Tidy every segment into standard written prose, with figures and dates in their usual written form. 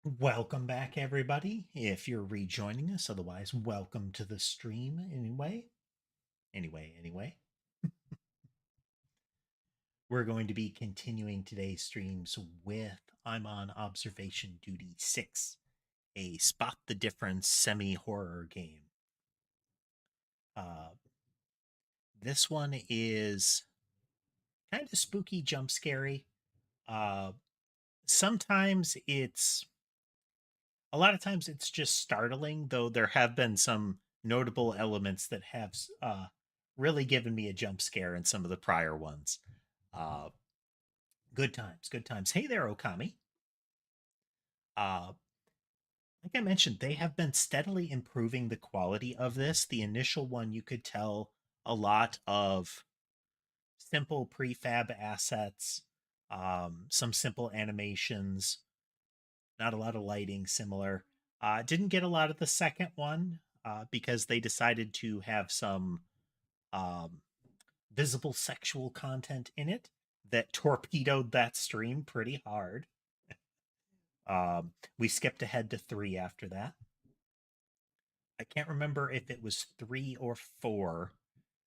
Welcome back, everybody. If you're rejoining us, otherwise, welcome to the stream anyway. Anyway, we're going to be continuing today's streams with I'm on Observation Duty 6, a spot the difference semi horror game. Uh, this one is kind of spooky, jump scary. Uh, sometimes it's a lot of times it's just startling, though there have been some notable elements that have really given me a jump scare in some of the prior ones. Uh, good times, good times. Hey there, Okami. Uh, like I mentioned, they have been steadily improving the quality of this. The initial one, you could tell a lot of simple prefab assets, some simple animations, not a lot of lighting, similar. Didn't get a lot of the second one because they decided to have some um, visible sexual content in it that torpedoed that stream pretty hard. We skipped ahead to 3 after that. I can't remember if it was 3 or 4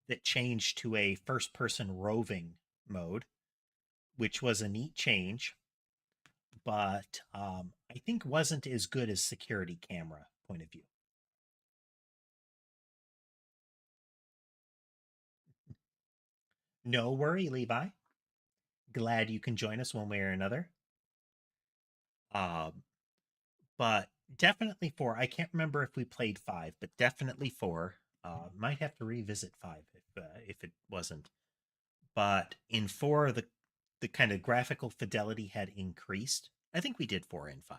that changed to a first person roving mode, which was a neat change, but I think wasn't as good as security camera point of view. No worry, Levi. Glad you can join us one way or another. Um, but definitely 4. I can't remember if we played 5, but definitely 4. Might have to revisit 5 if it wasn't. But in 4, the kind of graphical fidelity had increased. I think we did 4 and 5.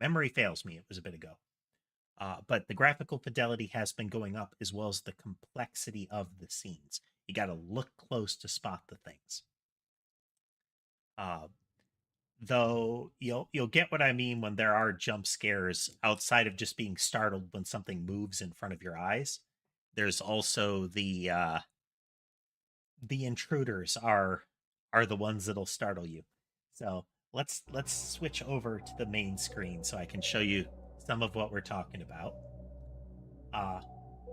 Memory fails me; it was a bit ago. But the graphical fidelity has been going up as well as the complexity of the scenes. You got to look close to spot the things. Uh, though you'll get what I mean when there are jump scares outside of just being startled when something moves in front of your eyes. There's also the intruders are the ones that'll startle you. So let's switch over to the main screen so I can show you some of what we're talking about. Uh,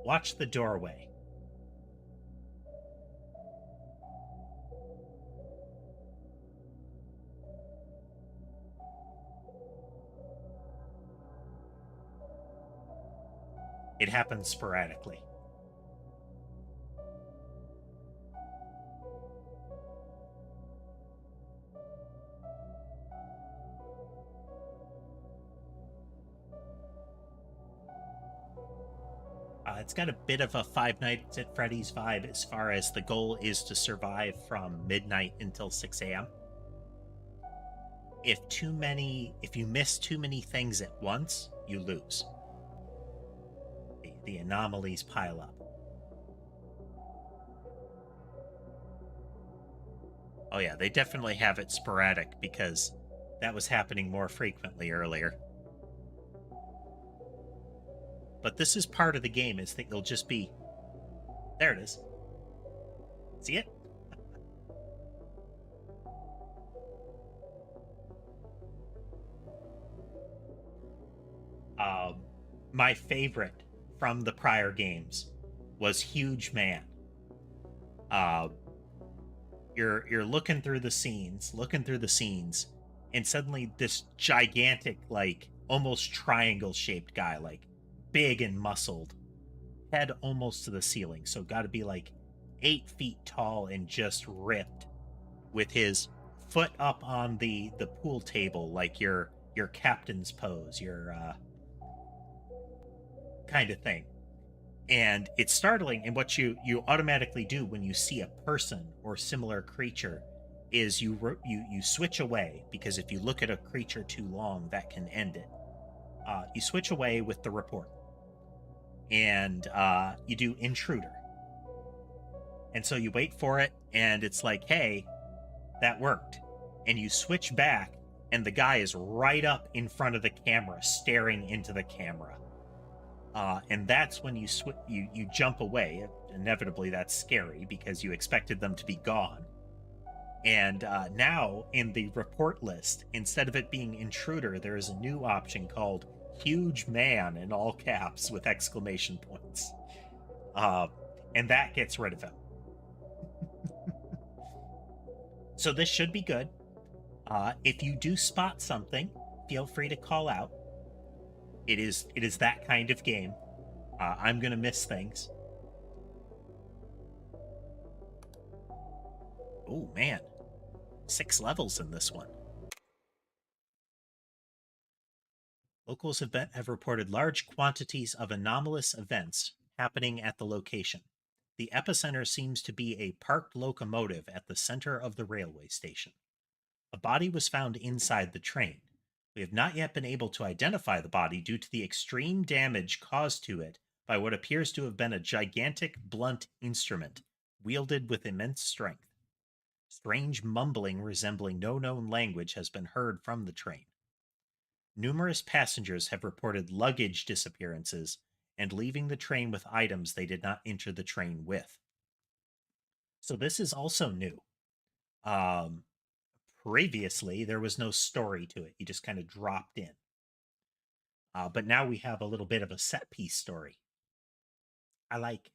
watch the doorway. It happens sporadically. It's got a bit of a Five Nights at Freddy's vibe as far as the goal is to survive from midnight until 6 a.m. If you miss too many things at once, you lose. The anomalies pile up. Oh yeah, they definitely have it sporadic because that was happening more frequently earlier. But this is part of the game, is that you'll just be there. It is. See it? Um, my favorite from the prior games was Huge Man. Uh, you're looking through the scenes, and suddenly this gigantic, like almost triangle shaped guy, like big and muscled, head almost to the ceiling, so got to be like 8 feet tall and just ripped, with his foot up on the pool table, like your captain's pose, your kind of thing. And it's startling, and what you automatically do when you see a person or similar creature is you switch away, because if you look at a creature too long, that can end it. You switch away with the report, and you do intruder, and so you wait for it, and it's like, hey, that worked, and you switch back, and the guy is right up in front of the camera, staring into the camera. And that's when you jump away. Inevitably, that's scary because you expected them to be gone. And now in the report list, instead of it being intruder, there is a new option called huge man in all caps with exclamation points. Uh, and that gets rid of him. So this should be good. If you do spot something, feel free to call out. It is that kind of game. I'm gonna miss things. Oh man, 6 levels in this one. Locals have reported large quantities of anomalous events happening at the location. The epicenter seems to be a parked locomotive at the center of the railway station. A body was found inside the train. We have not yet been able to identify the body due to the extreme damage caused to it by what appears to have been a gigantic blunt instrument wielded with immense strength. Strange mumbling resembling no known language has been heard from the train. Numerous passengers have reported luggage disappearances and leaving the train with items they did not enter the train with. So this is also new. Um, Previously, there was no story to it. You just kind of dropped in. But now we have a little bit of a set piece story. I like it.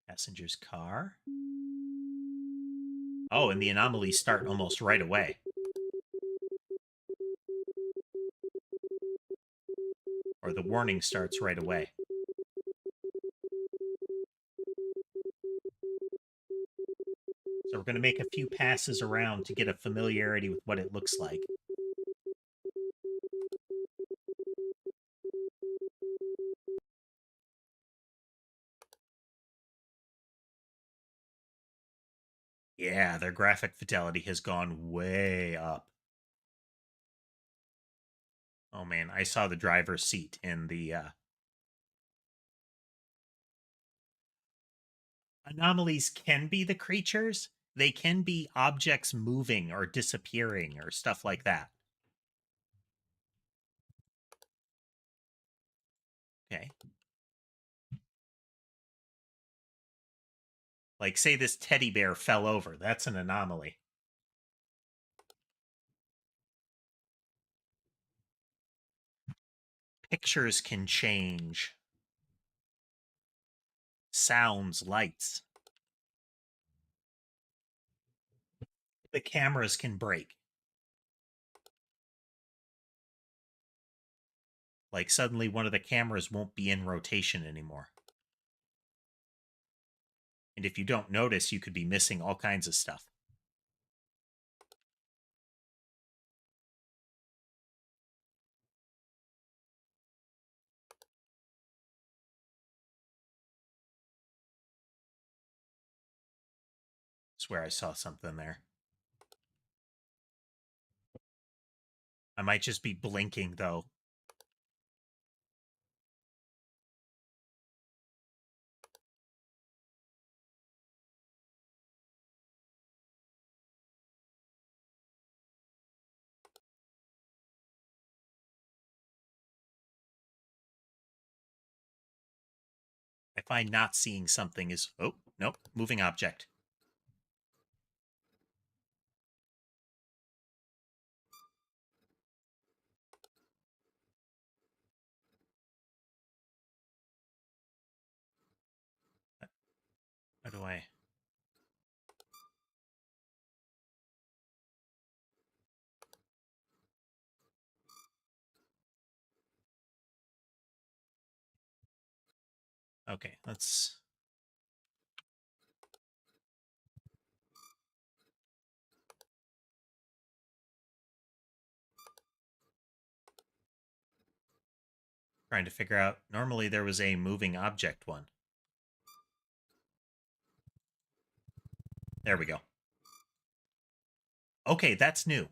Passenger's car. Oh, and the anomalies start almost right away. Or the warning starts right away. So we're going to make a few passes around to get a familiarity with what it looks like. Yeah, their graphic fidelity has gone way up. Oh man, I saw the driver's seat in the anomalies can be the creatures. They can be objects moving or disappearing or stuff like that. Okay. Like, say this teddy bear fell over. That's an anomaly. Pictures can change. Sounds, lights. The cameras can break. Like, suddenly one of the cameras won't be in rotation anymore. And if you don't notice, you could be missing all kinds of stuff. Swear I saw something there. I might just be blinking, though. I find not seeing something is... Oh, nope. Moving object. How do I... Okay, let's... Trying to figure out... Normally there was a moving object one. There we go. Okay, that's new.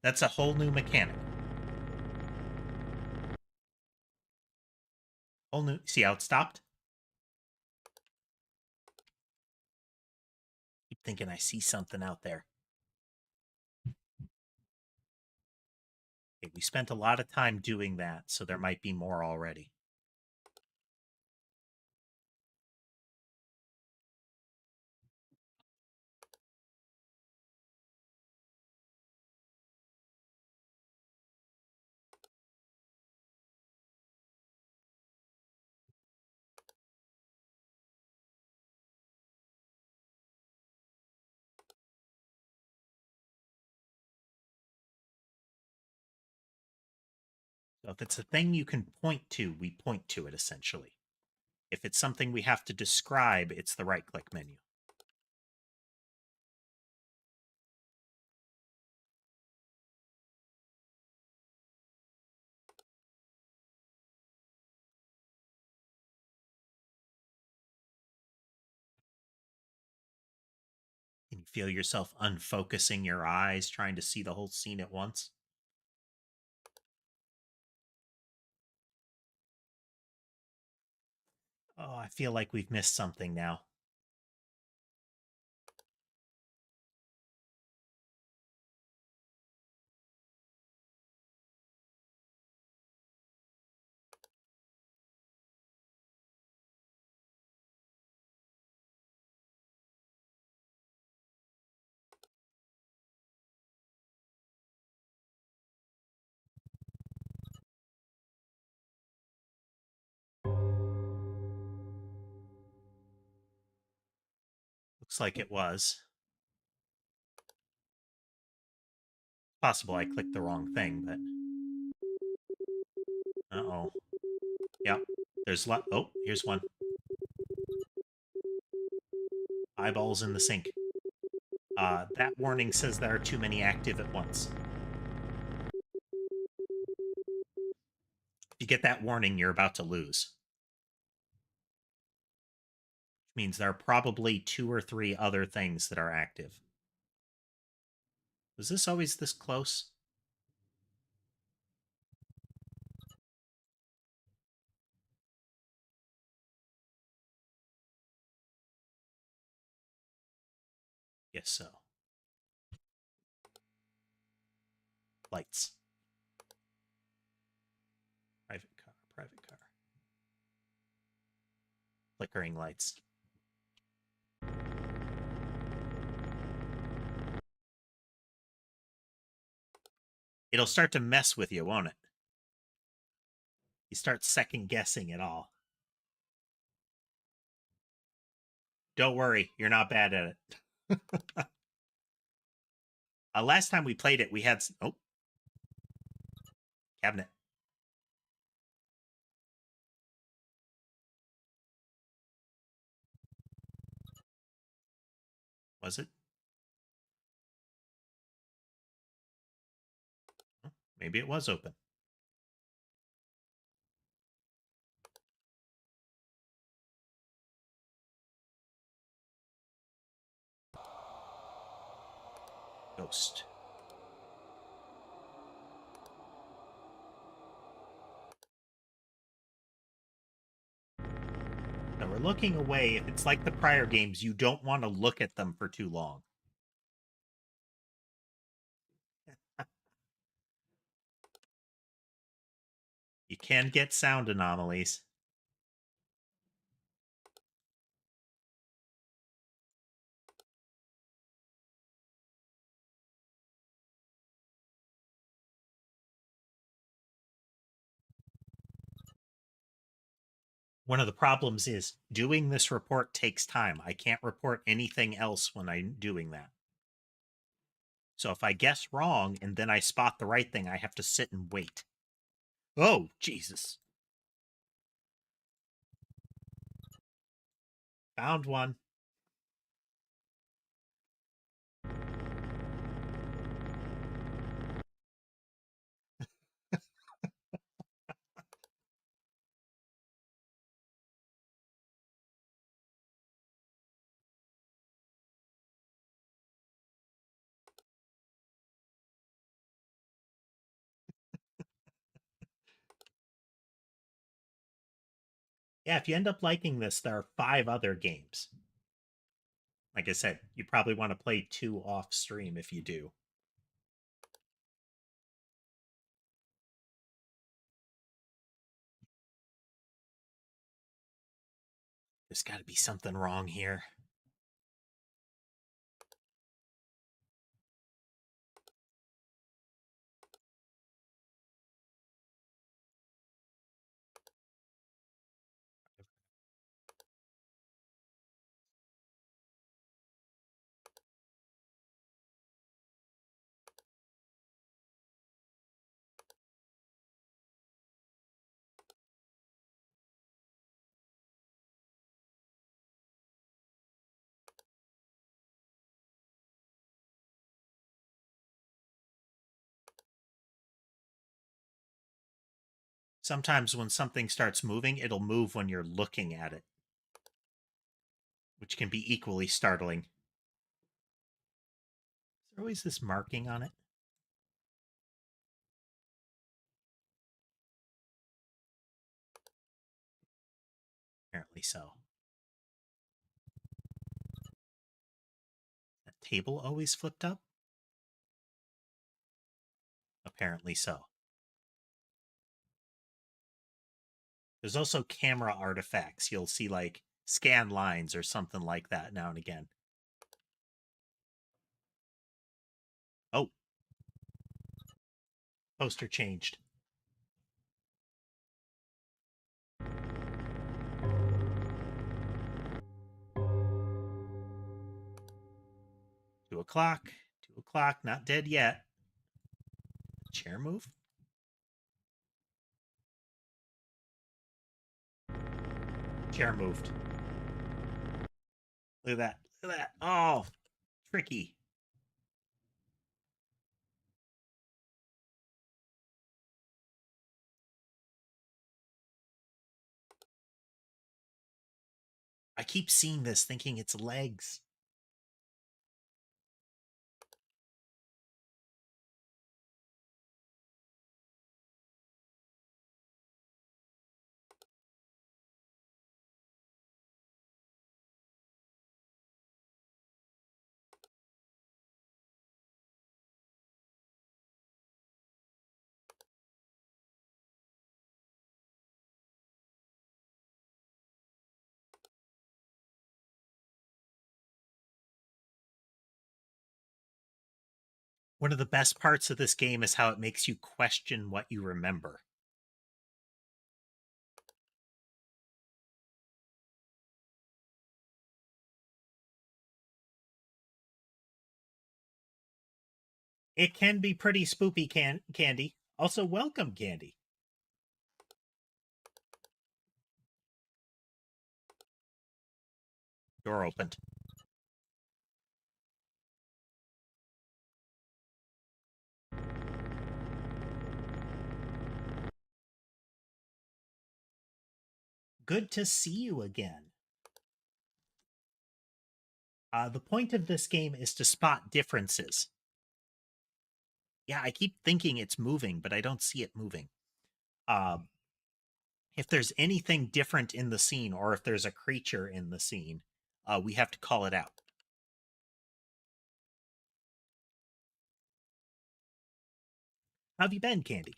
That's a whole new mechanic. Whole new... See how it stopped? Keep thinking I see something out there. Okay, we spent a lot of time doing that, so there might be more already. So if it's a thing you can point to, we point to it essentially. If it's something we have to describe, it's the right click menu. Can you feel yourself unfocusing your eyes, trying to see the whole scene at once? Oh, I feel like we've missed something now. Looks like it was. Possible I clicked the wrong thing, but... Uh-oh. Yep. There's oh, here's one. Eyeballs in the sink. That warning says there are too many active at once. If you get that warning, you're about to lose. Which means there are probably 2 or 3 other things that are active. Was this always this close? Yes, so. Lights. Private car, private car. Flickering lights. It'll start to mess with you, won't it? You start second guessing it all. Don't worry, you're not bad at it. Last time we played it, we had... Oh. Cabinet. Was it? Maybe it was open. Ghost. Now we're looking away. If it's like the prior games, you don't want to look at them for too long. You can get sound anomalies. One of the problems is doing this report takes time. I can't report anything else when I'm doing that. So if I guess wrong and then I spot the right thing, I have to sit and wait. Oh, Jesus. Found one. Yeah, if you end up liking this, there are 5 other games. Like I said, you probably want to play 2 off stream if you do. There's got to be something wrong here. Sometimes when something starts moving, it'll move when you're looking at it, which can be equally startling. Is there always this marking on it? Apparently so. That table always flipped up? Apparently so. There's also camera artifacts. You'll see like scan lines or something like that now and again. Oh, poster changed. $2:00. 2:00. Not dead yet. Chair move? Chair moved. Look at that. Look at that. Oh, tricky. I keep seeing this thinking it's legs. One of the best parts of this game is how it makes you question what you remember. It can be pretty spoopy, Candy. Also, welcome, Candy. Door opened. Good to see you again. The point of this game is to spot differences. Yeah, I keep thinking it's moving, but I don't see it moving. If there's anything different in the scene, or if there's a creature in the scene, we have to call it out. How have you been, Candy?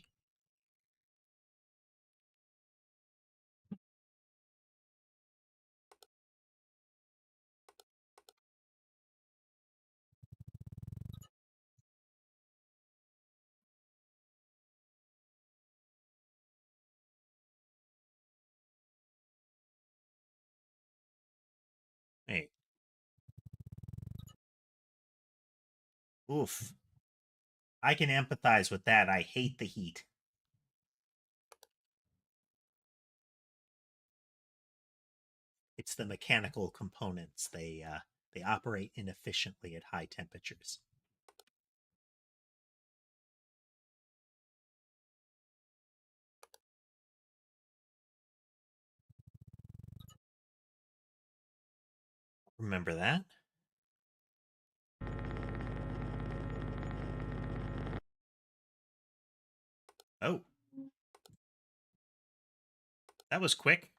Hey. Oof. I can empathize with that. I hate the heat. It's the mechanical components. They operate inefficiently at high temperatures. Remember that? Oh, that was quick.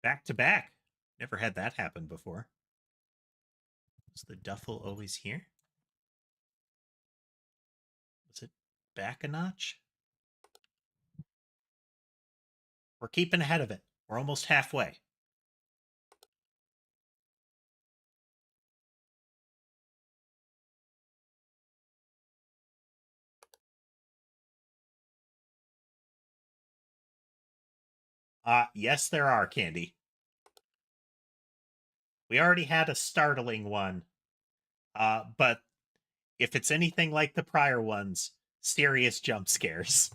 Back to back. Never had that happen before. Was the duffel always here? Was it back a notch? We're keeping ahead of it. We're almost halfway. Yes, there are, Candy. We already had a startling one. But if it's anything like the prior ones, serious jump scares.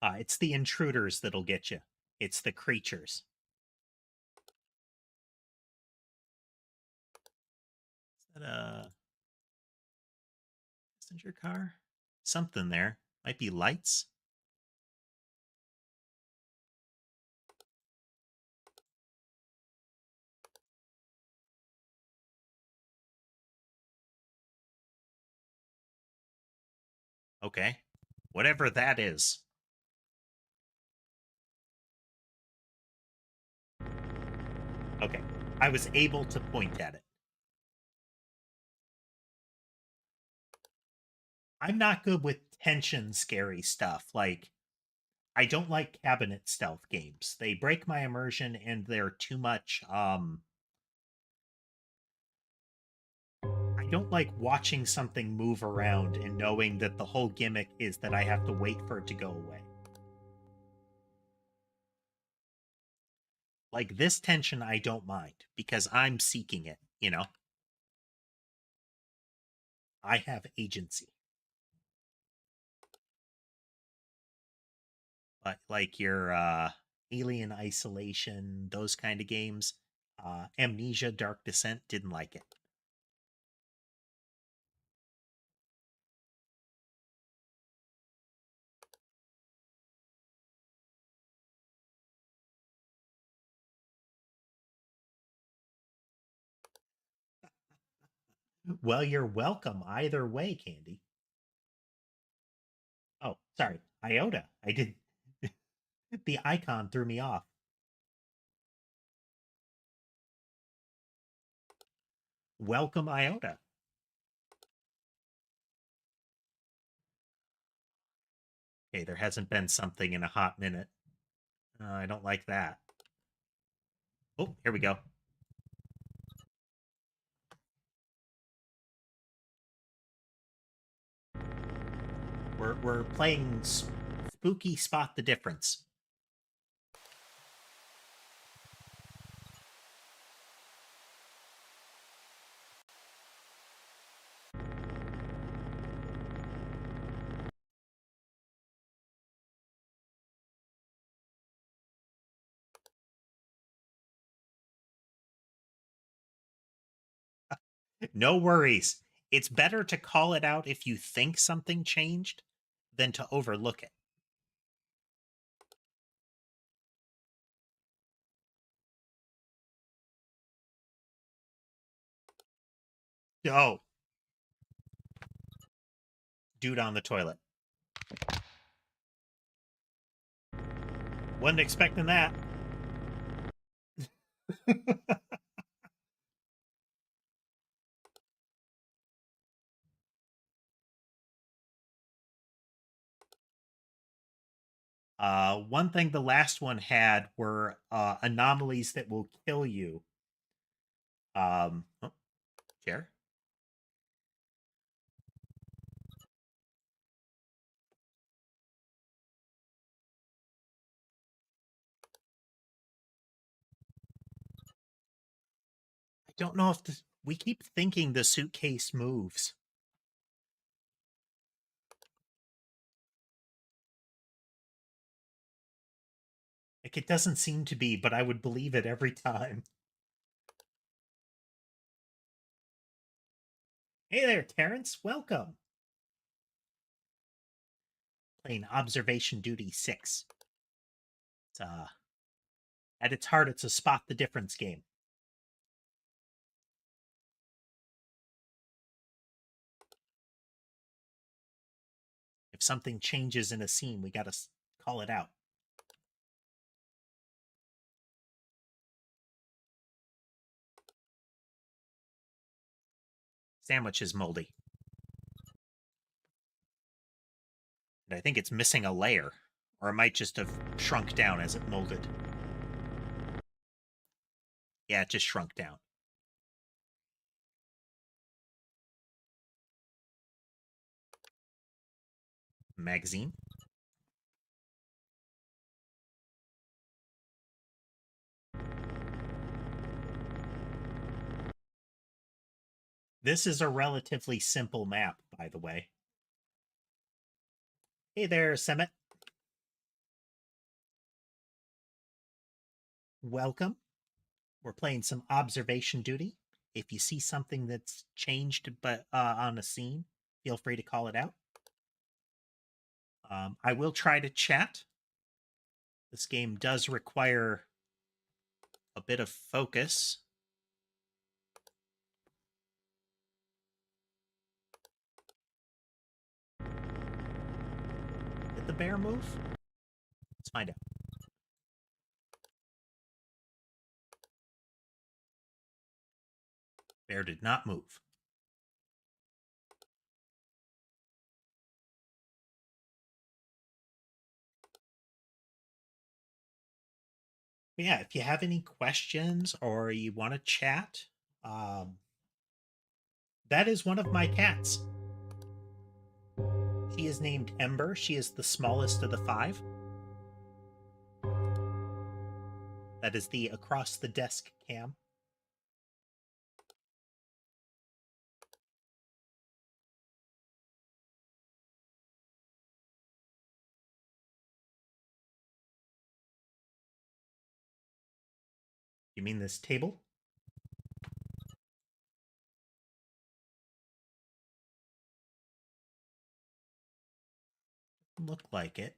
It's the intruders that'll get you. It's the creatures. Passenger car? Something there. Might be lights. Okay. Whatever that is. Okay. I was able to point at it. I'm not good with tension scary stuff. Like, I don't like cabinet stealth games. They break my immersion and they're too much I don't like watching something move around and knowing that the whole gimmick is that I have to wait for it to go away. Like this tension I don't mind because I'm seeking it, you know. I have agency. But like your Alien Isolation, those kind of games, Amnesia Dark Descent didn't like it. Well, you're welcome either way, Candy. Oh, sorry. Iota. I did the icon threw me off. Welcome Iota. Okay, there hasn't been something in a hot minute. I don't like that. Oh, here we go. We're playing spooky spot the difference. No worries. It's better to call it out if you think something changed than to overlook it. Oh, dude on the toilet. Wasn't expecting that. One thing the last one had were anomalies that will kill you. Oh, chair. I don't know if we keep thinking the suitcase moves. Like it doesn't seem to be, but I would believe it every time. Hey there, Terrence. Welcome. Playing Observation Duty 6. It's at its heart, it's a spot the difference game. If something changes in a scene, we got to call it out. Sandwich is moldy. And I think it's missing a layer, or it might just have shrunk down as it molded. Yeah, it just shrunk down. Magazine. This is a relatively simple map, by the way. Hey there, Semet. Welcome. We're playing some observation duty. If you see something that's changed but on a scene, feel free to call it out. I will try to chat. This game does require a bit of focus. Did the bear move? Let's find out. Bear did not move. Yeah, if you have any questions or you want to chat, um, that is one of my cats. She is named Ember. She is the smallest of the five. That is the across the desk cam. You mean this table? Look like it.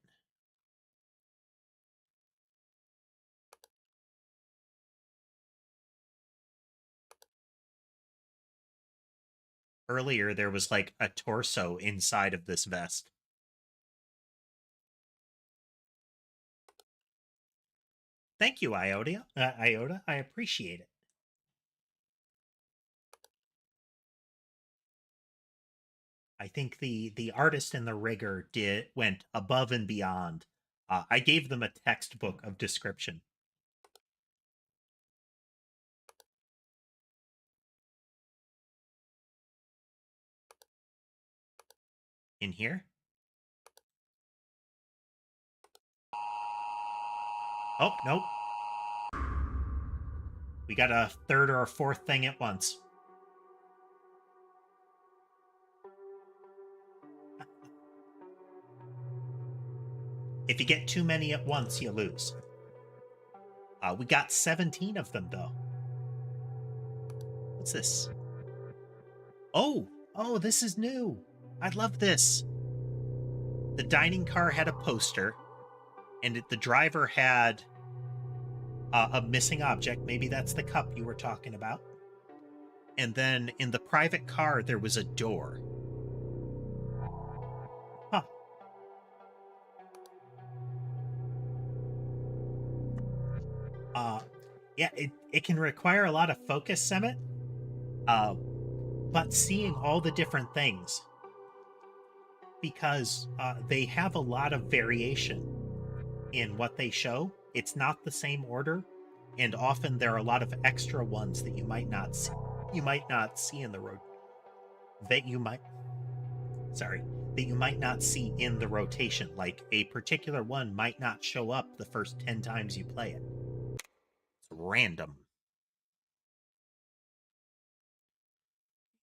Earlier, there was like a torso inside of this vest. Thank you, Iota. Iota, I appreciate it. I think the artist and the rigger went above and beyond. I gave them a textbook of description. In here? Oh, nope. We got a third or a fourth thing at once. If you get too many at once, you lose. We got 17 of them, though. What's this? Oh, this is new. I love this. The dining car had a poster, and the driver had a missing object. Maybe that's the cup you were talking about. And then in the private car, there was a door. Huh. Yeah, it can require a lot of focus, Summit. But seeing all the different things, because they have a lot of variation in what they show. It's not the same order, and often there are a lot of extra ones that you might not see. You might not see in the road. That you might, sorry, that you might not see in the rotation. Like a particular one might not show up the first 10 times you play it. It's random.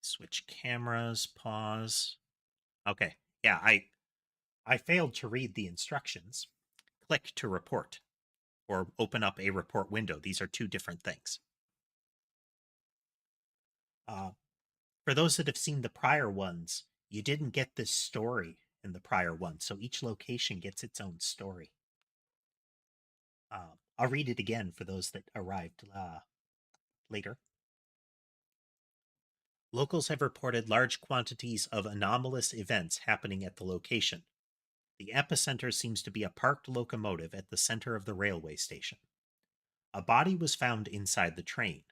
Switch cameras, pause. Okay. Yeah, I failed to read the instructions. Click to report or open up a report window. These are two different things. For those that have seen the prior ones, you didn't get this story in the prior one, so each location gets its own story. I'll read it again for those that arrived later. Locals have reported large quantities of anomalous events happening at the location. The epicenter seems to be a parked locomotive at the center of the railway station. A body was found inside the train.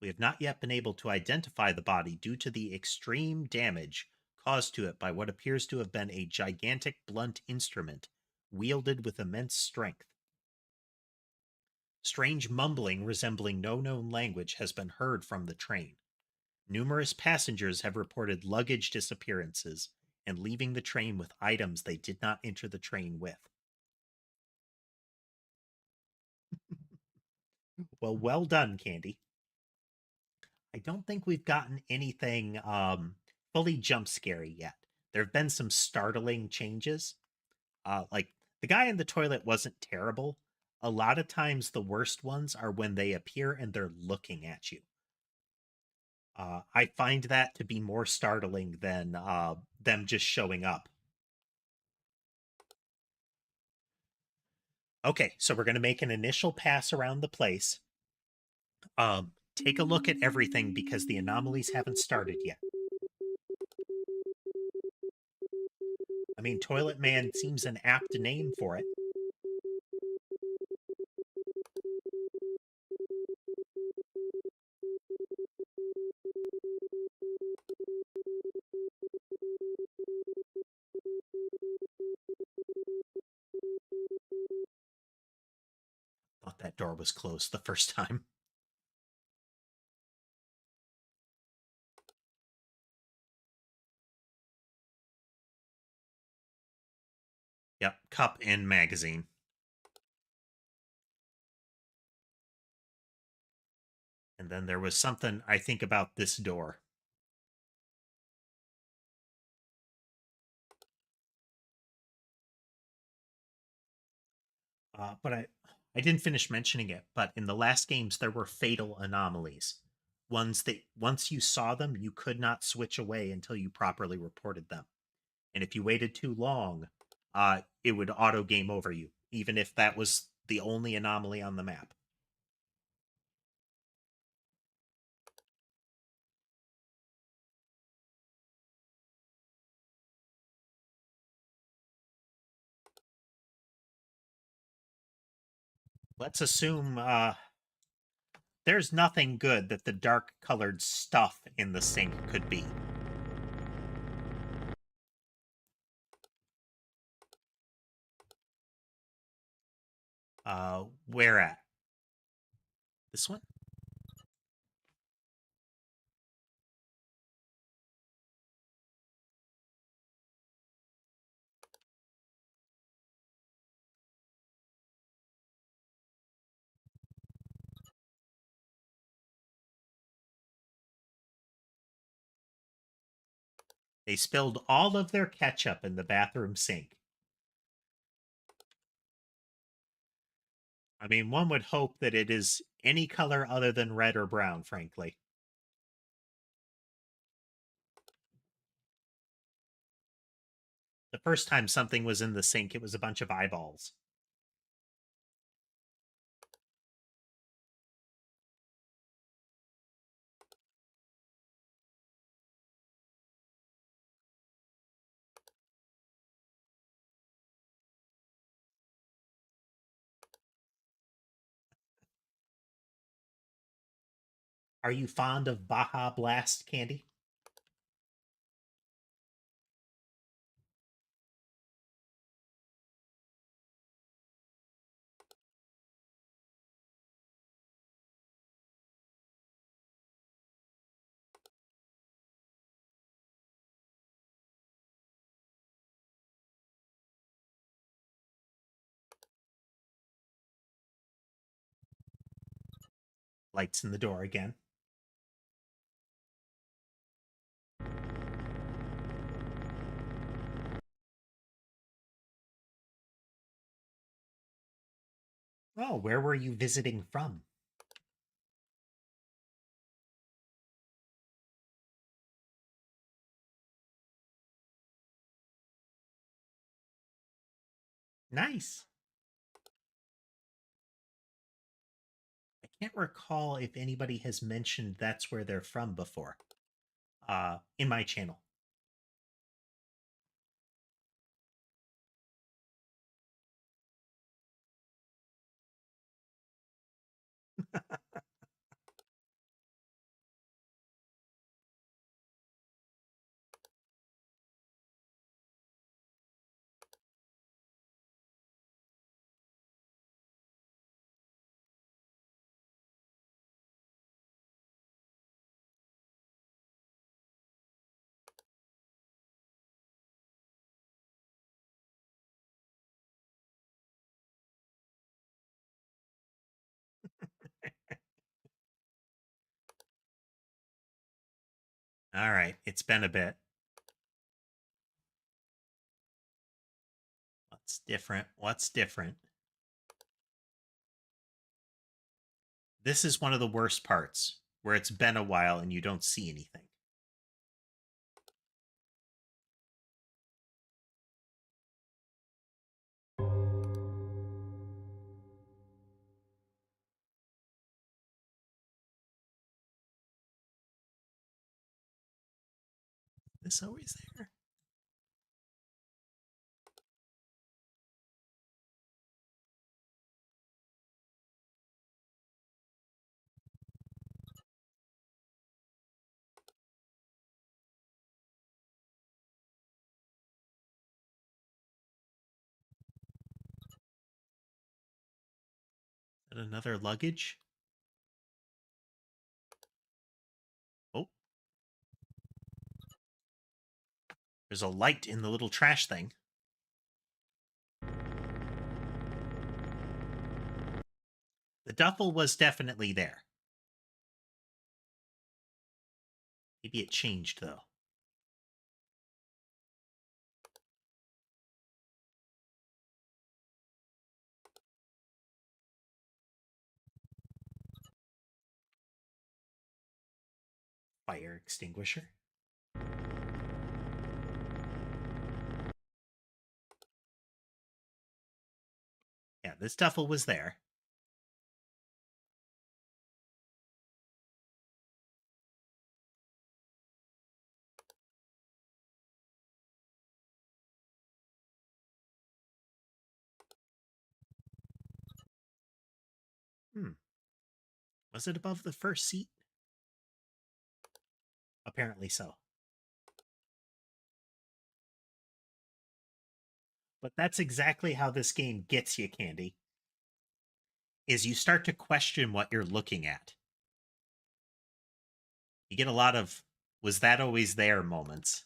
We have not yet been able to identify the body due to the extreme damage caused to it by what appears to have been a gigantic blunt instrument wielded with immense strength. Strange mumbling resembling no known language has been heard from the train. Numerous passengers have reported luggage disappearances and leaving the train with items they did not enter the train with. Well done, Candy. I don't think we've gotten anything fully jump scary yet. There have been some startling changes. Like the guy in the toilet wasn't terrible. A lot of times, the worst ones are when they appear and they're looking at you. I find that to be more startling than them just showing up. Okay, so we're going to make an initial pass around the place. Take a look at everything because the anomalies haven't started yet. I mean, Toilet Man seems an apt name for it. Thought that door was closed the first time. Yep, cup and magazine. And then there was something I think about this door. But I didn't finish mentioning it, but in the last games there were fatal anomalies. Ones that once you saw them, you could not switch away until you properly reported them. And if you waited too long, it would auto game over you, even if that was the only anomaly on the map. Let's assume there's nothing good that the dark colored stuff in the sink could be. Where at? This one? They spilled all of their ketchup in the bathroom sink. I mean, one would hope that it is any color other than red or brown, frankly. The first time something was in the sink, it was a bunch of eyeballs. Are you fond of Baja Blast candy? Lights in the door again. Oh, where were you visiting from? Nice. I can't recall if anybody has mentioned that's where they're from before. In my channel. All right, it's been a bit. What's different? What's different? This is one of the worst parts. where it's been a while and you don't see anything. This always there? Is that another luggage? Oh, there's a light in the little trash thing. The duffel was definitely there. Maybe it changed, though. Fire extinguisher. Yeah, this duffel was there. Hmm. Was it above the first seat? Apparently so. But that's exactly how this game gets you, Candy. Is you start to question what you're looking at. You get a lot of "was that always there" moments.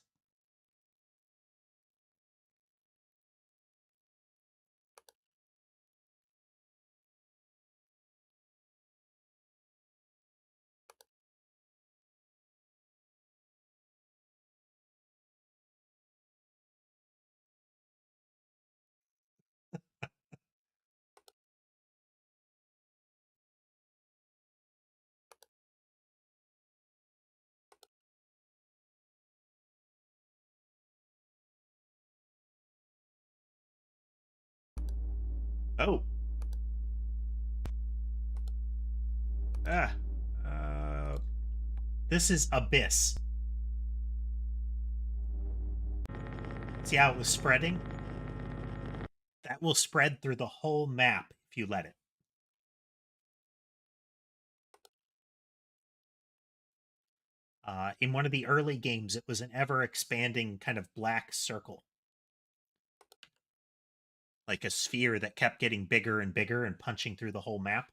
Oh. Ah. Uh, this is Abyss. See how it was spreading? That will spread through the whole map if you let it. In one of the early games, it was an ever expanding kind of black circle, like a sphere that kept getting bigger and bigger and punching through the whole map.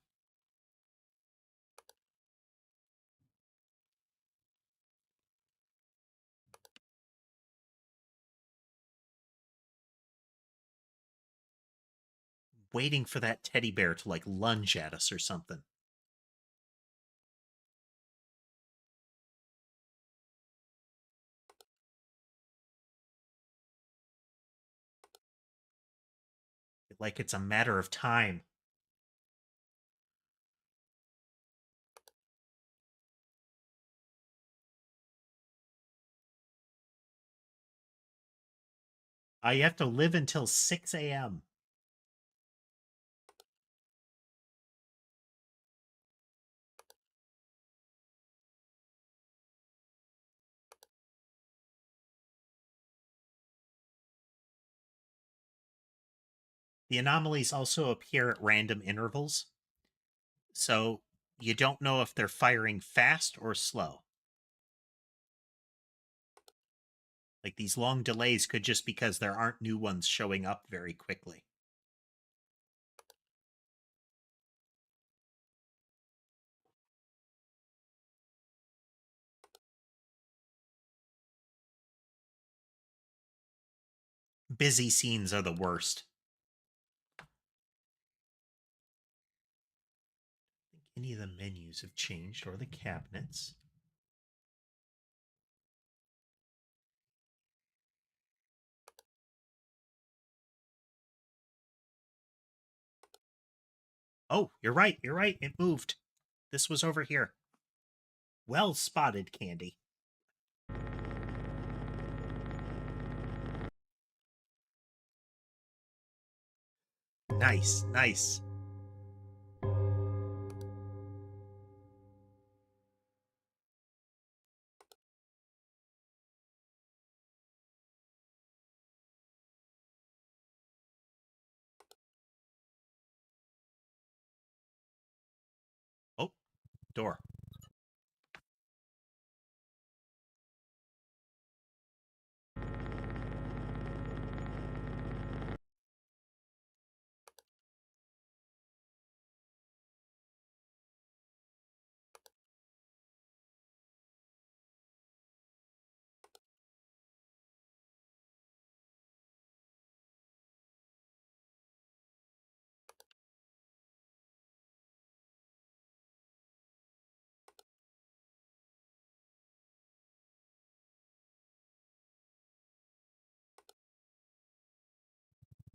Waiting for that teddy bear to like lunge at us or something. Like it's a matter of time. You have to live until 6 a.m. The anomalies also appear at random intervals, so you don't know if they're firing fast or slow. Like these long delays could just because there aren't new ones showing up very quickly. Busy scenes are the worst. I think any of the menus have changed or the cabinets. Oh, you're right. You're right. It moved. This was over here. Well spotted, Candy. Nice, nice. Oh, door.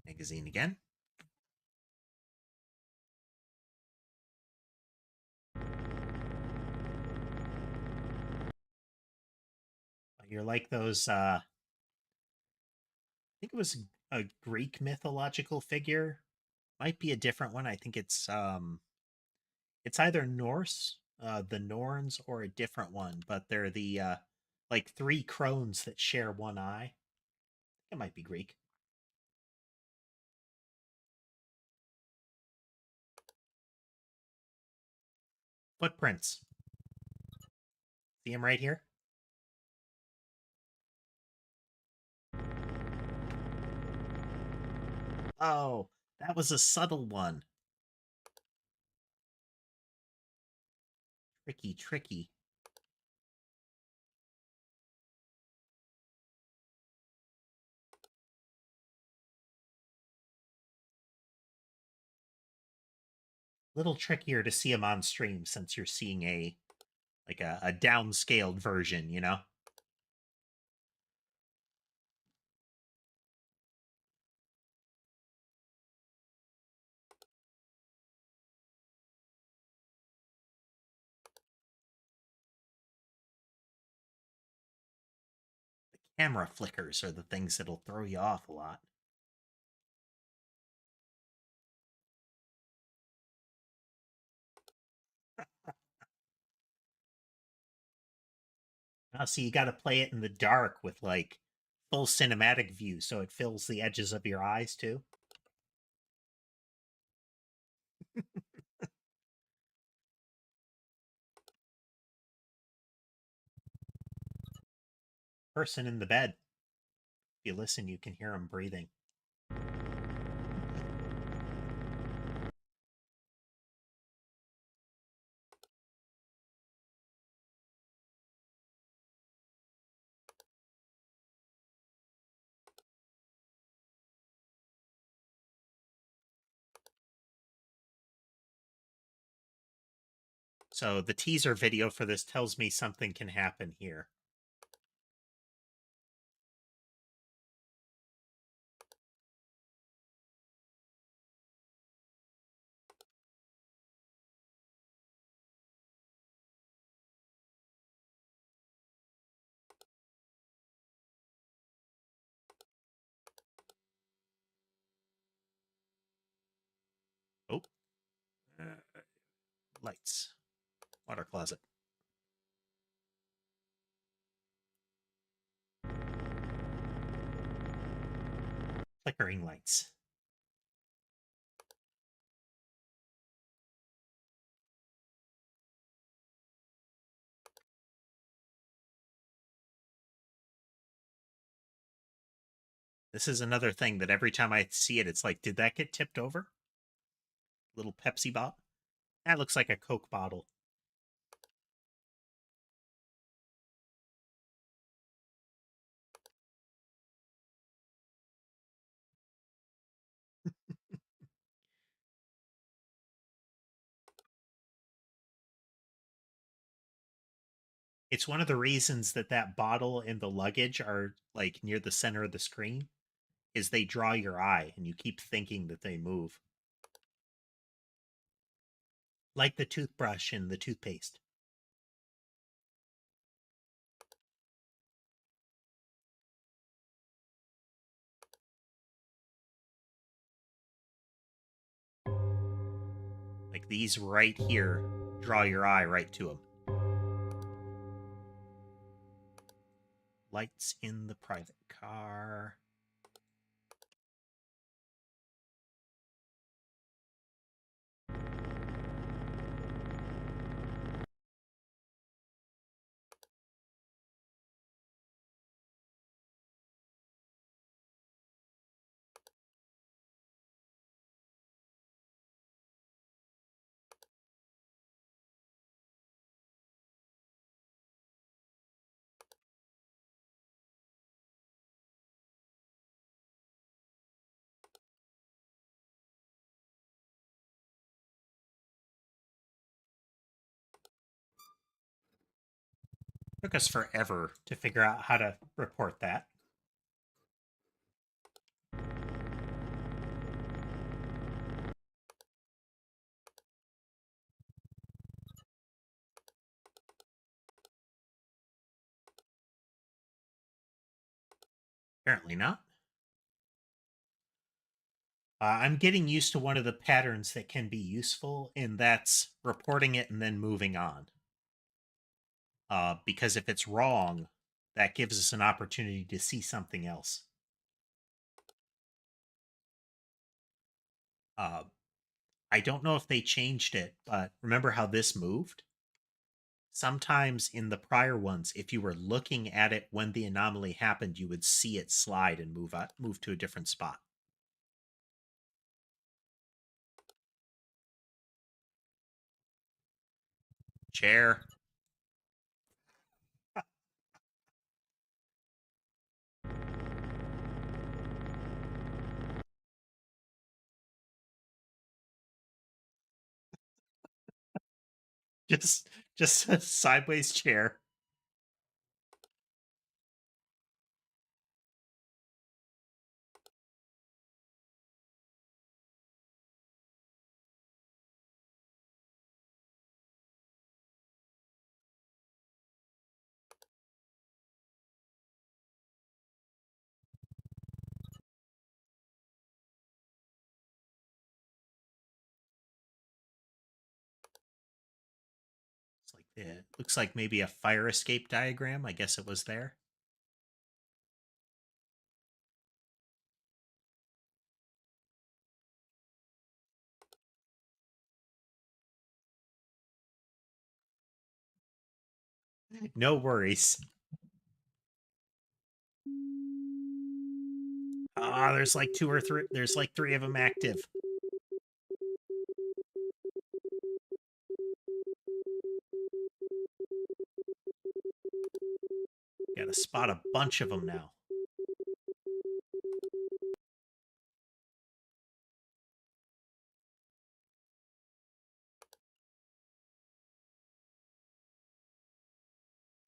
Magazine again. You're like those I think it was a Greek mythological figure. Might be a different one. I think it's either Norse, the Norns, or a different one, but they're the like three crones that share one eye. It might be Greek. Footprints. See him right here? Oh, that was a subtle one. Tricky, tricky. Little trickier to see him on stream since you're seeing a like a downscaled version, you know? The camera flickers are the things that'll throw you off a lot. So you got to play it in the dark with like full cinematic view so it fills the edges of your eyes too. Person in the bed. If you listen, you can hear him breathing. So the teaser video for this tells me something can happen here. Oh, lights. Water closet. Flickering lights. This is another thing that every time I see it, it's like, did that get tipped over? Little Pepsi bottle. That looks like a Coke bottle. It's one of the reasons that that bottle and the luggage are like near the center of the screen is they draw your eye and you keep thinking that they move. Like the toothbrush and the toothpaste. Like these right here draw your eye right to them. Lights in the private car. Took us forever to figure out how to report that. Apparently not. I'm getting used to one of the patterns that can be useful, and that's reporting it and then moving on. Because if it's wrong, that gives us an opportunity to see something else. I don't know if they changed it, but remember how this moved? Sometimes in the prior ones, if you were looking at it when the anomaly happened, you would see it slide and move to a different spot. Chair. Just a sideways chair. It's like it looks like maybe a fire escape diagram. I guess it was there. No worries. Ah, there's like two or three. There's like three of them active. Got to spot a bunch of them now.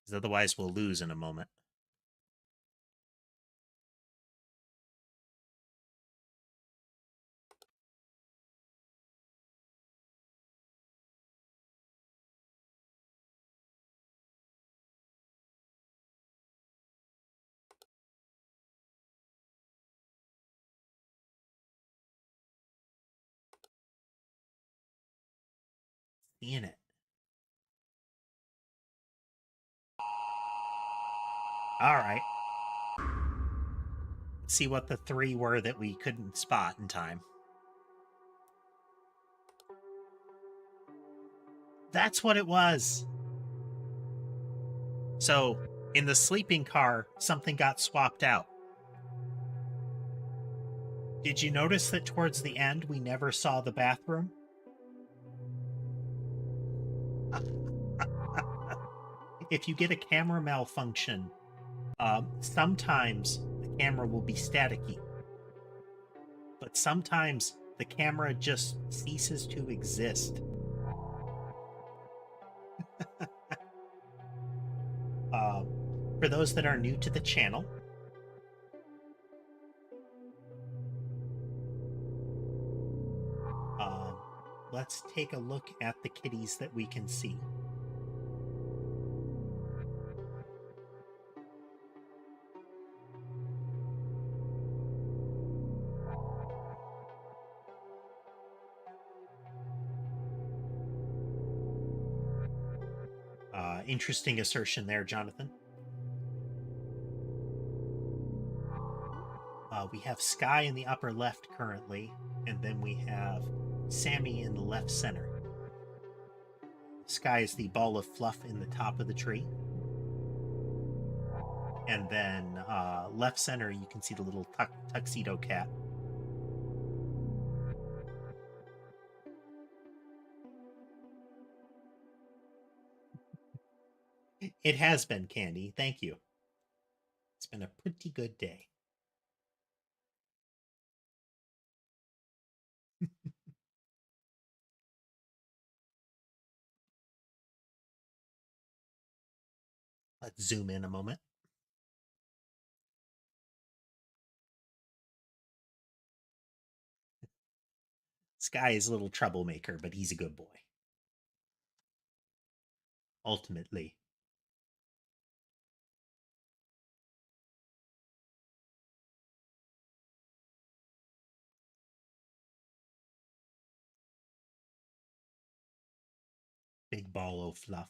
Because otherwise we'll lose in a moment. Seeing it. All right. Let's see what the three were that we couldn't spot in time. That's what it was. So, in the sleeping car, something got swapped out. Did you notice that towards the end we never saw the bathroom? If you get a camera malfunction, sometimes the camera will be staticky, but sometimes the camera just ceases to exist. Uh, for those that are new to the channel, um, let's take a look at the kitties that we can see. Interesting assertion there, Jonathan. We have Sky in the upper left currently, and then we have Sammy in the left center. Sky is the ball of fluff in the top of the tree. And then left center, you can see the little tuxedo cat. It has been, Candy. Thank you. It's been a pretty good day. Let's zoom in a moment. Sky is a little troublemaker, but he's a good boy. Ultimately. Big ball of fluff.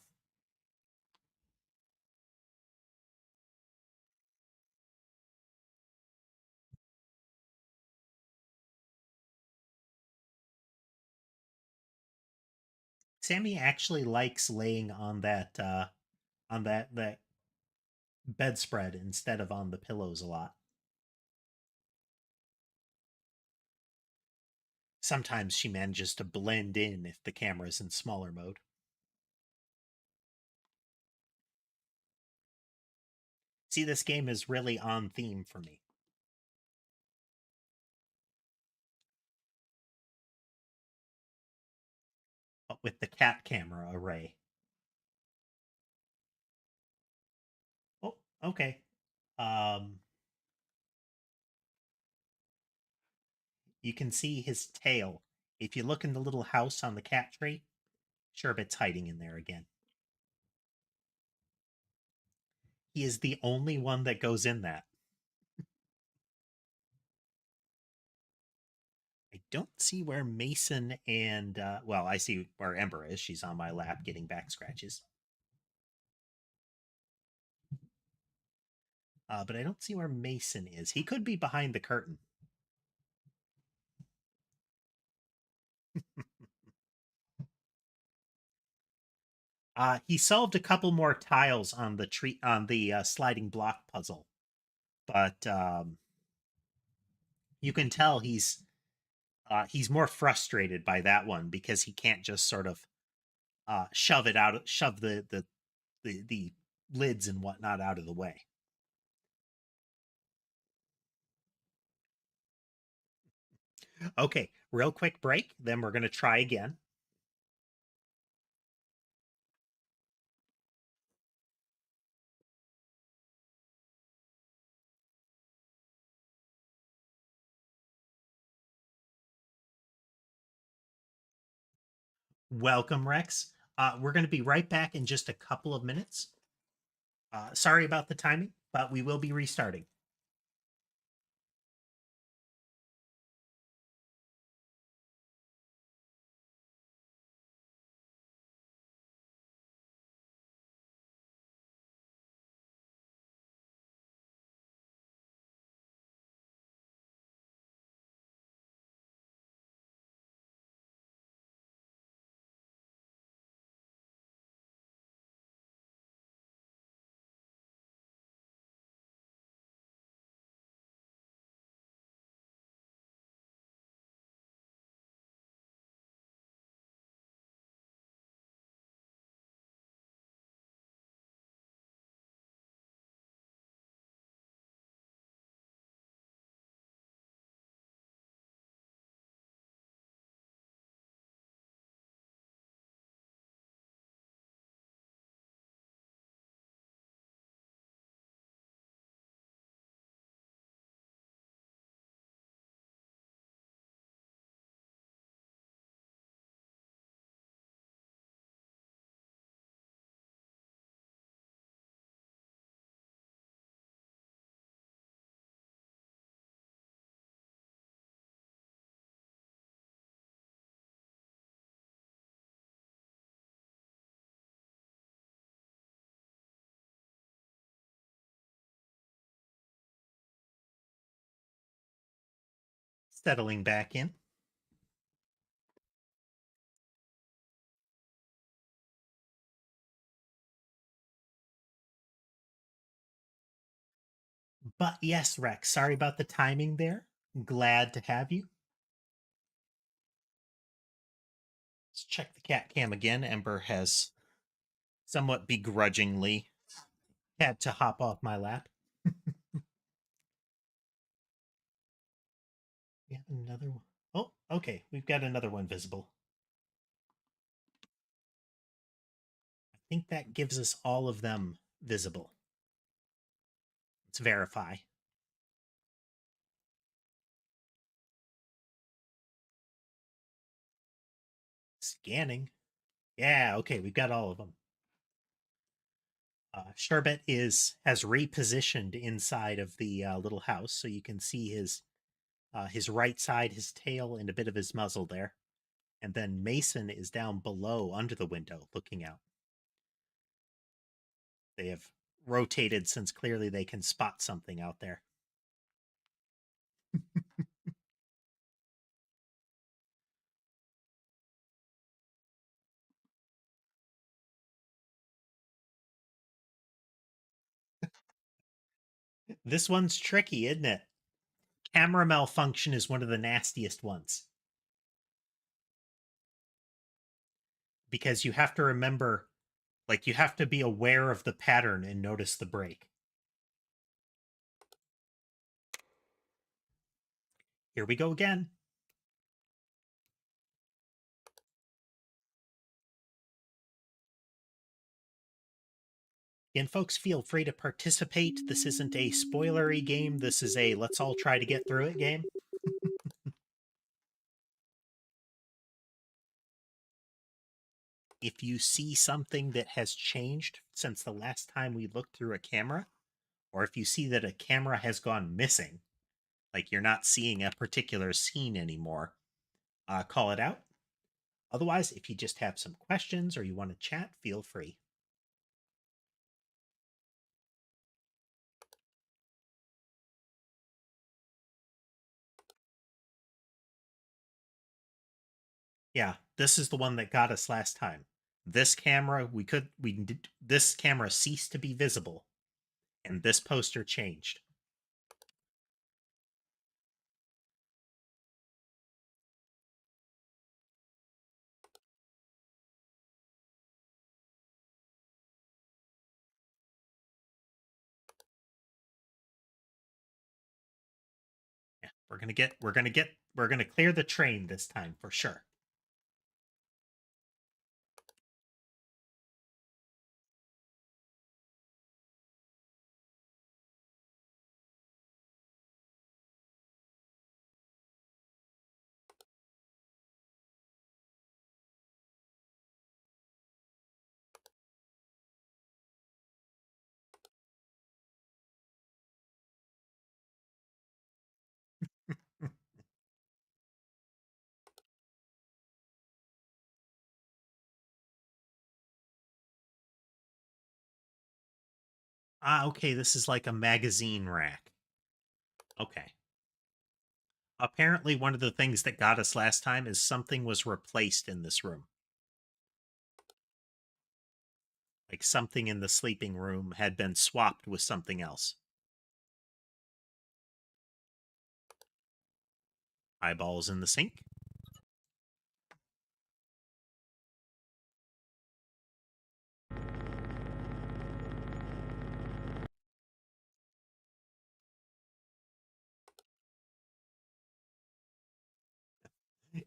Sammy actually likes laying on that bedspread instead of on the pillows a lot. Sometimes she manages to blend in if the camera's in smaller mode. See, this game is really on theme for me. But with the cat camera array. Oh, okay. Um, you can see his tail. If you look in the little house on the cat tree, Sherbet's hiding in there again. He is the only one that goes in that. I don't see where Mason and, well, I see where Ember is. She's on my lap getting back scratches. But I don't see where Mason is. He could be behind the curtain. He solved a couple more tiles on the tree on the sliding block puzzle, but you can tell he's more frustrated by that one because he can't just sort of shove it out, shove the lids and whatnot out of the way. Okay, real quick break, then we're going to try again. Welcome, Rex. We're going to be right back in just a couple of minutes. Sorry about the timing, but we will be restarting. Settling back in. But yes, Rex, sorry about the timing there. Glad to have you. Let's check the cat cam again. Ember has somewhat begrudgingly had to hop off my lap. We have another one. Oh, okay. We've got another one visible. I think that gives us all of them visible. Let's verify. Scanning. Yeah, okay, we've got all of them. Sherbet has repositioned inside of the little house, so you can see his right side, his tail, and a bit of his muzzle there. And then Mason is down below under the window looking out. They have rotated since clearly they can spot something out there. This one's tricky, isn't it? Camera malfunction is one of the nastiest ones because you have to remember, like, you have to be aware of the pattern and notice the break. Here we go again. Again, folks, feel free to participate. This isn't a spoilery game. This is a let's all try to get through it game. If you see something that has changed since the last time we looked through a camera, or if you see that a camera has gone missing, like you're not seeing a particular scene anymore, call it out. Otherwise, if you just have some questions or you want to chat, feel free. Yeah, this is the one that got us last time. This camera, this camera ceased to be visible, and this poster changed. Yeah, we're gonna clear the train this time for sure. Okay, this is like a magazine rack. Okay. Apparently, one of the things that got us last time is something was replaced in this room. Like something in the sleeping room had been swapped with something else. Eyeballs in the sink.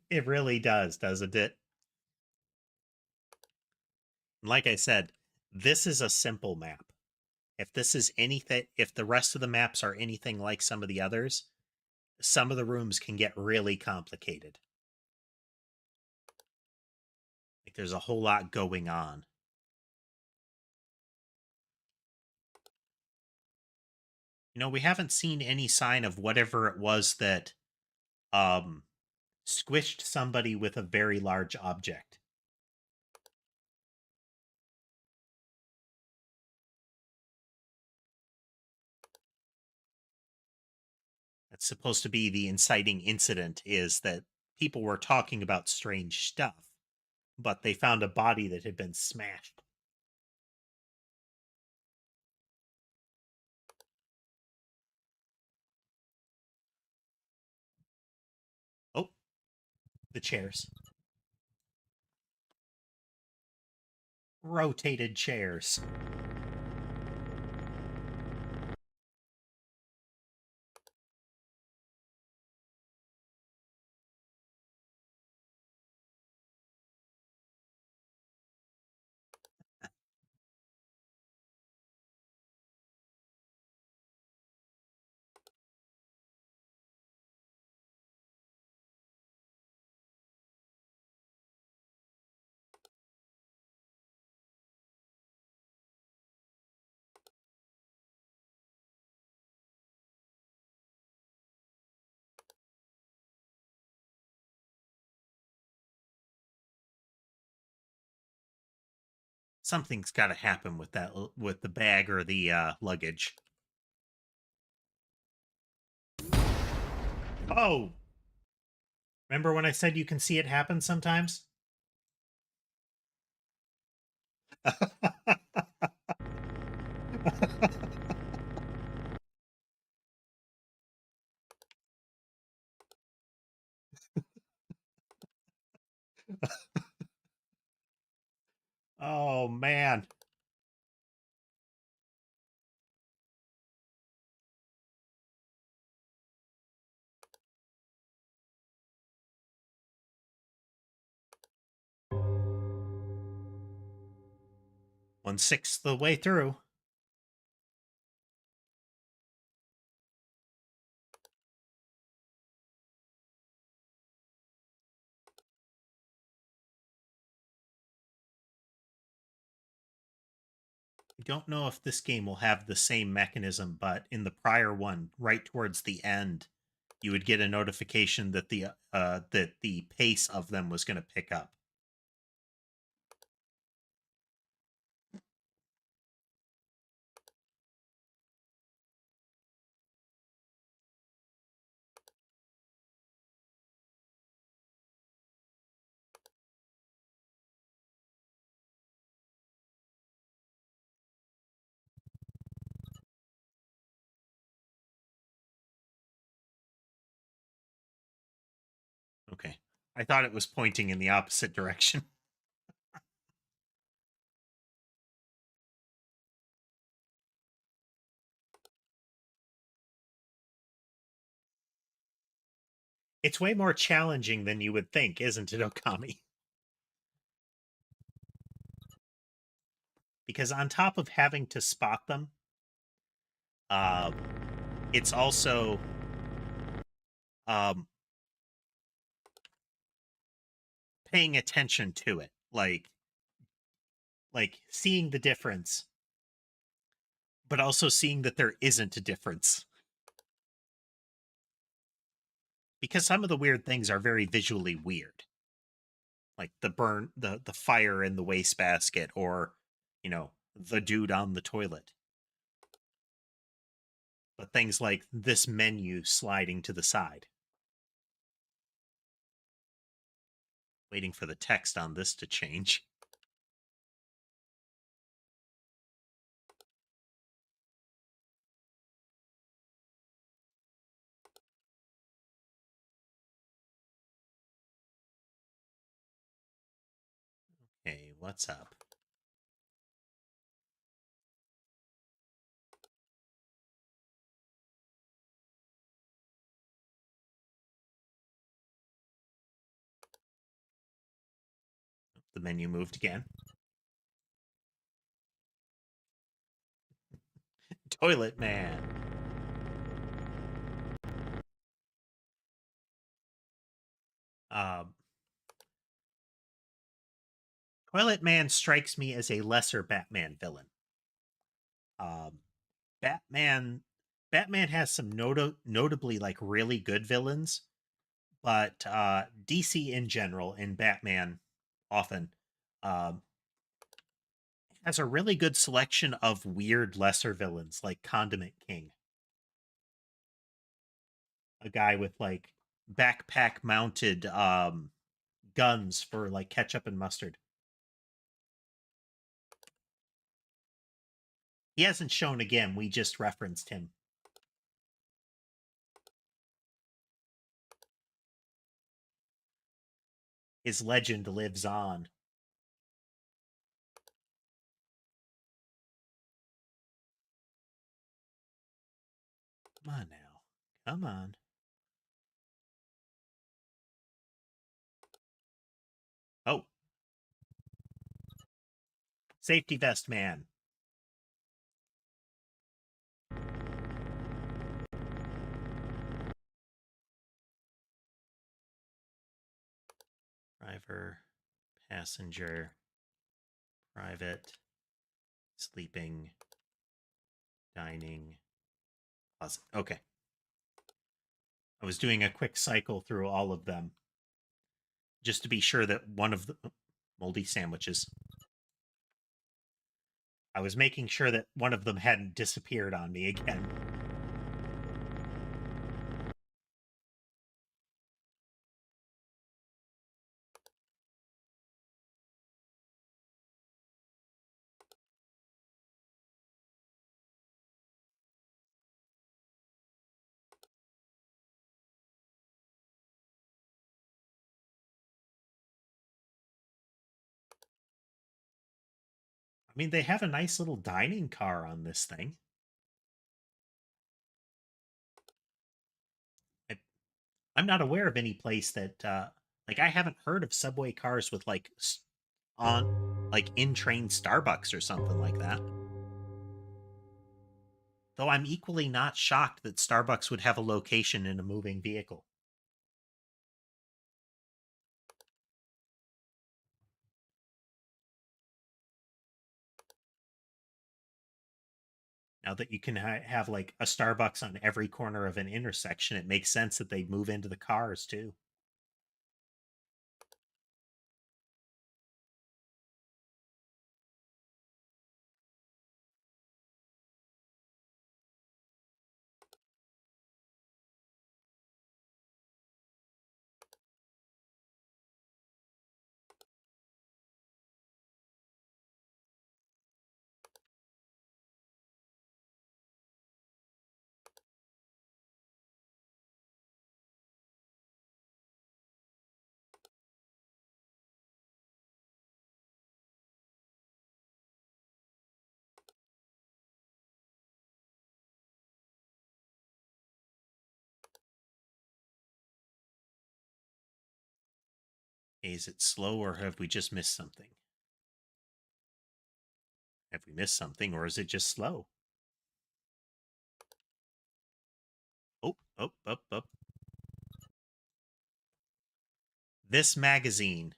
It really does, doesn't it? Like I said, this is a simple map. If this is anything, if the rest of the maps are anything like some of the others, some of the rooms can get really complicated. Like there's a whole lot going on. You know, we haven't seen any sign of whatever it was that um squished somebody with a very large object. what's supposed to be the inciting incident is that people were talking about strange stuff, but they found a body that had been smashed. Oh, the chairs. Rotated chairs. Something's got to happen with that, with the bag or the luggage. Oh, remember when I said you can see it happen sometimes? Oh man. One-sixth the way through. I don't know if this game will have the same mechanism, but in the prior one, right towards the end, you would get a notification that the pace of them was going to pick up. Okay. I thought it was pointing in the opposite direction. It's way more challenging than you would think, isn't it, Okami? Because on top of having to spot them, uh, it's also um, paying attention to it, like seeing the difference, but also seeing that there isn't a difference. Because some of the weird things are very visually weird, like the fire in the wastebasket, or the dude on the toilet. But things like this menu sliding to the side, waiting for the text on this to change. Hey, what's up? The menu moved again. Toilet Man. Um, Toilet Man strikes me as a lesser Batman villain. Um, Batman Batman has some notably like really good villains, but DC in general and Batman often um, has a really good selection of weird lesser villains like Condiment King. a guy with like backpack mounted guns for like ketchup and mustard. He hasn't shown again. We just referenced him. His legend lives on. Come on now. Come on. Oh, safety vest man. Driver, passenger, private, sleeping, dining, closet. Okay. I was doing a quick cycle through all of them just to be sure that one of the moldy sandwiches. I was making sure that one of them hadn't disappeared on me again. I mean, they have a nice little dining car on this thing. I, I'm not aware of any place that, like, I haven't heard of subway cars with like on like in train Starbucks or something like that. Though I'm equally not shocked that Starbucks would have a location in a moving vehicle. Now that you can have like a Starbucks on every corner of an intersection, it makes sense that they move into the cars too. Is it slow or have we just missed something? Have we missed something or is it just slow? Oh, oh, oh, oh. This magazine.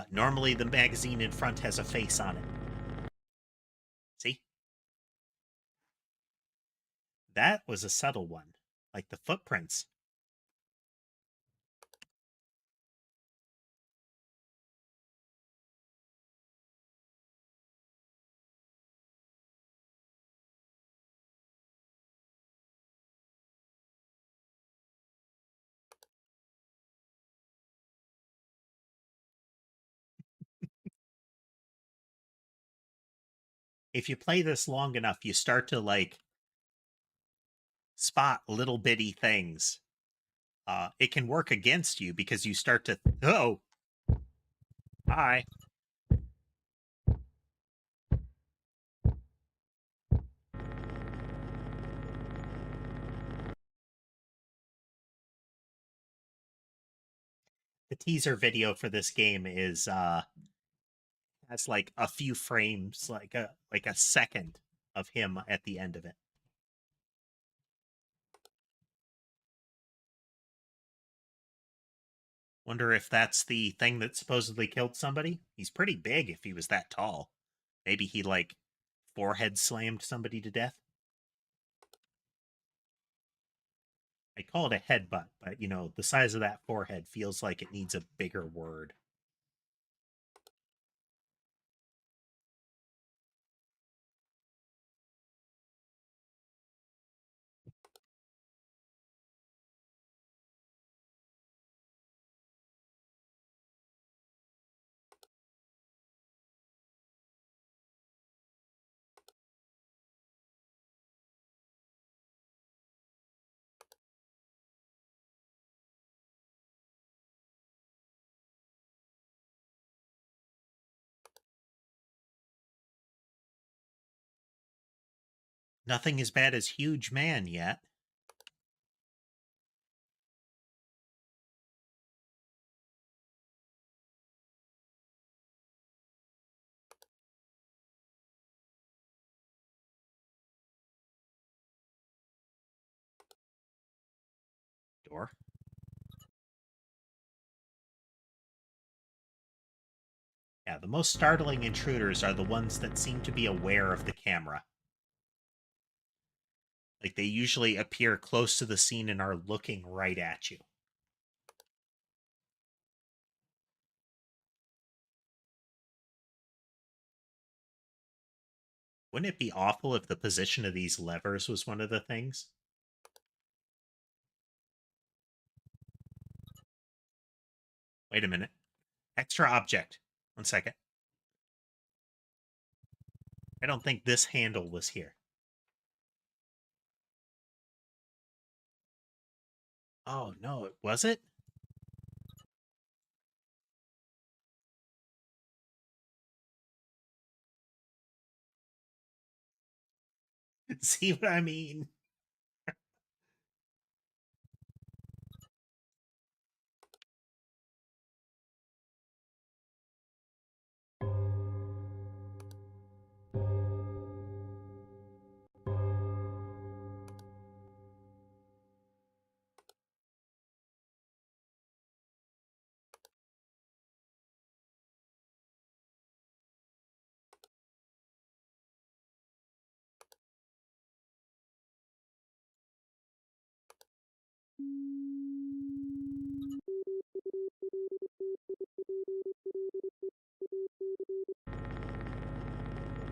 Normally the magazine in front has a face on it. See? That was a subtle one. Like the footprints. If you play this long enough, you start to like spot little bitty things. It can work against you because you start to, oh, hi. The teaser video for this game is has like a few frames, like a second of him at the end of it. Wonder if that's the thing that supposedly killed somebody. He's pretty big if he was that tall. Maybe he like forehead slammed somebody to death. I call it a headbutt, but you know, the size of that forehead feels like it needs a bigger word. Nothing as bad as huge man yet. Door. Yeah, the most startling intruders are the ones that seem to be aware of the camera. Like they usually appear close to the scene and are looking right at you. Wouldn't it be awful if the position of these levers was one of the things? Wait a minute. Extra object. 1 second. I don't think this handle was here. Oh, no, was it? See what I mean?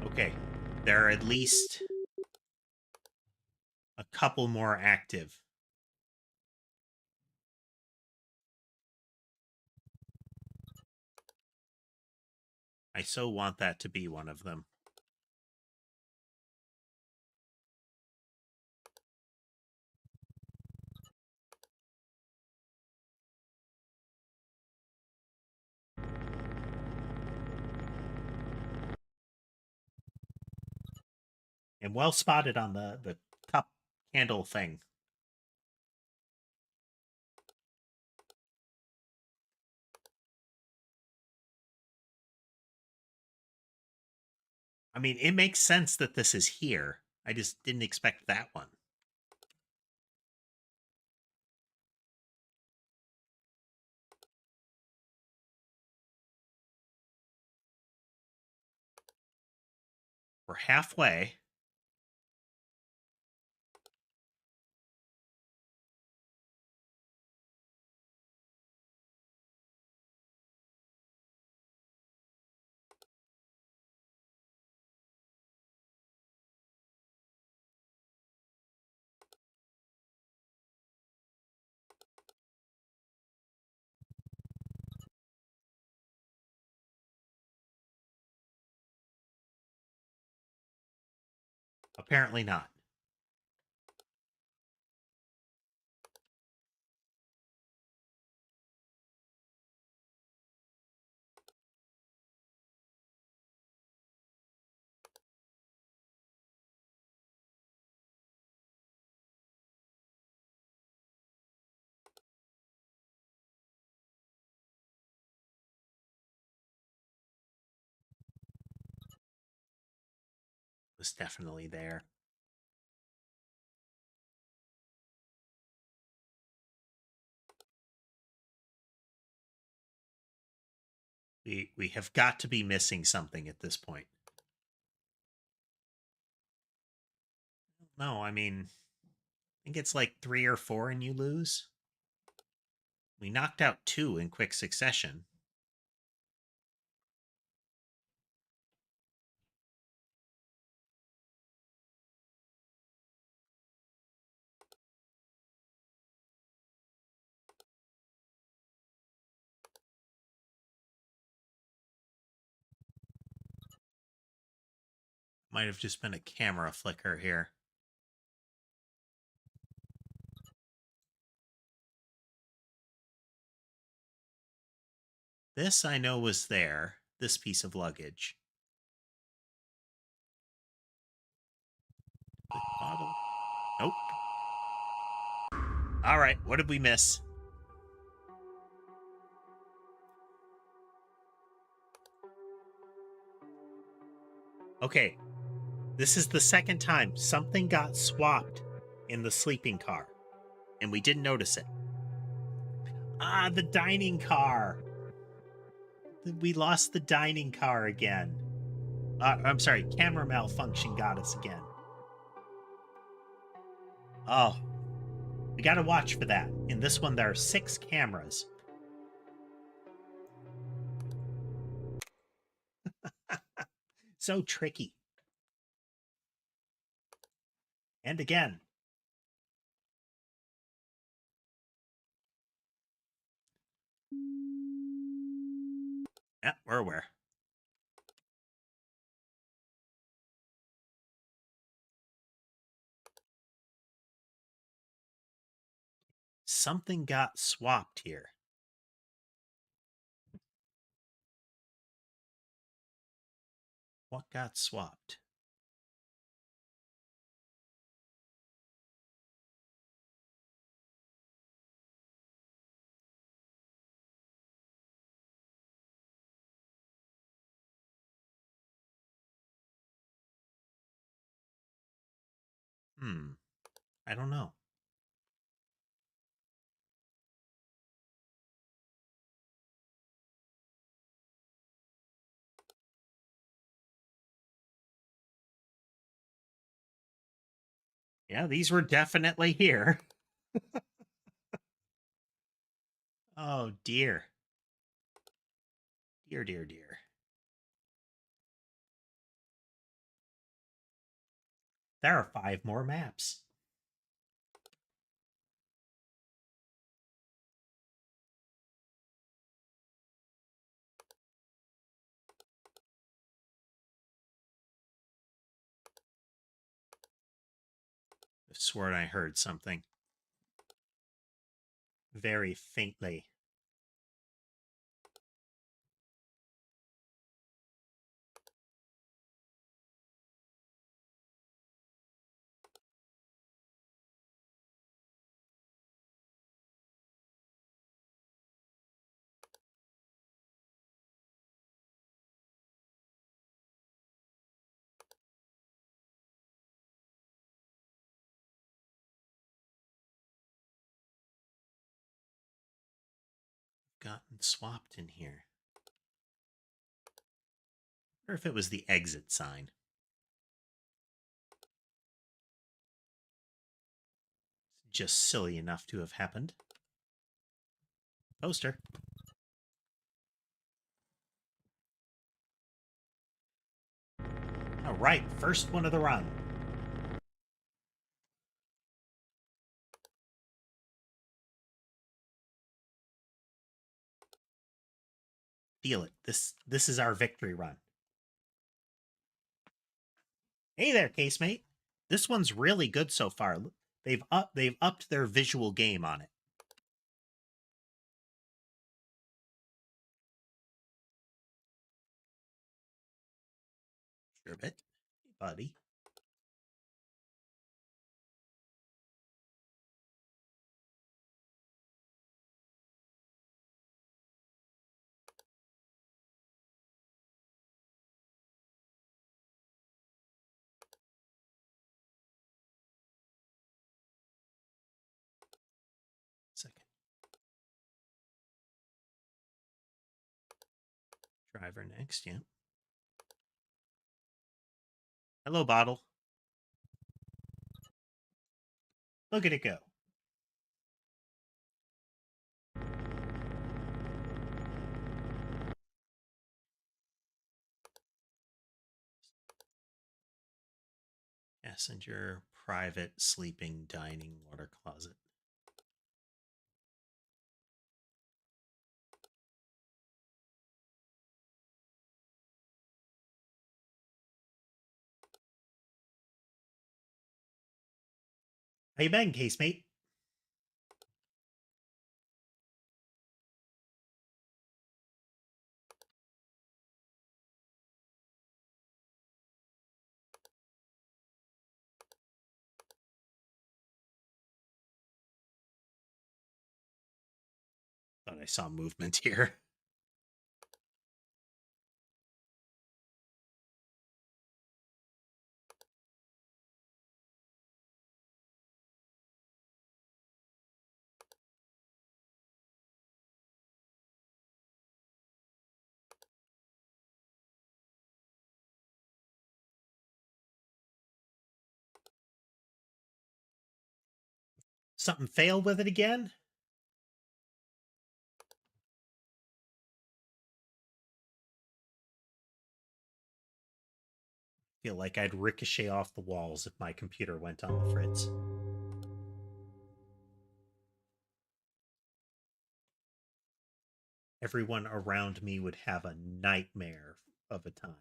Okay. There are at least a couple more active. I so want that to be one of them. And well spotted on the cup handle thing. I mean, it makes sense that this is here. I just didn't expect that one. We're halfway. Apparently not. It was definitely there. We have got to be missing something at this point. No, I mean, I think it's like 3 or 4 and you lose. We knocked out 2 in quick succession. Might have just been a camera flicker here. This I know was there, this piece of luggage. Quick bottle. Nope. All right, what did we miss? Okay, this is the second time something got swapped in the sleeping car, and we didn't notice it. Ah, the dining car. We lost the dining car again. I'm sorry, camera malfunction got us again. Oh, we gotta watch for that. In this one, there are 6 cameras. So tricky. And again. Yeah, we're aware. Something got swapped here. What got swapped? I don't know. Yeah, these were definitely here. Oh, dear. Dear, dear, dear. There are 5 more maps. I swear I heard something. Very faintly. Gotten swapped in here. Or if it was the exit sign. Just silly enough to have happened. Poster. All right, first one of the run. Feel it. This is our victory run. Hey there, casemate. This one's really good so far. They've upped their visual game on it. Sure bit, buddy. Second. Driver next, yeah. Hello, bottle. Look at it go. Passenger, private, sleeping, dining, water closet. How you been, casemate? I saw movement here. Something failed with it again? Feel like I'd ricochet off the walls if my computer went on the fritz. Everyone around me would have a nightmare of a time.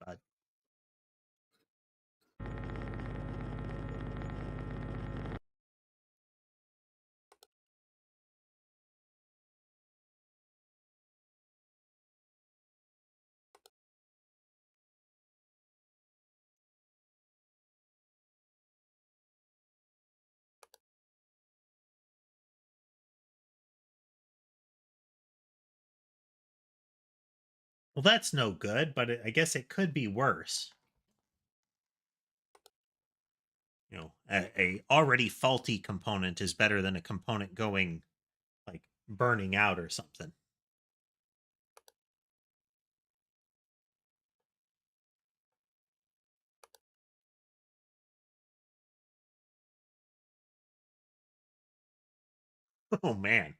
But well, that's no good, but I guess it could be worse. A already faulty component is better than a component going like burning out or something. Oh man.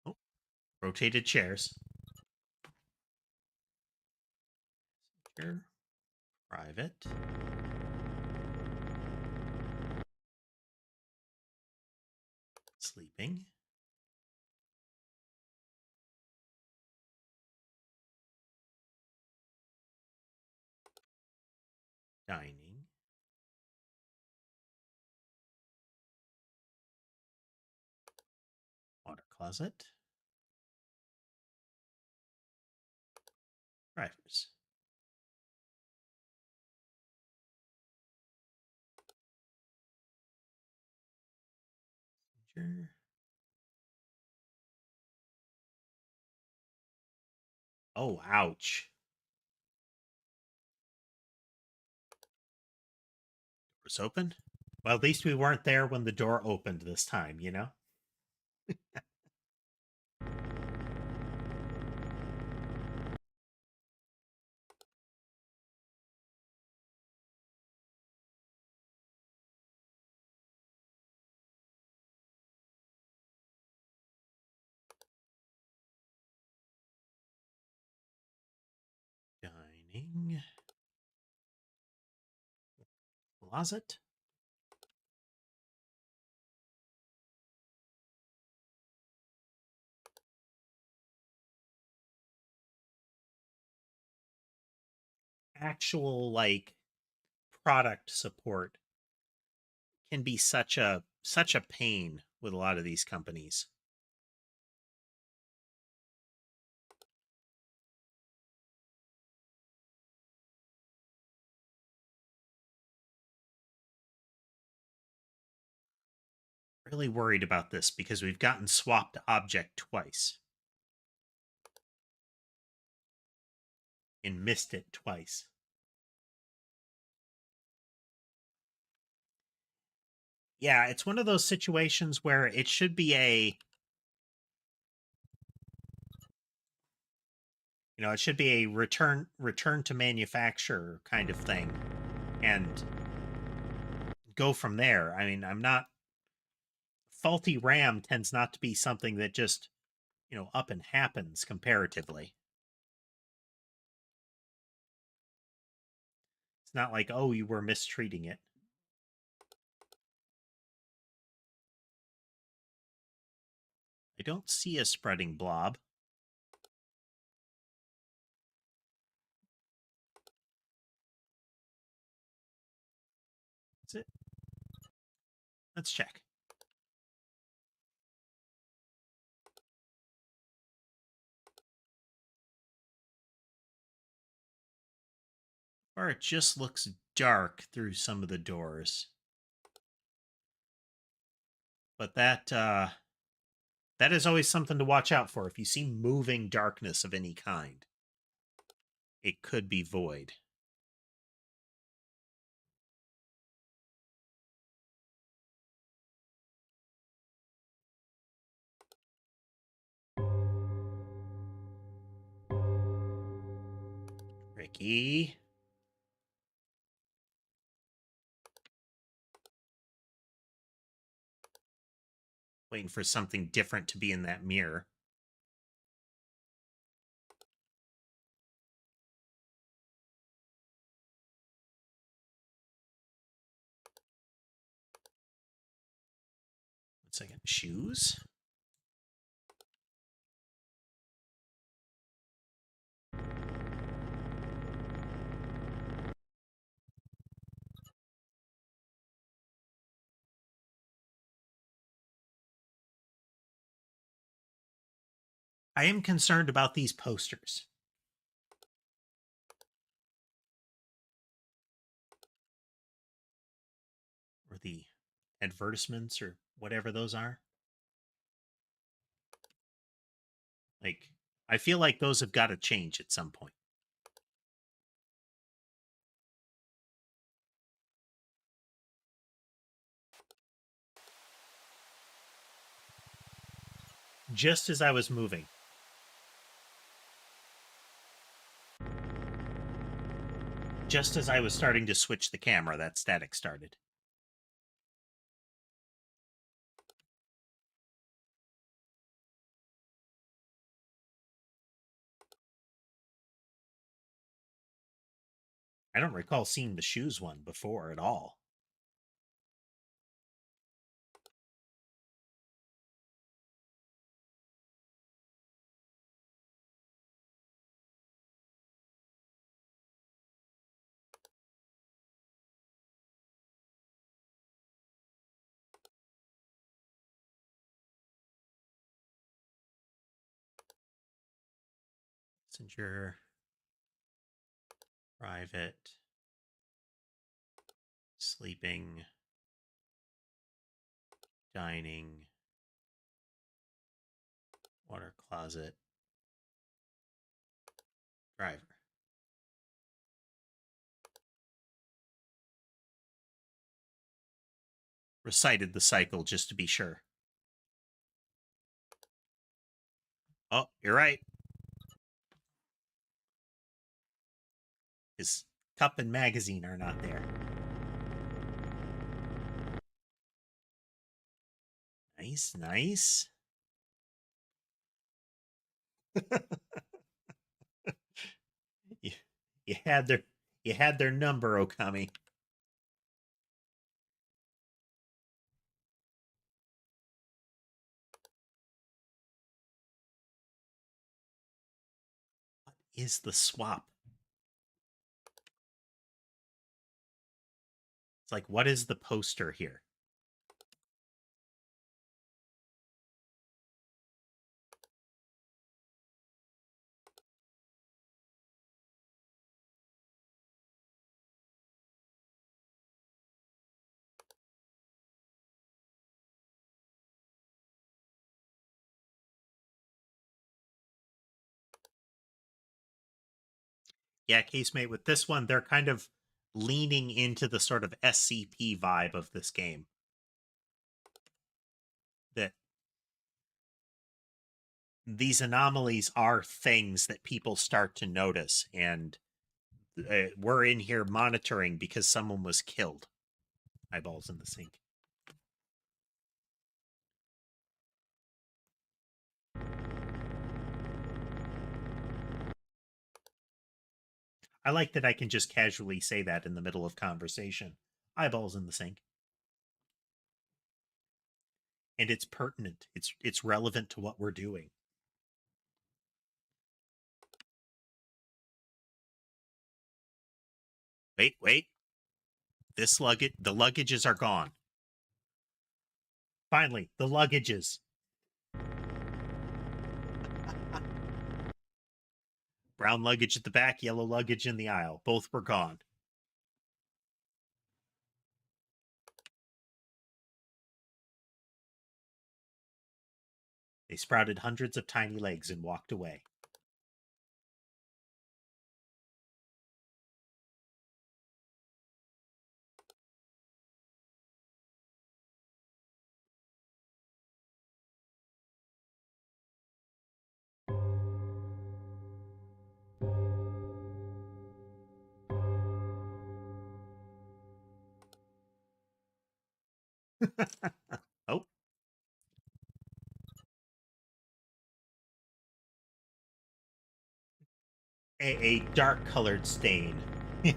Oh, rotated chairs. Here, private. Sleeping. Dining. Water closet. Drivers. Sure. Oh, ouch. Doors open. Well, at least we weren't there when the door opened this time, you know? Dining. Closet. Actual, like, product support can be such a pain with a lot of these companies. Really worried about this because we've gotten swapped object twice and missed it twice. Yeah, it's one of those situations where it should be it should be a return to manufacturer kind of thing and go from there. I mean, I'm not faulty RAM tends not to be something that just, up and happens comparatively. It's not like, oh, you were mistreating it. I don't see a spreading blob. Is it? Let's check. Or it just looks dark through some of the doors. But that is always something to watch out for. If you see moving darkness of any kind, it could be void. Ricky. Waiting for something different to be in that mirror. One second. Shoes? I am concerned about these posters. Or the advertisements or whatever those are. Like, I feel like those have got to change at some point. Just as I was moving. Just as I was starting to switch the camera, that static started. I don't recall seeing the shoes one before at all. Messenger, private, sleeping, dining, water closet, driver. Recited the cycle just to be sure. Oh, you're right. His cup and magazine are not there. Nice, nice. you, you had their number, Okami. What is the swap? It's like, what is the poster here? Yeah, casemate, with this one, they're kind of leaning into the sort of SCP vibe of this game. That these anomalies are things that people start to notice, and we're in here monitoring because someone was killed. Eyeballs in the sink. I like that I can just casually say that in the middle of conversation. Eyeballs in the sink. And it's pertinent. It's relevant to what we're doing. Wait. This luggage, the luggages are gone. Finally, the luggages. Brown luggage at the back, yellow luggage in the aisle. Both were gone. They sprouted hundreds of tiny legs and walked away. Oh, a dark colored stain.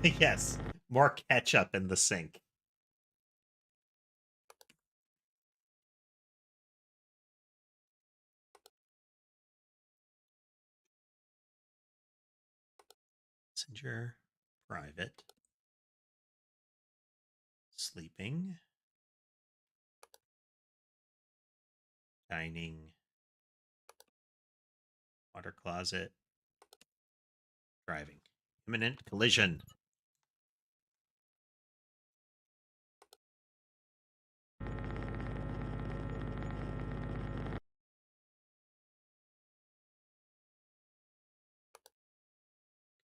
Yes, more ketchup in the sink. Messenger, private, sleeping, dining, water closet, driving. Imminent collision.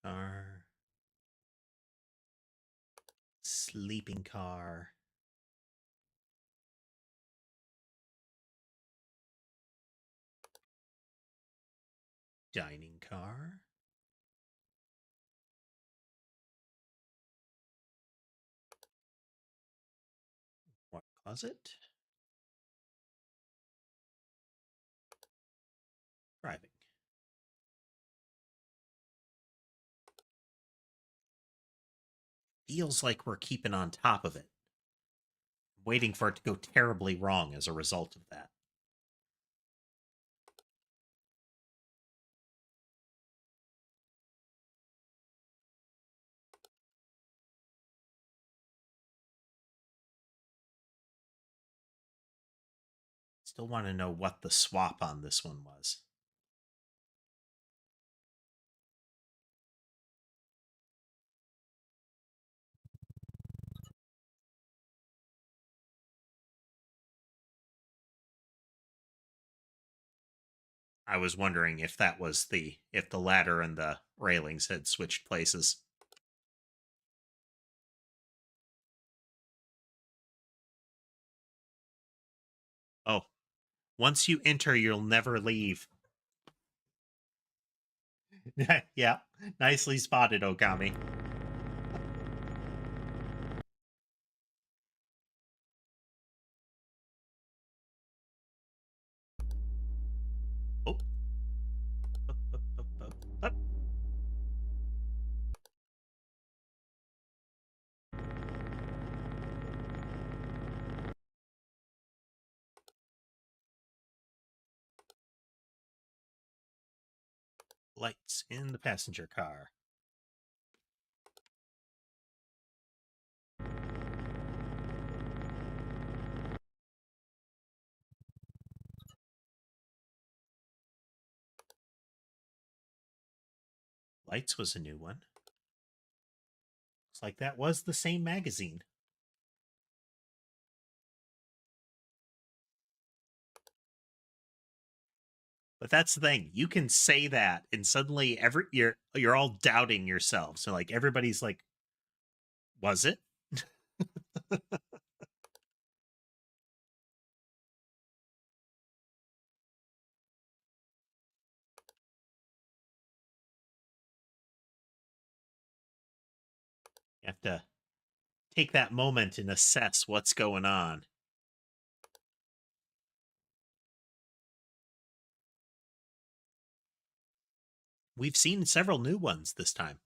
Car. Sleeping car. Dining car. Water closet. Driving. Feels like we're keeping on top of it. Waiting for it to go terribly wrong as a result of that. Still want to know what the swap on this one was. I was wondering if that was if the ladder and the railings had switched places. Oh, once you enter, you'll never leave. Yeah, nicely spotted, Okami. Oh. Up, up, up, up, up. Lights in the passenger car. Lights was a new one. Looks like that was the same magazine. But that's the thing. You can say that and suddenly you're all doubting yourself. So like everybody's like, was it? You have to take that moment and assess what's going on. We've seen several new ones this time.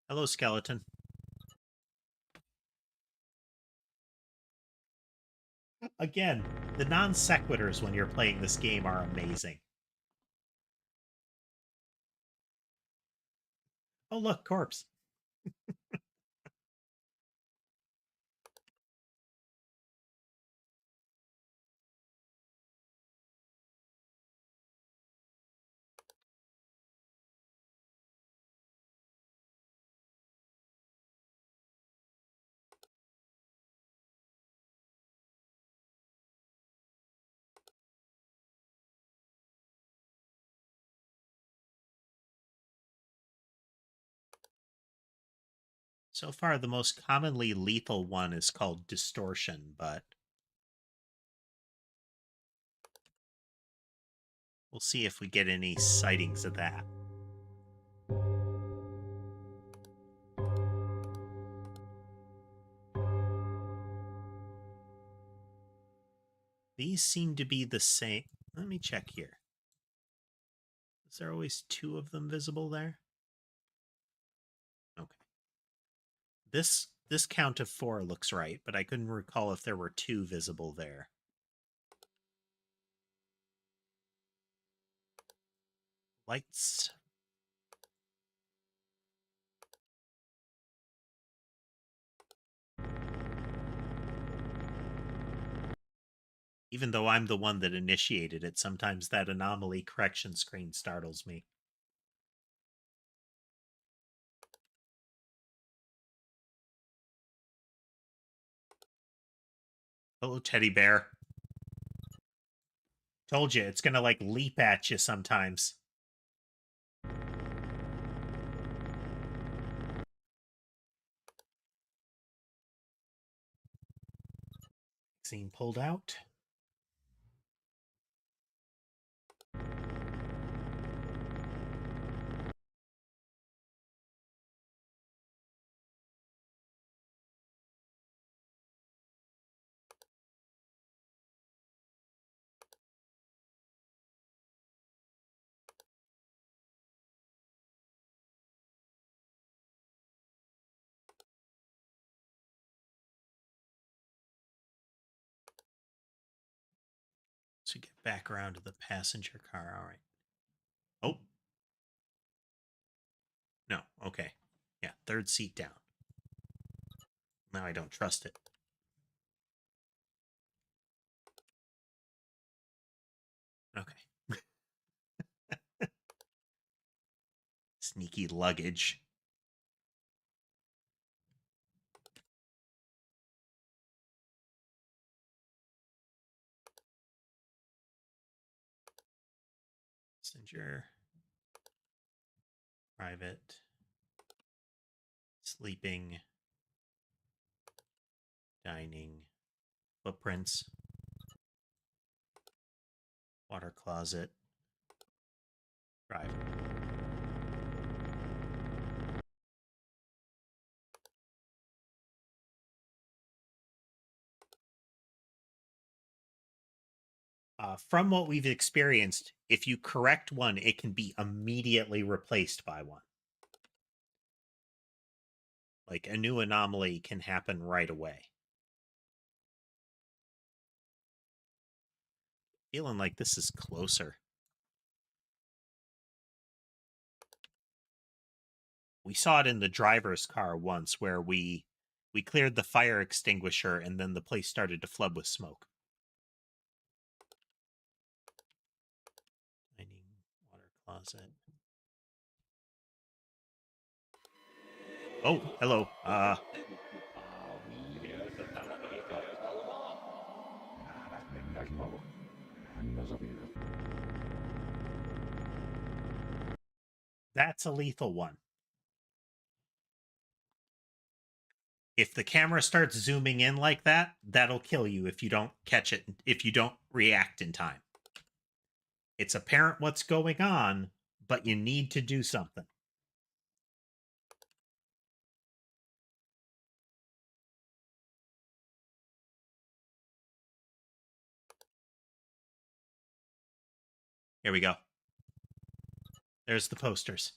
Hello, skeleton. Again, the non sequiturs when you're playing this game are amazing. Oh, look, corpse. So far, the most commonly lethal one is called distortion, but we'll see if we get any sightings of that. These seem to be the same. Let me check here. Is there always two of them visible there? Okay. This count of 4 looks right, but I couldn't recall if there were 2 visible there. Lights. Even though I'm the one that initiated it, sometimes that anomaly correction screen startles me. Hello, teddy bear. Told you, it's gonna, like, leap at you sometimes. Scene pulled out. So get back around to the passenger car. All right. Oh. No. Okay. Yeah, third seat down. Now I don't trust it. Okay. Sneaky luggage. Passenger. Private. Sleeping. Dining. Footprints. Water closet. Drive. From what we've experienced, if you correct one, it can be immediately replaced by one. Like, a new anomaly can happen right away. Feeling like this is closer. We saw it in the driver's car once where we cleared the fire extinguisher and then the place started to flood with smoke. Dining, water closet. Oh, hello. That's a lethal one. If the camera starts zooming in like that, that'll kill you if you don't catch it, if you don't react in time. It's apparent what's going on, but you need to do something. Here we go. There's the posters.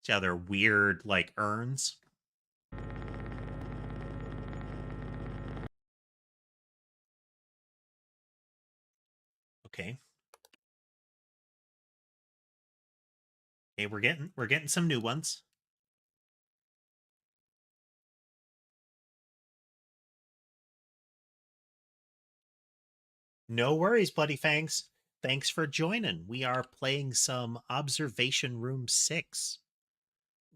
See how they're weird, like, urns? Okay. Hey, we're getting some new ones. No worries, Bloody Fangs. Thanks for joining. We are playing some Observation Room 6.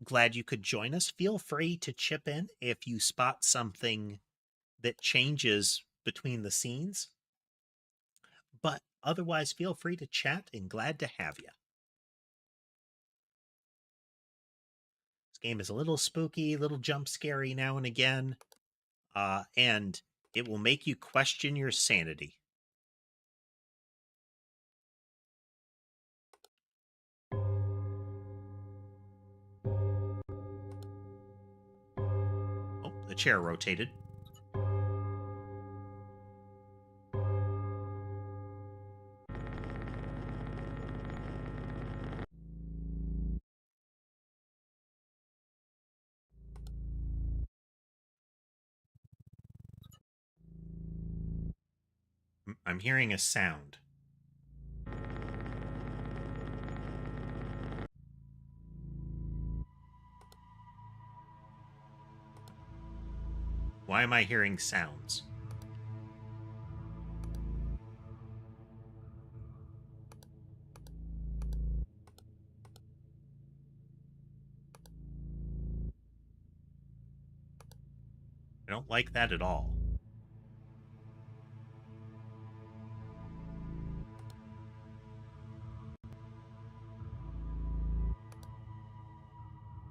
Glad you could join us. Feel free to chip in if you spot something that changes between the scenes. But otherwise, feel free to chat and glad to have you. game is a little spooky, a little jump scary now and again, and it will make you question your sanity. Oh, the chair rotated. I'm hearing a sound. Why am I hearing sounds? I don't like that at all.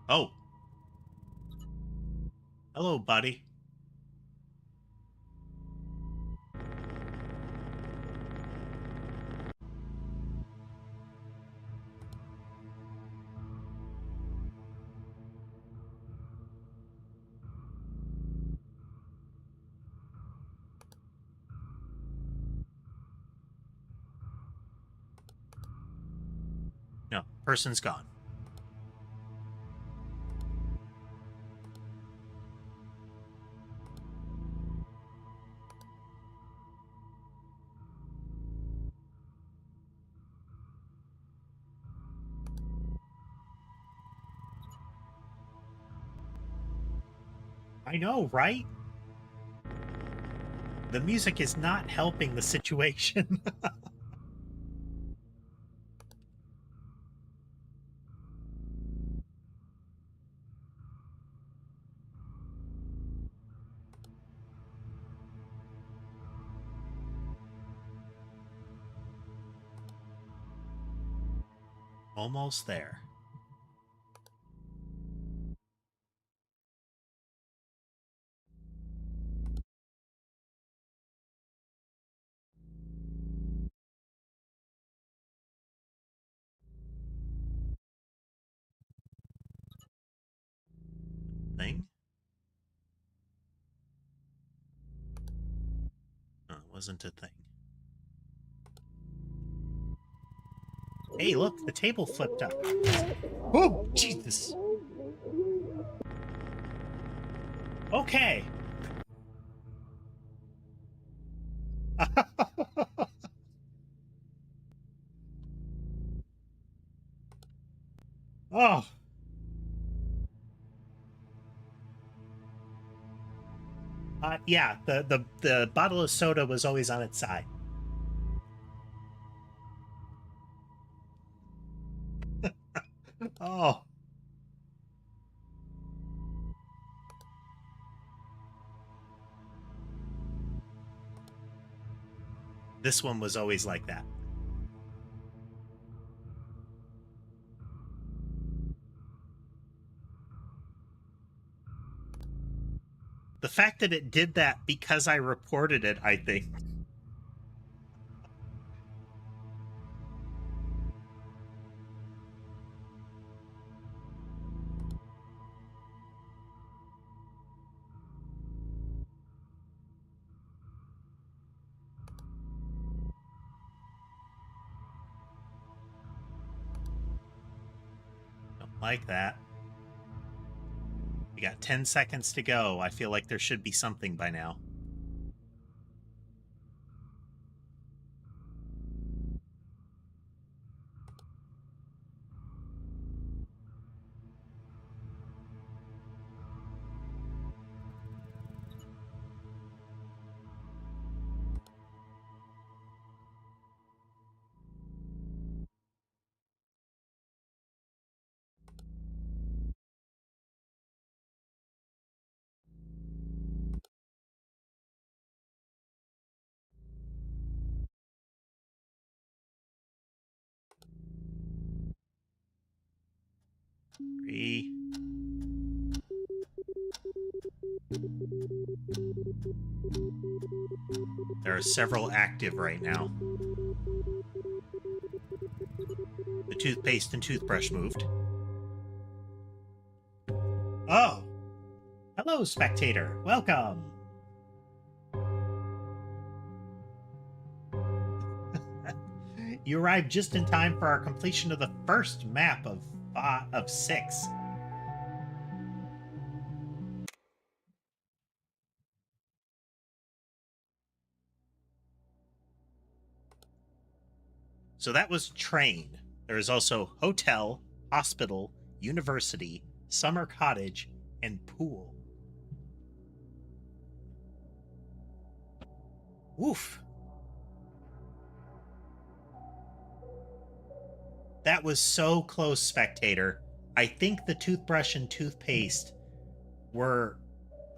Oh. Hello, buddy. No, person's gone. I know, right? The music is not helping the situation. Almost there. Thing? No, it wasn't a thing. Hey, look, the table flipped up. Oh, Jesus. Okay. Oh. Yeah, the bottle of soda was always on its side. Oh. This one was always like that. The fact that it did that because I reported it, I think. Don't like that. We got 10 seconds to go. I feel like there should be something by now. Three, There are several active right now. The toothpaste and toothbrush moved. Oh, hello, spectator. Welcome. You arrived just in time for our completion of the first map of 6. So that was train. There is also hotel, hospital, university, summer cottage, and pool. Woof. That was so close, spectator. I think the toothbrush and toothpaste were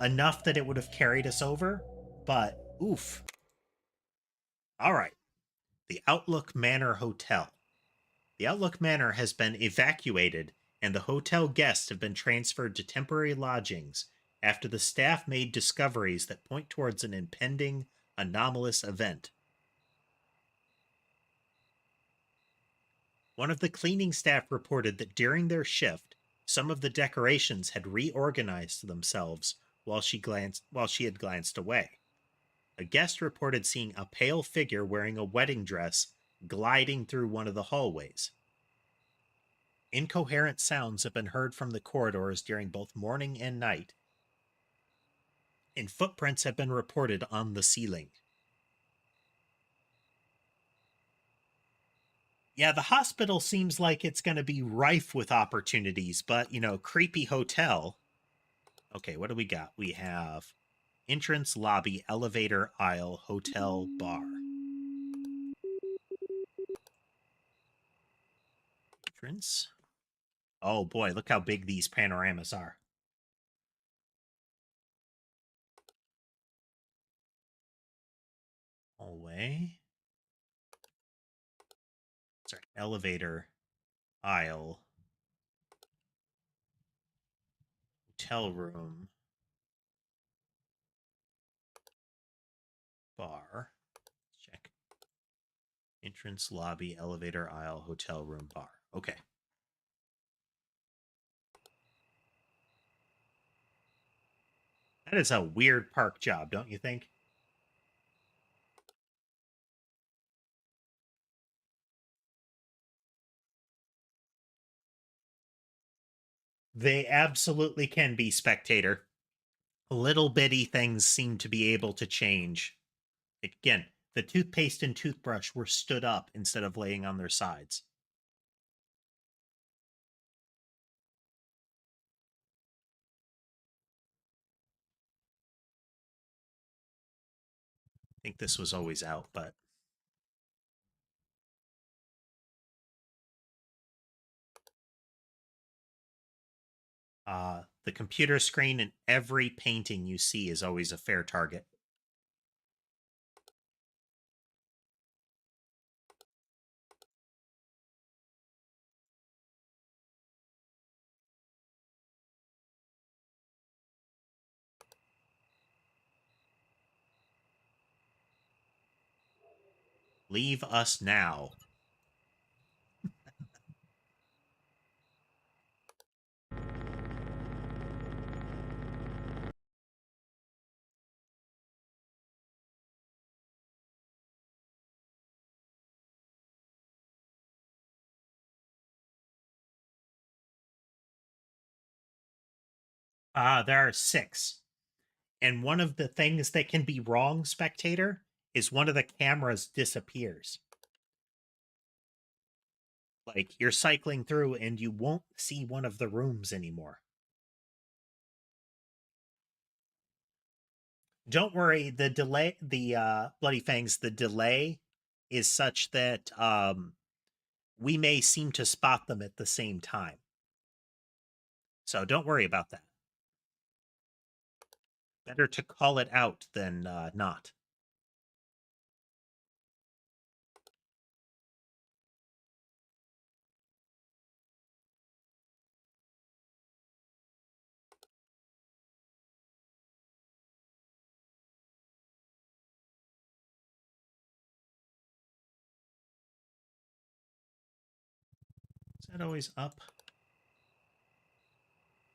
enough that it would have carried us over, but oof. All right. The Outlook Manor Hotel. The Outlook Manor has been evacuated, and the hotel guests have been transferred to temporary lodgings after the staff made discoveries that point towards an impending anomalous event. One of the cleaning staff reported that during their shift, some of the decorations had reorganized themselves while she had glanced away. A guest reported seeing a pale figure wearing a wedding dress gliding through one of the hallways. Incoherent sounds have been heard from the corridors during both morning and night, and footprints have been reported on the ceiling. Yeah, the hospital seems like it's going to be rife with opportunities, but, creepy hotel. Okay, what do we got? We have entrance, lobby, elevator, aisle, hotel, bar. Entrance. Oh boy, look how big these panoramas are. Hallway. Sorry, elevator, aisle, hotel room, bar. Check. Entrance, lobby, elevator, aisle, hotel room, bar. Okay. That is a weird park job, don't you think? They absolutely can be, spectator. Little bitty things seem to be able to change. Again, the toothpaste and toothbrush were stood up instead of laying on their sides. I think this was always out, but the computer screen and every painting you see is always a fair target. Leave us now. There are 6. And one of the things that can be wrong, spectator, is one of the cameras disappears. Like you're cycling through and you won't see one of the rooms anymore. Don't worry, the Bloody Fangs, the delay is such that we may seem to spot them at the same time. So don't worry about that. Better to call it out than not. that always up?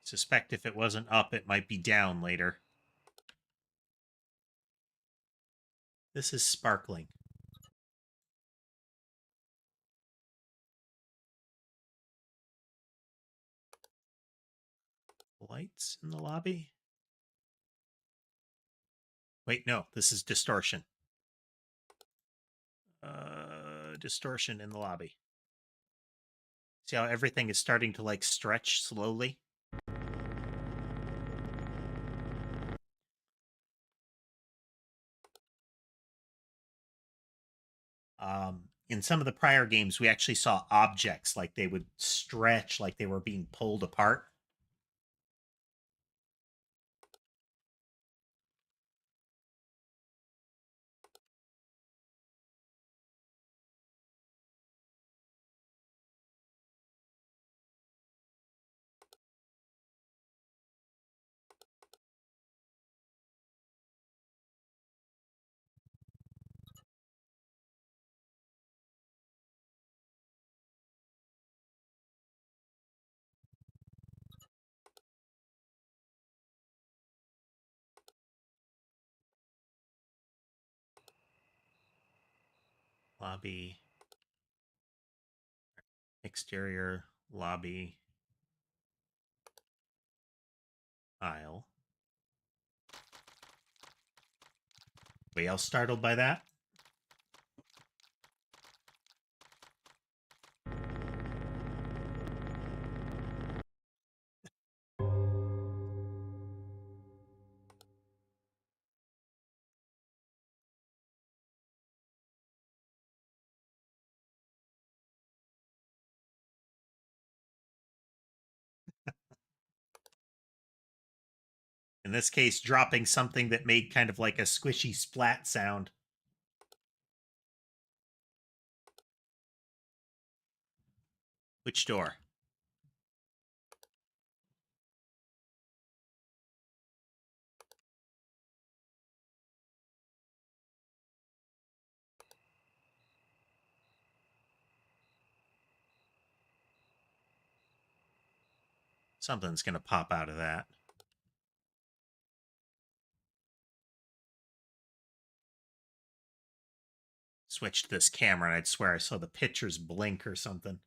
Suspect if it wasn't up, it might be down later. This is sparkling. Lights in the lobby? Wait, no, this is distortion. Distortion in the lobby. See how everything is starting to like stretch slowly? In some of the prior games, we actually saw objects like they would stretch, like they were being pulled apart. Lobby, exterior, lobby, aisle. Anybody else startled by that? In this case, dropping something that made kind of like a squishy splat sound. Which door? Something's going to pop out of that. Switched this camera and I'd swear I saw the pictures blink or something.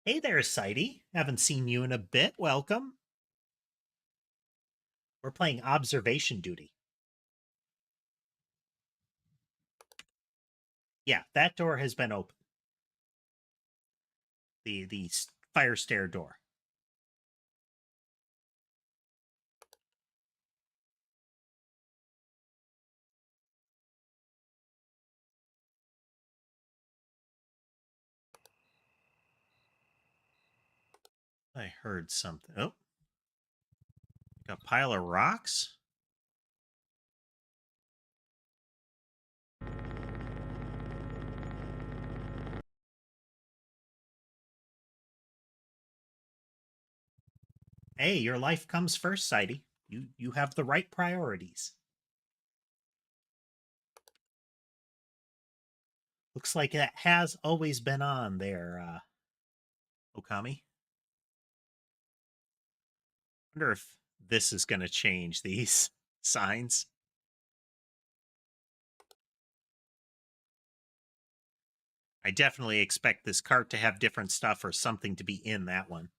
Hey there, Sighty. Haven't seen you in a bit. Welcome. We're playing observation duty. Yeah, that door has been open. The fire stair door. I heard something. Oh, a pile of rocks. Hey, your life comes first, Sighty. You have the right priorities. Looks like that has always been on there, Okami. Wonder if this is going to change these signs. I definitely expect this cart to have different stuff or something to be in that one.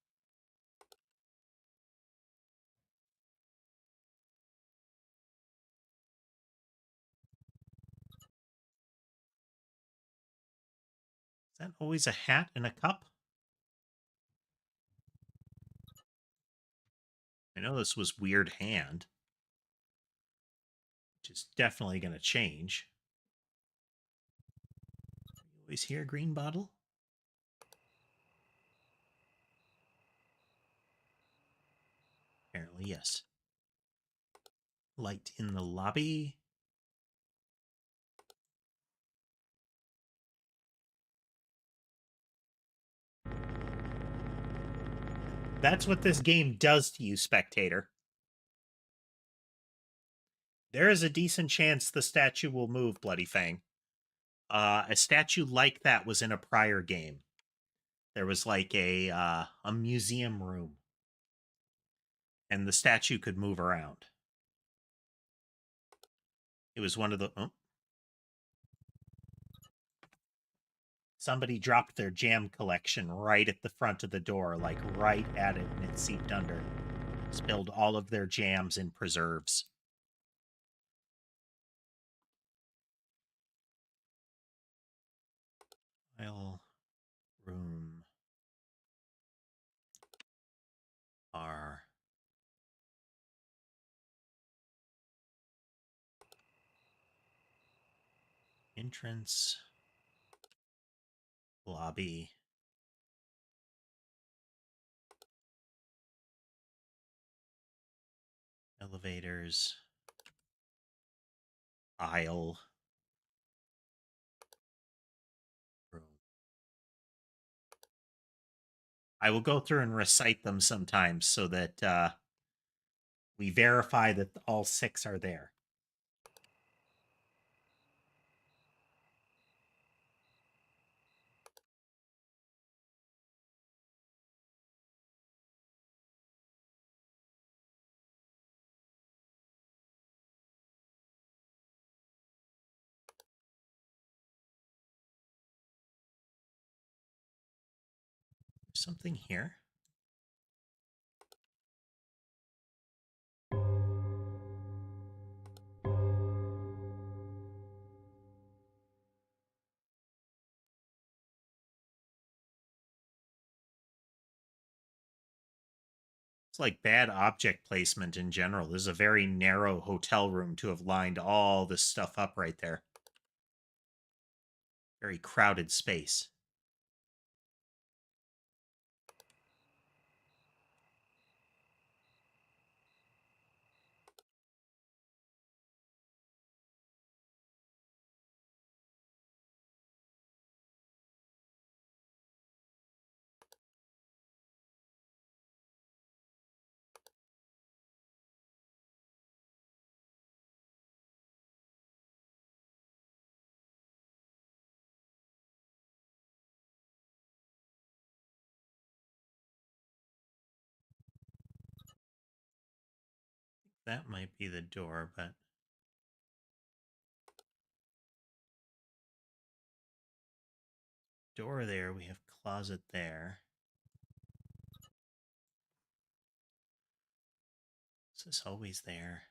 Is that always a hat and a cup? I know this was Weird Hand, which is definitely going to change. You always hear green bottle? Apparently, yes. Light in the lobby. That's what this game does to you, spectator. There is a decent chance the statue will move, Bloody Fang. A statue like that was in a prior game. There was like a museum room, and the statue could move around. It was one of the. Oh, somebody dropped their jam collection right at the front of the door, like right at it, and it seeped under. Spilled all of their jams and preserves. File room R entrance lobby elevators aisle room. I will go through and recite them sometimes so that we verify that all 6 are there. There's something here. It's like bad object placement in general. This is a very narrow hotel room to have lined all this stuff up right there. Very crowded space. That might be the door, but door there, we have closet there. Is this always there?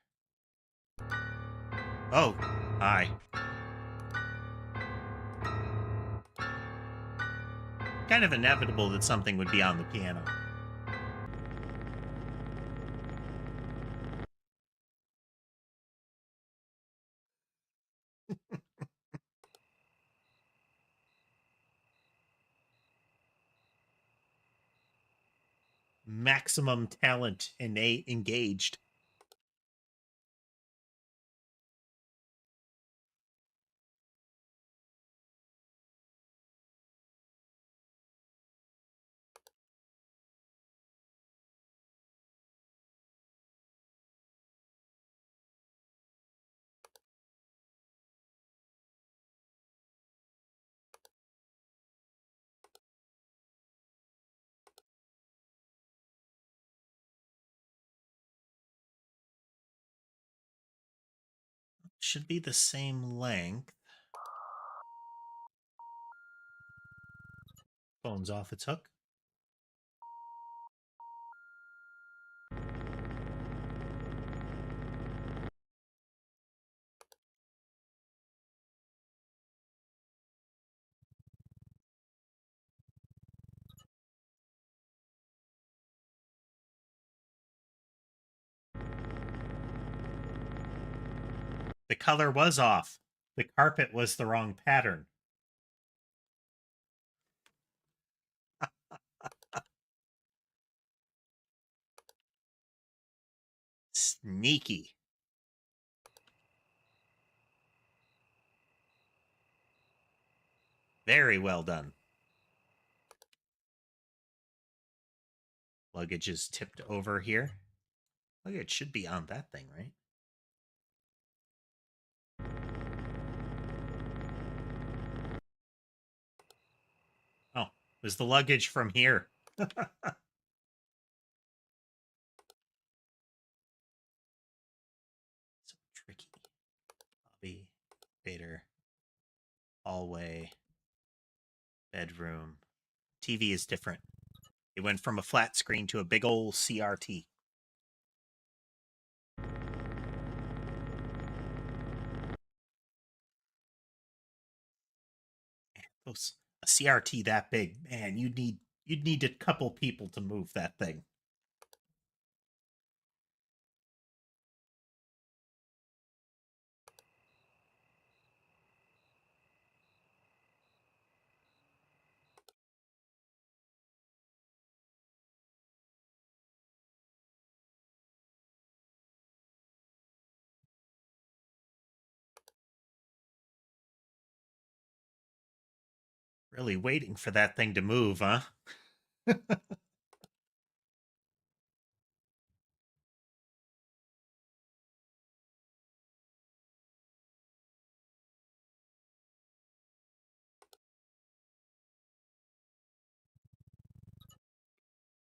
Oh, hi. Kind of inevitable that something would be on the piano. Maximum talent innate engaged. Should be the same length. Phone's off its hook. The color was off. The carpet was the wrong pattern. Sneaky. Very well done. Luggage is tipped over here. Luggage should be on that thing, right? Oh, it was the luggage from here. So tricky. Lobby, Vader, hallway, bedroom. TV is different. It went from a flat screen to a big old CRT. Those a CRT that big, man, you'd need a couple people to move that thing. Really waiting for that thing to move, huh?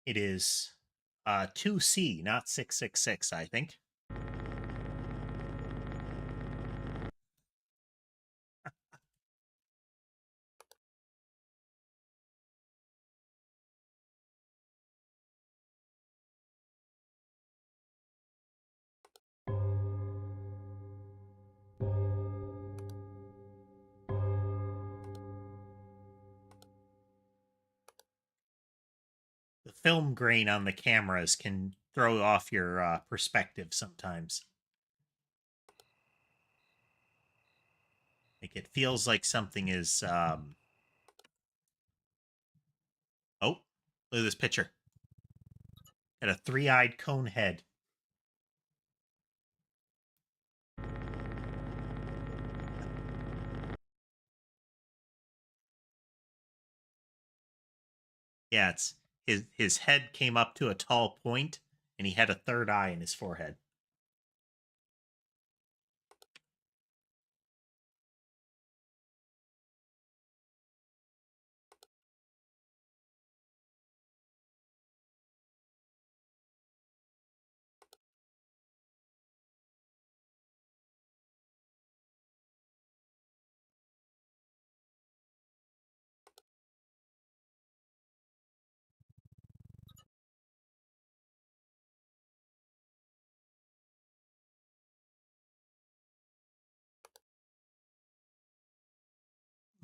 It is 2C, not 666, I think. The film grain on the cameras can throw off your perspective sometimes. Like it feels like something is. Oh, look at this picture. Got a three-eyed cone head. Yeah, it's his head came up to a tall point, and he had a third eye in his forehead.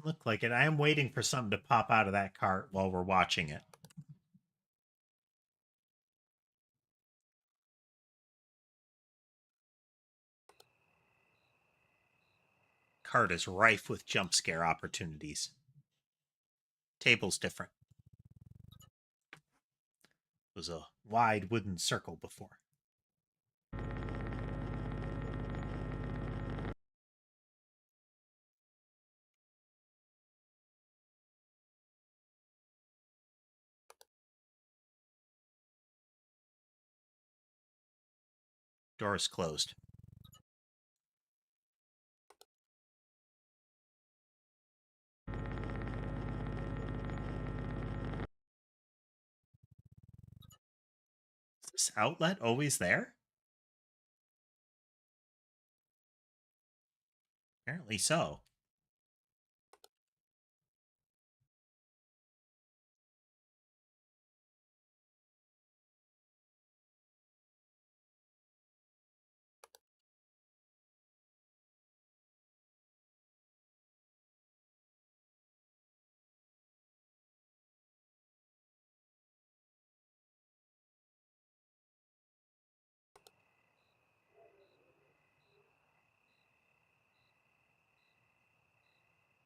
Look like it. I am waiting for something to pop out of that cart while we're watching it. Cart is rife with jump scare opportunities. Table's different. It was a wide wooden circle before. Door is closed. Is this outlet always there? Apparently so.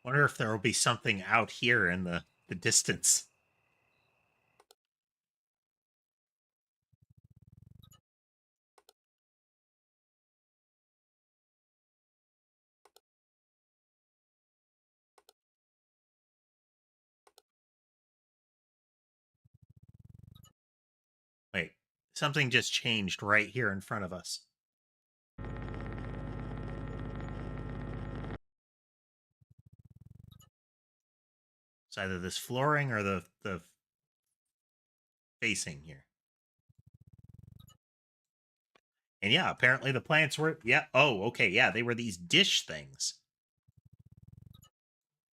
Wonder if there will be something out here in the distance. Something just changed right here in front of us. It's either this flooring or the facing here. And yeah, apparently the plants were, yeah. Oh, okay. Yeah, they were these dish things.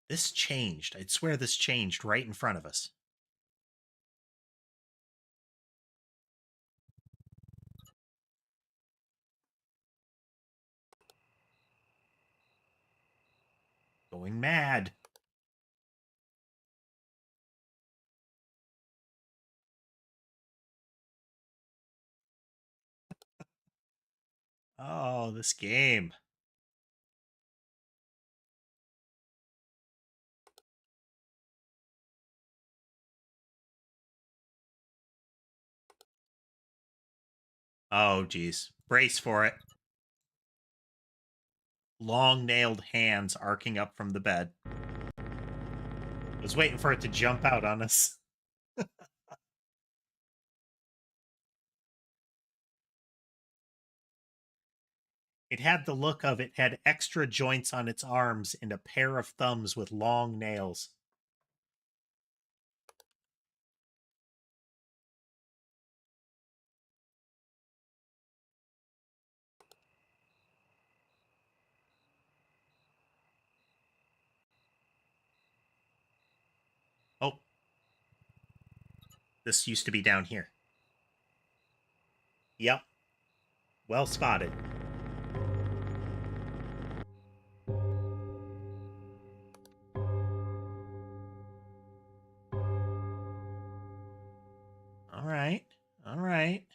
This changed. I'd swear this changed right in front of us. Going mad. Oh, this game. Oh, geez. Brace for it. Long nailed hands arcing up from the bed. I was waiting for it to jump out on us. It had the look of it had extra joints on its arms and a pair of thumbs with long nails. Oh, this used to be down here. Yep. Well spotted. All right. All right.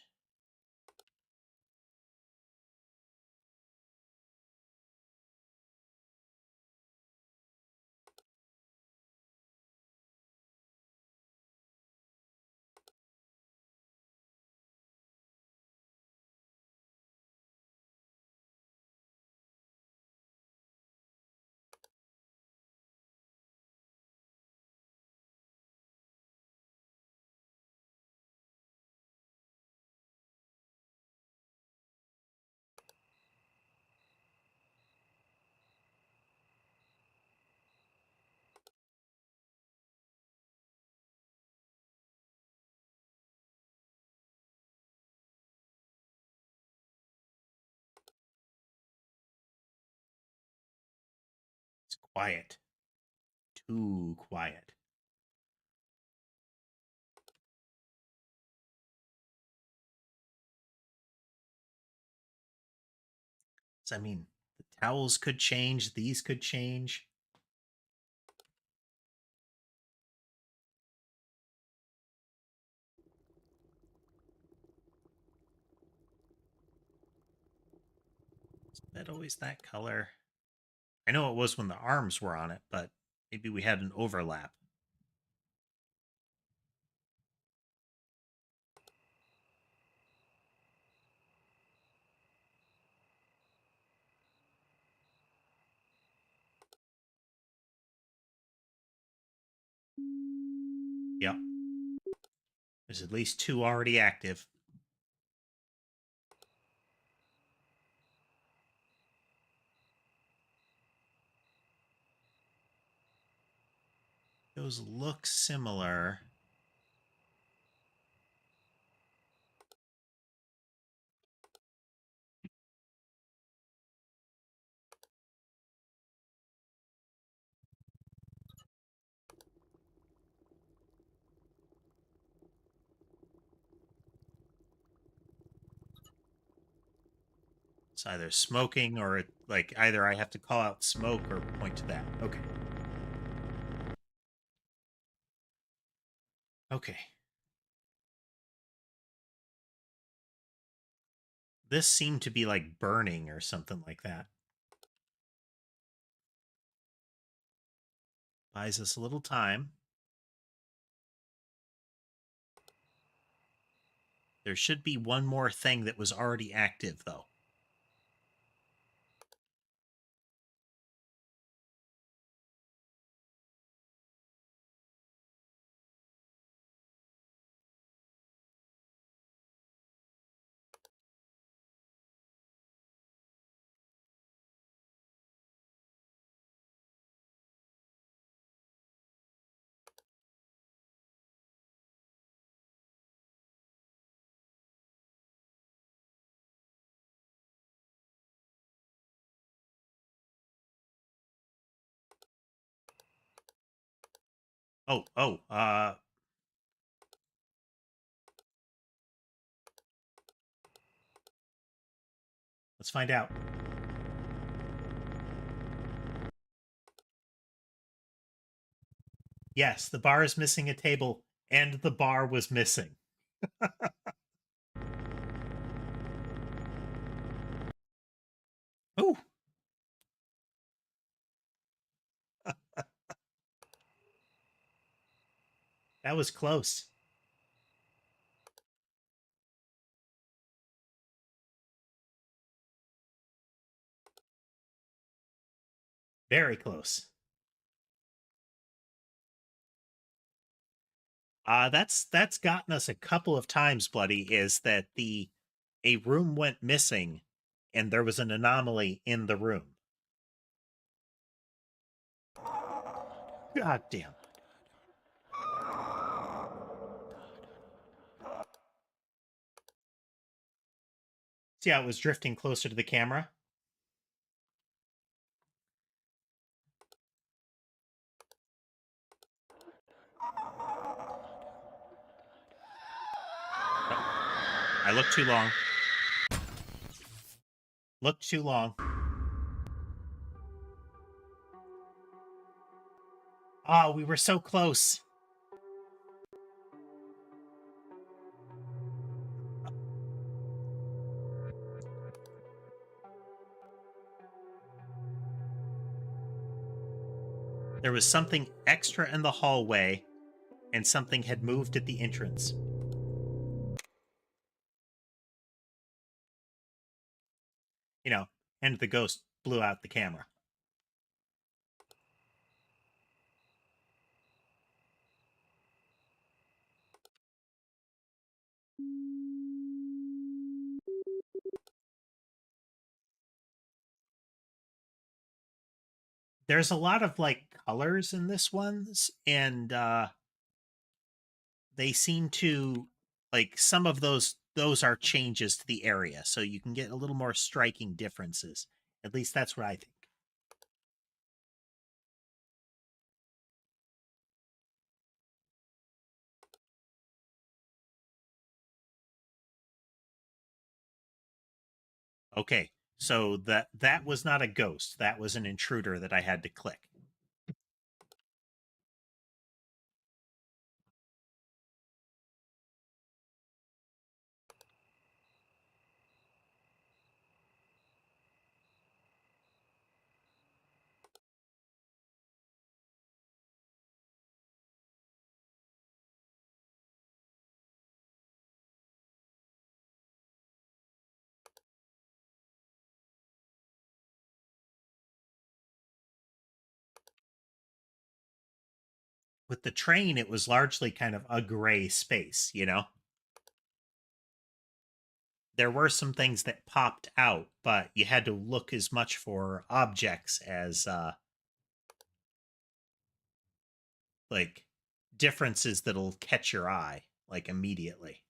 It's quiet. Too quiet. So, I mean, the towels could change. These could change. Is that always that color? I know it was when the arms were on it, but maybe we had an overlap. Yep. There's at least two already active. Those look similar. It's either smoking or like either I have to call out smoke or point to that. Okay. Okay. This seemed to be like burning or something like that. Buys us a little time. There should be one more thing that was already active, though. Let's find out. Yes, the bar is missing a table, and the bar was missing. Oh, that was close. Very close. That's gotten us a couple of times, Bloody, is that the a room went missing and there was an anomaly in the room. God damn. See how it was drifting closer to the camera? I looked too long. Looked too long. Oh, we were so close. There was something extra in the hallway, and something had moved at the entrance. You know, and the ghost blew out the camera. There's a lot of like colors in this one's, and they seem to like some of those are changes to the area, so you can get a little more striking differences. At least that's what I think. Okay, so that was not a ghost. That was an intruder that I had to click. With the train, it was largely kind of a gray space, you know? There were some things that popped out, but you had to look as much for objects as like differences that'll catch your eye like immediately.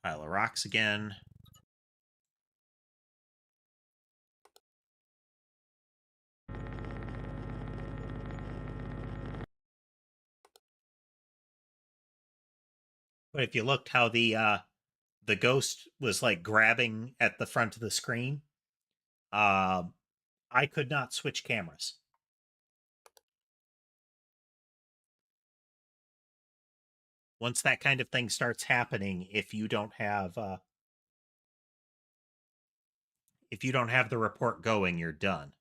Pile of rocks again. But if you looked how the ghost was like grabbing at the front of the screen, uh, I could not switch cameras. Once that kind of thing starts happening, if you don't have the report going, you're done.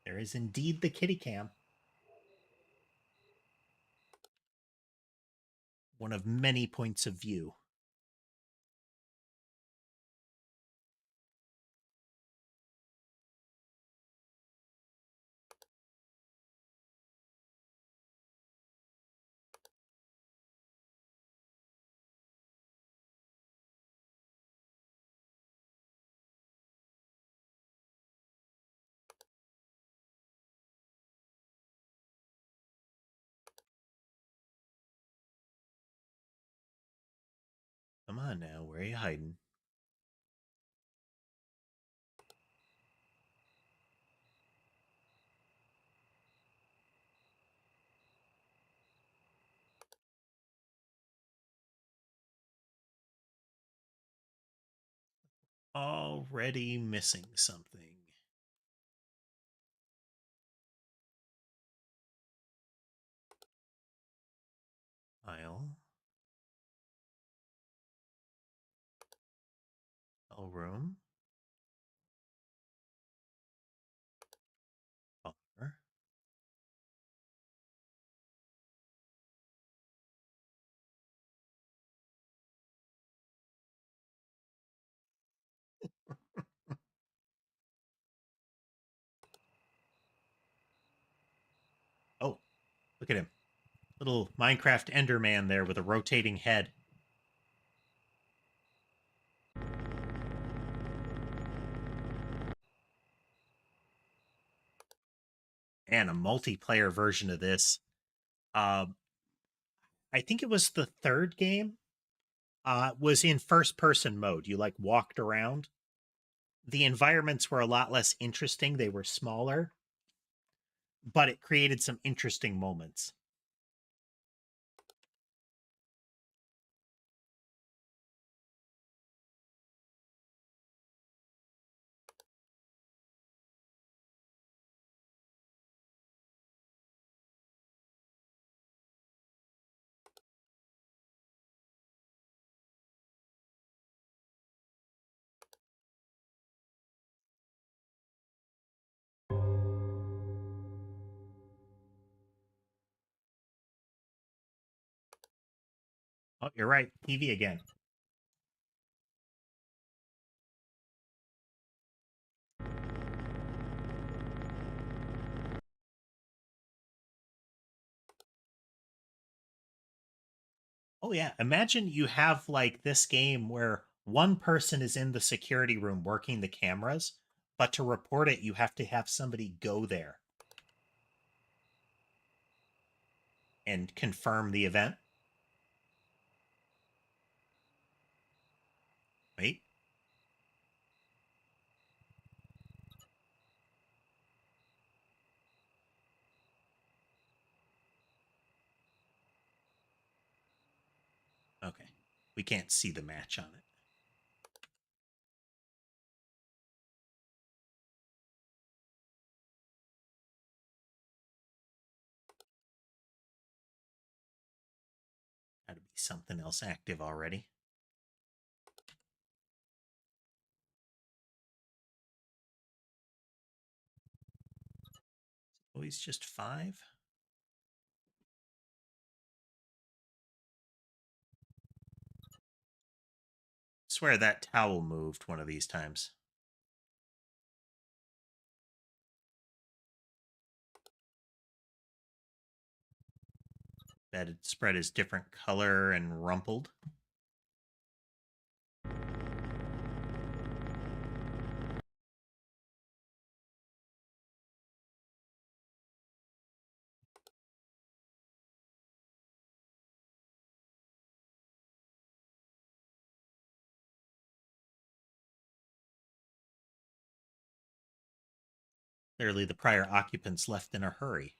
There is indeed the kitty cam. One of many points of view. Where are you hiding? Already missing something. Aisle. Room. Bar. Oh, look at him. Little Minecraft Enderman there with a rotating head. And a multiplayer version of this. Uh, I think it was the third game. Was in first person mode. You like walked around. The environments were a lot less interesting. They were smaller, but it created some interesting moments. Oh, you're right. TV again. Oh yeah, imagine you have like this game where one person is in the security room working the cameras, but to report it you have to have somebody go there and confirm the event. Wait. Okay. We can't see the match on it. Gotta be something else active already. Oh, he's just 5? Swear that towel moved one of these times. That spread is different color and rumpled. Clearly the prior occupants left in a hurry.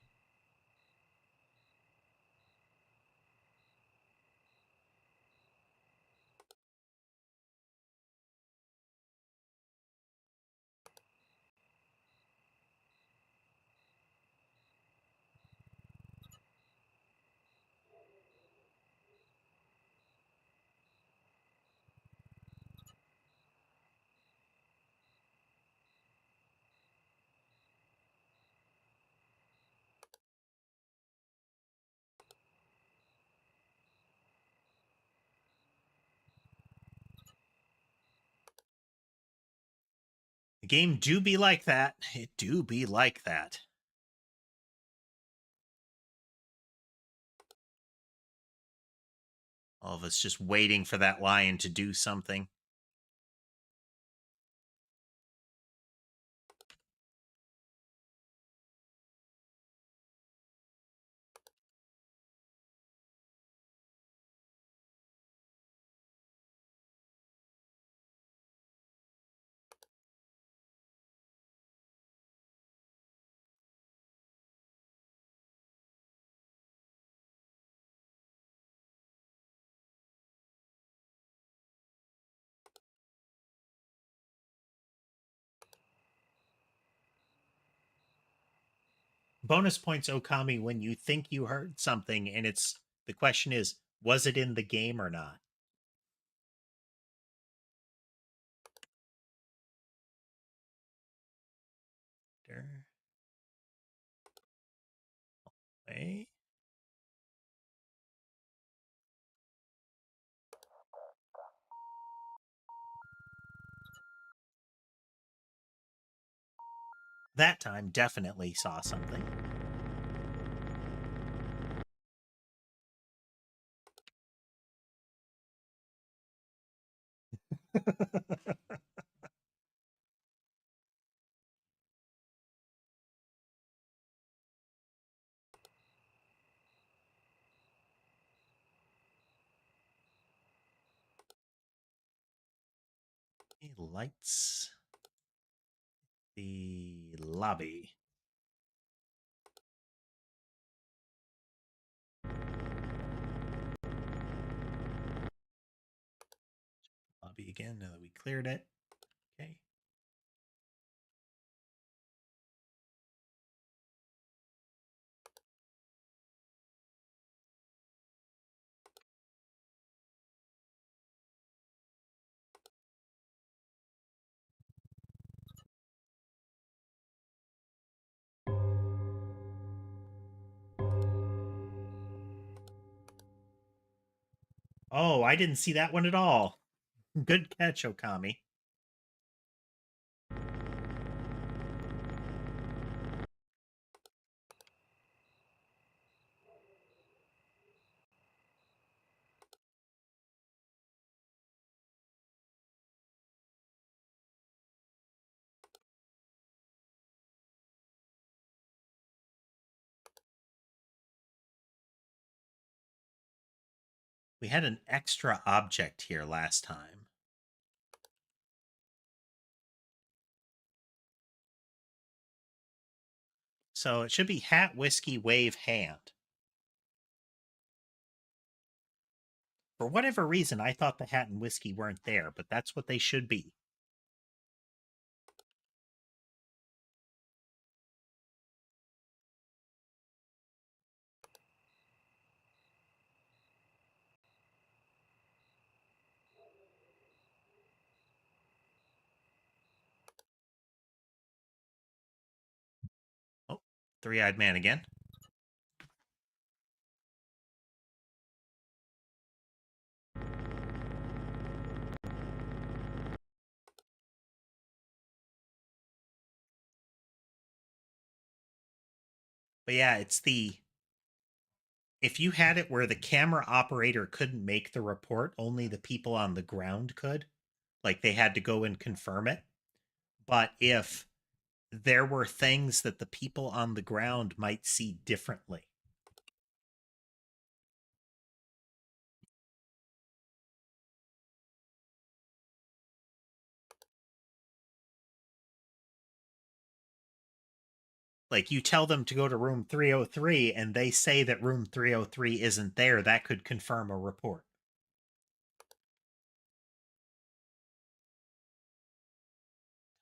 The game do be like that. It do be like that. All of us just waiting for that lion to do something. Bonus points, Okami, when you think you heard something and the question is, was it in the game or not? Wait. That time definitely saw something. Lights. The lobby. Lobby again now that we cleared it. Okay. Oh, I didn't see that one at all. Good catch, Okami. We had an extra object here last time. So it should be hat, whiskey, wave, hand. For whatever reason, I thought the hat and whiskey weren't there, but that's what they should be. Oh, three-eyed man again. But yeah, it's if you had it where the camera operator couldn't make the report, only the people on the ground could. Like they had to go and confirm it. But if there were things that the people on the ground might see differently. Like you tell them to go to room 303 and they say that room 303 isn't there, that could confirm a report.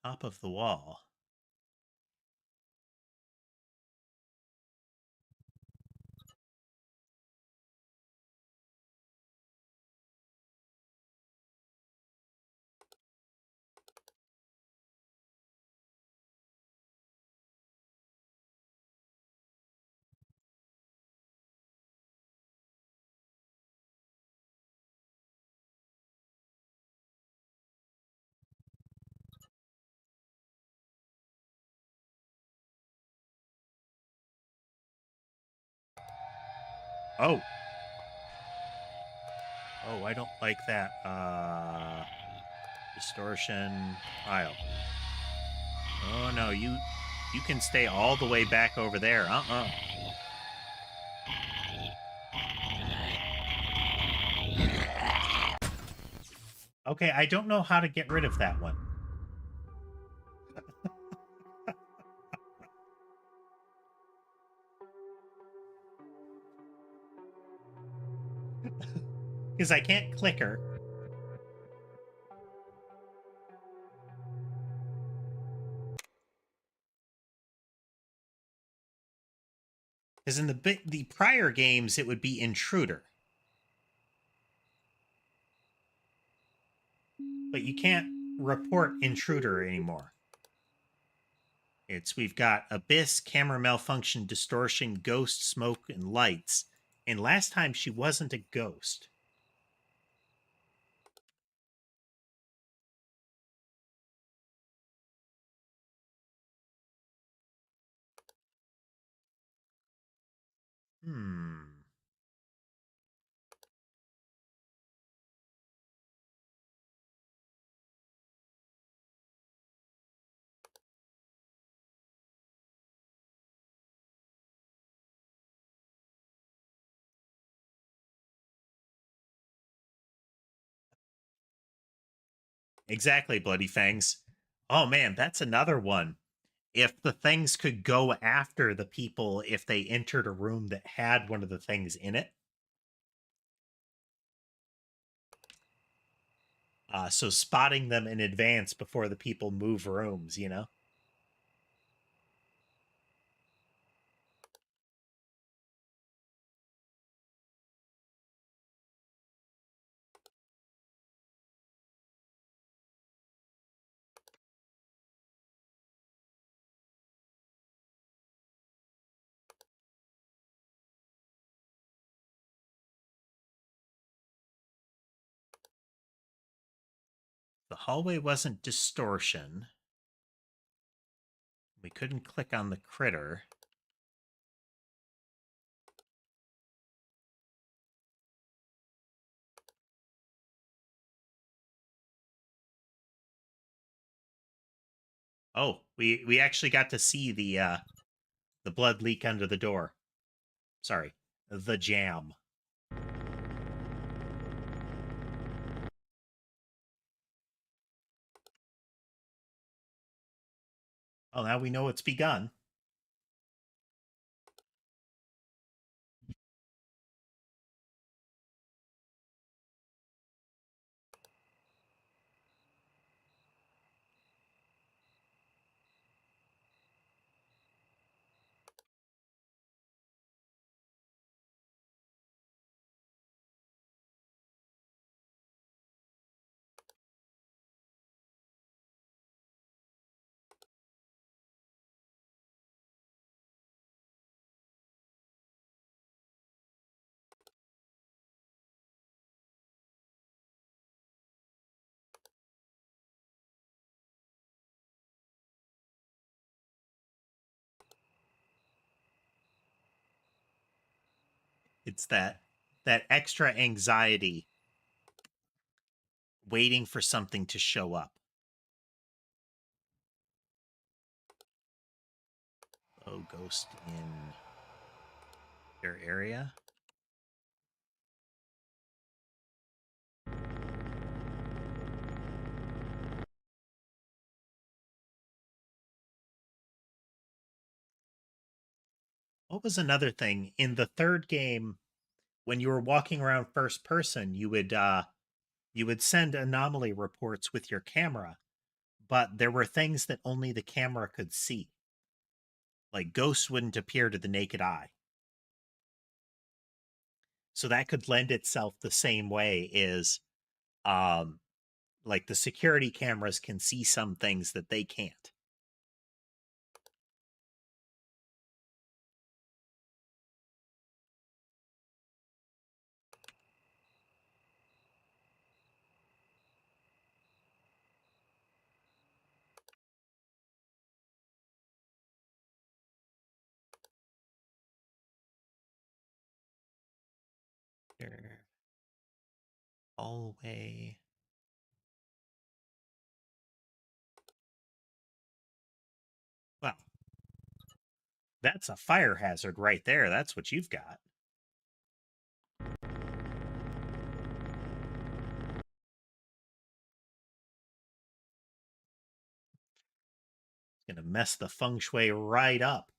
Top of the wall. Oh. Oh, I don't like that. Distortion file. Oh no, you can stay all the way back over there. Okay, I don't know how to get rid of that one. Because I can't click her. Because in the prior games, it would be intruder, but you can't report intruder anymore. We've got abyss, camera malfunction, distortion, ghost, smoke, and lights. And last time she wasn't a ghost. Hmm. Exactly, Bloody Fangs. Oh man, that's another one. If the things could go after the people if they entered a room that had one of the things in it. So spotting them in advance before the people move rooms, you know? The hallway wasn't distortion. We couldn't click on the critter. Oh, we actually got to see the blood leak under the door. Sorry, the jam. Oh, now we know it's begun. It's that extra anxiety waiting for something to show up. Oh, ghost in your area. What was another thing in the third game when you were walking around first person, you would send anomaly reports with your camera, but there were things that only the camera could see. Like ghosts wouldn't appear to the naked eye. So that could lend itself the same way is um like the security cameras can see some things that they can't. Hallway. Well, that's a fire hazard right there. That's what you've got. It's gonna mess the feng shui right up.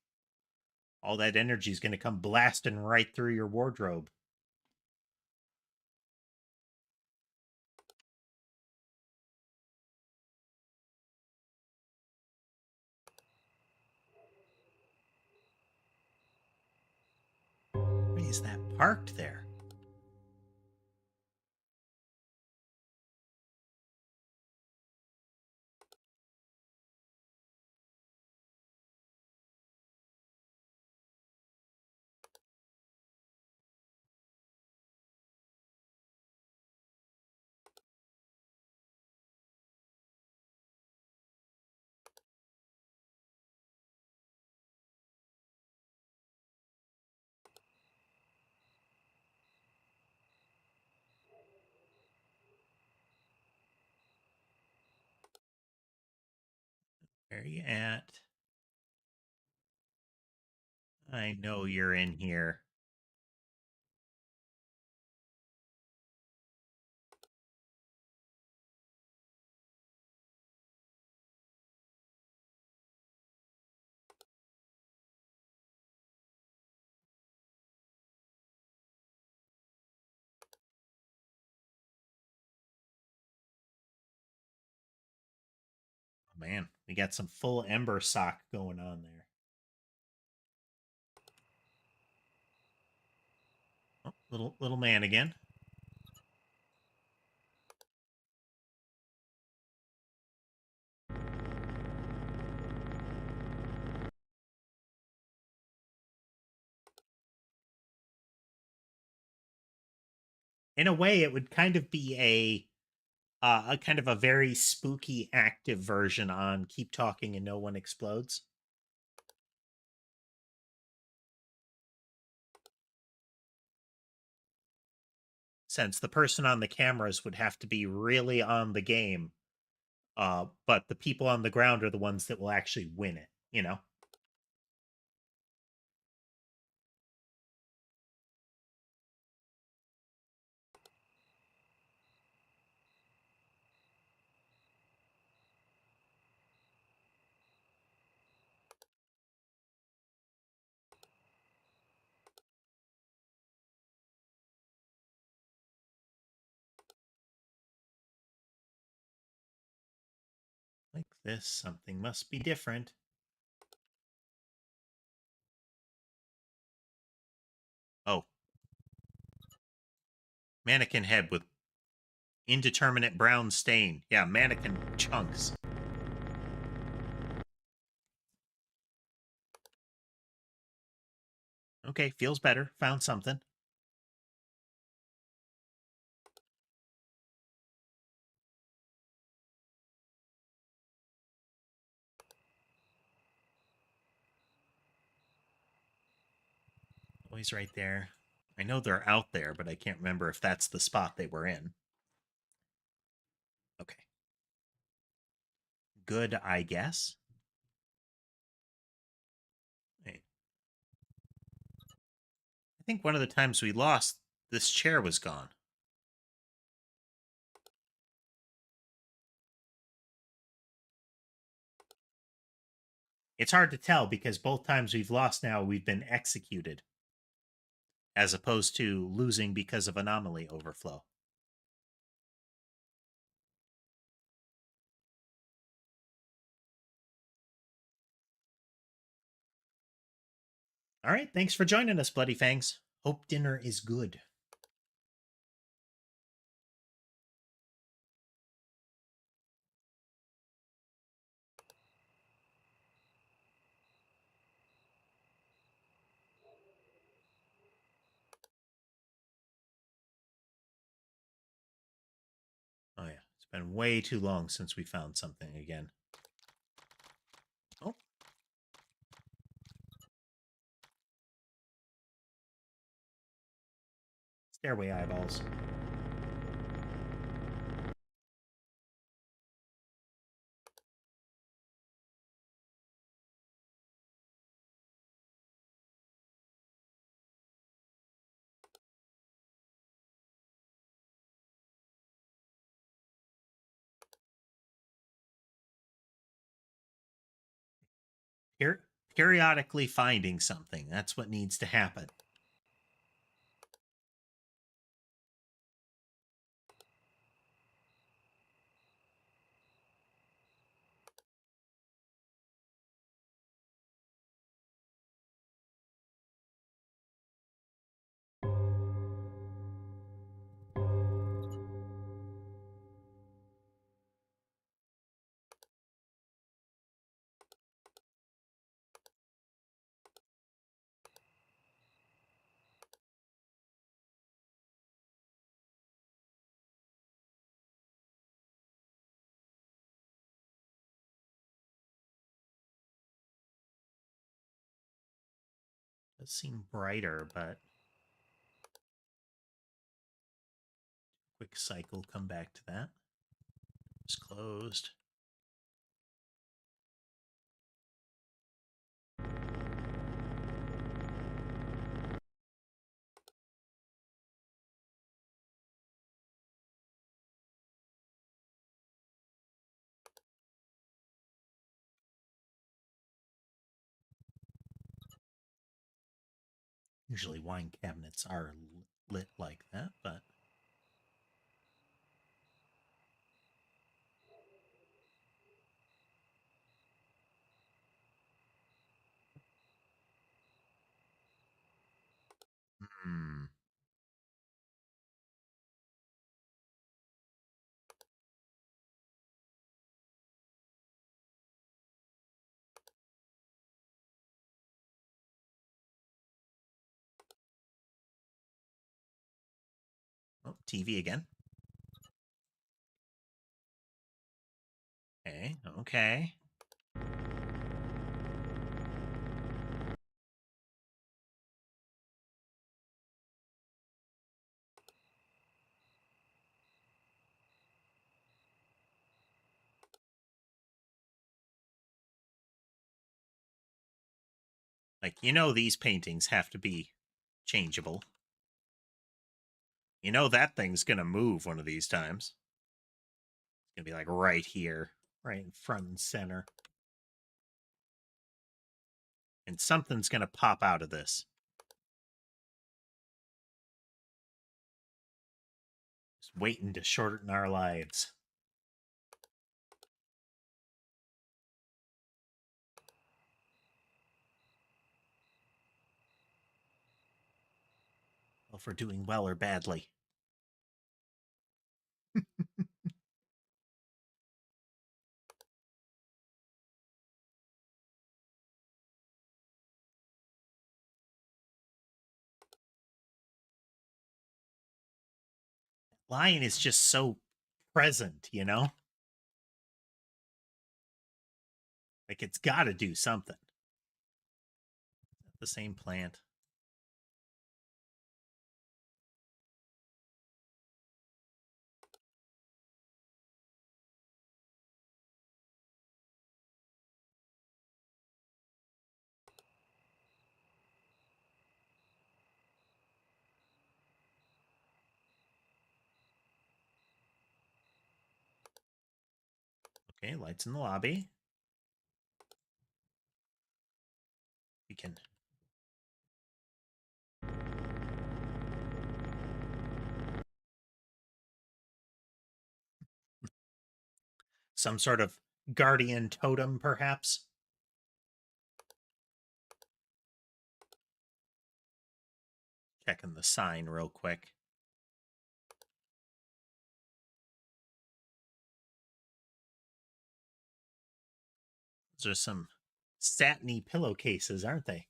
All that energy is gonna come blasting right through your wardrobe. is that parked there? Where are you at? I know you're in here. Oh, man, we got some full ember sock going on there. Oh, little man again. In a way, it would kind of be a kind of a very spooky active version on Keep Talking and No One Explodes. Since the person on the cameras would have to be really on the game, but the people on the ground are the ones that will actually win it, you know? Like this, something must be different. Oh, mannequin head with indeterminate brown stain. Yeah, mannequin chunks. Okay, feels better. Found something. Always right there. I know they're out there, but I can't remember if that's the spot they were in. Okay. Good, I guess. Hey, I think one of the times we lost, this chair was gone. It's hard to tell because both times we've lost now, we've been executed, as opposed to losing because of anomaly overflow. All right, thanks for joining us, Bloody Fangs. Hope dinner is good. Oh, yeah, it's been way too long since we found something again. Oh, stairway eyeballs. Periodically finding something. That's what needs to happen. Does seem brighter, but quick cycle, come back to that. It's closed. Usually wine cabinets are lit like that, but hmm. Oh, TV again. Okay, okay. Like, these paintings have to be changeable. That thing's gonna move one of these times. It's gonna be like right here, right in front and center. And something's gonna pop out of this. Just waiting to shorten our lives. Well, if we're doing well or badly. Lion is just so present, Like it's got to do something. The same plant. Okay, lights in the lobby. We can some sort of guardian totem, perhaps. Checking the sign real quick. Those are some satiny pillowcases, aren't they?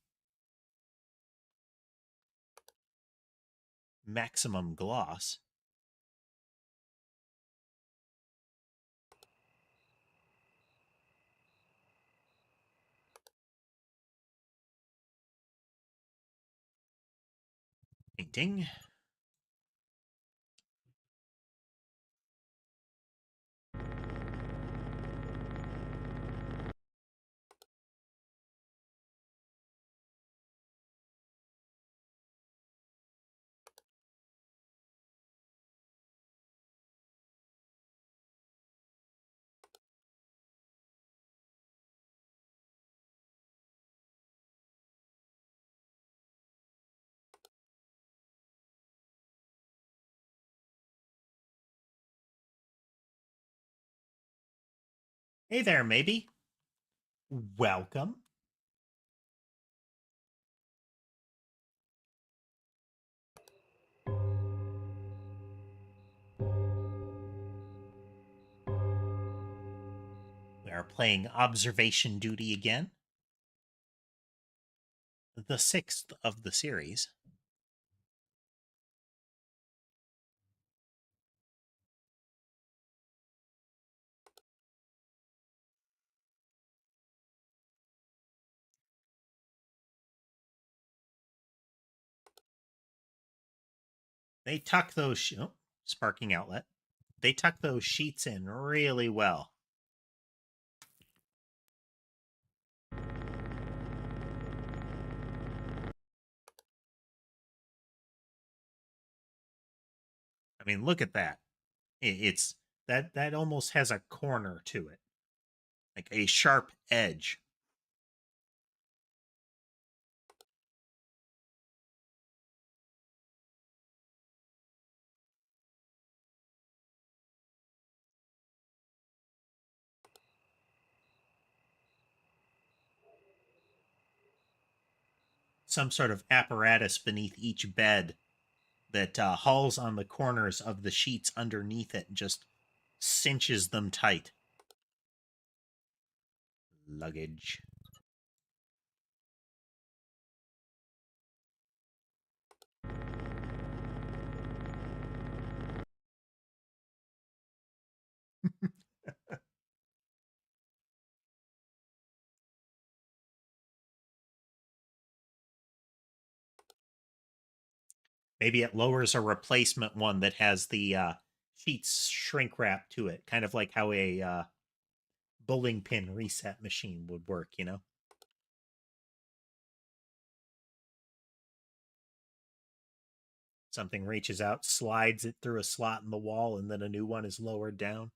Maximum gloss. Painting. Hey there, maybe. Welcome. We are playing observation duty again. The 6th of the series. They tuck those sparking outlet. They tuck those sheets in really well. I mean, look at that. It's that almost has a corner to it, like a sharp edge. Some sort of apparatus beneath each bed that hauls on the corners of the sheets underneath it and just cinches them tight. Luggage. Maybe it lowers a replacement one that has the sheets shrink wrap to it, kind of like how a bowling pin reset machine would work, you know? Something reaches out, slides it through a slot in the wall, and then a new one is lowered down.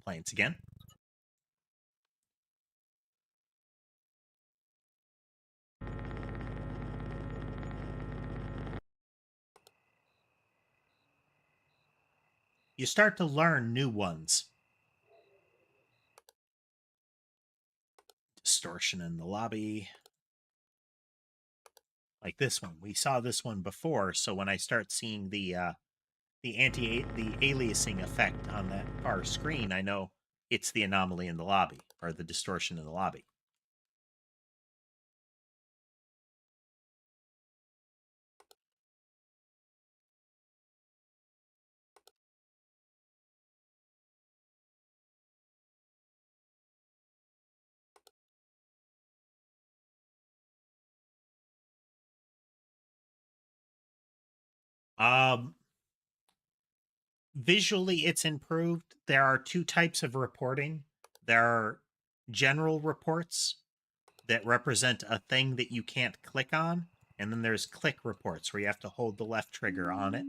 Plants again. You start to learn new ones. Distortion in the lobby. Like this one. We saw this one before, so when I start seeing the aliasing effect on that far screen, I know it's the anomaly in the lobby, or the distortion in the lobby. Um, Visually, it's improved. There are two types of reporting. There are general reports that represent a thing that you can't click on, and then there's click reports where you have to hold the left trigger on it.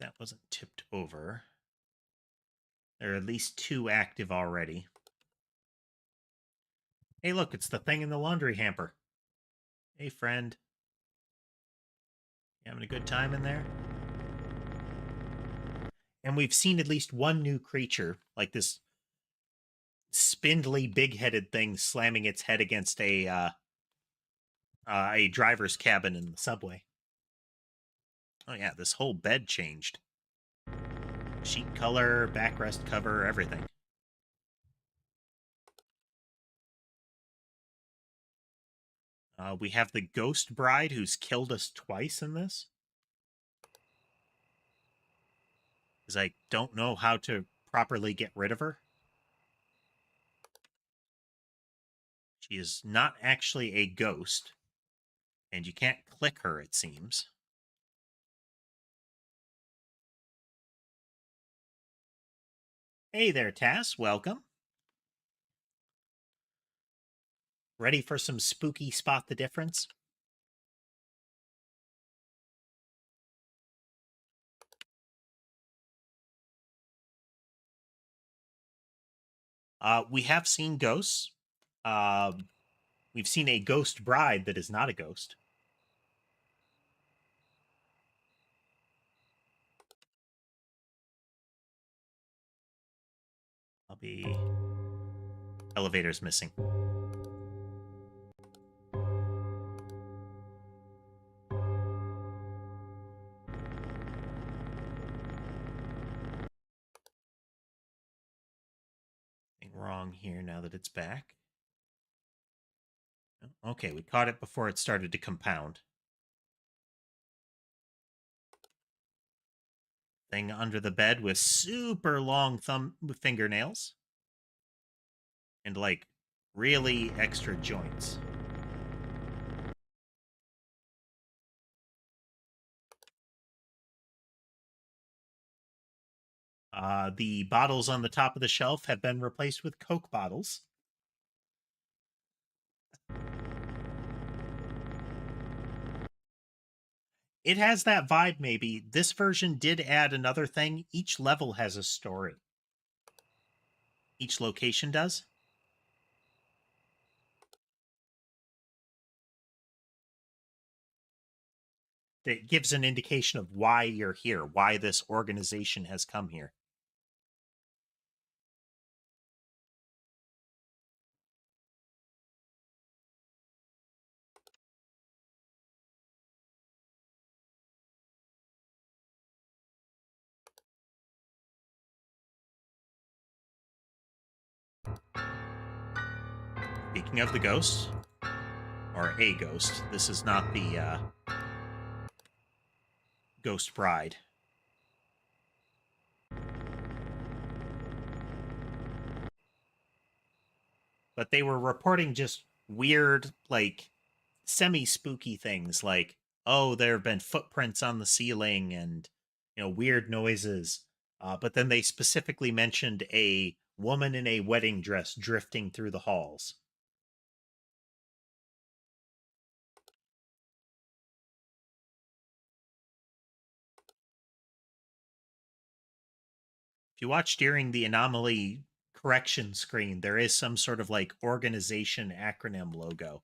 That wasn't tipped over. There are at least two active already. Hey, look, it's the thing in the laundry hamper. Hey, friend. You having a good time in there? And we've seen at least one new creature, like this spindly, big-headed thing slamming its head against a driver's cabin in the subway. Oh yeah, this whole bed changed. Sheet color, backrest cover, everything. We have the ghost bride who's killed us twice in this. Because I don't know how to properly get rid of her. She is not actually a ghost. And you can't click her, it seems. Hey there, Tass. Welcome. Ready for some spooky spot the difference? We have seen ghosts. We've seen a ghost bride that is not a ghost. I'll be... Elevator's missing. Wrong here now that it's back. Okay, we caught it before it started to compound. Thing under the bed with super long fingernails. and like really extra joints. The bottles on the top of the shelf have been replaced with Coke bottles. It has that vibe, maybe. This version did add another thing. Each level has a story. Each location does. It gives an indication of why you're here, why this organization has come here. Speaking of the ghosts, or a ghost, this is not the ghost bride. But they were reporting just weird, like semi-spooky things, like, oh, there have been footprints on the ceiling and weird noises. But then they specifically mentioned a woman in a wedding dress drifting through the halls. If you watch during the anomaly correction screen, there is some sort of like organization acronym logo.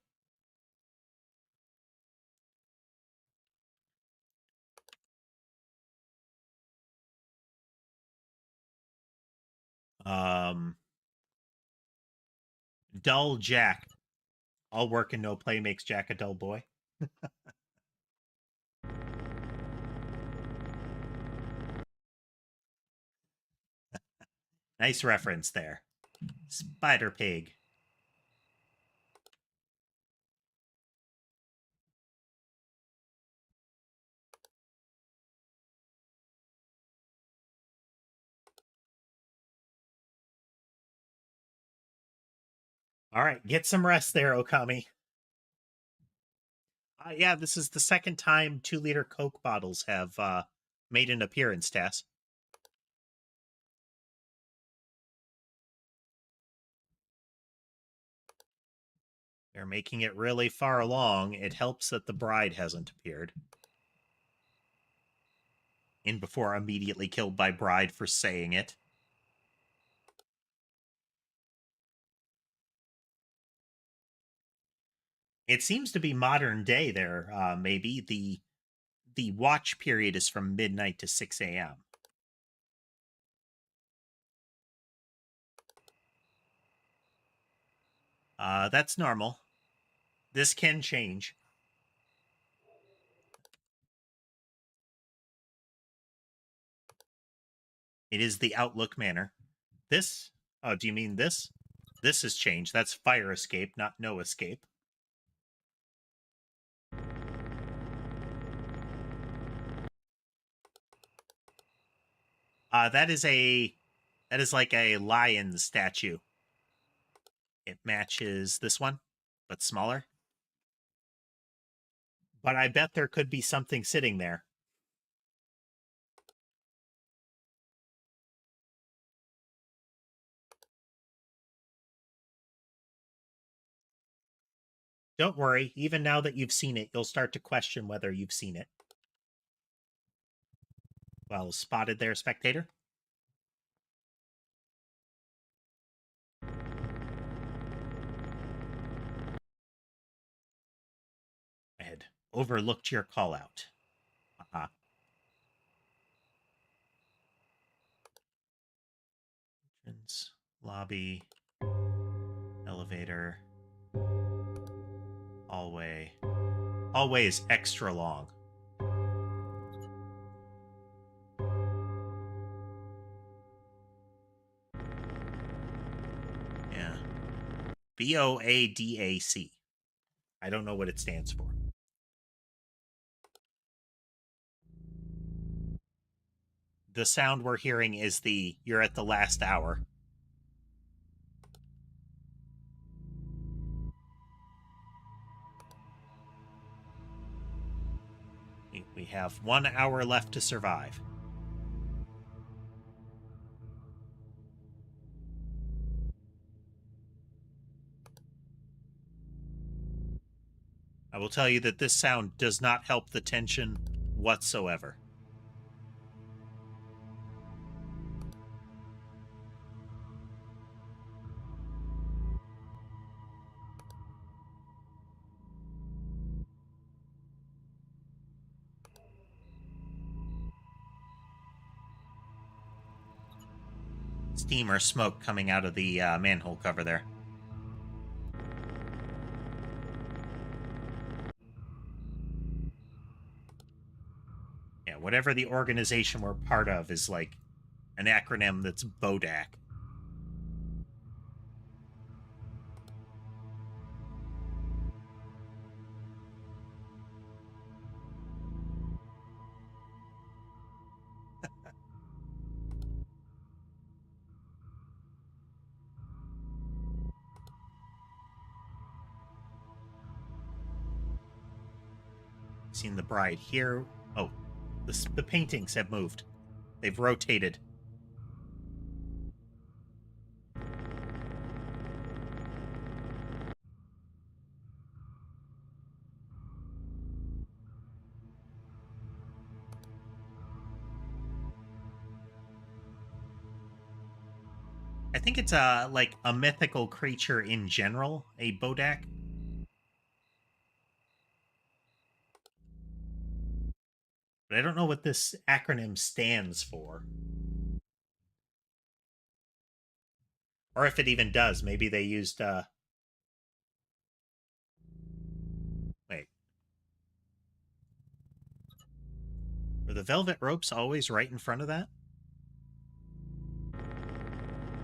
Um, Dull Jack. All work and no play makes Jack a dull boy. Nice reference there. Spider Pig. All right, get some rest there, Okami. Yeah, this is the second time 2-liter Coke bottles have made an appearance, Tess. They're making it really far along. It helps that the bride hasn't appeared. In before immediately killed by bride for saying it. It seems to be modern day there, maybe. The watch period is from midnight to 6 a.m. That's normal. This can change. It is the Outlook manner. This, oh, do you mean this? This has changed. That's fire escape, not no escape. That is like a lion statue. It matches this one, but smaller. But I bet there could be something sitting there. Don't worry, even now that you've seen it, you'll start to question whether you've seen it. Well spotted there, spectator. I had overlooked your call out. Uh-huh. Entrance, lobby, elevator, hallway. Hallway is extra long. Yeah. BOADAC. I don't know what it stands for. The sound we're hearing is the you're at the last hour. We have 1 hour left to survive. I will tell you that this sound does not help the tension whatsoever. Steam or smoke coming out of the manhole cover there. Yeah, whatever the organization we're part of is like an acronym that's BODAC. Seen the bride here. Oh, the paintings have moved. They've rotated. I think it's like a mythical creature in general, a BODAC. But I don't know what this acronym stands for. Or if it even does. Maybe they used wait. Were the velvet ropes always right in front of that?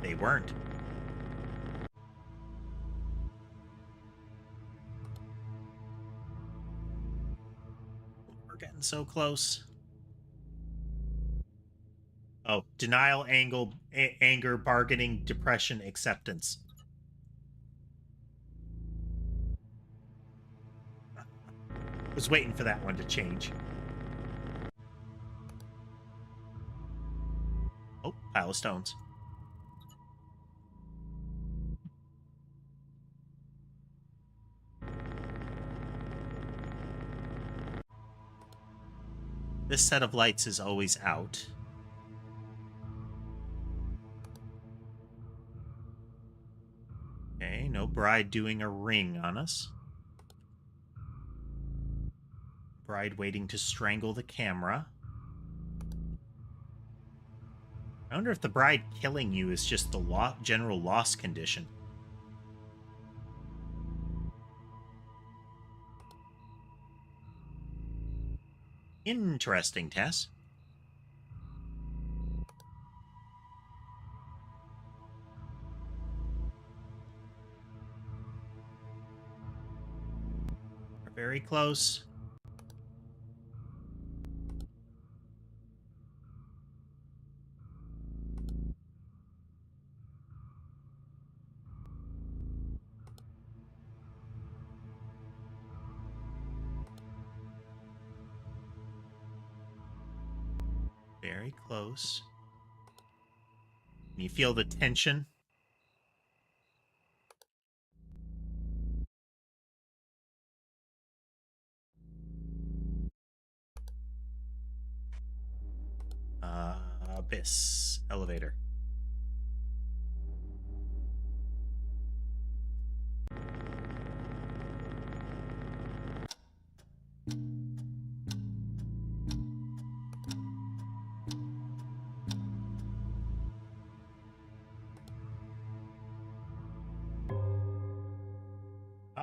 They weren't. We're getting so close. Oh, denial, anger, bargaining, depression, acceptance. Was waiting for that one to change. Oh, pile of stones. This set of lights is always out. Okay, no bride doing a ring on us. Bride waiting to strangle the camera. I wonder if the bride killing you is just the general loss condition. Interesting, Tess. We're very close. Very close. Can you feel the tension? Abyss. Elevator.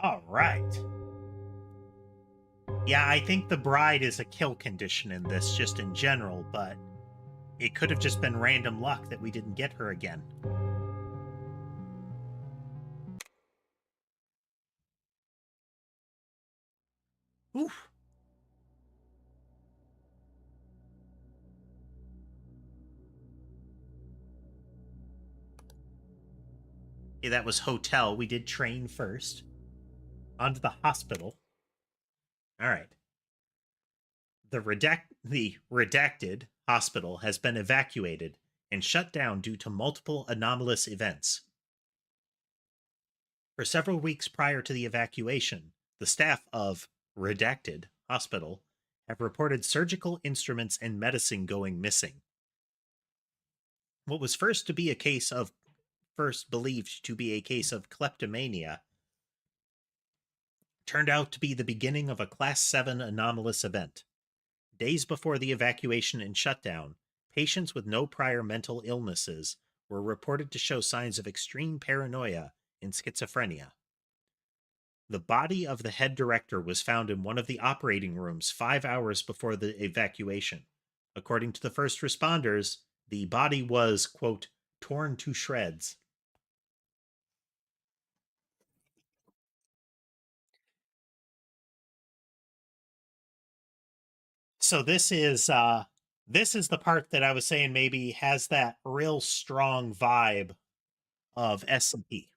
All right. Yeah, I think the bride is a kill condition in this, just in general, but it could have just been random luck that we didn't get her again. Oof. Okay, that was hotel. We did train first. On to the hospital. All right. The redacted hospital has been evacuated and shut down due to multiple anomalous events. For several weeks prior to the evacuation, the staff of redacted hospital have reported surgical instruments and medicine going missing. What was first believed to be a case of kleptomania turned out to be the beginning of a Class 7 anomalous event. Days before the evacuation and shutdown, patients with no prior mental illnesses were reported to show signs of extreme paranoia and schizophrenia. The body of the head director was found in one of the operating rooms 5 hours before the evacuation. According to the first responders, the body was, quote, torn to shreds. So this is the part that I was saying maybe has that real strong vibe of S&P.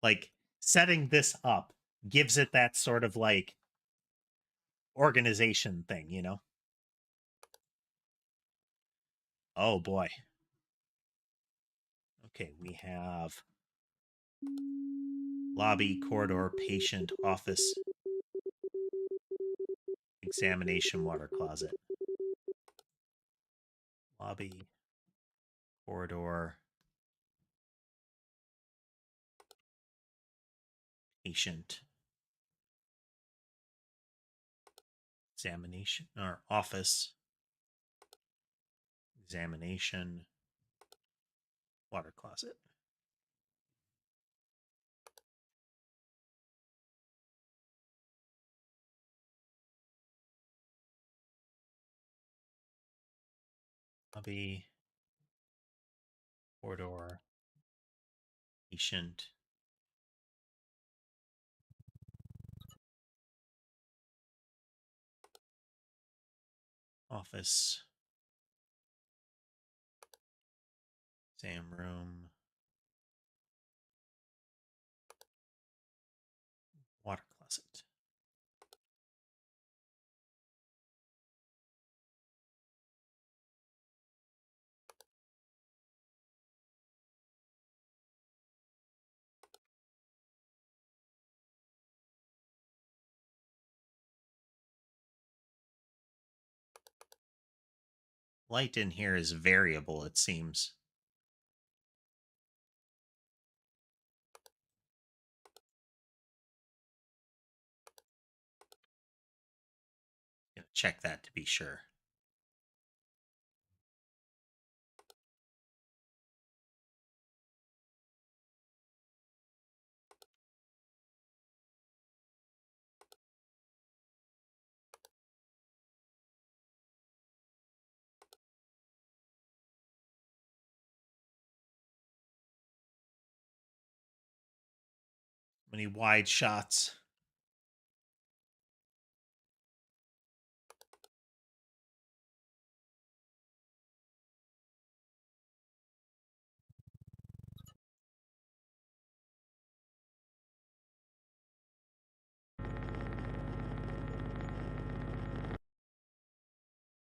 Like setting this up gives it that sort of like organization thing, you know? Oh boy. Okay, we have lobby, corridor, patient, office, examination, water closet. Lobby, corridor, patient, examination, or office, examination, water closet. Lobby, corridor, patient, office, exam room, water closet. Light in here is variable, it seems. Gonna check that to be sure. Many wide shots.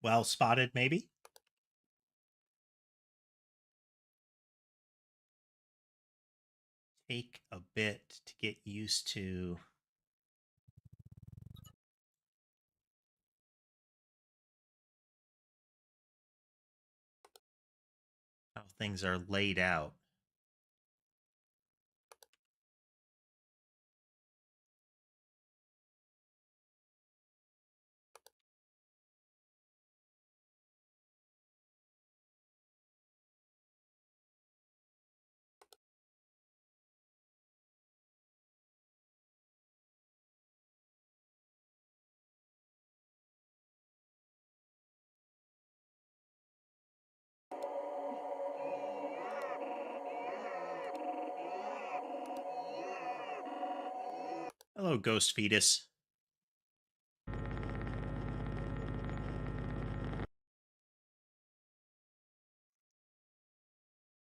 Well spotted, maybe. Take a bit to get used to how things are laid out. Hello, ghost fetus.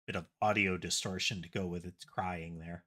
Bit of audio distortion to go with its crying there.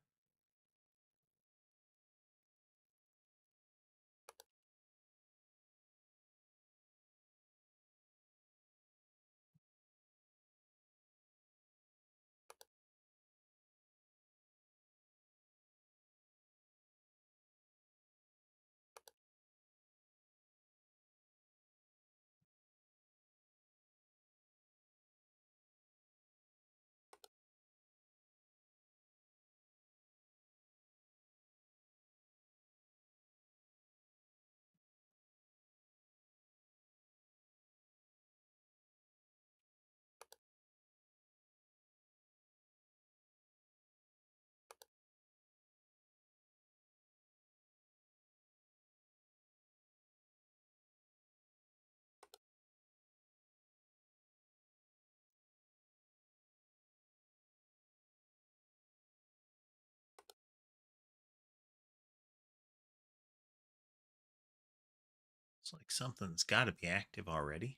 It's like something's got to be active already.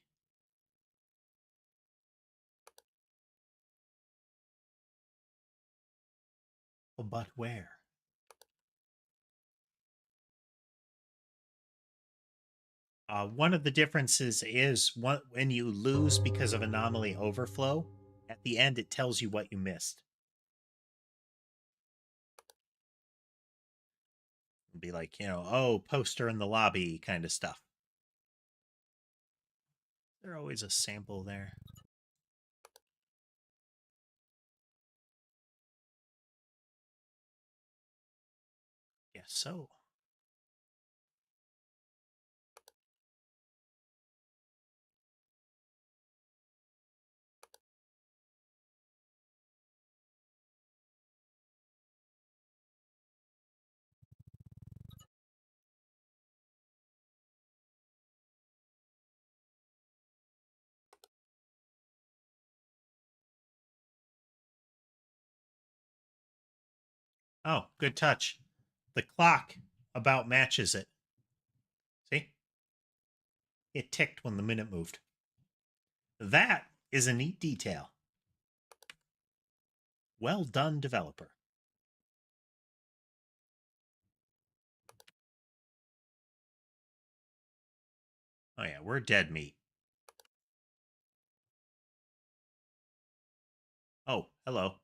But where? One of the differences is when you lose because of anomaly overflow, at the end it tells you what you missed. It'll be like, oh, poster in the lobby kind of stuff. There's always a sample there. Yes, so. Oh, good touch. The clock about matches it. See? It ticked when the minute moved. That is a neat detail. Well done, developer. Oh, yeah, we're dead meat. Oh, hello.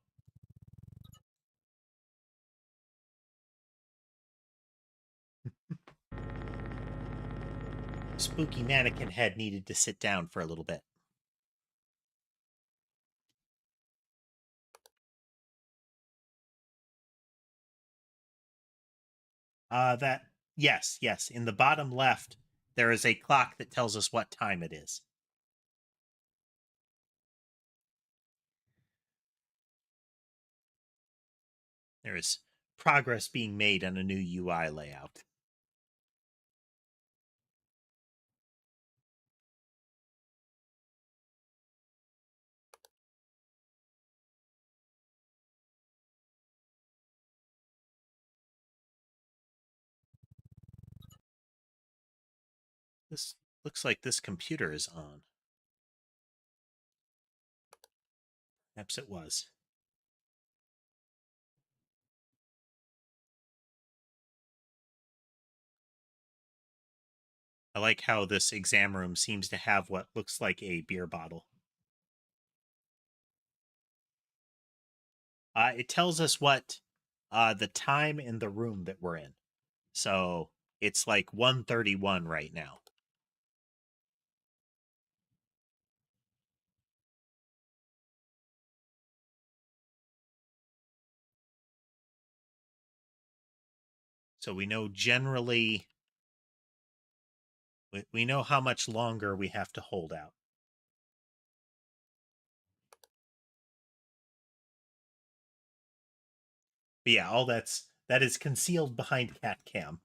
Spooky mannequin head needed to sit down for a little bit. Yes. In the bottom left, there is a clock that tells us what time it is. There is progress being made on a new UI layout. This looks like this computer is on. Perhaps it was. I like how this exam room seems to have what looks like a beer bottle. It tells us what the time in the room that we're in. So it's like 1:31 right now. So we know generally, we know how much longer we have to hold out. But yeah, all that is concealed behind cat cam.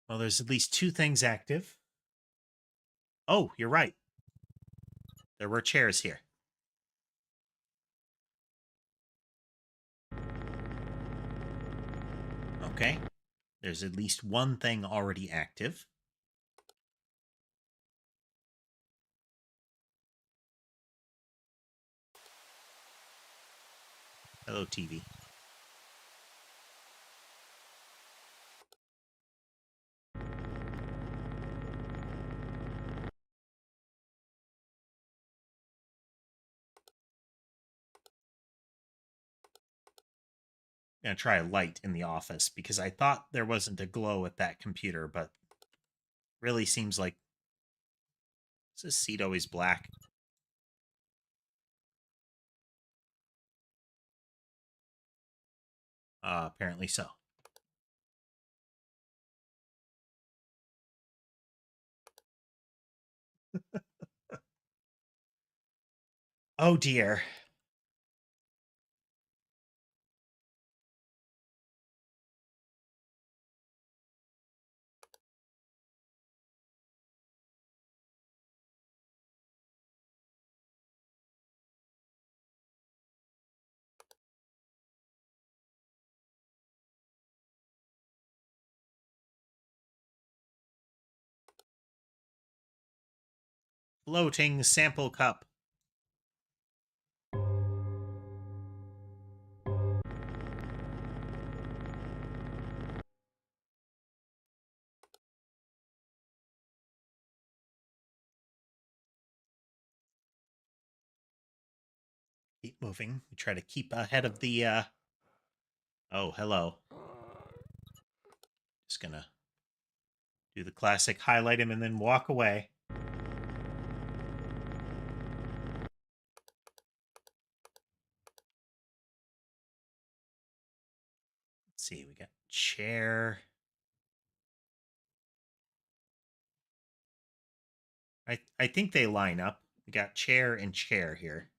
Well, there's at least two things active. Oh, you're right. There were chairs here. Okay. There's at least one thing already active. Hello, TV. I'm going to try a light in the office because I thought there wasn't a glow at that computer, but really seems like. Is this seat always black? Apparently so. Oh dear. Floating sample cup. Keep moving. We try to keep ahead of the. Oh, hello. Just gonna do the classic highlight him and then walk away. Let's see. We got chair. I think they line up. We got chair and chair here.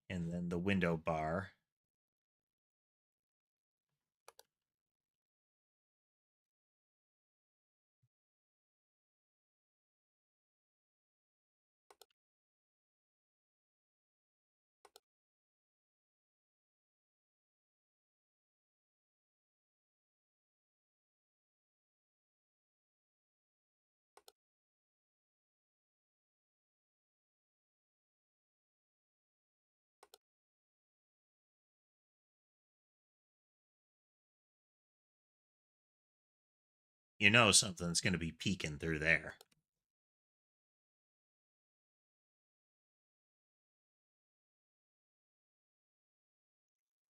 And then the window bar. You know something's going to be peeking through there.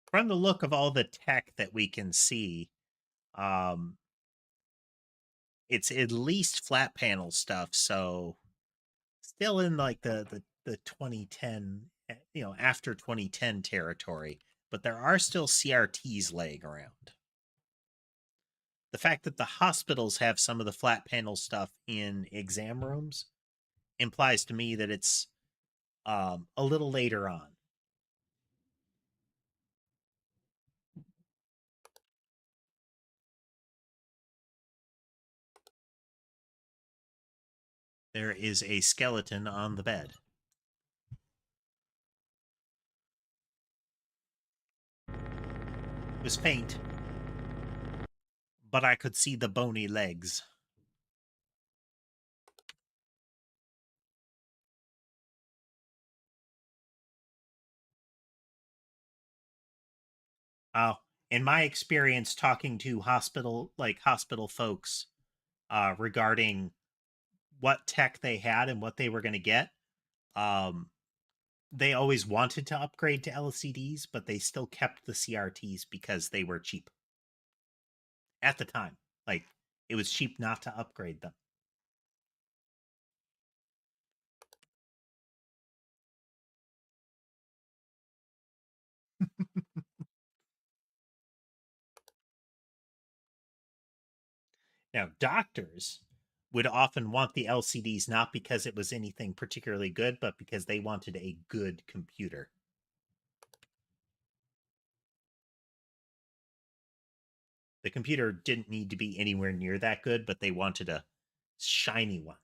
From the look of all the tech that we can see, um, it's at least flat panel stuff. So still in like the 2010, after 2010 territory, but there are still CRTs laying around. The fact that the hospitals have some of the flat panel stuff in exam rooms implies to me that it's a little later on. There is a skeleton on the bed. It was faint, but I could see the bony legs. Uh, in my experience talking to hospital folks regarding what tech they had and what they were going to get, um, they always wanted to upgrade to LCDs, but they still kept the CRTs because they were cheap at the time. Like, it was cheap not to upgrade them. Now, doctors would often want the LCDs not because it was anything particularly good, but because they wanted a good computer. The computer didn't need to be anywhere near that good, but they wanted a shiny one.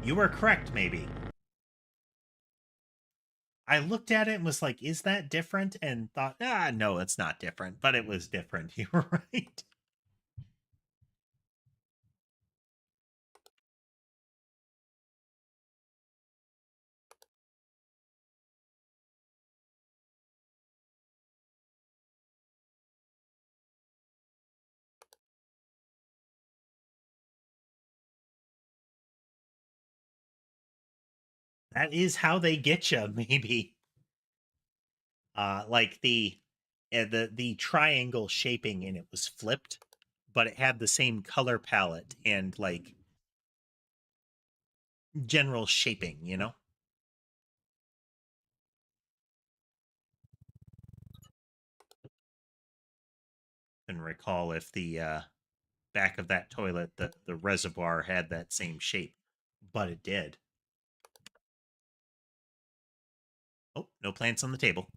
You were correct, maybe. I looked at it and was like, is that different? And thought, no, it's not different. But it was different. You were right. That is how they get you, maybe. Like the triangle shaping and it was flipped, but it had the same color palette and like general shaping, you know? And recall if the back of that toilet, the reservoir had that same shape, but it did. Oh, no plants on the table.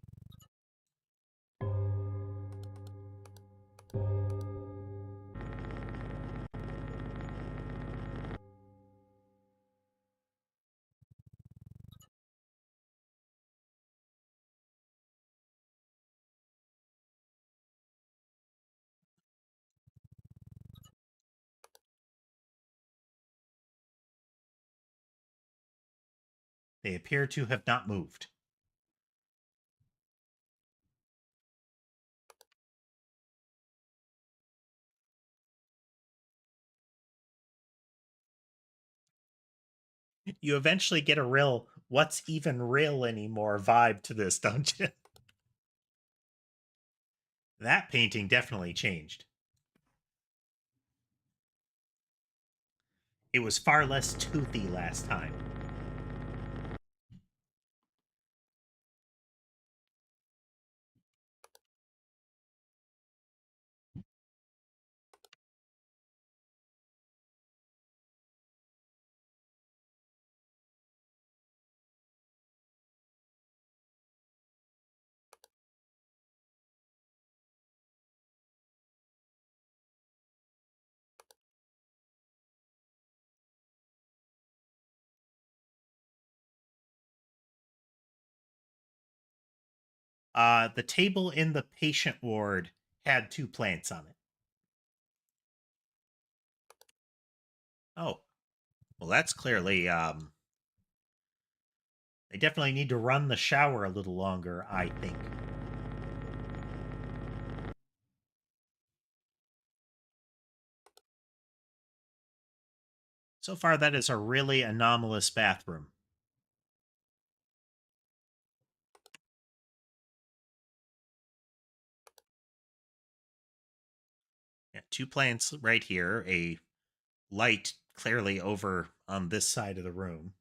They appear to have not moved. You eventually get a real what's even real anymore vibe to this, don't you? That painting definitely changed. It was far less toothy last time. The table in the patient ward had two plants on it. Oh, well, that's clearly they definitely need to run the shower a little longer, I think. So far, that is a really anomalous bathroom. Yeah, two plants right here, a light clearly over on this side of the room.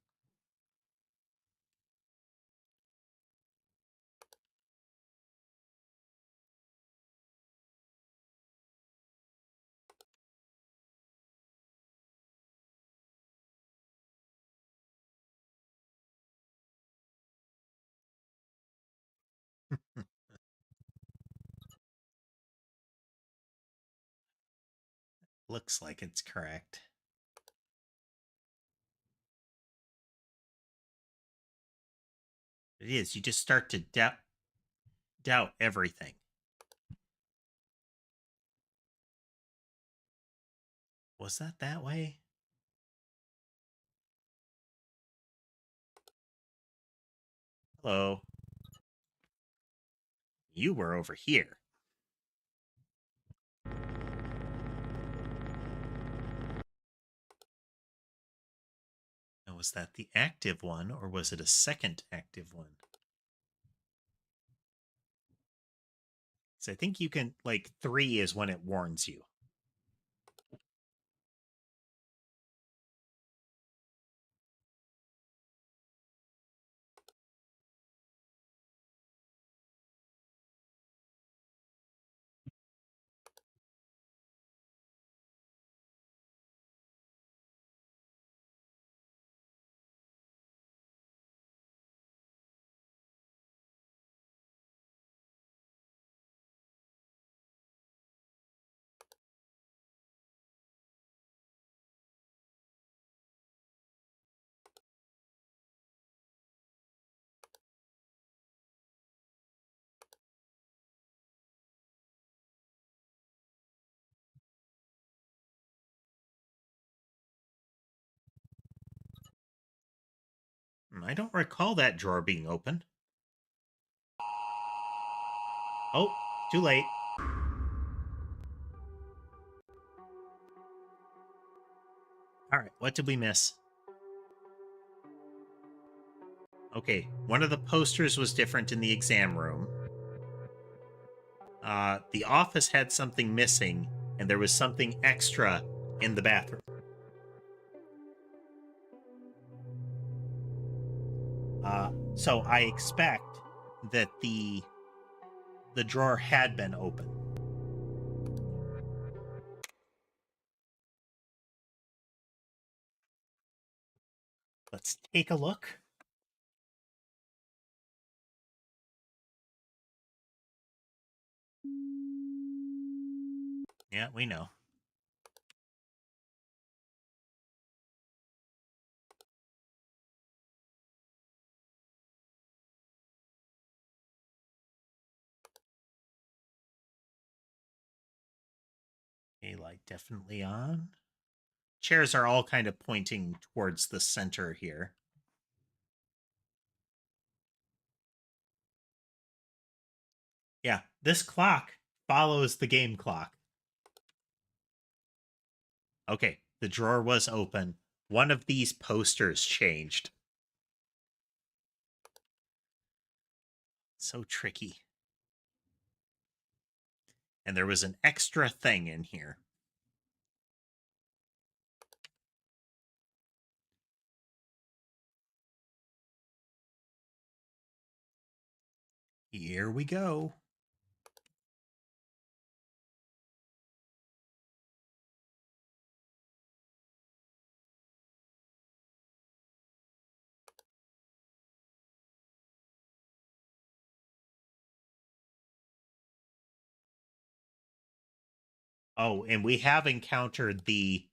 Looks like it's correct. It is. You just start to doubt everything. Was that way? Hello. You were over here. Now, was that the active one, or was it a second active one? So I think you can, like, 3 is when it warns you. I don't recall that drawer being open. Oh, too late. All right, what did we miss? Okay, one of the posters was different in the exam room. The office had something missing, and there was something extra in the bathroom. So I expect that the drawer had been open. Let's take a look. Yeah, we know. Okay, light definitely on. Chairs are all kind of pointing towards the center here. Yeah, this clock follows the game clock. Okay, the drawer was open. One of these posters changed. So tricky. And there was an extra thing in here. Here we go. Oh, and we have encountered the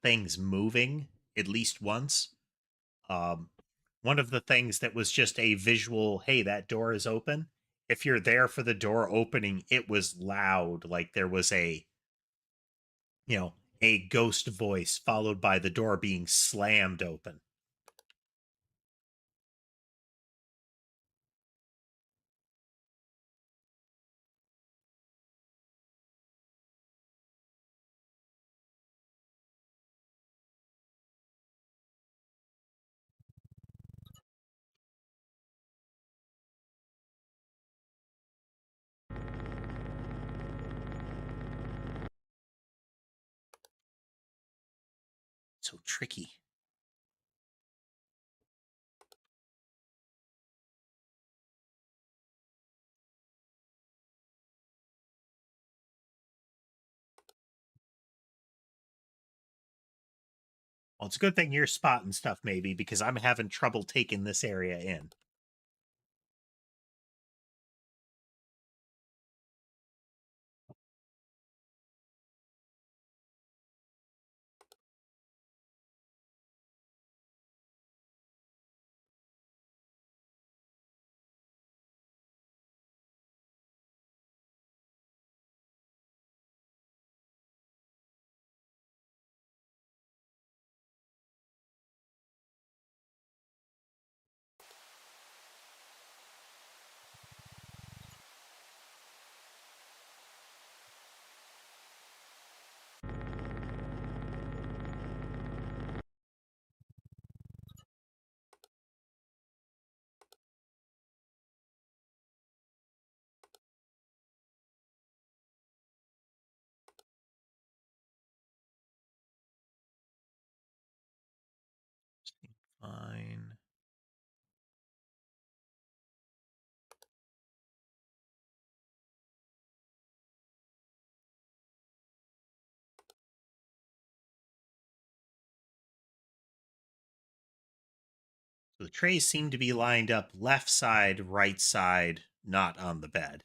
things moving at least once. Um, One of the things that was just a visual, hey, that door is open. If you're there for the door opening, it was loud, like there was a ghost voice followed by the door being slammed open. So tricky. Well, it's a good thing you're spotting stuff, maybe, because I'm having trouble taking this area in. Fine. So the trays seem to be lined up left side, right side, not on the bed.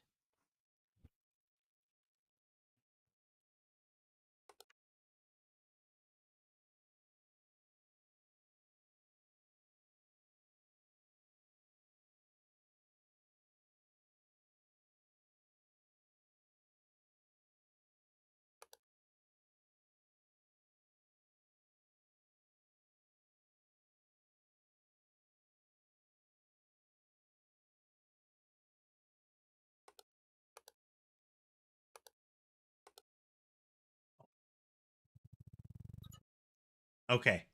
Okay.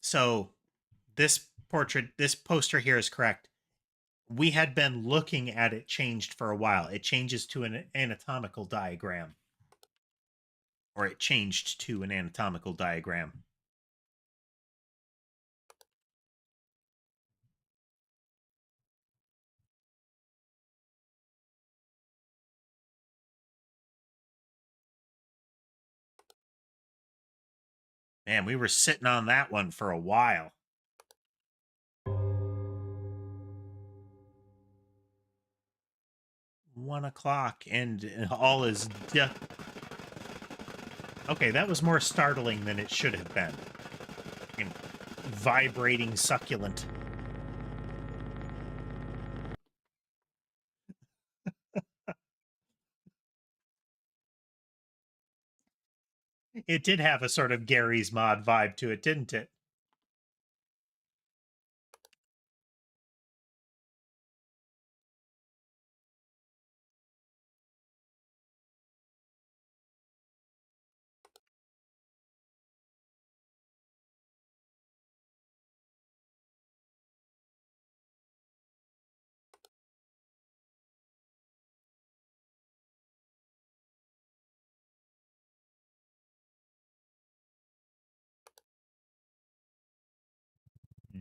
So this poster here is correct. We had been looking at it changed for a while. It changes to an anatomical diagram, or it changed to an anatomical diagram. Man, we were sitting on that one for a while. 1 o'clock, and all is okay. That was more startling than it should have been. And vibrating succulent. It did have a sort of Gary's Mod vibe to it, didn't it?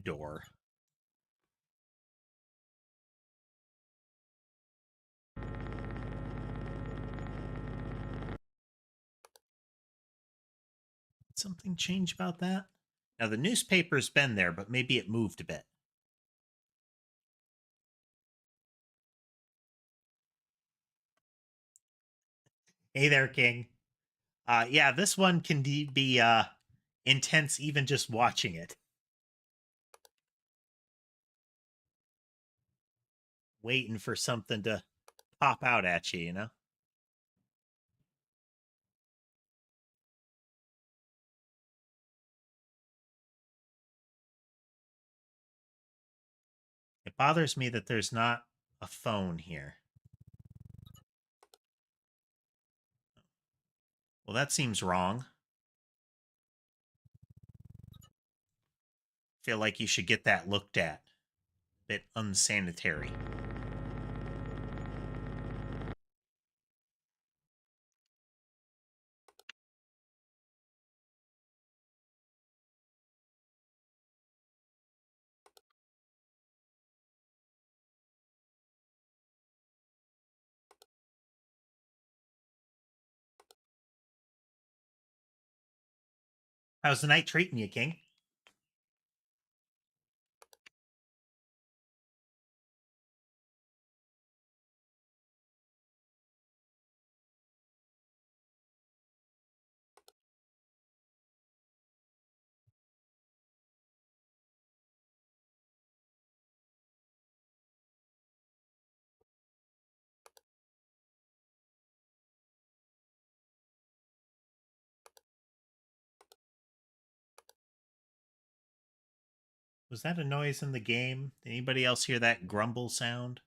Door. Something change about that? Now, the newspaper's been there, but maybe it moved a bit. Hey there, King. Yeah, this one can be intense even just watching it. Waiting for something to pop out at you, you know? It bothers me that there's not a phone here. Well, that seems wrong. Feel like you should get that looked at. Bit unsanitary. How's the night treating you, King? Was that a noise in the game? Did anybody else hear that grumble sound?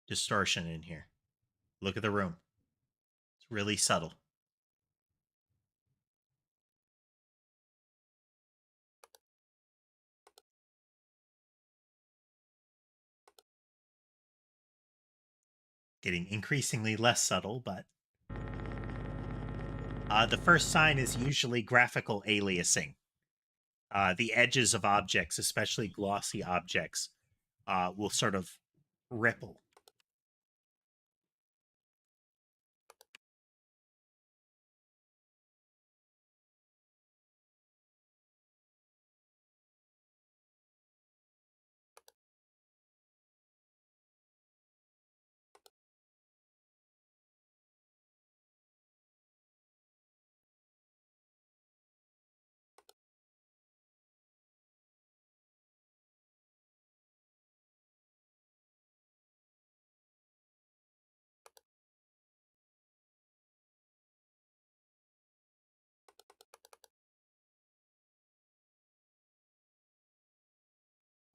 Distortion in here. Look at the room. It's really subtle. Getting increasingly less subtle, but the first sign is usually graphical aliasing. The edges of objects, especially glossy objects, will sort of ripple.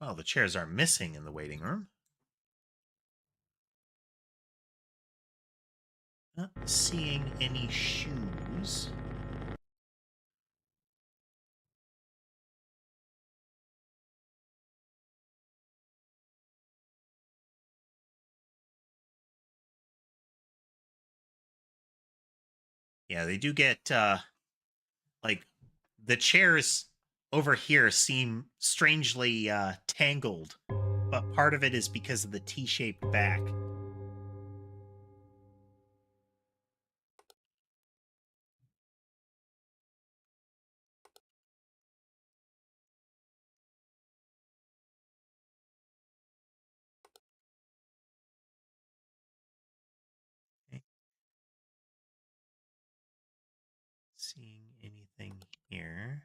Well, the chairs are missing in the waiting room. Not seeing any shoes. Yeah, they do get like the chairs over here seem strangely tangled, but part of it is because of the T-shaped back. Okay. Seeing anything here?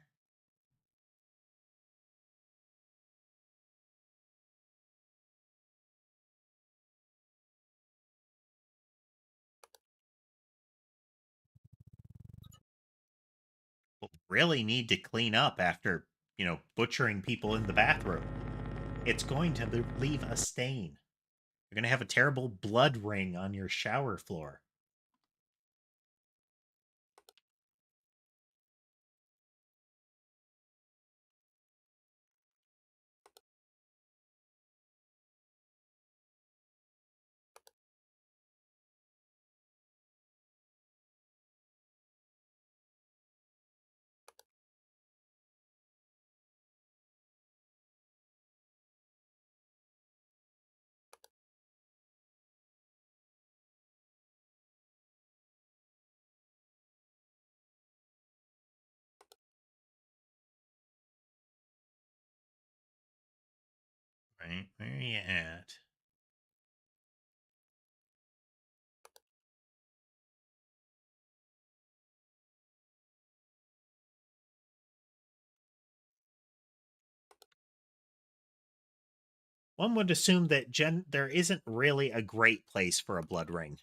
We'll really need to clean up after, butchering people in the bathroom. It's going to leave a stain. You're going to have a terrible blood ring on your shower floor. Right? Where are you at? One would assume that there isn't really a great place for a blood ring.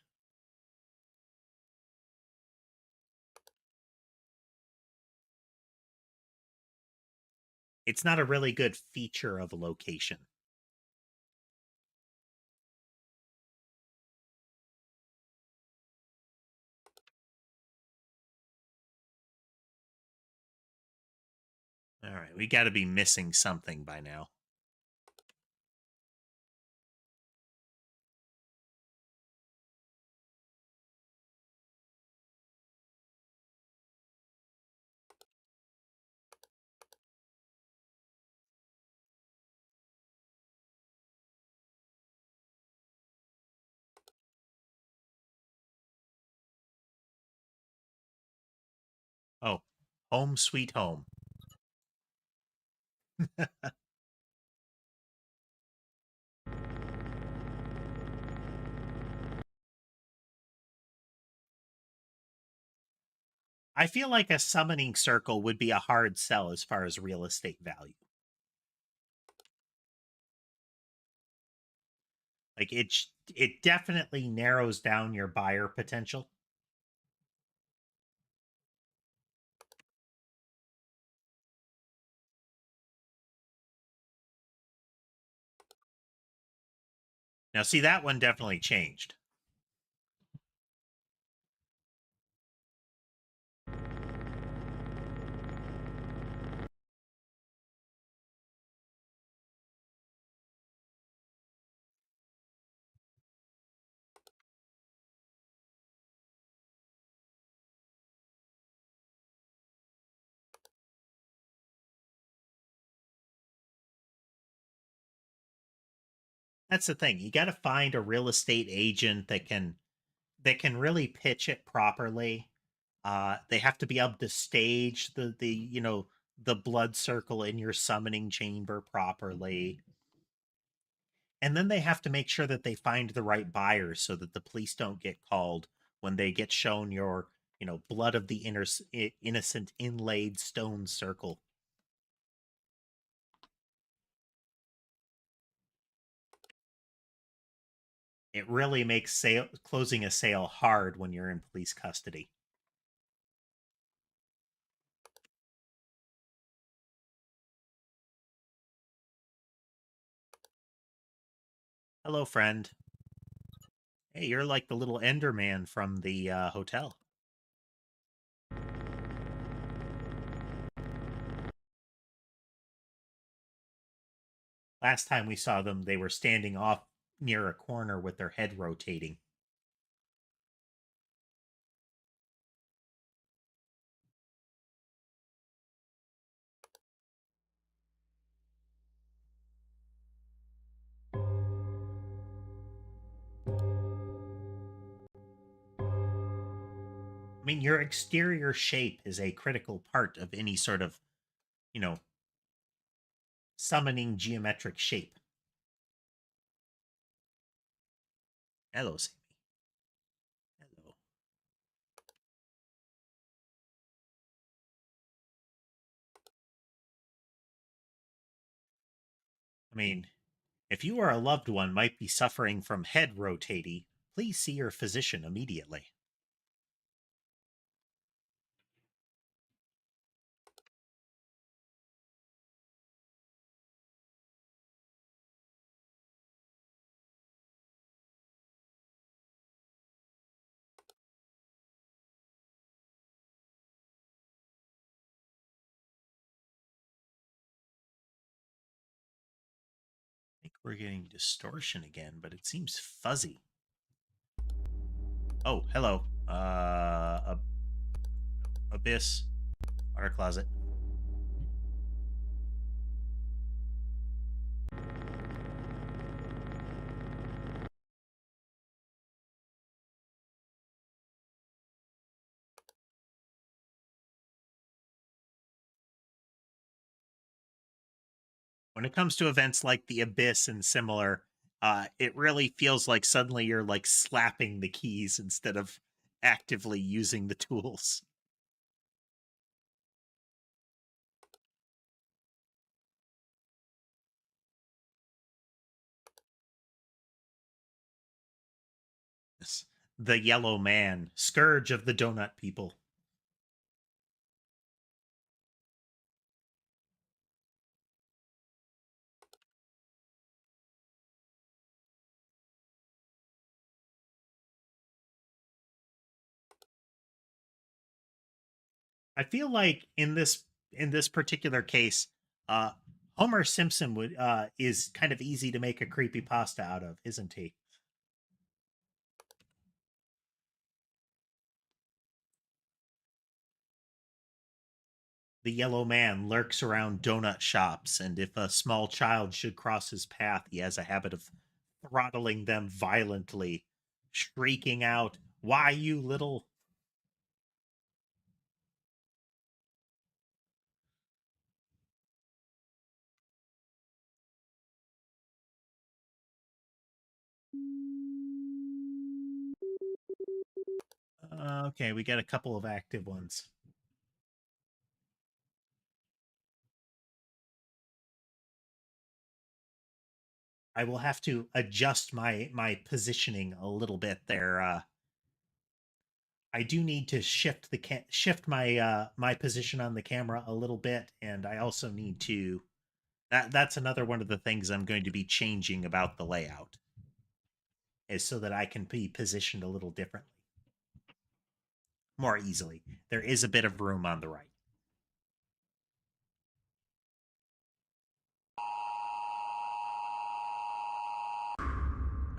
It's not a really good feature of a location. All right, we got to be missing something by now. Oh, home sweet home. I feel like a summoning circle would be a hard sell as far as real estate value. Like it definitely narrows down your buyer potential. Now, see, that one definitely changed. That's the thing. You got to find a real estate agent that can really pitch it properly. They have to be able to stage the blood circle in your summoning chamber properly. And then they have to make sure that they find the right buyers so that the police don't get called when they get shown your, blood of the innocent inlaid stone circle. It really makes closing a sale hard when you're in police custody. Hello, friend. Hey, you're like the little Enderman from the hotel. Last time we saw them, they were standing off near a corner with their head rotating. I mean, your exterior shape is a critical part of any sort of, you know, summoning geometric shape. Hello, Sammy. Hello. I mean, if you or a loved one might be suffering from head rotating, please see your physician immediately. I think we're getting distortion again, but it seems fuzzy. Oh, hello. Abyss, water closet. When it comes to events like the Abyss and similar, it really feels like suddenly you're like slapping the keys instead of actively using the tools. Yes. The Yellow Man, scourge of the donut people. I feel like in this particular case, uh, Homer Simpson would is kind of easy to make a creepy pasta out of, isn't he? The Yellow Man lurks around donut shops, and if a small child should cross his path, he has a habit of throttling them violently, shrieking out, "Why, you little..." Okay, we got a couple of active ones. I will have to adjust my positioning a little bit there. I do need to shift my position on the camera a little bit, and I also need to that's another one of the things I'm going to be changing about the layout, is so that I can be positioned a little differently, more easily. There is a bit of room on the right.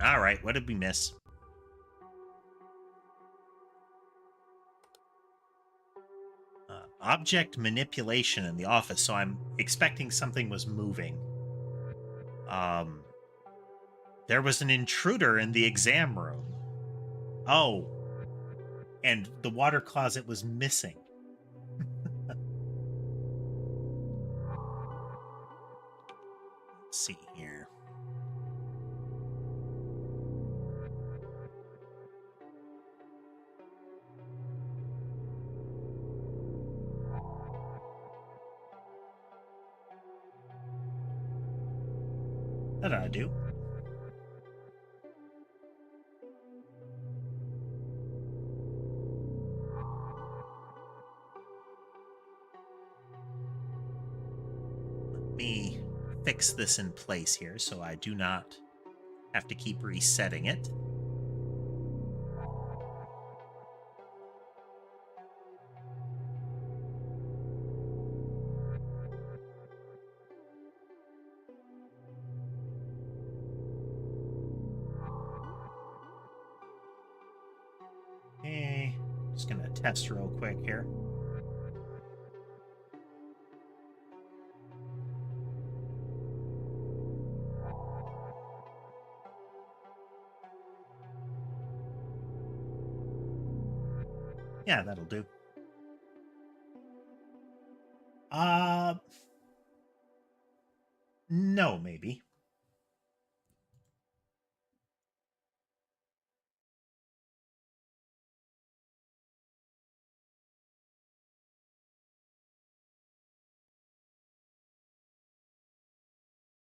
All right, what did we miss? Object manipulation in the office, so I'm expecting something was moving. Um, there was an intruder in the exam room. Oh, and the water closet was missing. Let's see here. That ought to do. Let me fix this in place here so I do not Have to keep resetting it. Okay, just gonna test real quick here. Yeah, that'll do. Uh, no, maybe.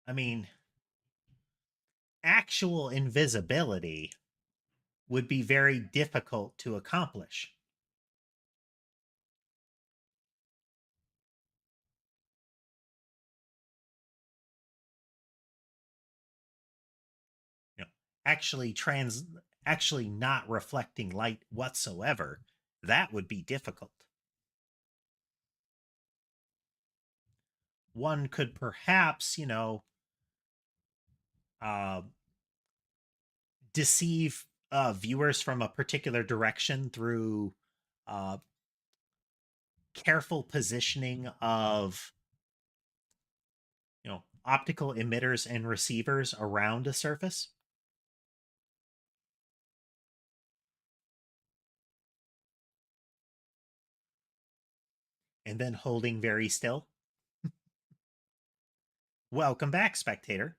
I mean, actual invisibility would be very difficult to accomplish. You know, actually actually not reflecting light whatsoever, that would be difficult. One could perhaps, uh, deceive viewers from a particular direction through uh, careful positioning of optical emitters and receivers around a surface, and then holding very still. Welcome back, spectator.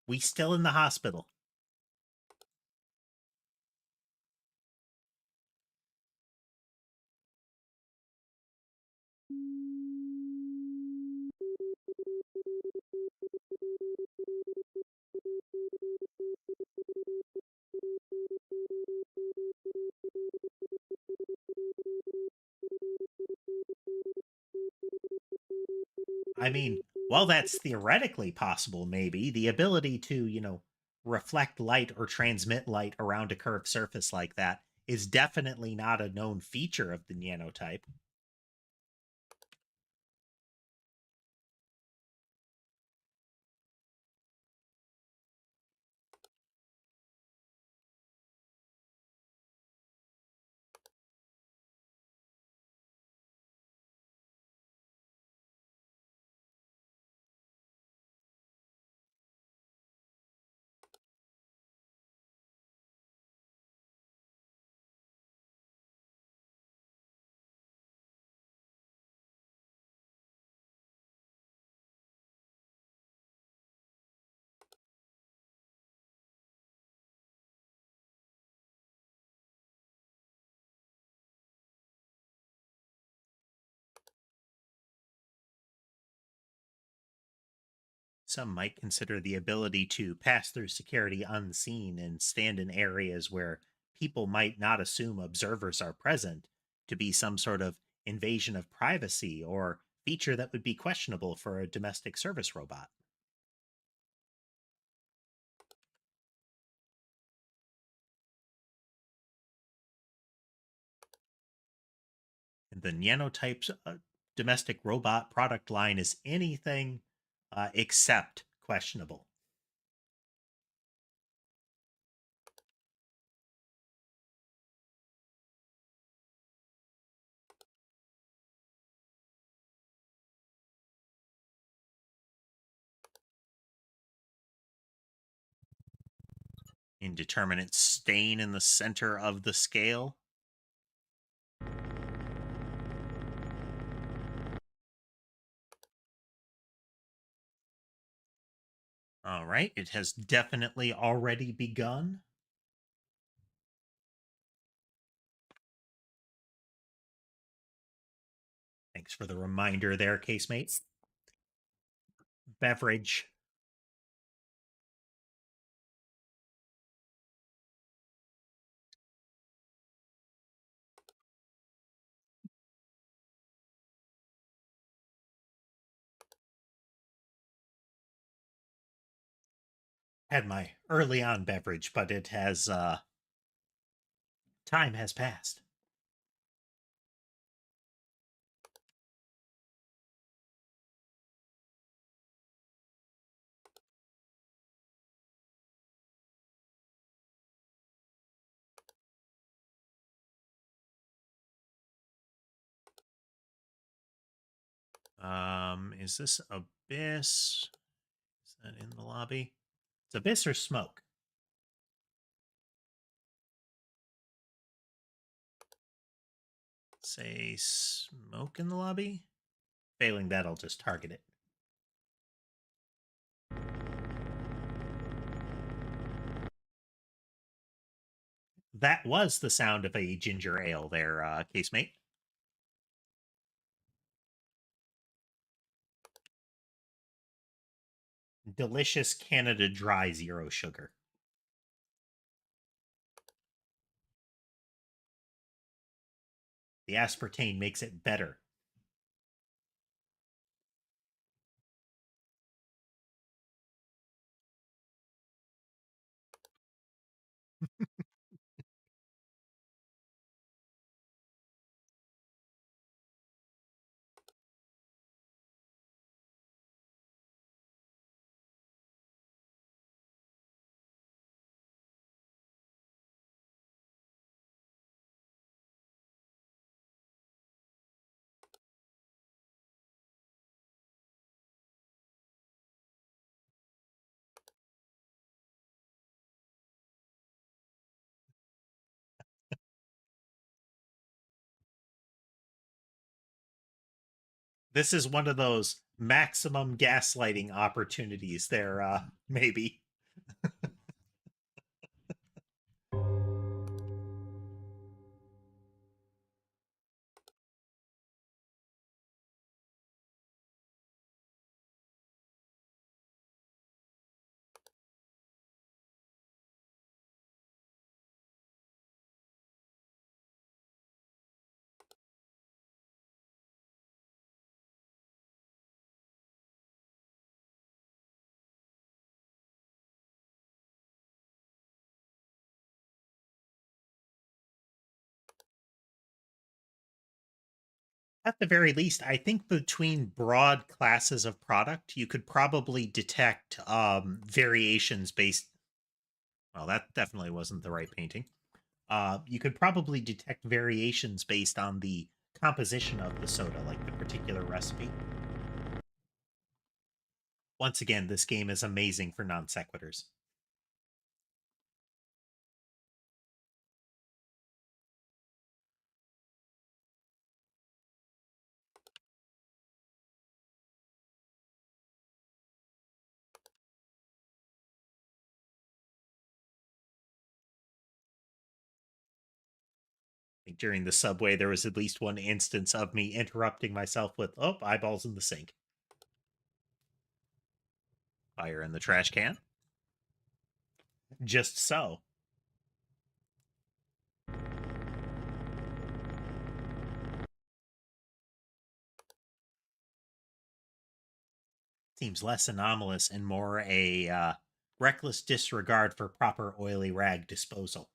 We still in the hospital. I mean, while that's theoretically possible, maybe the ability to, reflect light or transmit light around a curved surface like that is definitely not a known feature of the nanotype. Some might consider the ability to pass through security unseen and stand in areas where people might not assume observers are present to be some sort of invasion of privacy or feature that would be questionable for a domestic service robot. And the Nanotype's domestic robot product line is anything except questionable. Indeterminate stain in the center of the scale. All right, it has definitely already begun. Thanks for the reminder there, casemate. Beverage. Had my early on beverage, but it has time has passed. Is this Abyss? Is that in the lobby? It's Abyss or Smoke? Say Smoke in the lobby? Failing that, I'll just target it. That was the sound of a ginger ale there, casemate. Delicious Canada Dry Zero Sugar. The aspartame makes it better. This is one of those maximum gaslighting opportunities there, maybe. At the very least, I think between broad classes of product, you could probably detect variations based. Well, that definitely wasn't the right painting. You could probably detect variations based on the composition of the soda, like the particular recipe. Once again, this game is amazing for non sequiturs. During the subway, there was at least one instance of me interrupting myself with, oh, eyeballs in the sink. Fire in the trash can. Just so. Seems less anomalous and more a reckless disregard for proper oily rag disposal.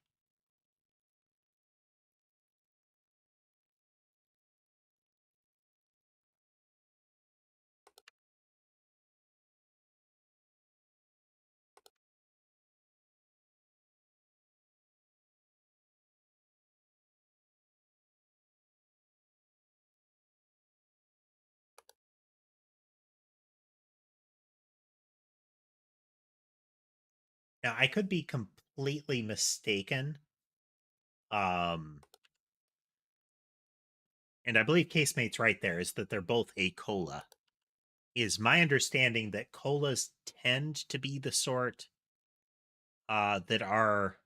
Now, I could be completely mistaken. Um, and I believe Casemate's right there, is that they're both a cola. Is my understanding that colas tend to be the sort that are.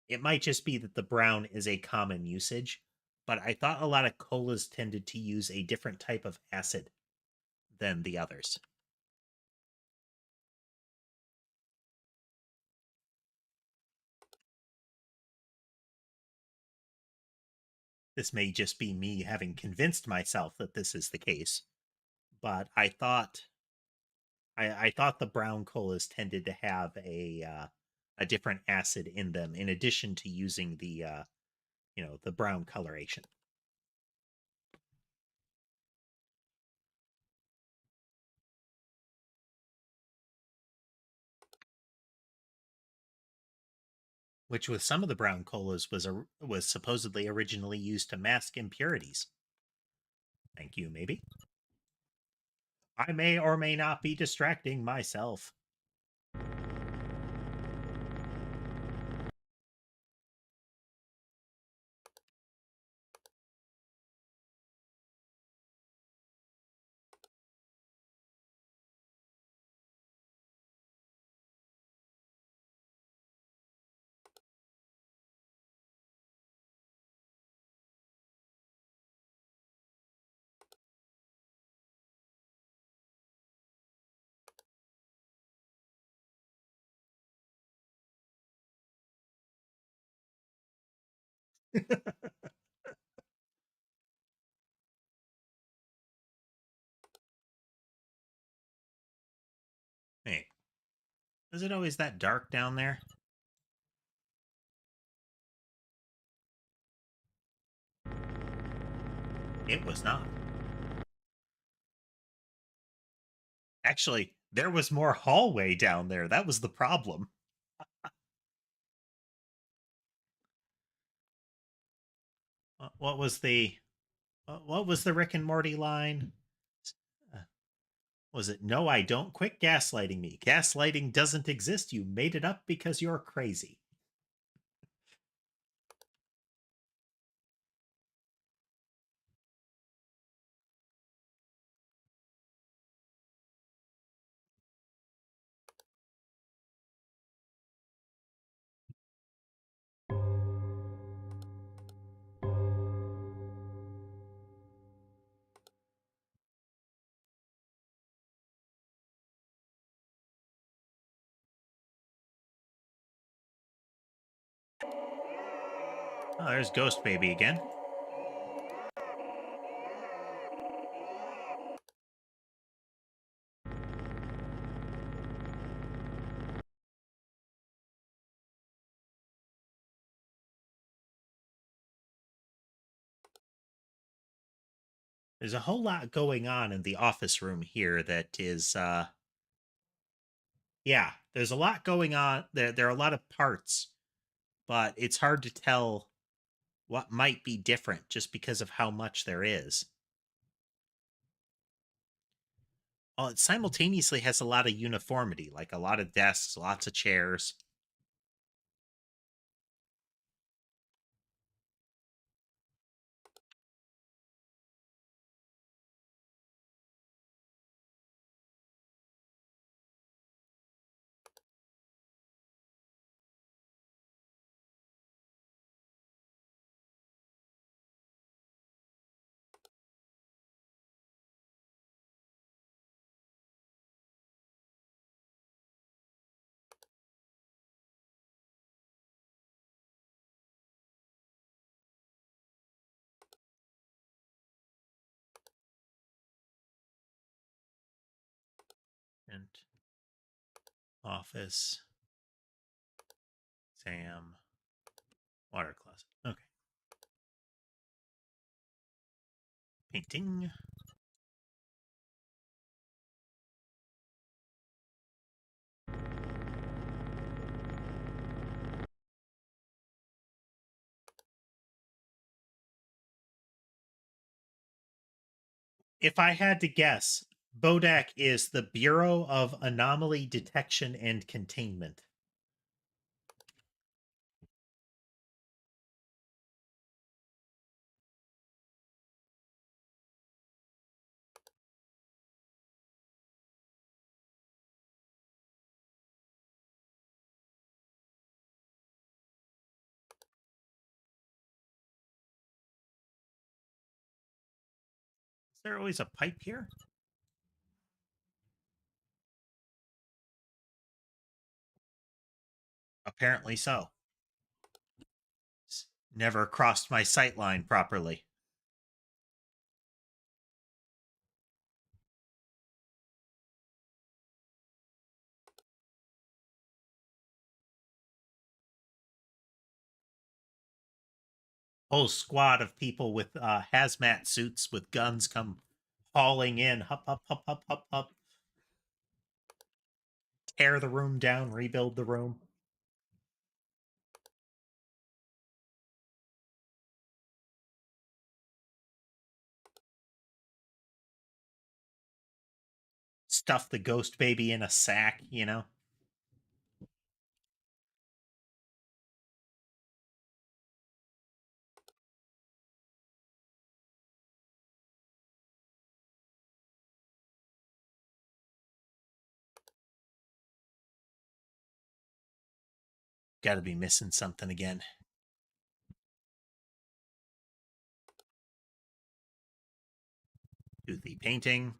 It might just be that the brown is a common usage, but I thought a lot of colas tended to use a different type of acid than the others. This may just be me having convinced myself that this is the case, but I thought the brown colas tended to have a different acid in them in addition to using the the brown coloration. Which with some of the brown colas was supposedly originally used to mask impurities. Thank you, maybe. I may or may not be distracting myself. Hey, is it always that dark down there? It was not. Actually, there was more hallway down there. That was the problem. What was the Rick and Morty line? Uh, was it no, I don't? Quit gaslighting me. Gaslighting doesn't exist. You made it up because you're crazy. Oh, there's Ghost Baby again. There's a whole lot going on in the office room here that is yeah, there's a lot going on. There are a lot of parts, but it's hard to tell what might be different just because of how much there is. Well, it simultaneously has a lot of uniformity, like a lot of desks, lots of chairs. And office, Sam, water closet. Okay. Painting. If I had to guess, Bodak is the Bureau of Anomaly Detection and Containment. Is there always a pipe here? Apparently so. Never crossed my sight line properly. Whole squad of people with hazmat suits with guns come hauling in. Hup, hup, hup, hup, hup, hup. Tear the room down, rebuild the room. Stuff the ghost baby in a sack, you know? Gotta be missing something again. Toothy painting.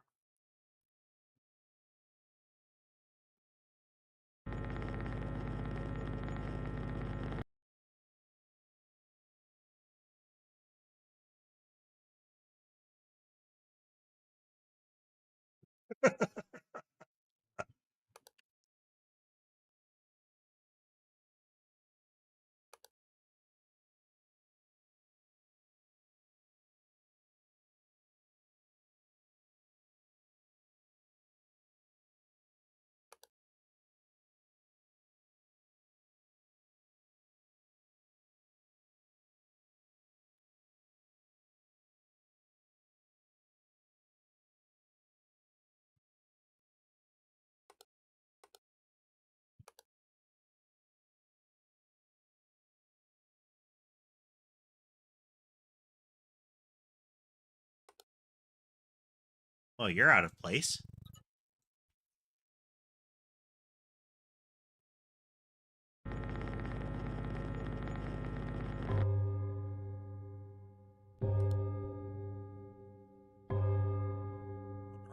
Oh, you're out of place.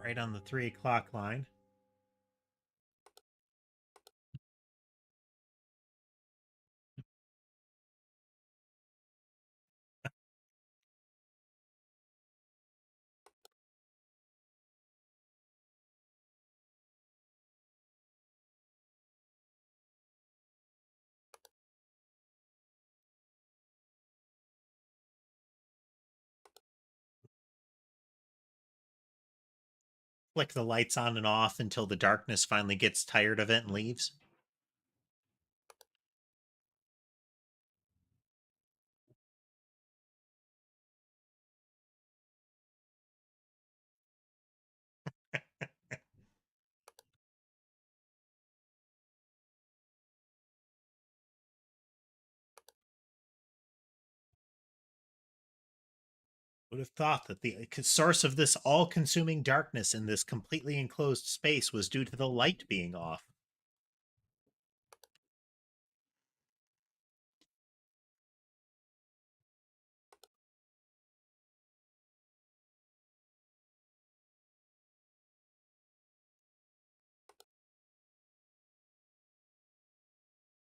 Right on the 3 o'clock line. Flick the lights on and off until the darkness finally gets tired of it and leaves. Would have thought that the source of this all consuming darkness in this completely enclosed space was due to the light being off.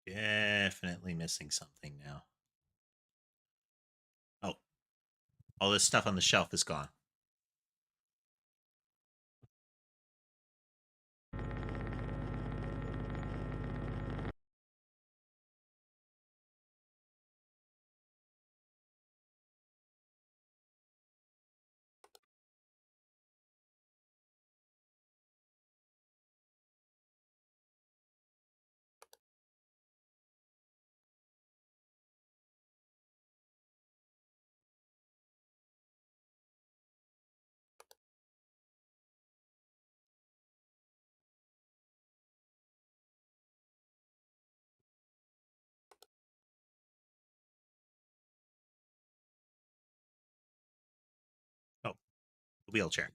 Definitely missing something now. Oh, all this stuff on the shelf is gone. Oh, the wheelchair.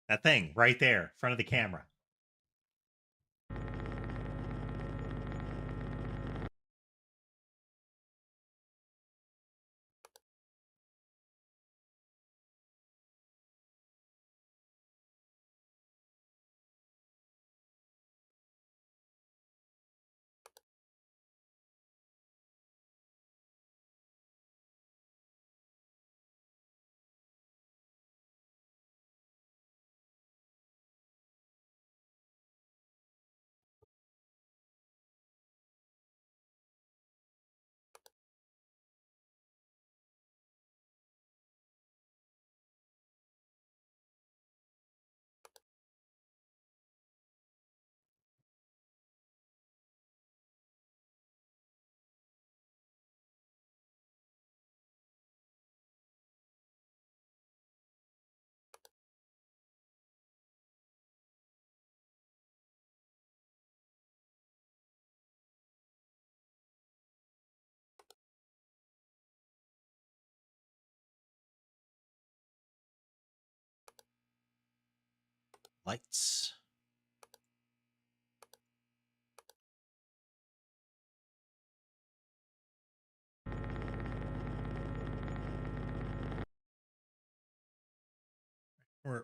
That thing right there, in front of the camera. Lights.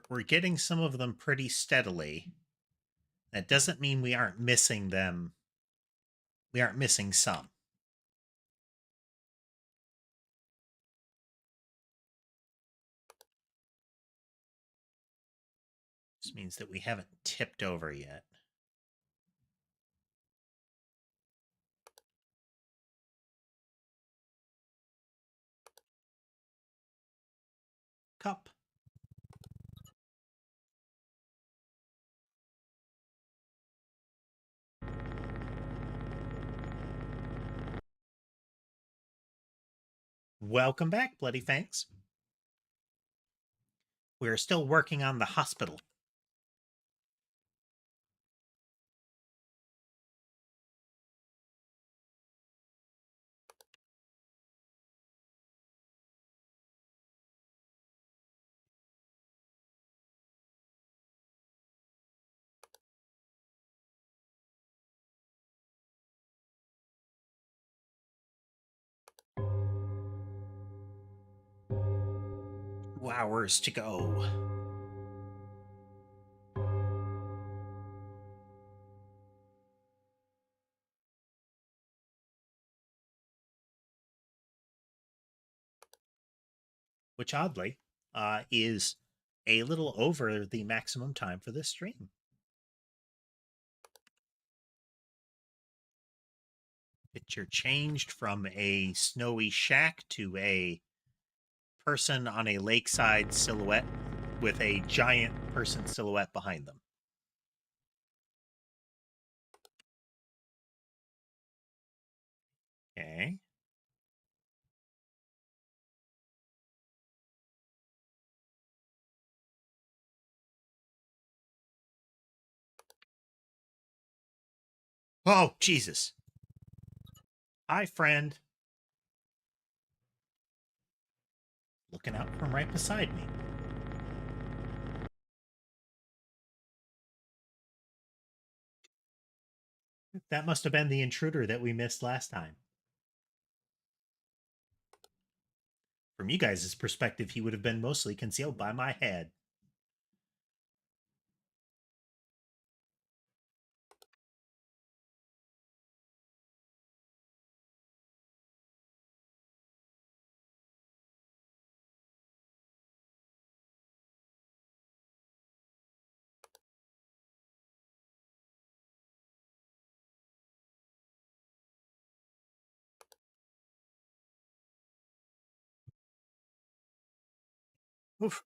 We're getting some of them pretty steadily. That doesn't mean we aren't missing them. We aren't missing some. This means that we haven't tipped over yet. Cup. Welcome back, Bloody Fangs. We're still working on the hospital. Hours to go. Which oddly is a little over the maximum time for this stream. Picture changed from a snowy shack to a person on a lakeside silhouette with a giant person silhouette behind them. Okay. Oh, Jesus. Hi, friend. Looking out from right beside me. That must have been the intruder that we missed last time. From you guys' perspective, he would have been mostly concealed by my head. Oof.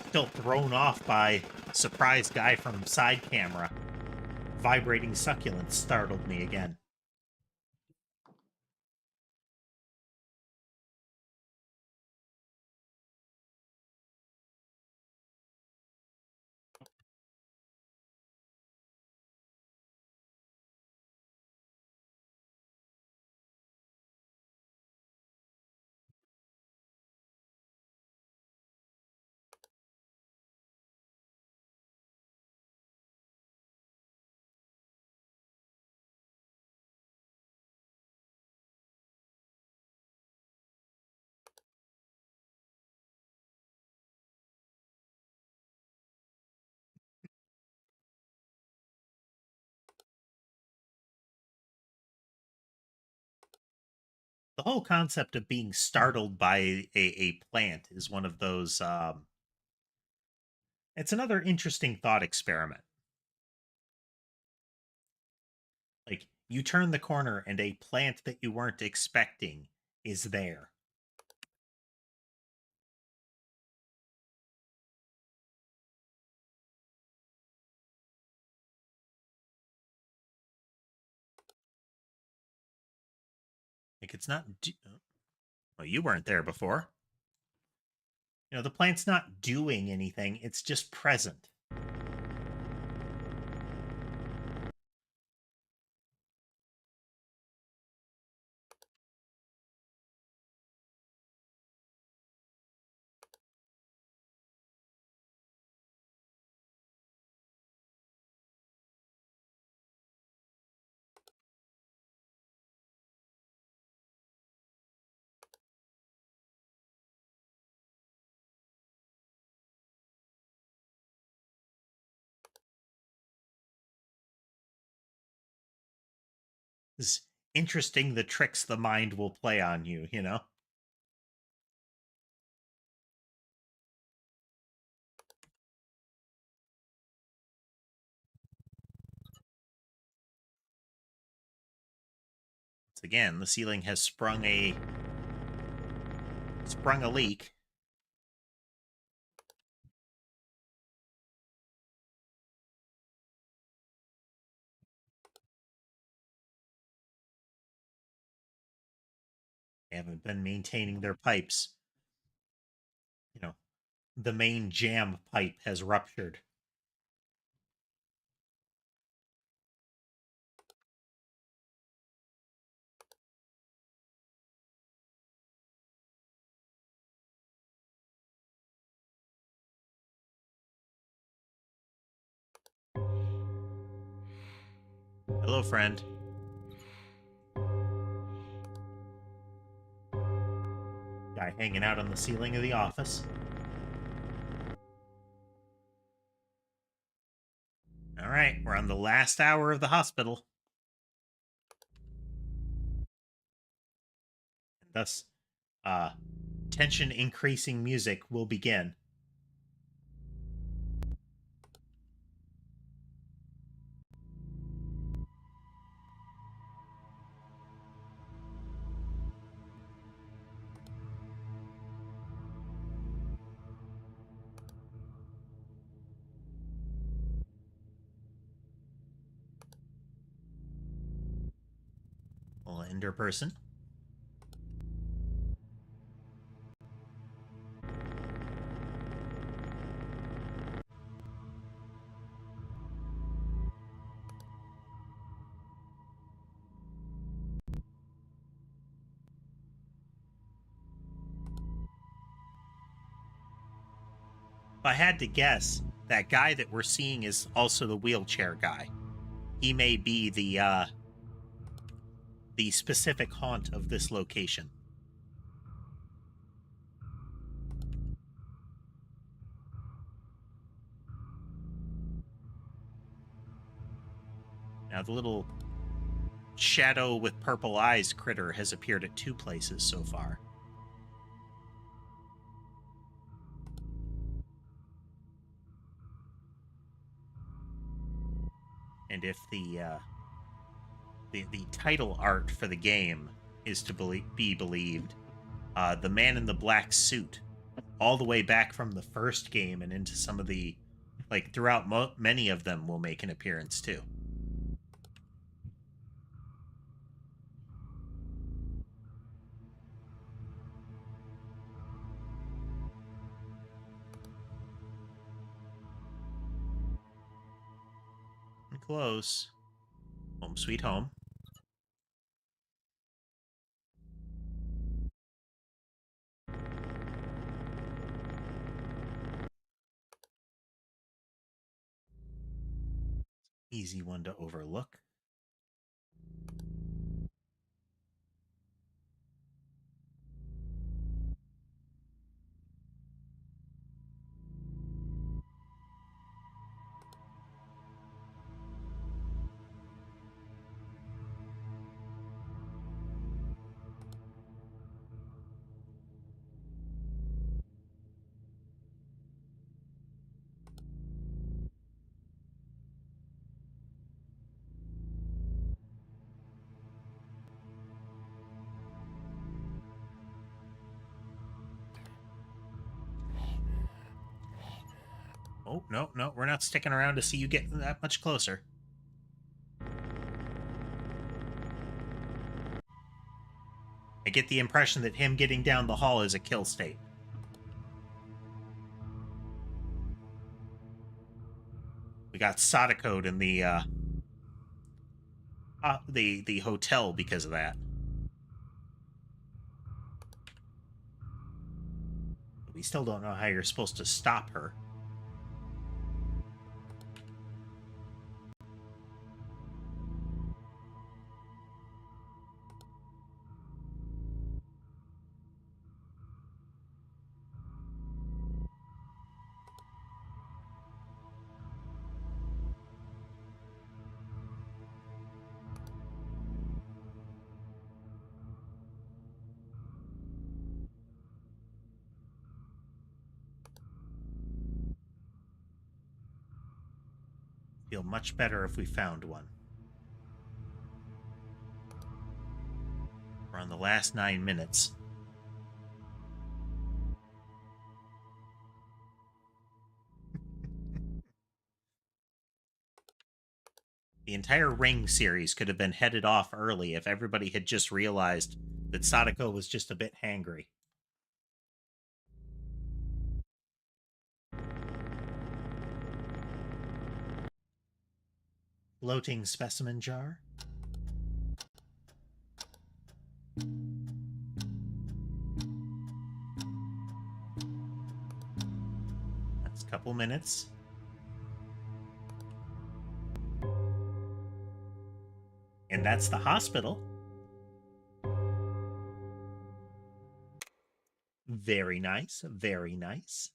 Still thrown off by surprised guy from side camera. Vibrating succulence startled me again. The whole concept of being startled by a plant is one of those it's another interesting thought experiment. Like, you turn the corner and a plant that you weren't expecting is there. Like, it's not well, you weren't there before. You know, the plant's not doing anything, it's just present. It's interesting the tricks the mind will play on you, you know? Once again, the ceiling has sprung a leak. They haven't been maintaining their pipes. You know, the main jam pipe has ruptured. Hello, friend. Guy hanging out on the ceiling of the office. All right, we're on the last hour of the hospital. Thus, uh, tension increasing music will begin. Little ender person. If I had to guess, that guy that we're seeing is also the wheelchair guy. He may be the specific haunt of this location. Now, the little shadow with purple eyes critter has appeared at 2 places so far. And if the title art for the game is to be believed, the man in the black suit, all the way back from the first game and into some of the, like, throughout many of them, will make an appearance too. And close. Home sweet home. Easy one to overlook. Oh, no, no, we're not sticking around to see you get that much closer. I get the impression that him getting down the hall is a kill state. We got Sadako in the hotel because of that. We still don't know how you're supposed to stop her. Feel much better if we found one. We're on the last 9 minutes. The entire Ring series could have been headed off early if everybody had just realized that Sadako was just a bit hangry. Floating specimen jar. That's a couple minutes. And that's the hospital. Very nice. Very nice.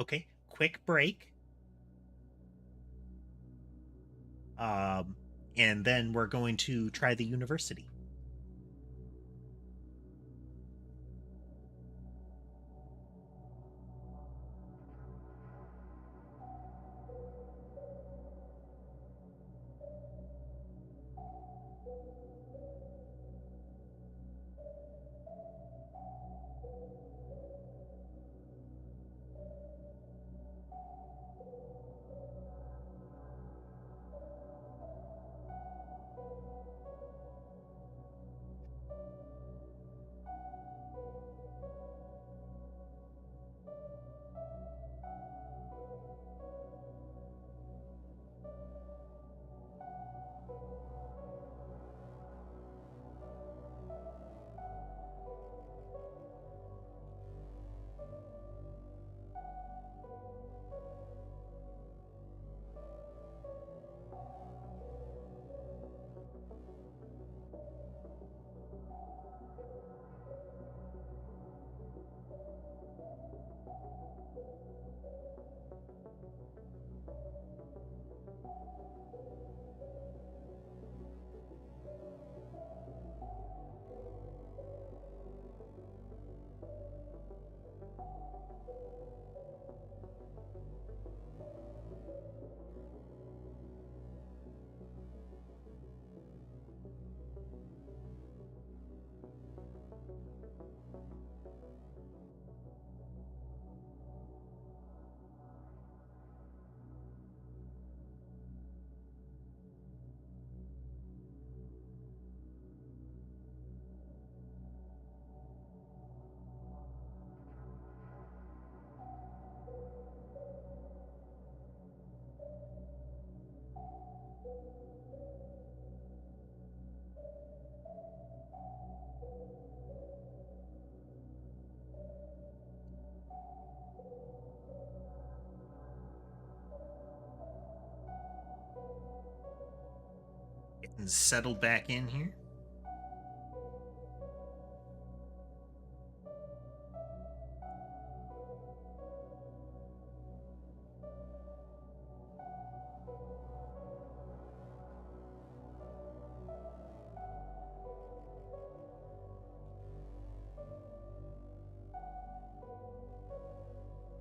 Okay, quick break. Um, and then we're going to try the university. Getting settled back in here.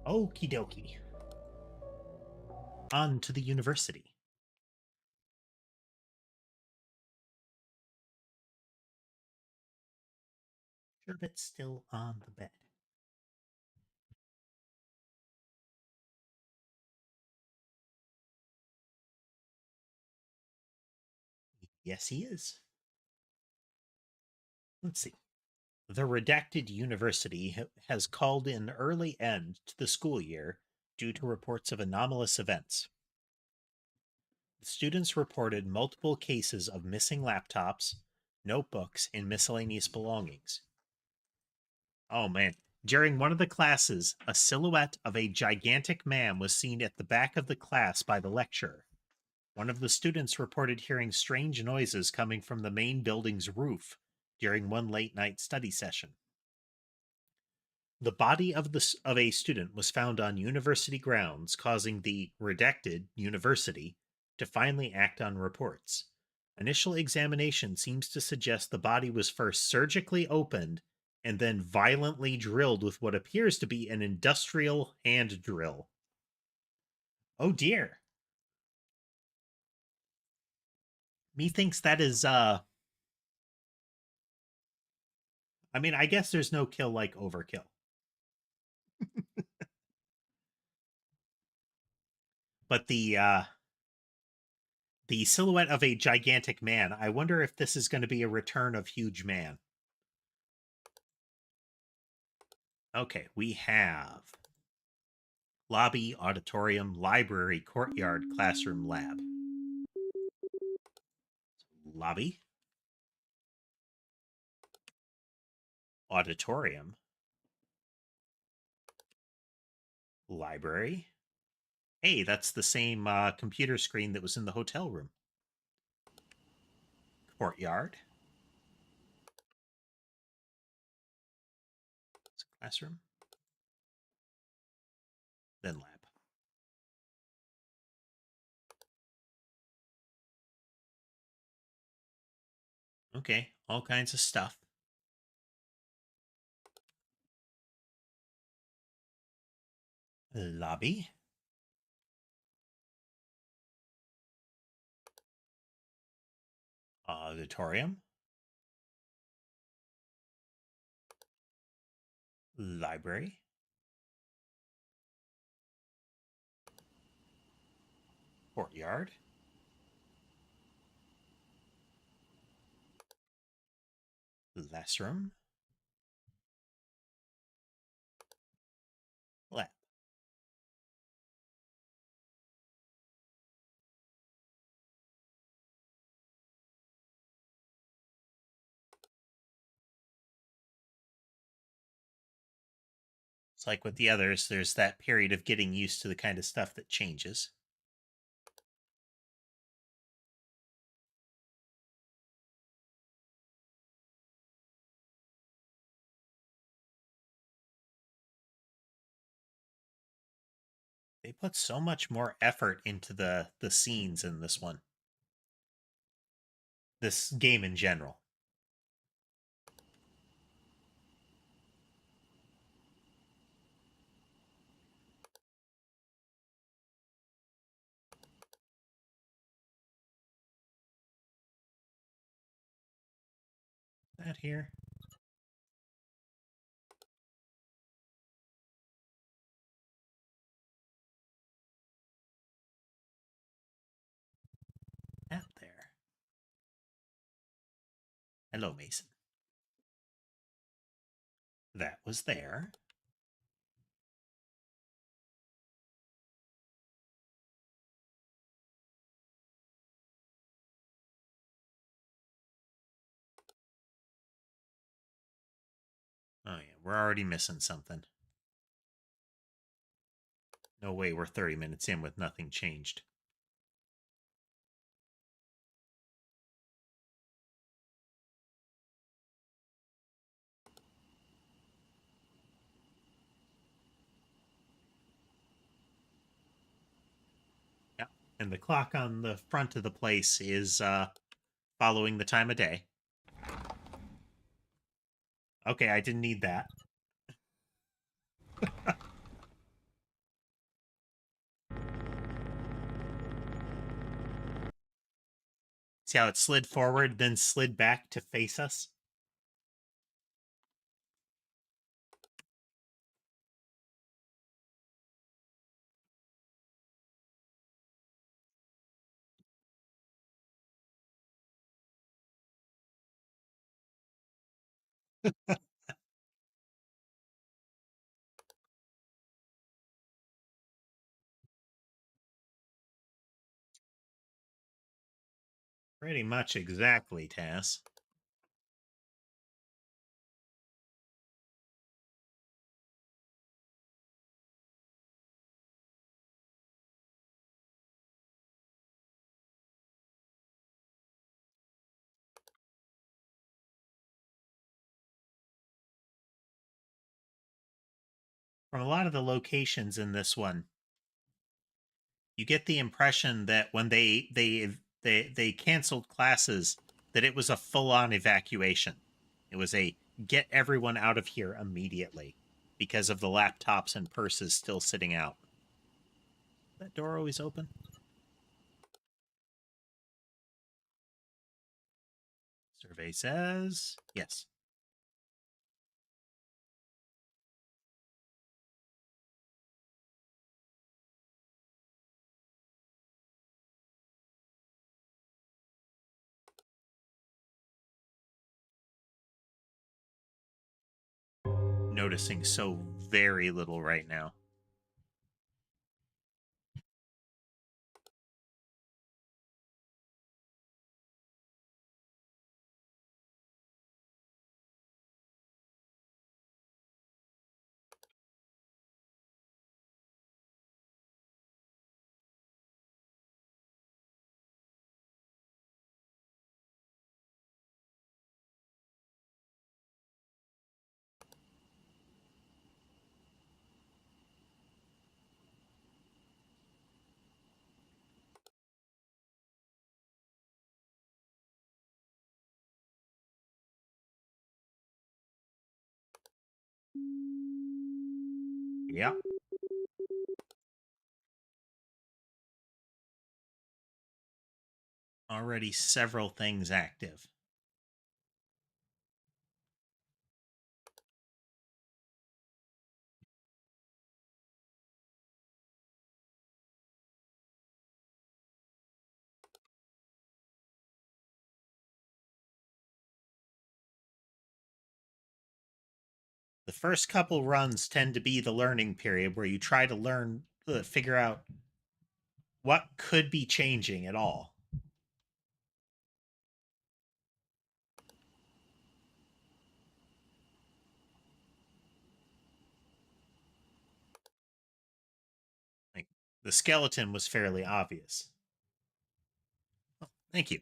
Okie dokie. On to the university. Sherbet's still on the bed. Yes, he is. Let's see. The redacted university has called an early end to the school year due to reports of anomalous events. The students reported multiple cases of missing laptops, notebooks, and miscellaneous belongings. Oh man. During one of the classes, a silhouette of a gigantic man was seen at the back of the class by the lecturer. One of the students reported hearing strange noises coming from the main building's roof during one late night study session. The body of a student was found on university grounds, causing the redacted university to finally act on reports. Initial examination seems to suggest the body was first surgically opened and then violently drilled with what appears to be an industrial hand drill. Oh dear. Methinks that is I mean, I guess there's no kill like overkill. But the silhouette of a gigantic man. I wonder if this is going to be a return of huge man. Okay, we have lobby, auditorium, library, courtyard, classroom, lab. Lobby, auditorium, library. Hey, that's the same computer screen that was in the hotel room. Courtyard, classroom, then lab. Okay, all kinds of stuff. Lobby, auditorium, library, courtyard, classroom, lab. It's like with the others, there's that period of getting used to the kind of stuff that changes. They put so much more effort into the scenes in this one. This game in general. That here. That there. Hello, Mason. That was there. Oh yeah, we're already missing something. No way we're 30 minutes in with nothing changed. Yeah. And the clock on the front of the place is following the time of day. Okay, I didn't need that. See how it slid forward, then slid back to face us? Pretty much exactly, Tass. From a lot of the locations in this one, you get the impression that when they canceled classes, that it was a full-on evacuation. It was a get everyone out of here immediately because of the laptops and purses still sitting out. That door always open? Survey says yes. Noticing so very little right now. Yeah. Already several things active. The first couple runs tend to be the learning period where you try to learn, figure out what could be changing at all. Like the skeleton was fairly obvious. Well, thank you.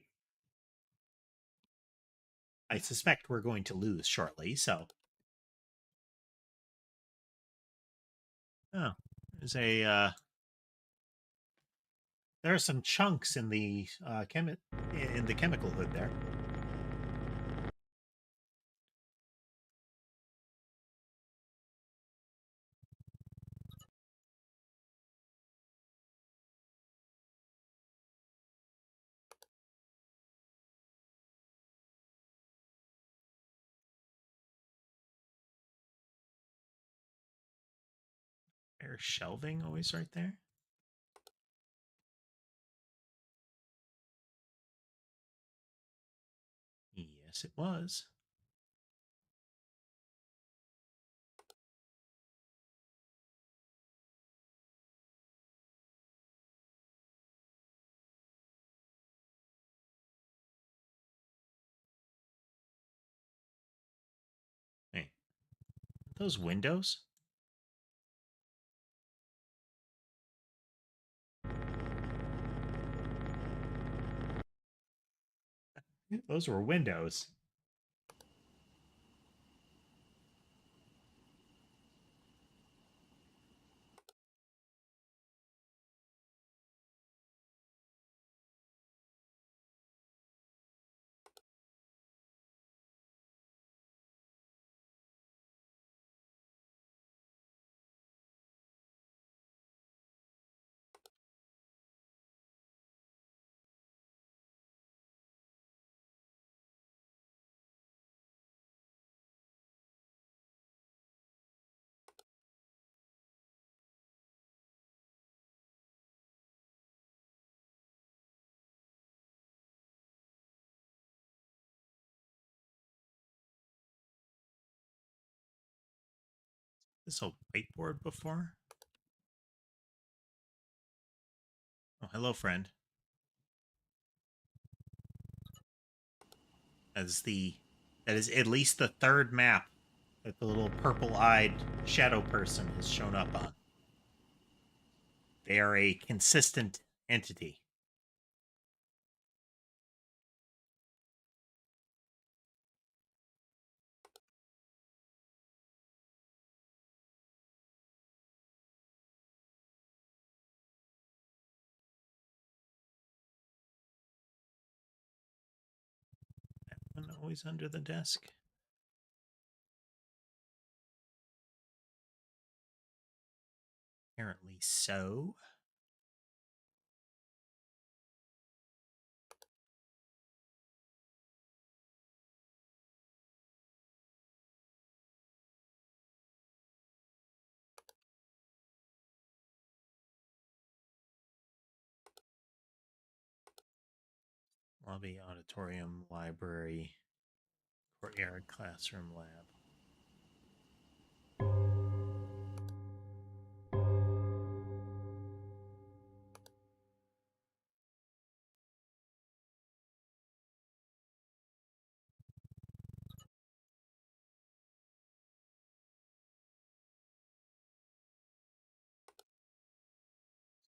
I suspect we're going to lose shortly, so. Oh, there's a. There are some chunks in the in the chemical hood there. There's shelving always right there. Yes, it was. Hey, those windows? Those were windows. This old whiteboard before? Oh, hello, friend. As the that is at least the third map that the little purple-eyed shadow person has shown up on. They are a consistent entity. That one always under the desk. Apparently so. Lobby, auditorium, library, courtyard, classroom, lab.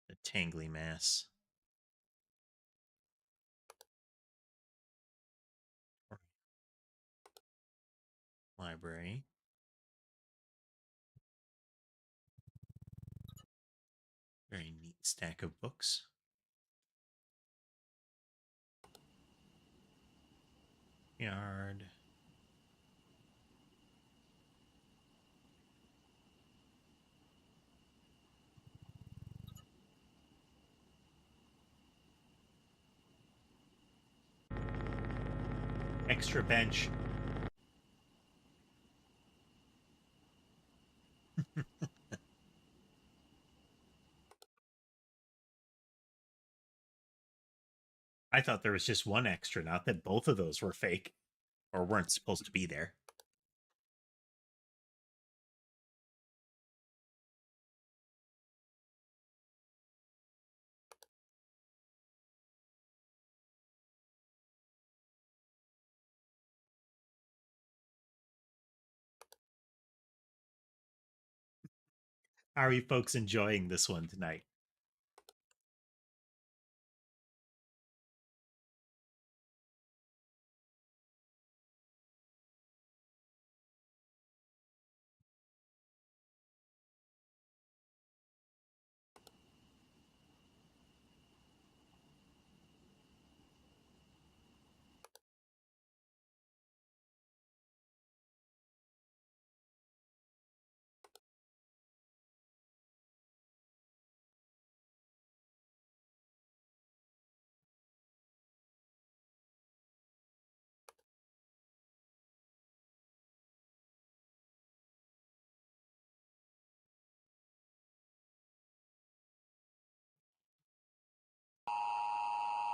A tangly mass. Library. Very neat stack of books. Yard. Extra bench. I thought there was just one extra, not that both of those were fake or weren't supposed to be there. How are you folks enjoying this one tonight?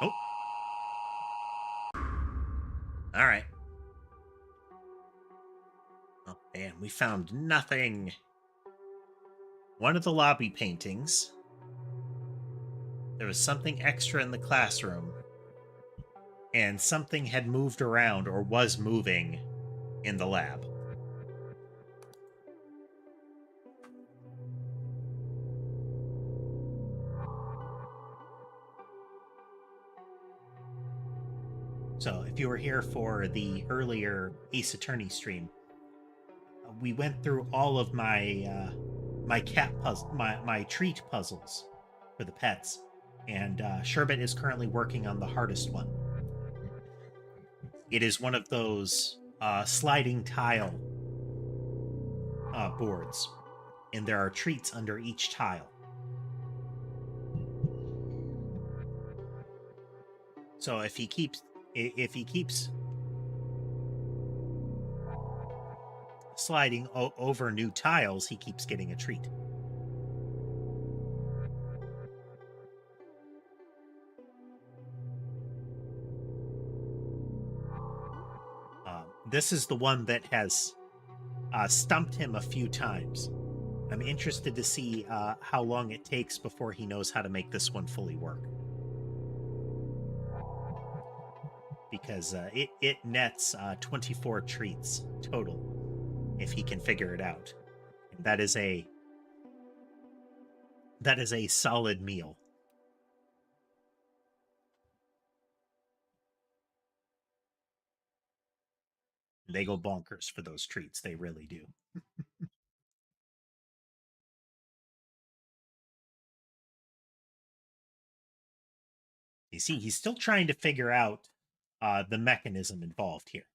Oh, all right. Oh, man, we found nothing. One of the lobby paintings. There was something extra in the classroom, and something had moved around or was moving in the lab. So, if you were here for the earlier Ace Attorney stream, we went through all of my cat puzzle, my treat puzzles for the pets, and Sherbet is currently working on the hardest one. It is one of those sliding tile boards, and there are treats under each tile. So if he keeps sliding over new tiles, he keeps getting a treat. This is the one that has stumped him a few times. I'm interested to see how long it takes before he knows how to make this one fully work. Because it nets 24 treats total if he can figure it out. And that is a solid meal. They go bonkers for those treats. They really do. You see, he's still trying to figure out the mechanism involved here.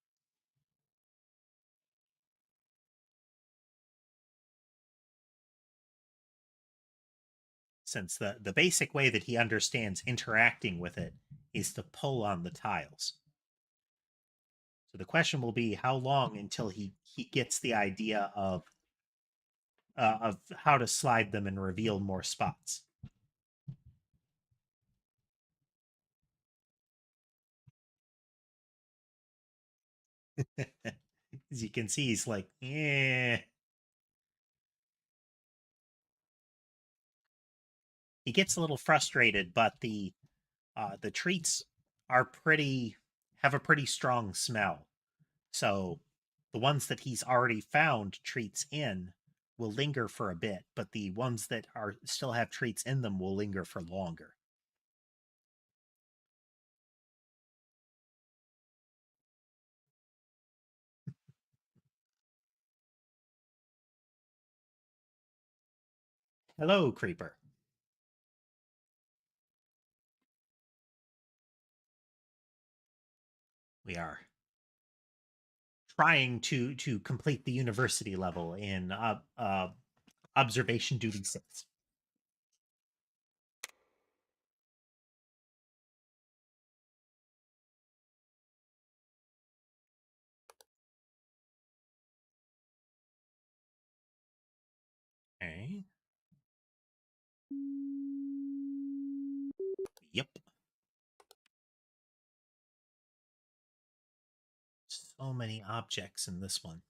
Since the basic way that he understands interacting with it is to pull on the tiles. So the question will be how long until he gets the idea of how to slide them and reveal more spots. As you can see, he's like, yeah. He gets a little frustrated, but the treats are pretty have a pretty strong smell. So the ones that he's already found treats in will linger for a bit, but the ones that are still have treats in them will linger for longer. Hello, creeper. We are trying to complete the university level in observation duty 6. Okay. Yep. So many objects in this one.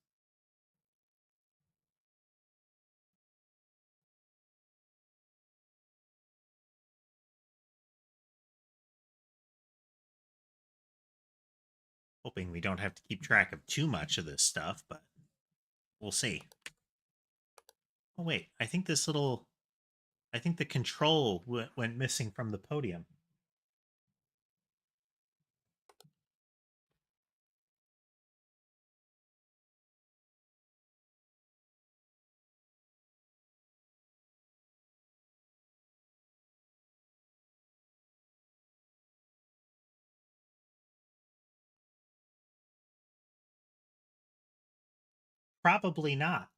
Hoping we don't have to keep track of too much of this stuff, but we'll see. Oh wait, I think the control went missing from the podium. Probably not.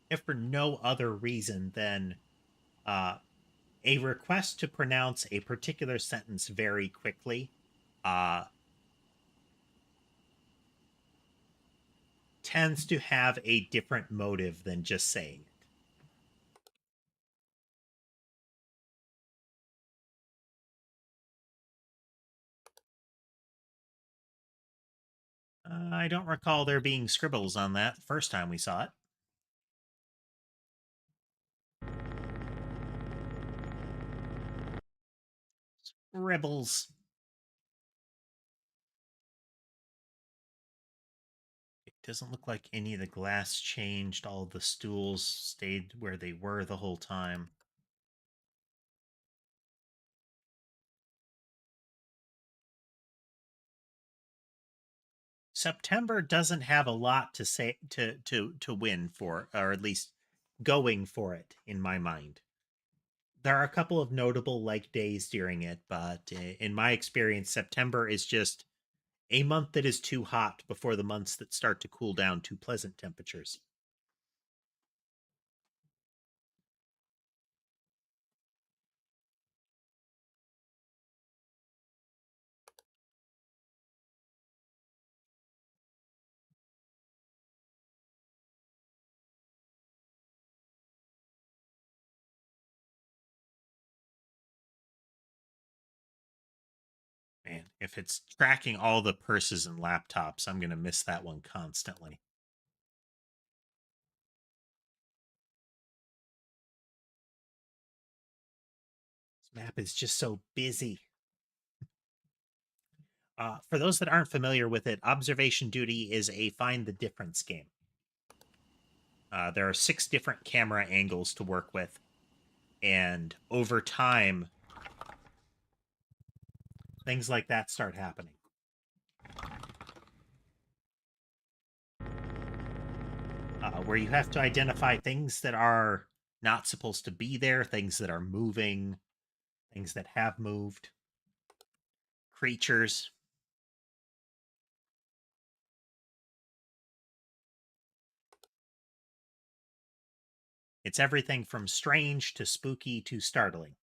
If for no other reason than uh, a request to pronounce a particular sentence very quickly uh, tends to have a different motive than just saying it. I don't recall there being scribbles on that the first time we saw it. Scribbles. It doesn't look like any of the glass changed. All the stools stayed where they were the whole time. September doesn't have a lot to say to win for, or at least going for it in my mind. There are a couple of notable like days during it, but in my experience, September is just a month that is too hot before the months that start to cool down to pleasant temperatures. Man, if it's tracking all the purses and laptops, I'm going to miss that one constantly. This map is just so busy. For those that aren't familiar with it, Observation Duty is a find the difference game. There are 6 different camera angles to work with, and over time, things like that start happening. Where you have to identify things that are not supposed to be there, things that are moving, things that have moved, creatures. It's everything from strange to spooky to startling.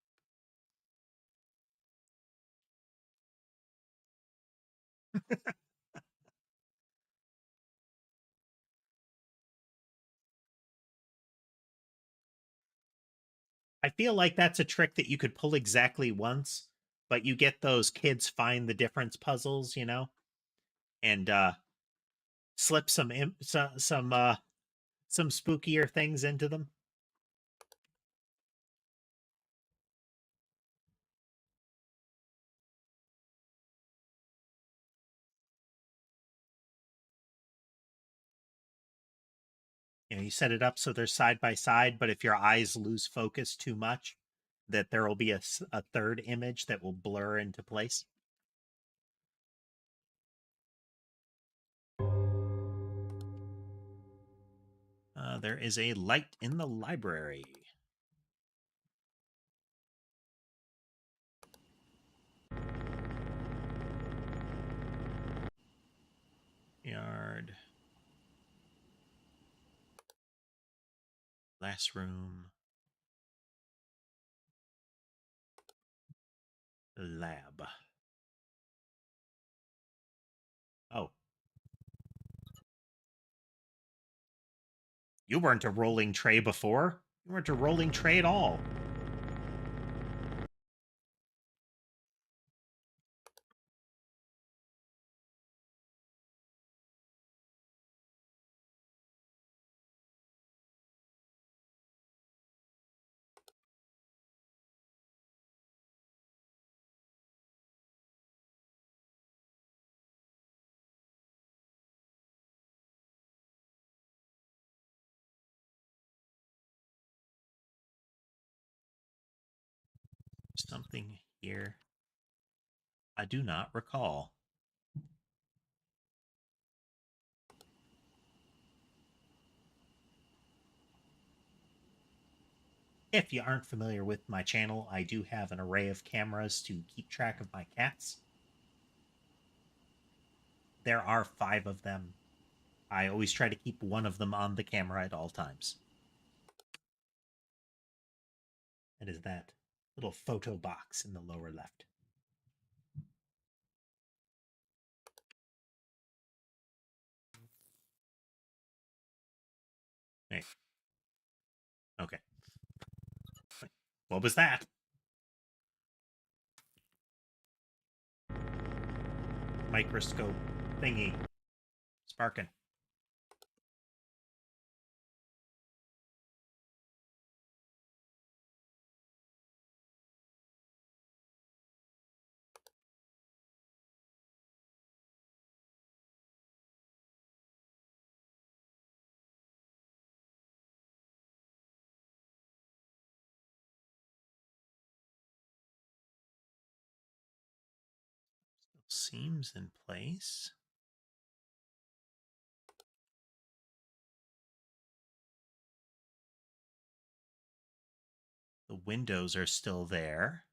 I feel like that's a trick that you could pull exactly once, but you get those kids find the difference puzzles, and slip some spookier things into them. You set it up so they're side by side, but if your eyes lose focus too much, that there will be a third image that will blur into place. There is a light in the library. Yard. Last room. Lab. Oh. You weren't a rolling tray before. You weren't a rolling tray at all. Something here I do not recall. If you aren't familiar with my channel, I do have an array of cameras to keep track of my cats. There are 5 of them. I always try to keep one of them on the camera at all times. It is that little photo box in the lower left. Hey. Okay. What was that? Microscope thingy. Sparking. Seems in place. The windows are still there.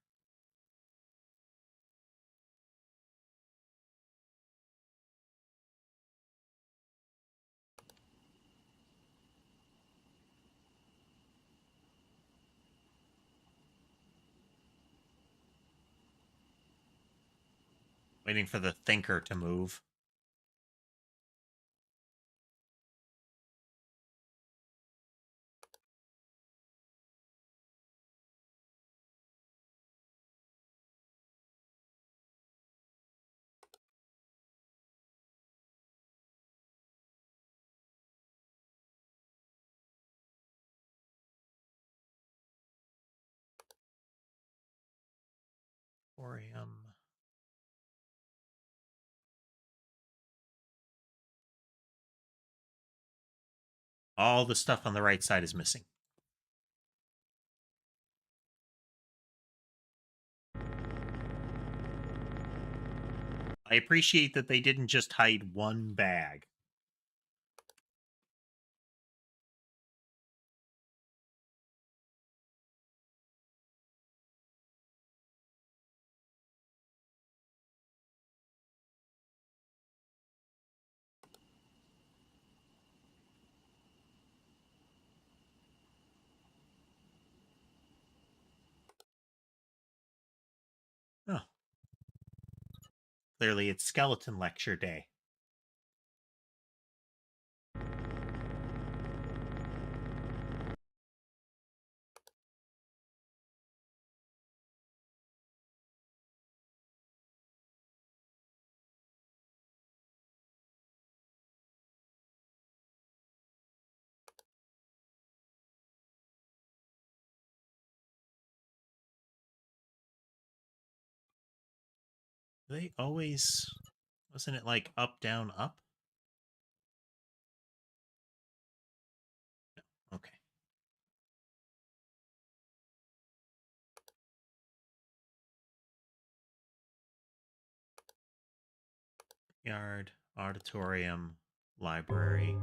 Waiting for the thinker to move. Emporium. All the stuff on the right side is missing. I appreciate that they didn't just hide one bag. Clearly, it's skeleton lecture day. They always, wasn't it like up, down, up? No. Okay. Yard, auditorium, library.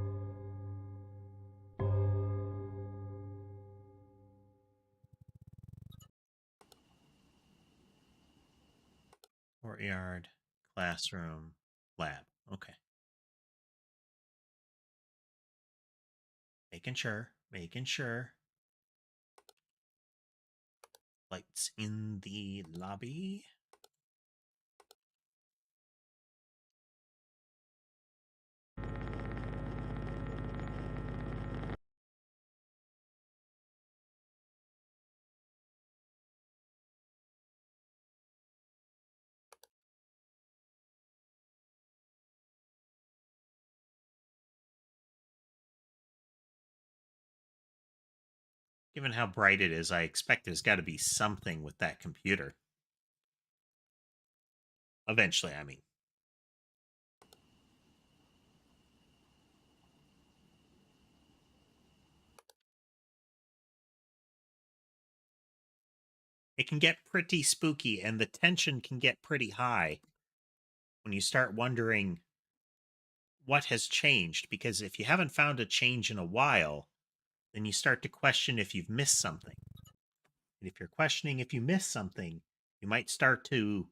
Courtyard, classroom, lab. Okay. Making sure. Making sure. Lights in the lobby. Given how bright it is, I expect there's got to be something with that computer. Eventually, I mean. It can get pretty spooky, and the tension can get pretty high when you start wondering what has changed. Because if you haven't found a change in a while, then you start to question if you've missed something. And if you're questioning if you missed something, you might start to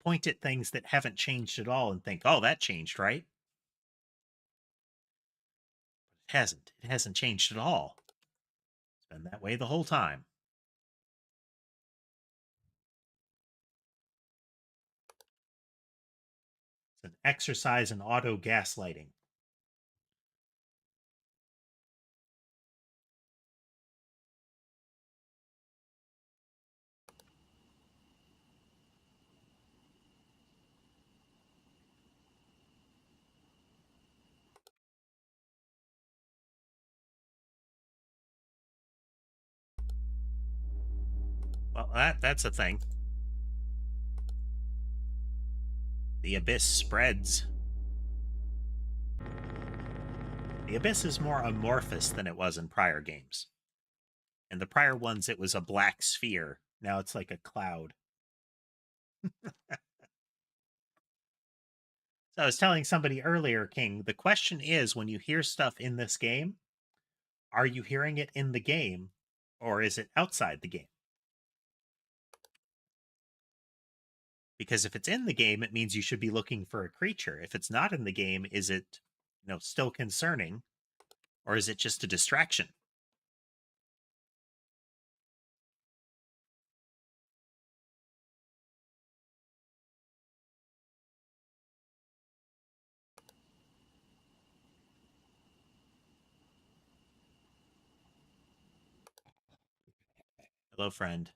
point at things that haven't changed at all and think, oh, that changed, right? But it hasn't. It hasn't changed at all. It's been that way the whole time. It's an exercise in auto gaslighting. Well, that's a thing. The abyss spreads. The abyss is more amorphous than it was in prior games. In the prior ones, it was a black sphere. Now it's like a cloud. So I was telling somebody earlier, King, the question is when you hear stuff in this game, are you hearing it in the game or is it outside the game? Because if it's in the game, it means you should be looking for a creature. If it's not in the game, is it, still concerning or is it just a distraction? Hello, friend.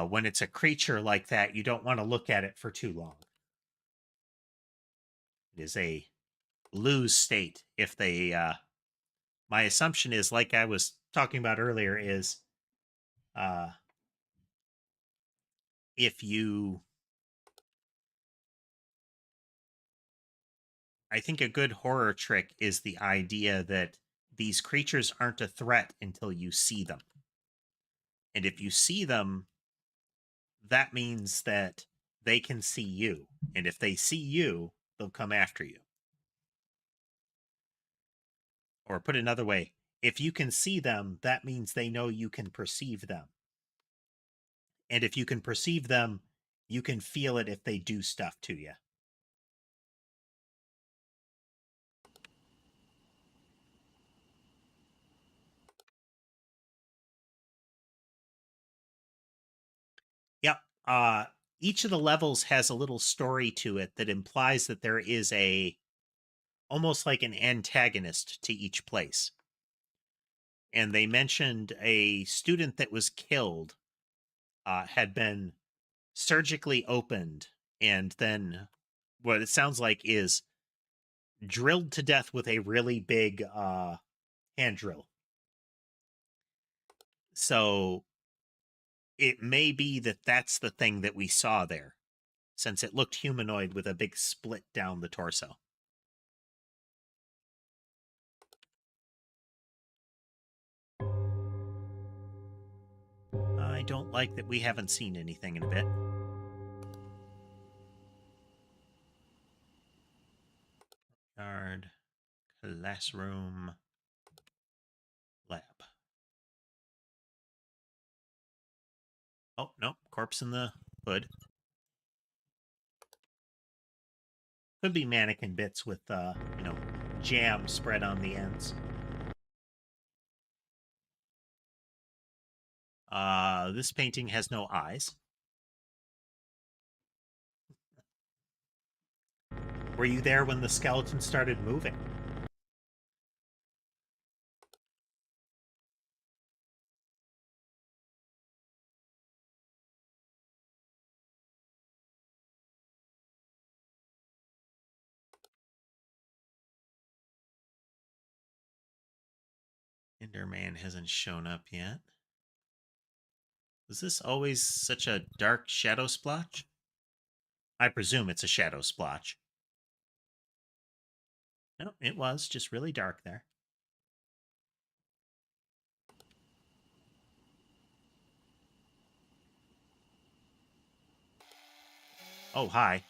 When it's a creature like that, you don't want to look at it for too long. It is a lose state if they. My assumption is, like I was talking about earlier, is uh, if you. I think a good horror trick is the idea that these creatures aren't a threat until you see them. And if you see them, that means that they can see you. And if they see you, they'll come after you. Or put another way, if you can see them, that means they know you can perceive them. And if you can perceive them, you can feel it if they do stuff to you. uh, each of the levels has a little story to it that implies that there is a almost like an antagonist to each place. And they mentioned a student that was killed had been surgically opened and then what it sounds like is drilled to death with a really big hand drill. So it may be that that's the thing that we saw there, since it looked humanoid with a big split down the torso. I don't like that we haven't seen anything in a bit. Yard, classroom, lab. Oh, nope, corpse in the hood. Could be mannequin bits with, jam spread on the ends. This painting has no eyes. Were you there when the skeleton started moving? Enderman hasn't shown up yet. Was this always such a dark shadow splotch? I presume it's a shadow splotch. No, it was just really dark there. Oh, hi.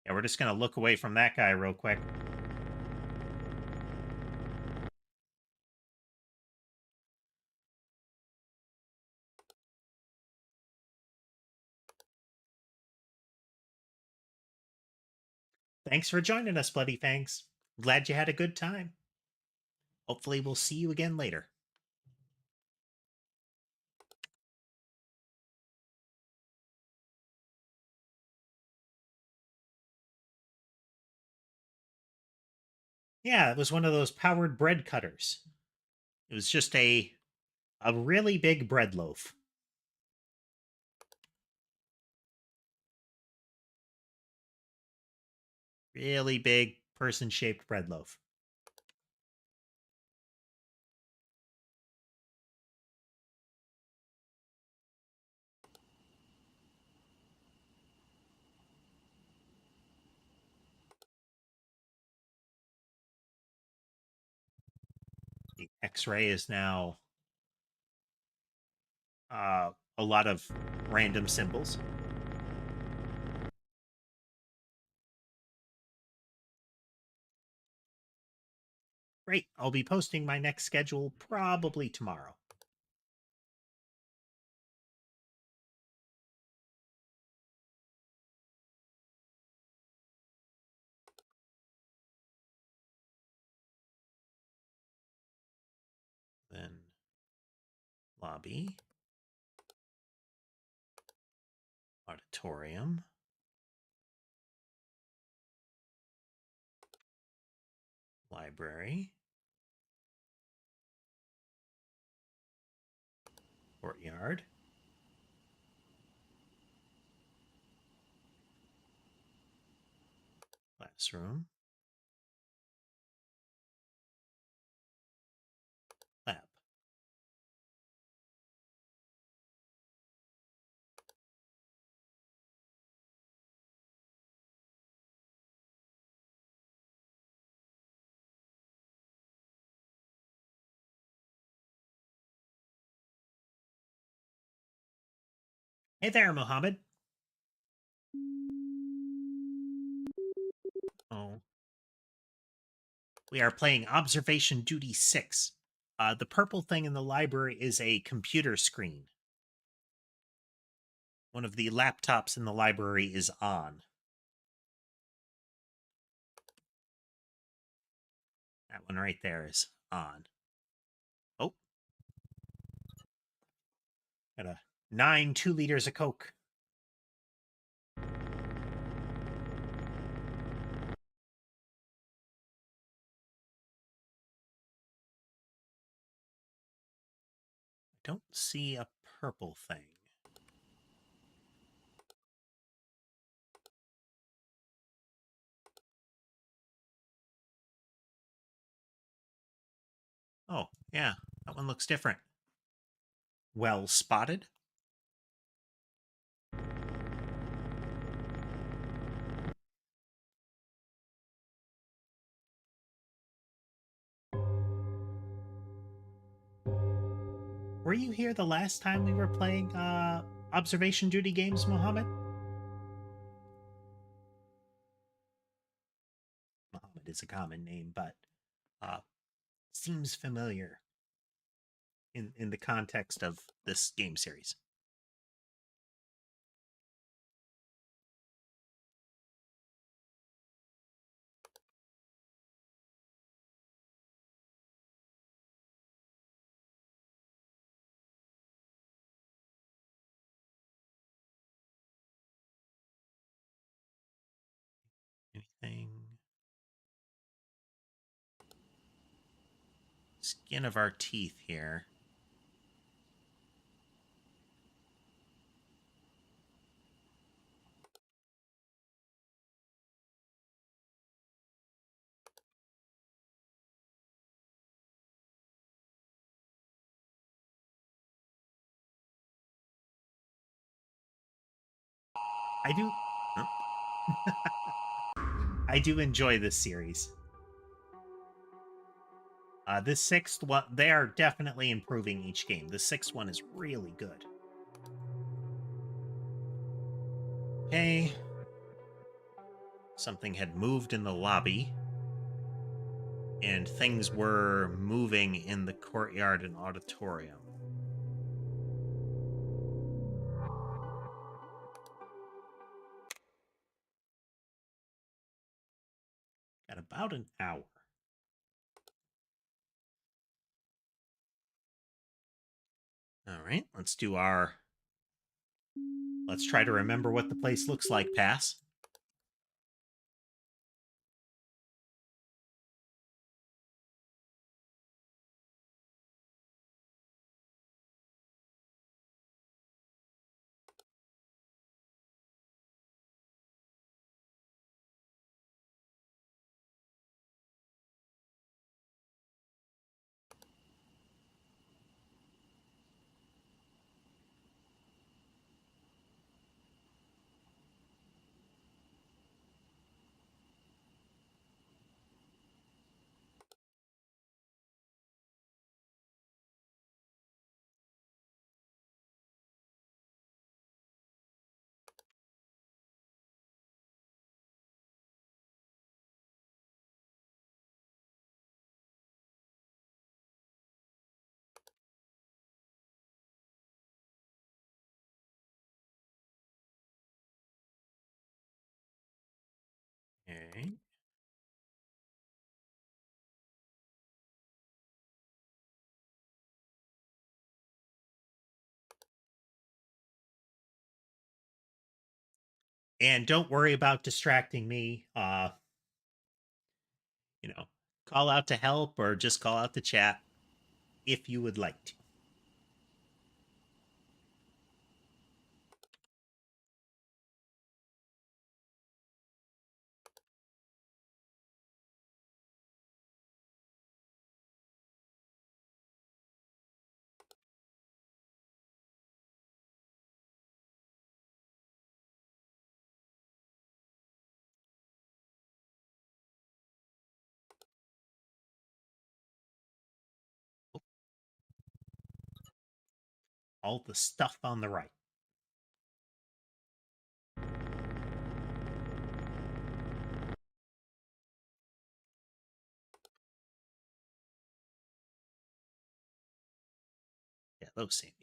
Yeah, we're just going to look away from that guy real quick. Thanks for joining us, Bloody Fangs. Glad you had a good time. Hopefully, we'll see you again later. Yeah, it was one of those powered bread cutters. It was just a really big bread loaf. Really big person-shaped bread loaf. The X-ray is now a lot of random symbols. Great. I'll be posting my next schedule probably tomorrow. Then lobby, auditorium, library, courtyard, classroom, lab. Hey there, Mohammed. Oh, we are playing Observation Duty 6. The purple thing in the library is a computer screen. One of the laptops in the library is on. That one right there is on. Oh, Got a 9 2 liters of Coke. I don't see a purple thing. Oh, yeah, that one looks different. Well spotted. Were you here the last time we were playing observation duty games, Mohammed? Mohammed is a common name, but uh, seems familiar in the context of this game series. Anything? Skin of our teeth here. I do. I do enjoy this series. This sixth one, they are definitely improving each game. The sixth one is really good. Okay. Something had moved in the lobby, and things were moving in the courtyard and auditorium. Got about an hour. All right, let's do our. Let's try to remember what the place looks like, pass. Okay. And don't worry about distracting me. You know, call out to help or just call out to chat if you would like to. All the stuff on the right. Yeah, those Sammy.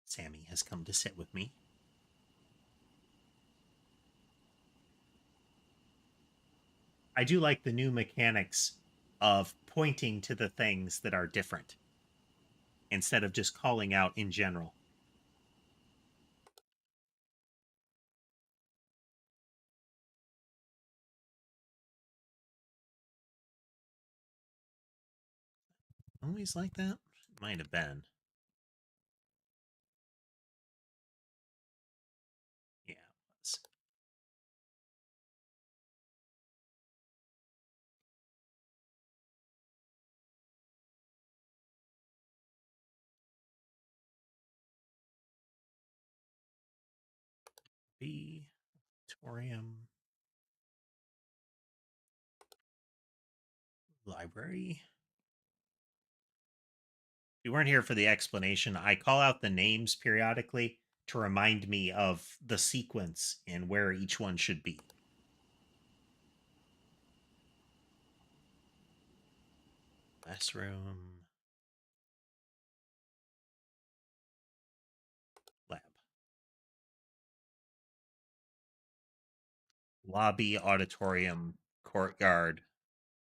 Sammy has come to sit with me. I do like the new mechanics of pointing to the things that are different. instead of just calling out in general. Always like that? Might have been. Yeah, it was. Victorium Library. If you weren't here for the explanation, I call out the names periodically to remind me of the sequence and where each one should be. Classroom lab. Lobby, auditorium, courtyard.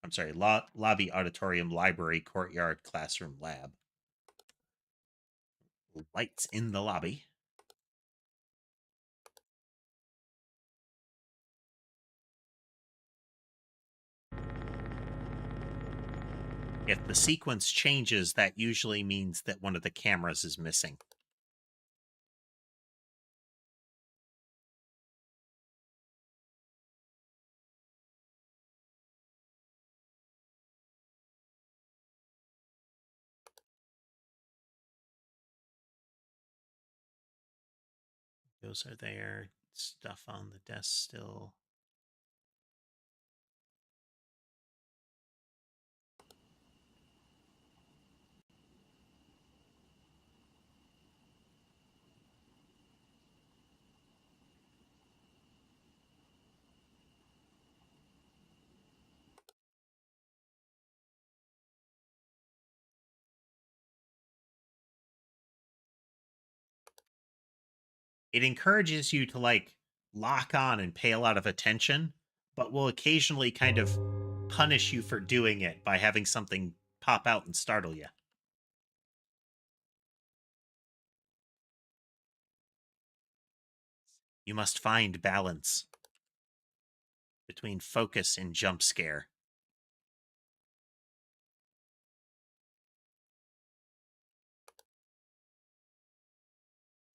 I'm sorry, lobby, auditorium, library, courtyard, classroom, lab. Lights in the lobby. If the sequence changes, that usually means that one of the cameras is missing. Those are there. Stuff on the desk still. It encourages you to like lock on and pay a lot of attention, but will occasionally kind of punish you for doing it by having something pop out and startle you. You must find balance between focus and jump scare.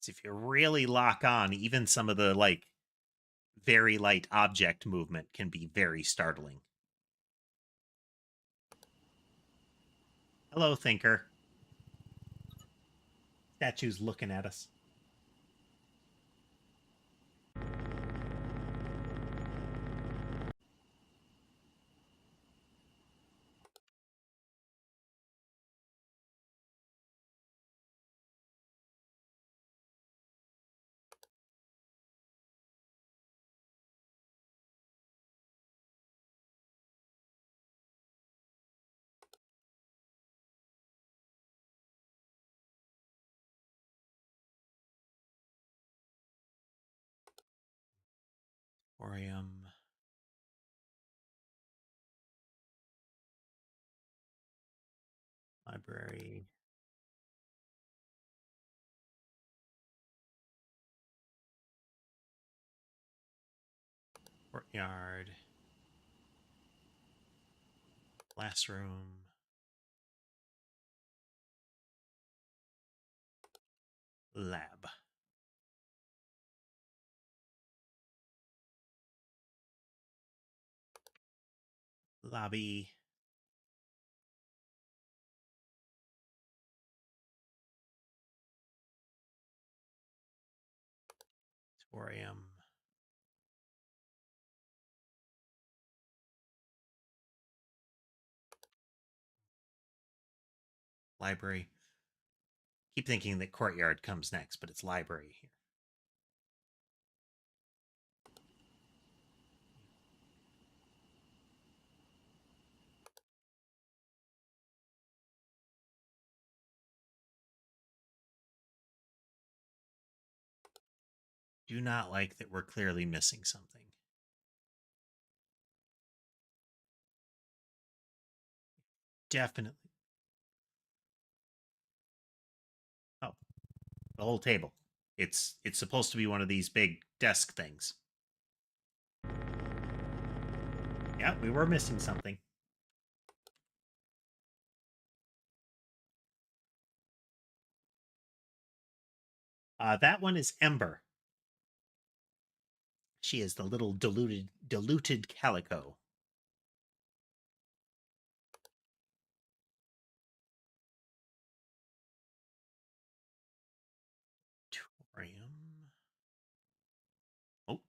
So if you really lock on, even some of the like very light object movement can be very startling. Hello, thinker. Statue's looking at us. Orium. Library. Courtyard. Classroom. Lab. Lobby. Auditorium. Library. Keep thinking that courtyard comes next, but it's library here. Do not like that we're clearly missing something. Definitely. the whole table. It's supposed to be one of these big desk things. Yeah, we were missing something. That one is Ember. She is the little diluted calico. Torium. Oh,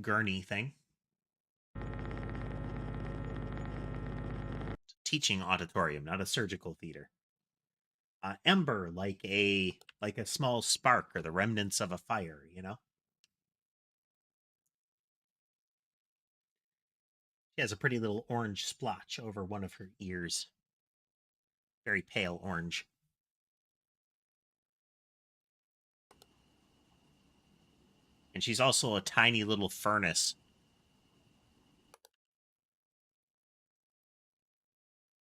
gurney thing. Teaching auditorium, not a surgical theater. Ember, like a small spark or the remnants of a fire. She has a pretty little orange splotch over one of her ears. Very pale orange. And she's also a tiny little furnace.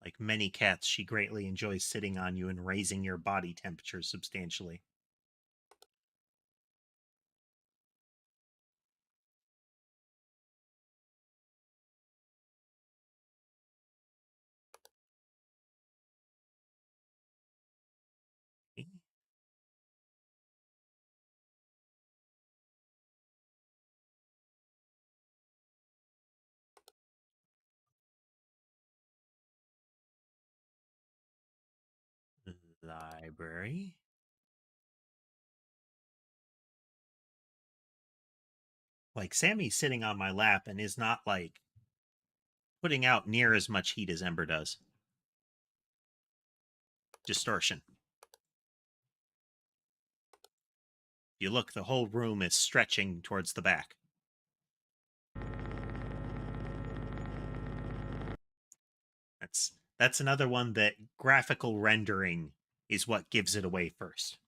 Like many cats, she greatly enjoys sitting on you and raising your body temperature substantially. Library. Like Sammy's sitting on my lap and is not like putting out near as much heat as Ember does. Distortion. If you look, the whole room is stretching towards the back. That's another one that graphical rendering is what gives it away first.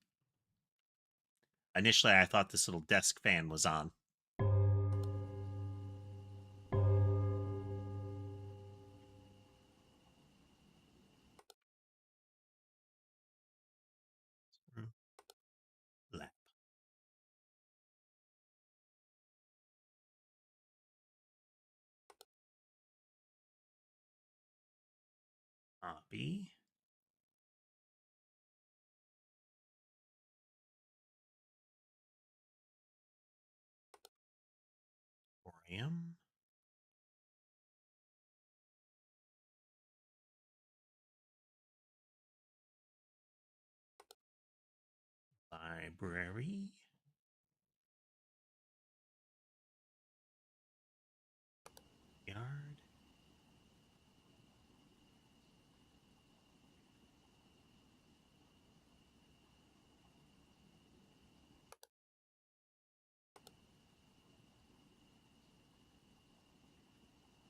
Initially, I thought this little desk fan was on. Lap. Hobby. Aquarium. Library. Yard.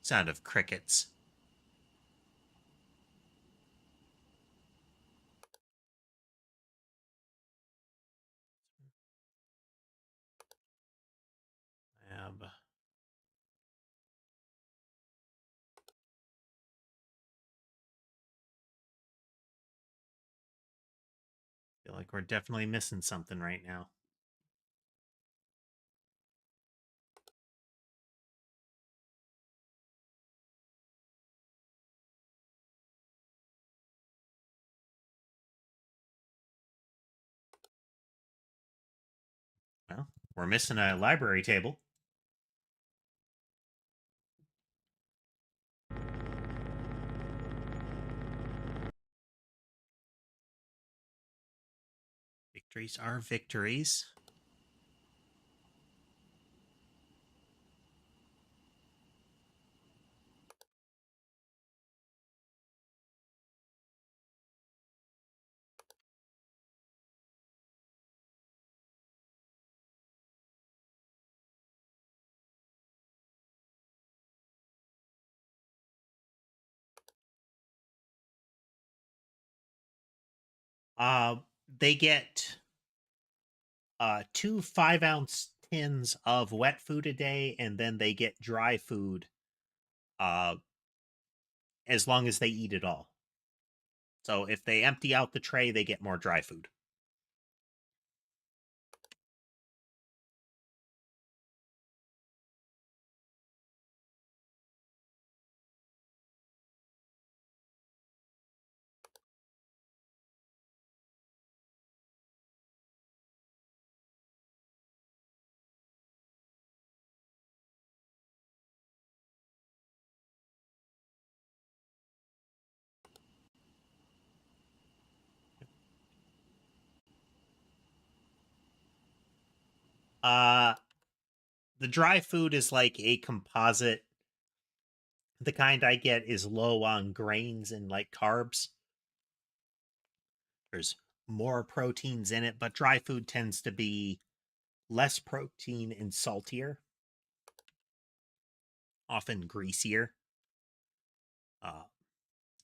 Sound of crickets. Lab. Feel like we're definitely missing something right now. Well, we're missing a library table. Victories are victories. Uh, they get 2 5-ounce tins of wet food a day, and then they get dry food as long as they eat it all. So if they empty out the tray, they get more dry food. Uh, the dry food is like a composite. The kind I get is low on grains and like carbs. There's more proteins in it, but dry food tends to be less protein and saltier, often greasier. Uh,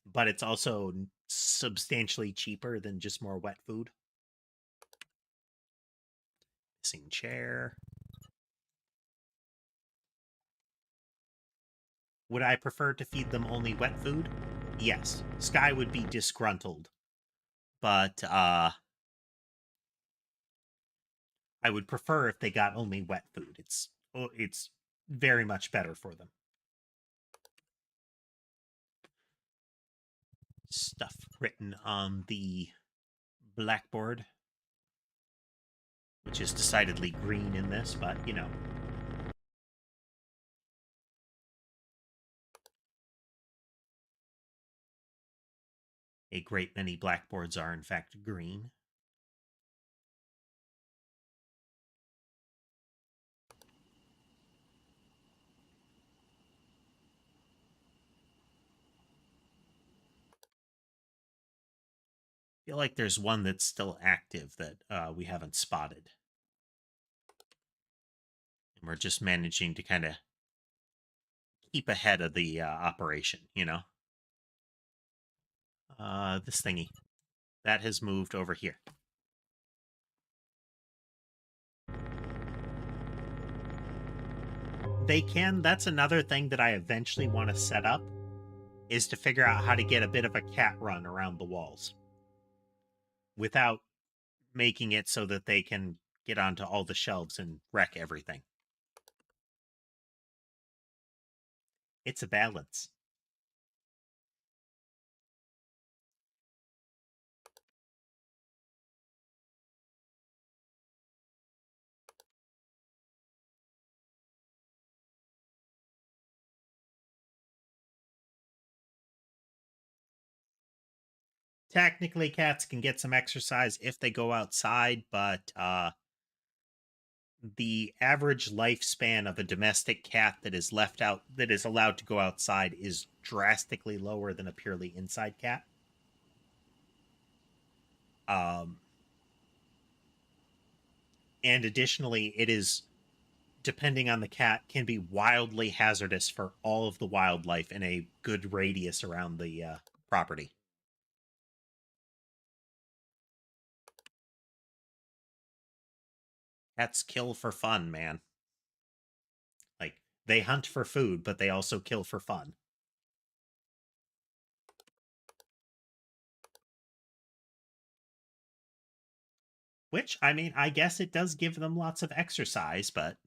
but it's also substantially cheaper than just more wet food. Missing chair. Would I prefer to feed them only wet food? Yes. Sky would be disgruntled, but I would prefer if they got only wet food. It's very much better for them. Stuff written on the blackboard, which is decidedly green in this, but you know. A great many blackboards are in fact green. I feel like there's one that's still active that we haven't spotted. And we're just managing to kind of keep ahead of the operation, you know? This thingy. That has moved over here. They can, that's another thing that I eventually want to set up, is to figure out how to get a bit of a cat run around the walls without making it so that they can get onto all the shelves and wreck everything. It's a balance. Technically, cats can get some exercise if they go outside, but the average lifespan of a domestic cat that is left out, that is allowed to go outside, is drastically lower than a purely inside cat. Um, and additionally, it is, depending on the cat, can be wildly hazardous for all of the wildlife in a good radius around the property. Cats kill for fun, man. Like, they hunt for food, but they also kill for fun. Which, I mean, I guess it does give them lots of exercise, but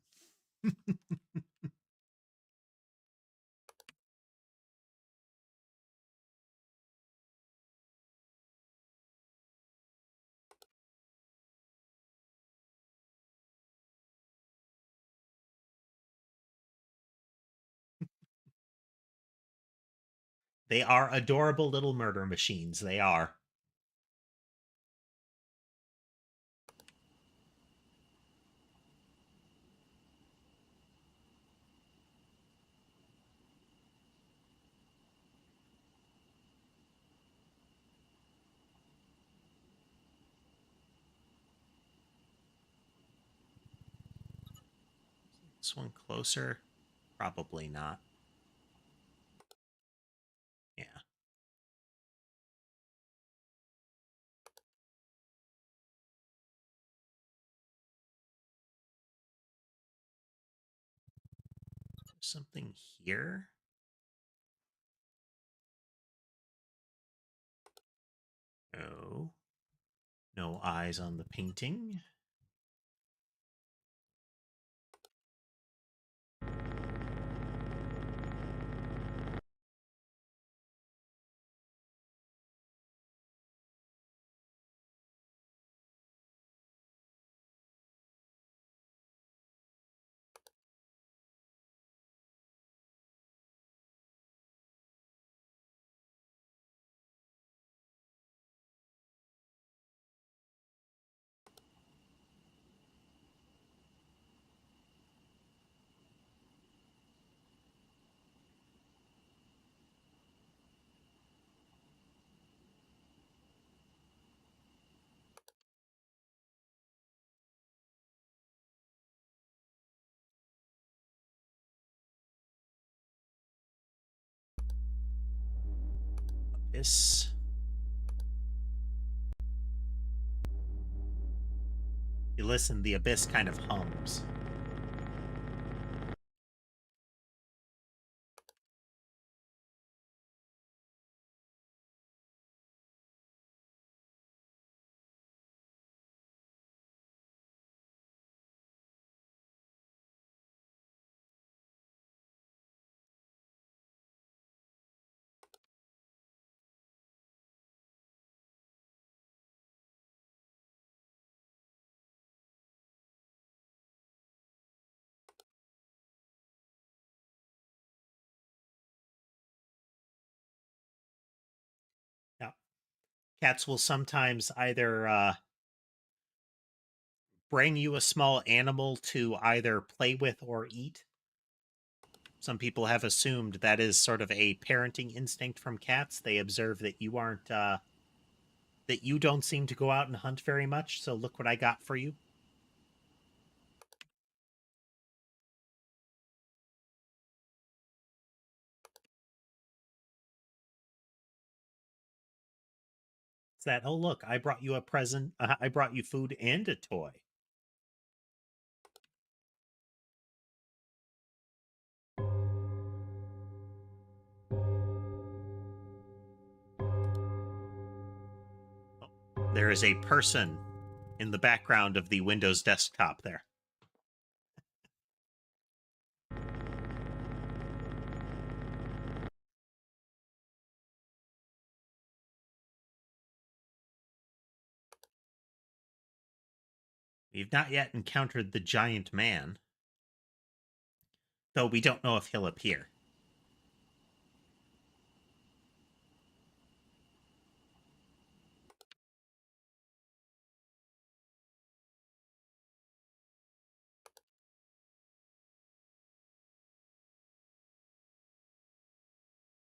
they are adorable little murder machines. They are. This one closer? Probably not. Yeah. Something here? Oh, no eyes on the painting. Abyss. You listen, the abyss kind of hums. Now, cats will sometimes either bring you a small animal to either play with or eat. Some people have assumed that is sort of a parenting instinct from cats. They observe that you aren't, that you don't seem to go out and hunt very much, so look what I got for you. It's that, oh, look, I brought you a present. I brought you food and a toy. Oh, there is a person in the background of the Windows desktop there. We've not yet encountered the giant man, though we don't know if he'll appear.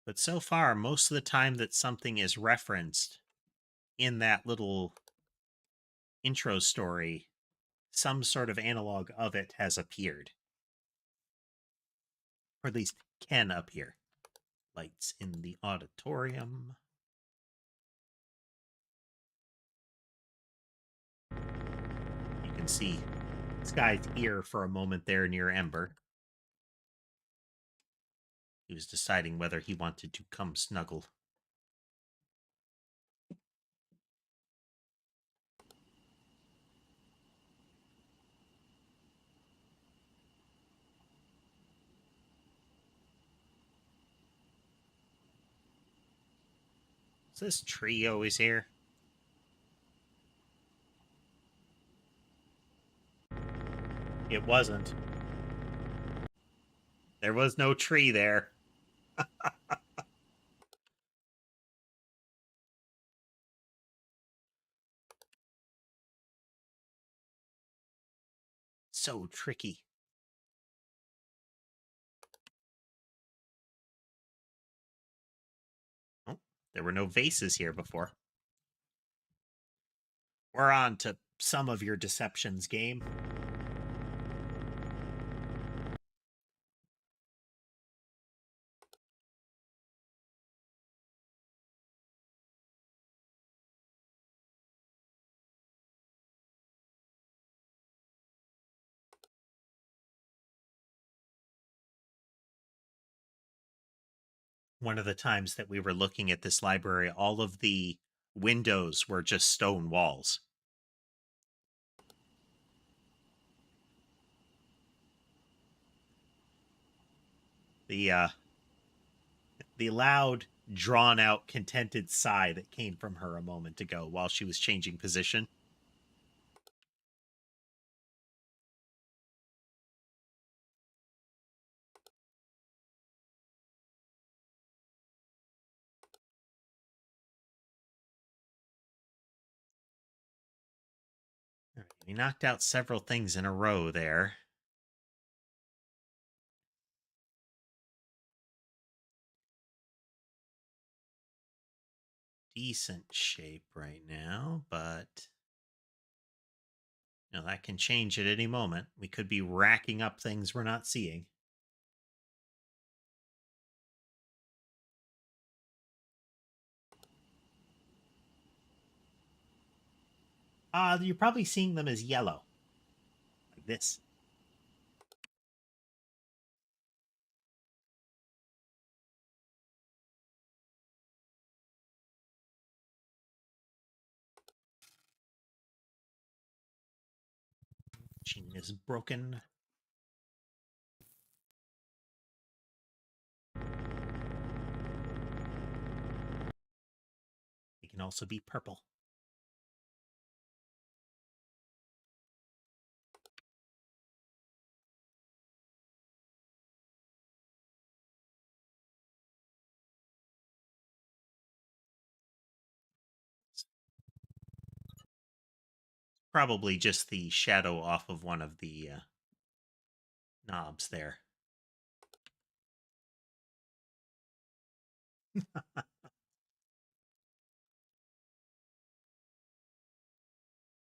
But so far, most of the time that something is referenced in that little intro story, some sort of analog of it has appeared. Or at least can appear. Lights in the auditorium. You can see this guy's ear for a moment there near Ember. He was deciding whether he wanted to come snuggle. Is this tree always here? It wasn't. There was no tree there. So tricky. Oh, there were no vases here before. We're on to some of your deceptions, game. One of the times that we were looking at this library, all of the windows were just stone walls. The the loud, drawn out, contented sigh that came from her a moment ago while she was changing position. All right, we knocked out several things in a row there. Decent shape right now, but that can change at any moment. We could be racking up things we're not seeing. You're probably seeing them as yellow, like this. Machine is broken. It can also be purple. Probably just the shadow off of one of the knobs there.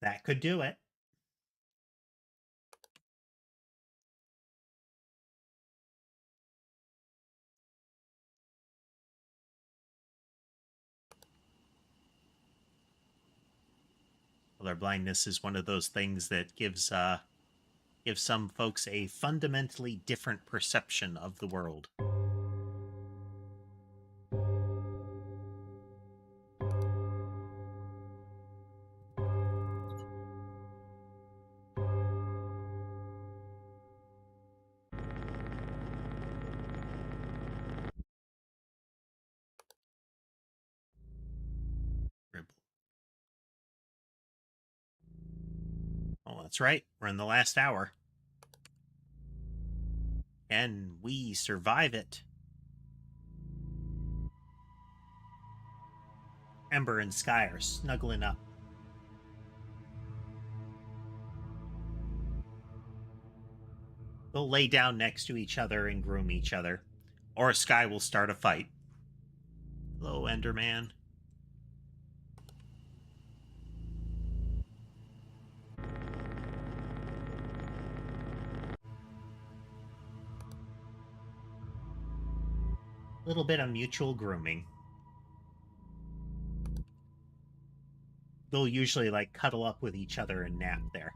That could do it. Colorblindness is one of those things that gives some folks a fundamentally different perception of the world. Oh, that's right. We're in the last hour. Can we survive it? Ember and Sky are snuggling up. They'll lay down next to each other and groom each other. Or Sky will start a fight. Hello, Enderman. A little bit of mutual grooming. They'll usually like cuddle up with each other and nap there.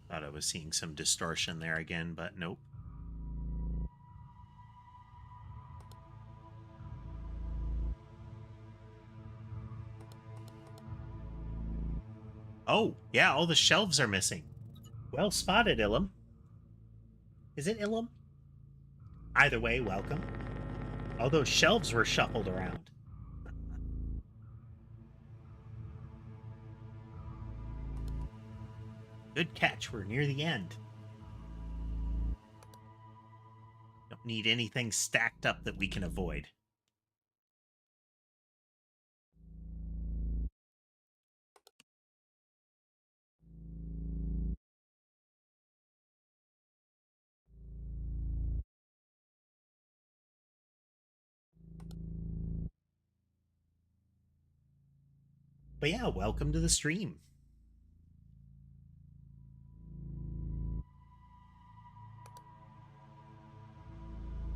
Thought I was seeing some distortion there again, but nope. Oh, yeah, all the shelves are missing. Well spotted, Ilum. Is it Ilum? Either way, welcome. All those shelves were shuffled around. Good catch, we're near the end. Don't need anything stacked up that we can avoid. But yeah, welcome to the stream.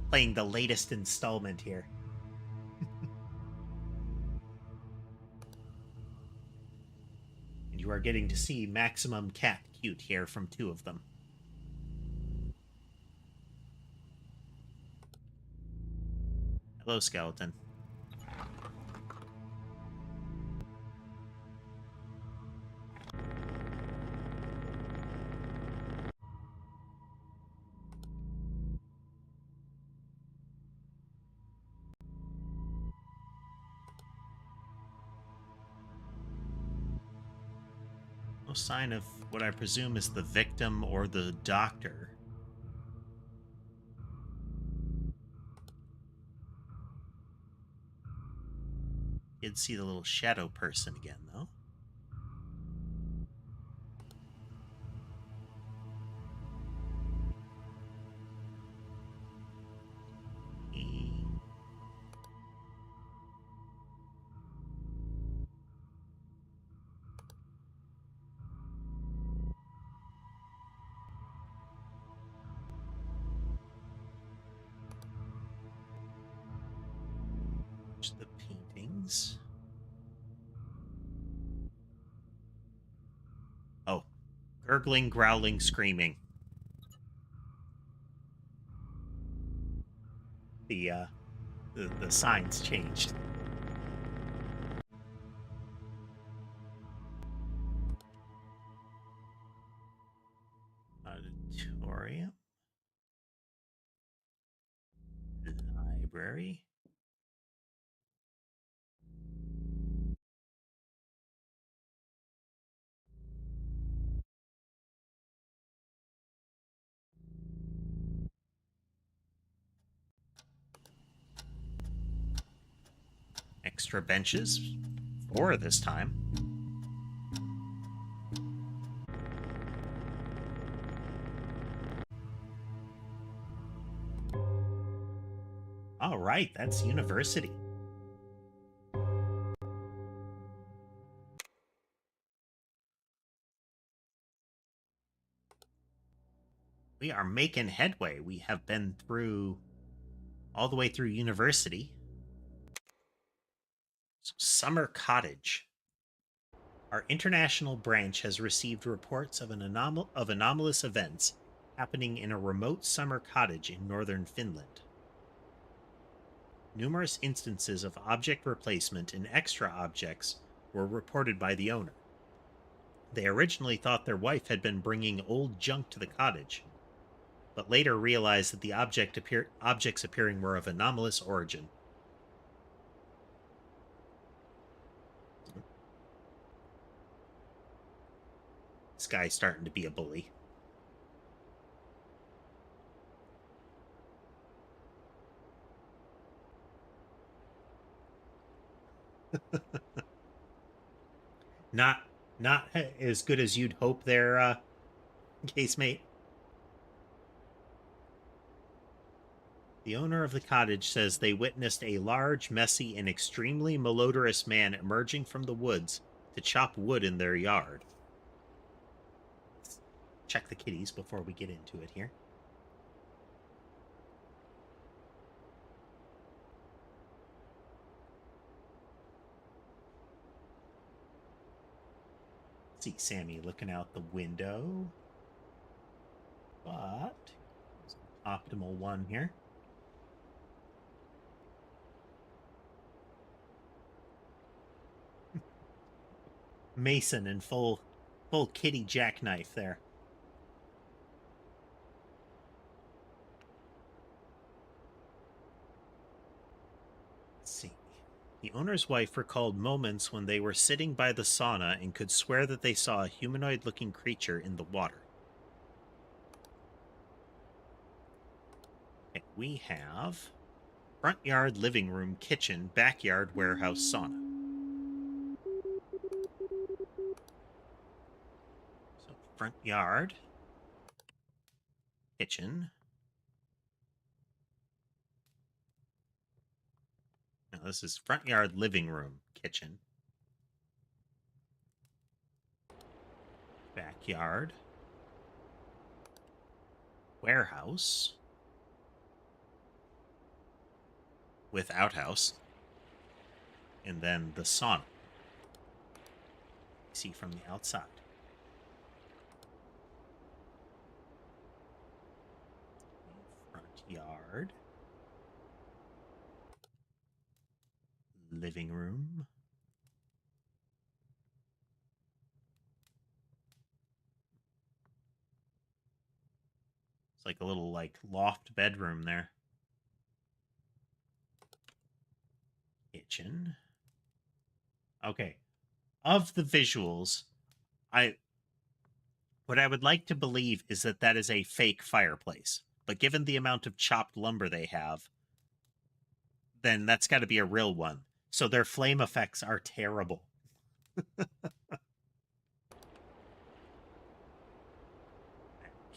Playing the latest installment here. And you are getting to see Maximum Cat Cute here from two of them. Hello, Skeleton. No sign of what I presume is the victim or the doctor. Did see the little shadow person again, though. The paintings. Oh, gurgling, growling, screaming. The signs changed. Auditorium. Library. Extra benches. 4 this time. All right, that's university. We are making headway. We have been through all the way through university. So, Summer Cottage. Our international branch has received reports of anomalous events happening in a remote summer cottage in northern Finland. Numerous instances of object replacement and extra objects were reported by the owner. They originally thought their wife had been bringing old junk to the cottage, but later realized that the objects appearing were of anomalous origin. This guy's starting to be a bully. not not as good as you'd hope there, casemate. The owner of the cottage says they witnessed a large, messy, and extremely malodorous man emerging from the woods to chop wood in their yard. Let's check the kitties before we get into it here. See Sammy looking out the window. But optimal one here. Mason in full kitty jackknife there. Let's see. The owner's wife recalled moments when they were sitting by the sauna and could swear that they saw a humanoid-looking creature in the water. Okay, we have front yard, living room, kitchen, backyard, warehouse, sauna. So front yard, kitchen. Now this is front yard, living room, kitchen. Backyard. Warehouse. With outhouse. And then the sauna. See from the outside. Front yard. Living room. It's like a little like loft bedroom there. Kitchen. Okay. Of the visuals, what I would like to believe is that that is a fake fireplace. But given the amount of chopped lumber they have, then that's got to be a real one. So their flame effects are terrible.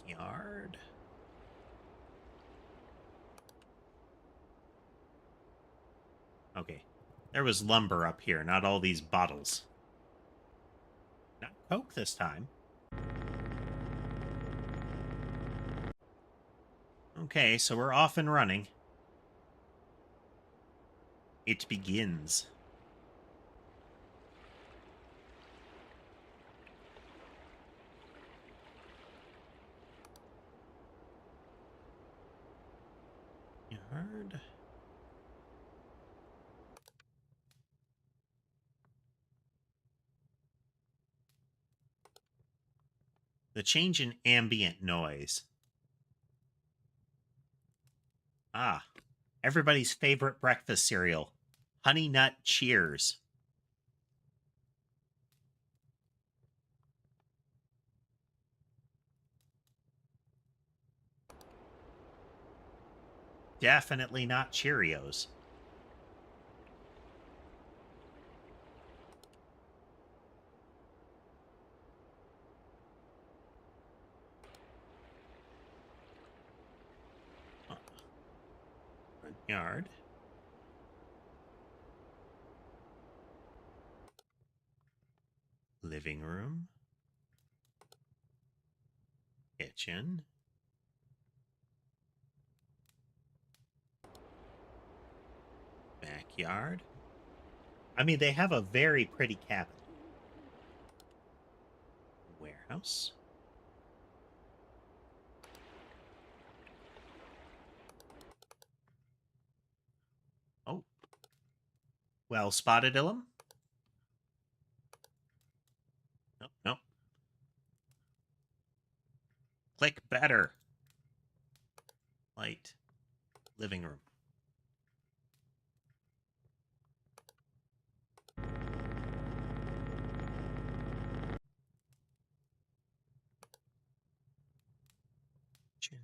Backyard. Okay. There was lumber up here, not all these bottles. Not Coke this time. Okay, so we're off and running. It begins. Yard. The change in ambient noise. Ah, everybody's favorite breakfast cereal, Honey Nut Cheers. Definitely not Cheerios. Front yard. Living room. Kitchen. Backyard. I mean, they have a very pretty cabin. Warehouse. Oh. Well spotted, Ilum. Nope, nope. Click better. Light. Living room. Kitchen.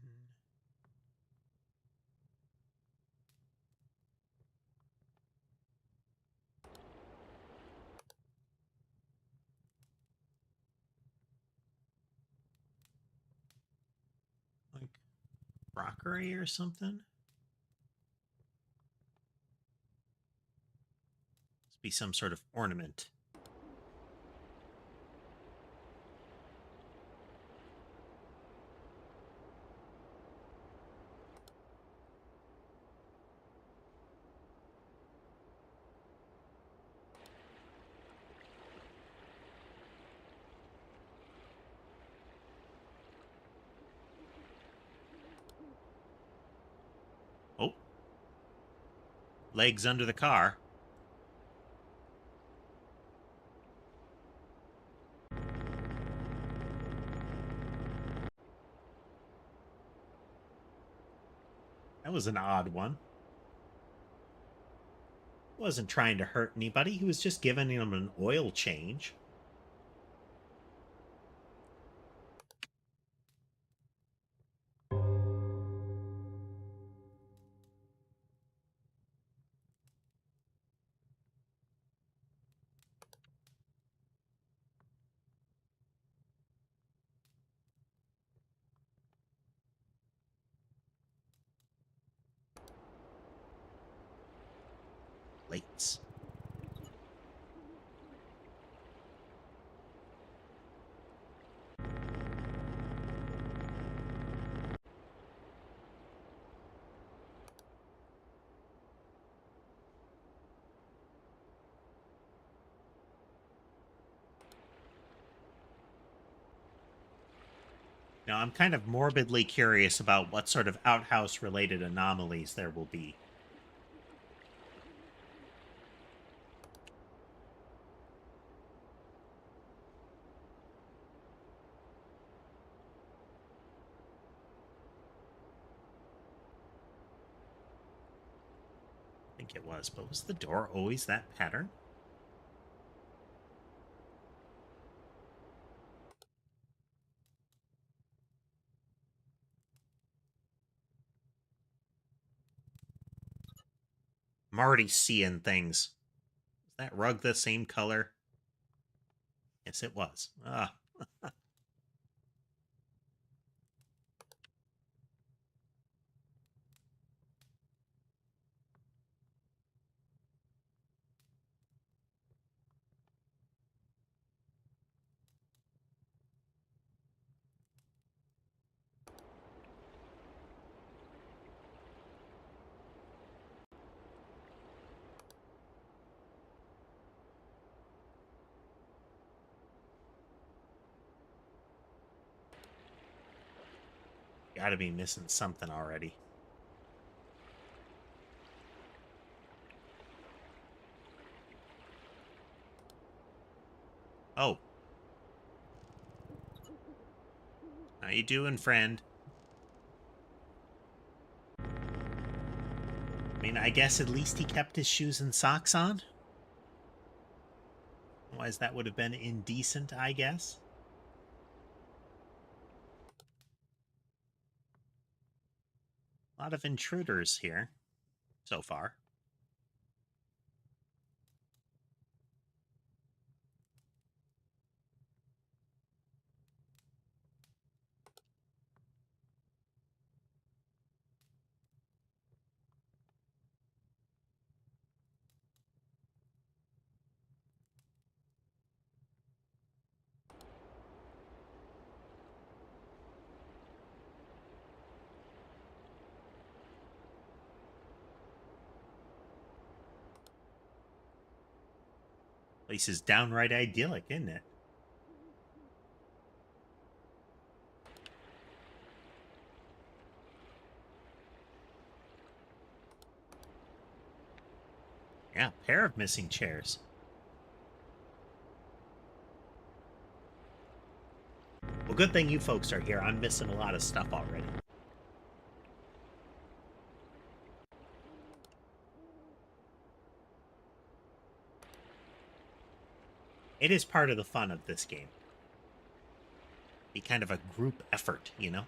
Like crockery or something. Must be some sort of ornament. Oh. Legs under the car. That was an odd one. Wasn't trying to hurt anybody. He was just giving him an oil change. Plates. Now, I'm kind of morbidly curious about what sort of outhouse-related anomalies there will be. I think it was, but was the door always that pattern? I'm already seeing things. Is that rug the same color? Yes, it was. Ah, gotta be missing something already. Oh. How you doing, friend? I mean, I guess at least he kept his shoes and socks on. Otherwise, that would have been indecent, I guess. A lot of intruders here so far. Place is downright idyllic, isn't it? Yeah, pair of missing chairs. Well, good thing you folks are here. I'm missing a lot of stuff already. It is part of the fun of this game. Be kind of a group effort, you know?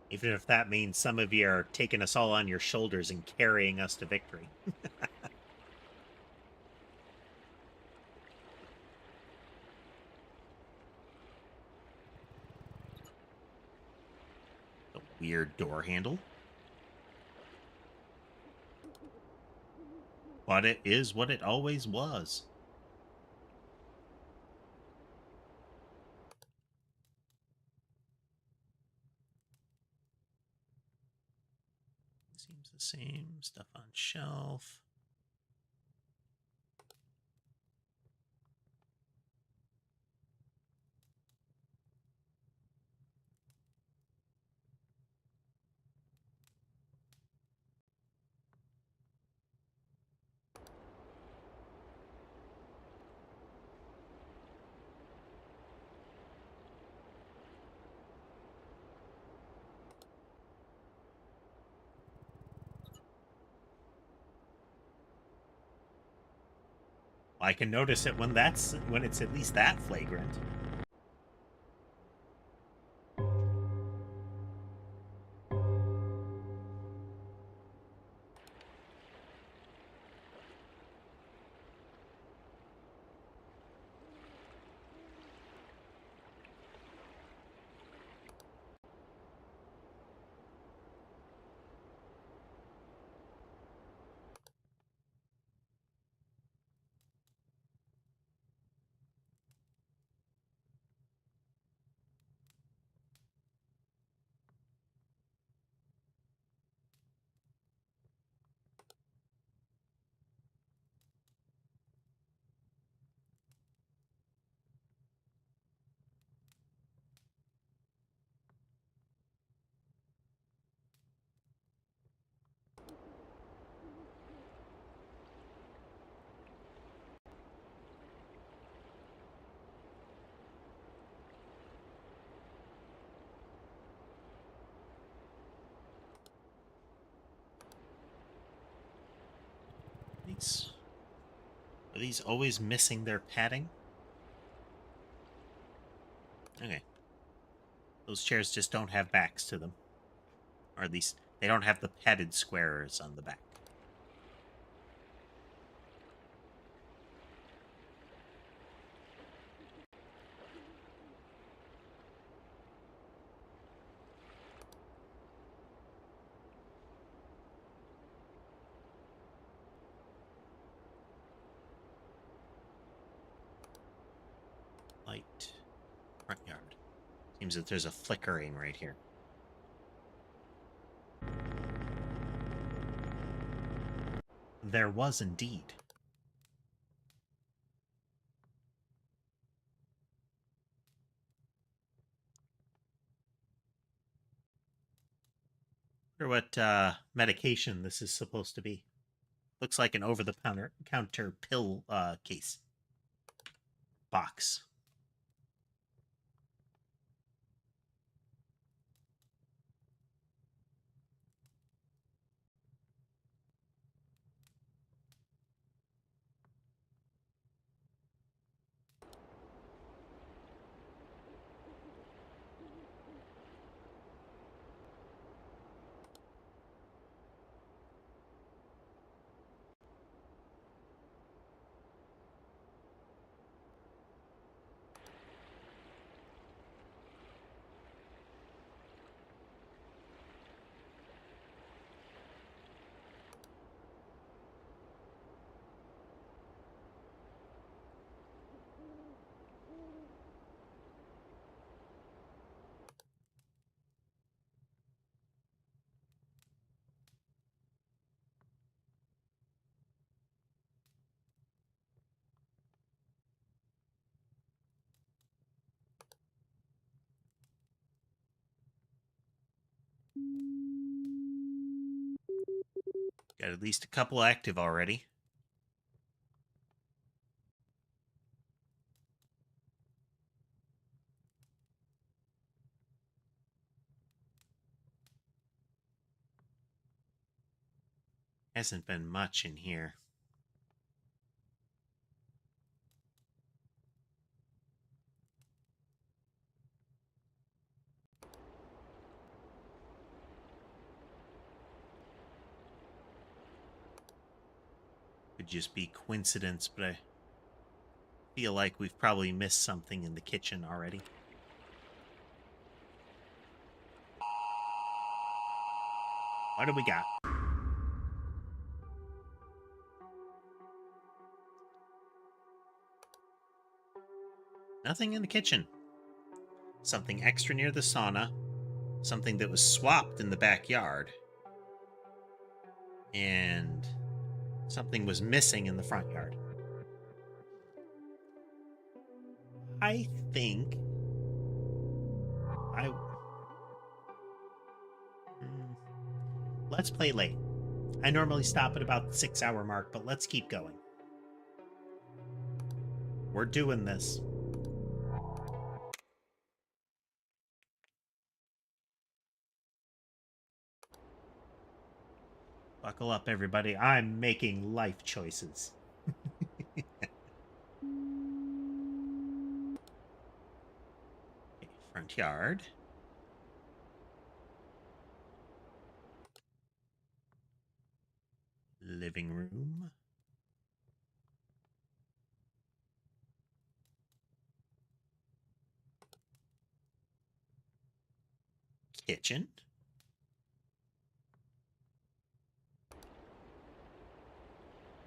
Even if that means some of you are taking us all on your shoulders and carrying us to victory. A weird door handle. But it is what it always was. Seems the same. Stuff on shelf. I can notice it when it's at least that flagrant. These are these always missing their padding? Okay. Those chairs just don't have backs to them. Or at least they don't have the padded squares on the back. Light. Front yard. Seems that there's a flickering right here. There was indeed. Wonder what medication this is supposed to be. Looks like an over-the-counter pill case. Box. Got at least a couple active already. Hasn't been much in here. Could just be coincidence, but I feel like we've probably missed something in the kitchen already. What do we got? Nothing in the kitchen. Something extra near the sauna. Something that was swapped in the backyard. And something was missing in the front yard. I think I... Let's play late. I normally stop at about the 6-hour mark, but let's keep going. We're doing this. Buckle up, everybody. I'm making life choices. Okay, front yard. Living room. Kitchen.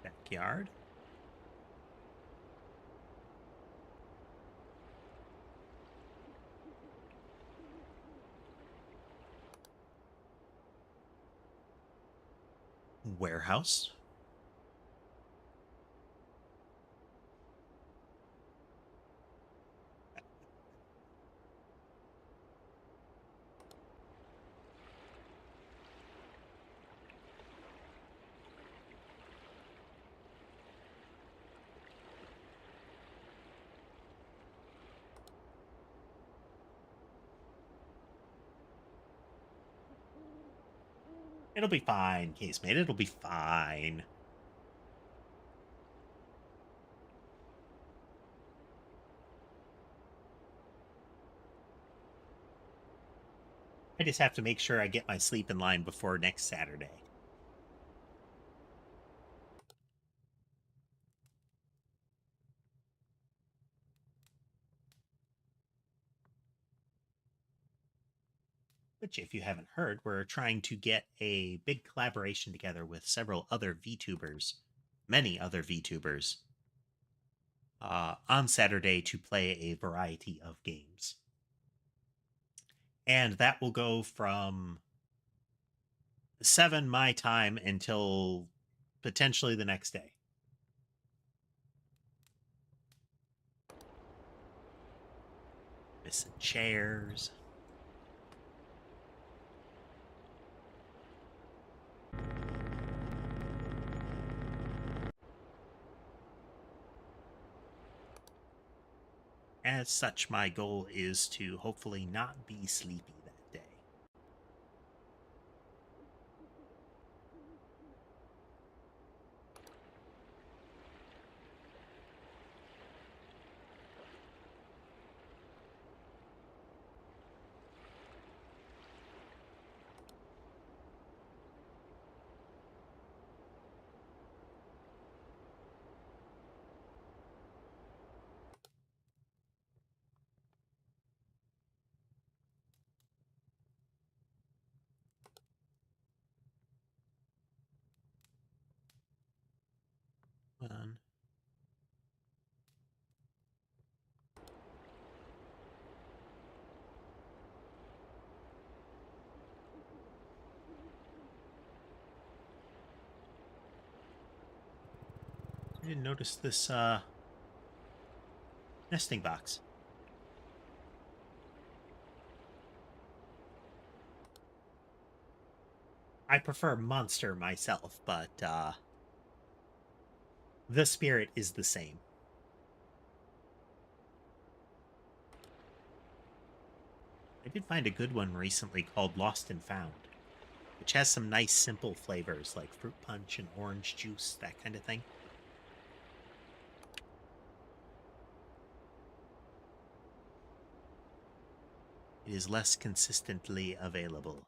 Backyard. Warehouse. It'll be fine, casemate. It'll be fine. I just have to make sure I get my sleep in line before next Saturday. Which, if you haven't heard, we're trying to get a big collaboration together with several other VTubers, many other VTubers, on Saturday to play a variety of games. And that will go from 7 my time until potentially the next day. Missing chairs. As such, my goal is to hopefully not be sleepy that day. One. I didn't notice this nesting box. I prefer Monster myself, but the spirit is the same. I did find a good one recently called Lost and Found, which has some nice simple flavors like fruit punch and orange juice, that kind of thing. It is less consistently available.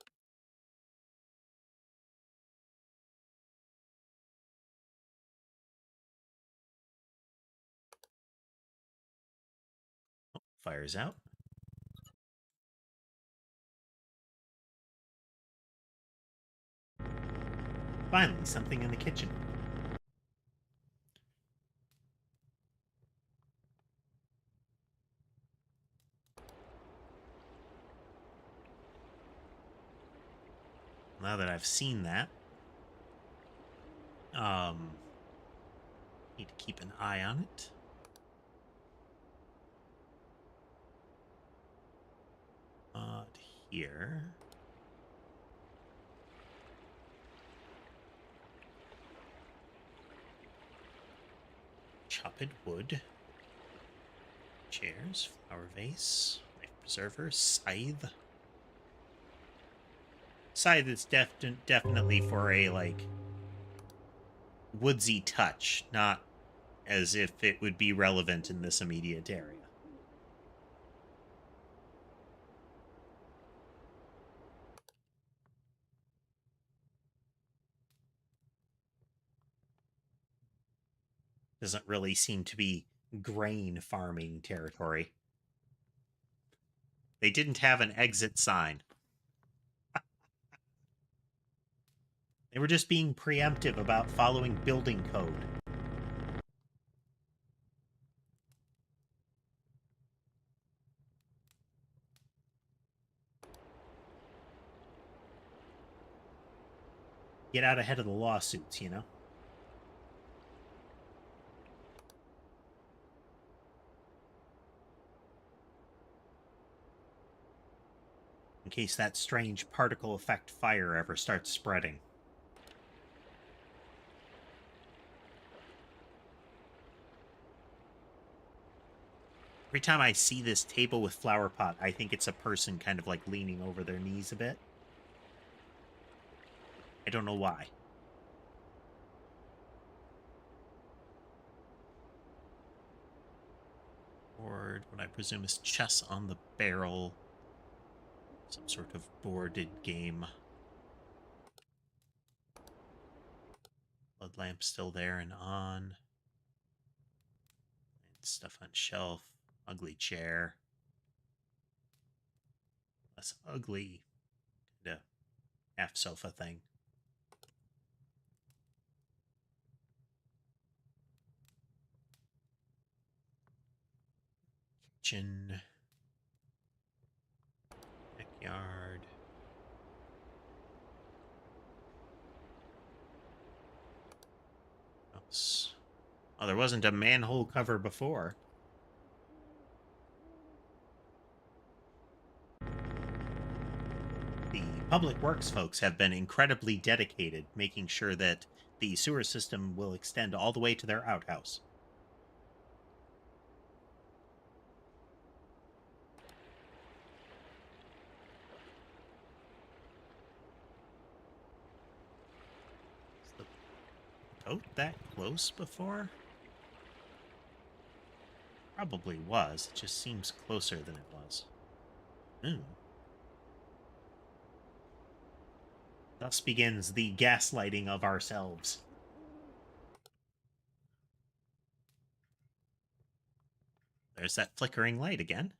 Oh, fire's out. Finally, something in the kitchen. Now that I've seen that, need to keep an eye on it. Here. Chopped wood. Chairs, flower vase, life preserver, scythe. Scythe is definitely for a, like, woodsy touch, not as if it would be relevant in this immediate area. Doesn't really seem to be grain farming territory. They didn't have an exit sign. They were just being preemptive about following building code. Get out ahead of the lawsuits, you know? In case that strange particle effect fire ever starts spreading. Every time I see this table with flower pot, I think it's a person kind of like leaning over their knees a bit. I don't know why. Board, what I presume is chess on the barrel. Some sort of boarded game. Blood lamp still there and on. And stuff on shelf. Ugly chair. Less ugly kind of half sofa thing. Kitchen. Backyard. House. Oh, there wasn't a manhole cover before. The public works folks have been incredibly dedicated, making sure that the sewer system will extend all the way to their outhouse. Is the boat that close before? Probably was. It just seems closer than it was. Thus begins the gaslighting of ourselves. There's that flickering light again.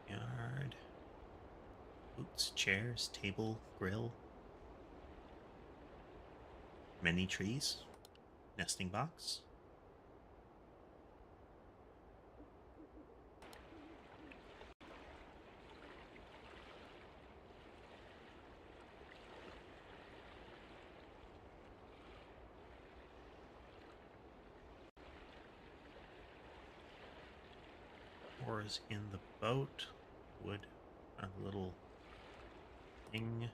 Yard. Boots, chairs, table, grill. Many trees. Nesting box. Oars in the boat. Wood. A little thing.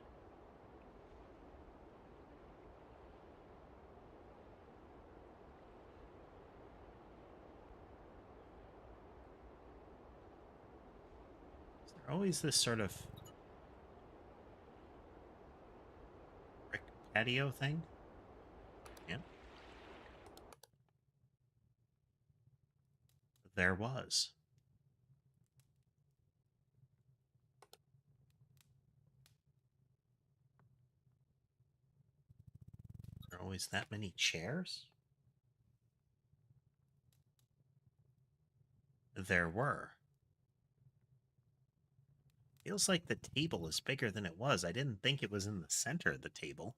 Is there always this sort of brick patio thing? Yeah. There was. Are there always that many chairs? There were. Feels like the table is bigger than it was. I didn't think it was in the center of the table.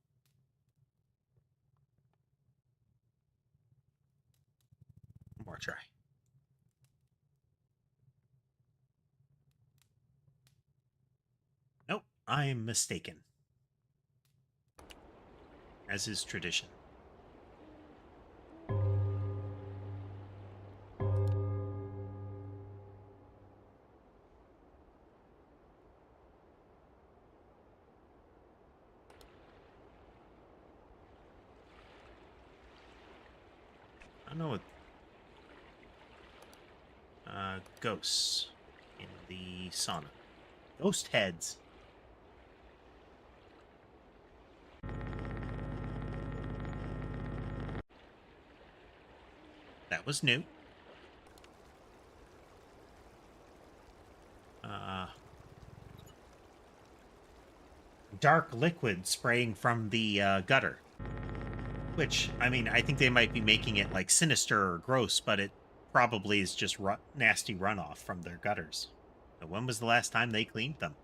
One more try. Nope, I'm mistaken. As is tradition. I don't know what... ghosts in the sauna. Ghost heads. That was new. Dark liquid spraying from the gutter. Which, I mean, I think they might be making it, like, sinister or gross, but it probably is just nasty runoff from their gutters. But when was the last time they cleaned them?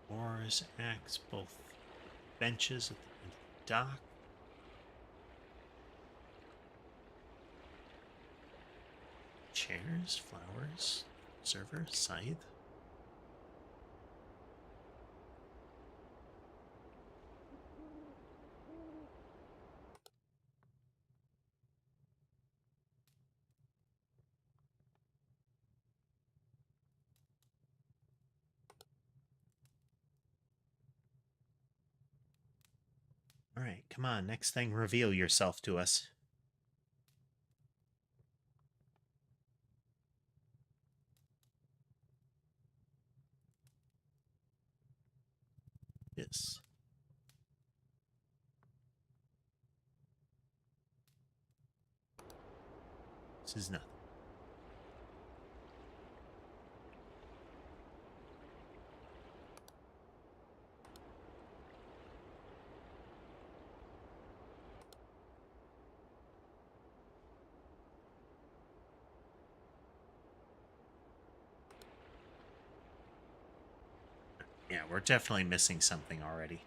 Oars, axe, both Benches at the end of the dock. Chairs, flowers, server, scythe. All right, come on. Next thing, reveal yourself to us. This. This is nothing. Yeah, we're definitely missing something already.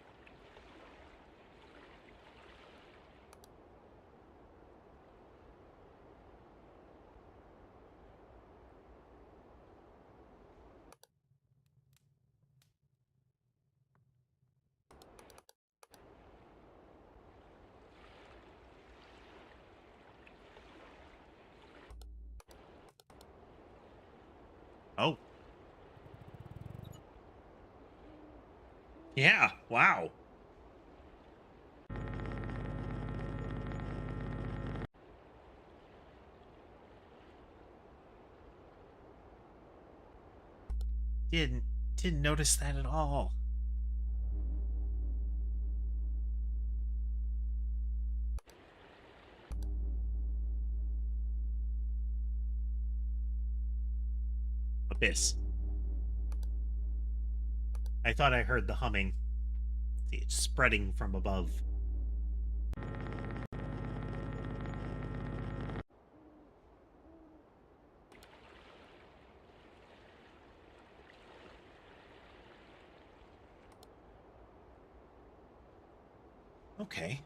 Oh. Yeah, wow. Didn't didn't notice that at all. Abyss. I thought I heard the humming. See, it's spreading from above. Okay.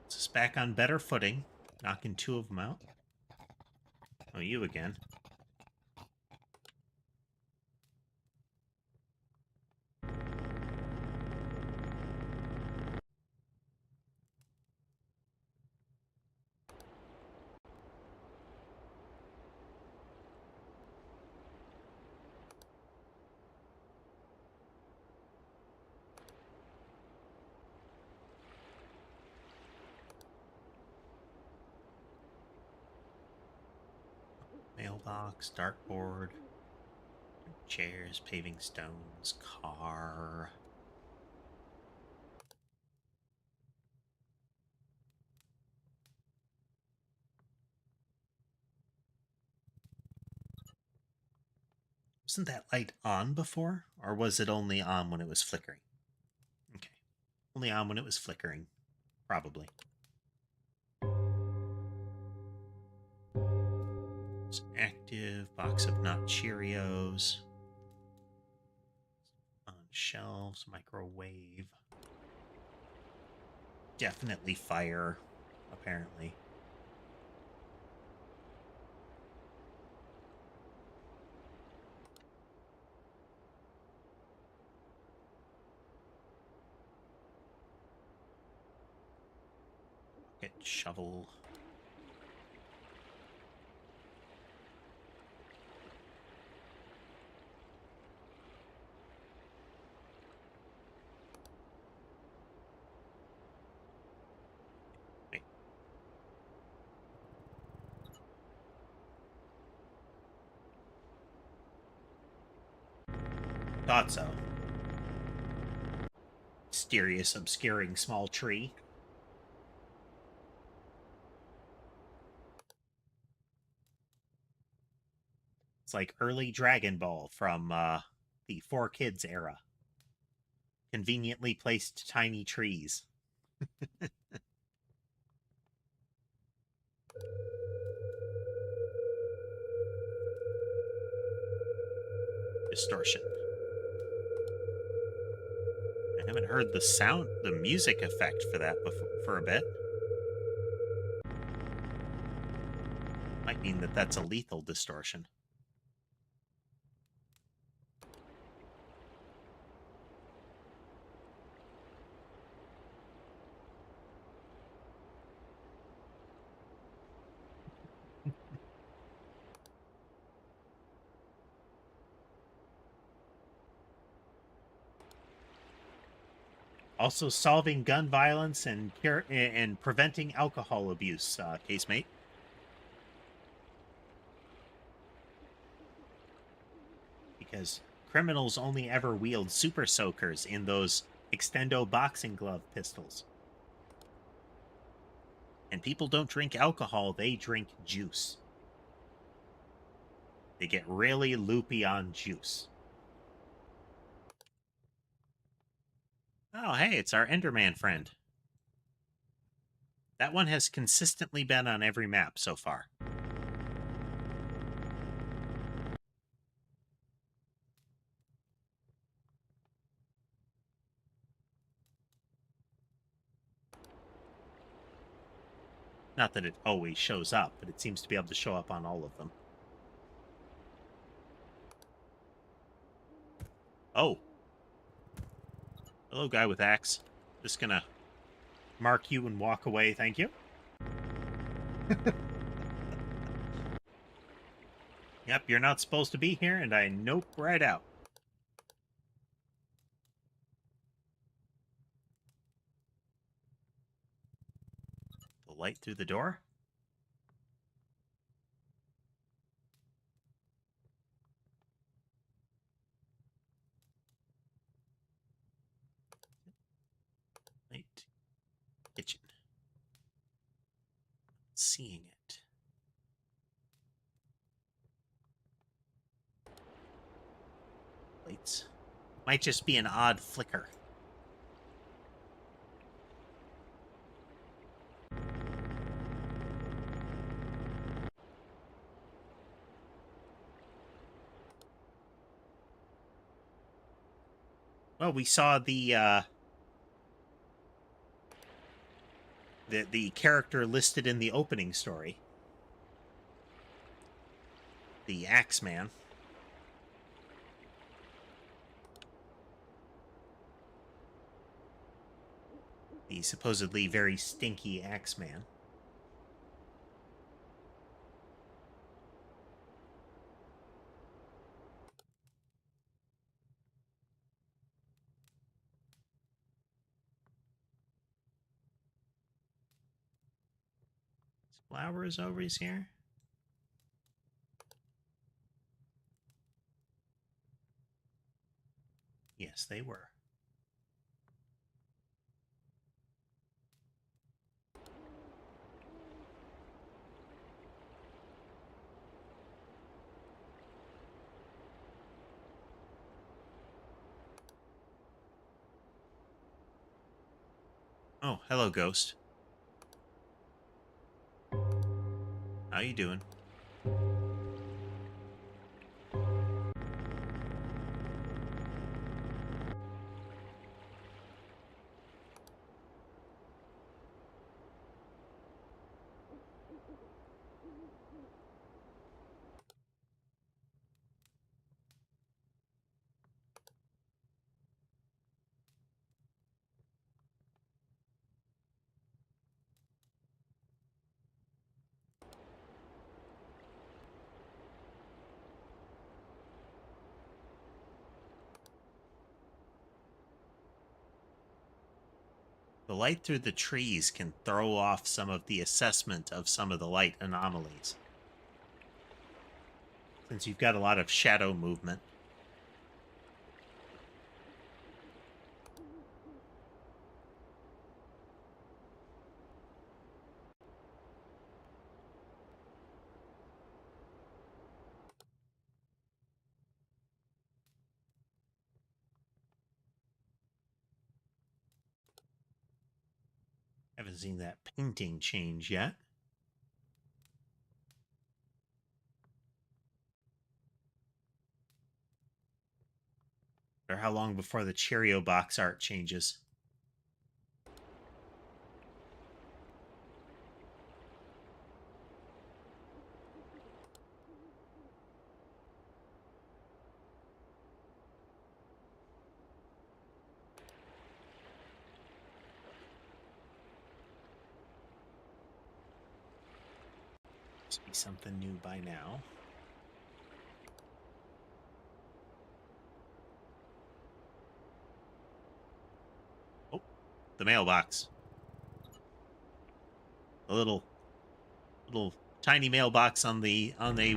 This is back on better footing. Knocking two of them out. Oh, you again. Mailbox, dartboard, chairs, paving stones, car. Wasn't that light on before? Or was it only on when it was flickering? Okay. Only on when it was flickering. Probably. It's active. Box of not Cheerios. On shelves. Microwave. Definitely fire, apparently. Bucket, shovel. Wait. Thought so. Mysterious, obscuring small tree. It's like early Dragon Ball from the 4Kids era. Conveniently placed tiny trees. Distortion. Haven't heard the music effect for that before, for a bit. Might mean that that's a lethal distortion. Also, solving gun violence and preventing alcohol abuse, casemate. Because criminals only ever wield super soakers in those extendo boxing glove pistols. And people don't drink alcohol, they drink juice. They get really loopy on juice. Oh, hey, it's our Enderman friend. That one has consistently been on every map so far. Not that it always shows up, but it seems to be able to show up on all of them. Oh. Hello, guy with axe. Just gonna mark you and walk away, thank you. Yep, you're not supposed to be here, and I nope right out. The light through the door? Light. Kitchen. Seeing it. Lights. Might just be an odd flicker. Well, we saw the character listed in the opening story. The Axeman. The supposedly very stinky Axeman. Flowers over here? Yes, they were. Oh, hello, Ghost. How you doing? The light through the trees can throw off some of the assessment of some of the light anomalies. Since you've got a lot of shadow movement. Haven't seen that painting change yet. Or how long before the Cheerio box art changes? Must be something new by now. Oh, the mailbox. A little tiny mailbox on the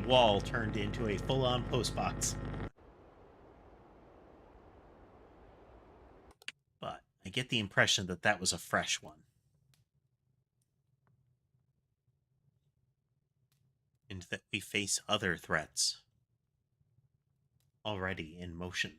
wall turned into a full-on postbox. But I get the impression that that was a fresh one. And that we face other threats already in motion.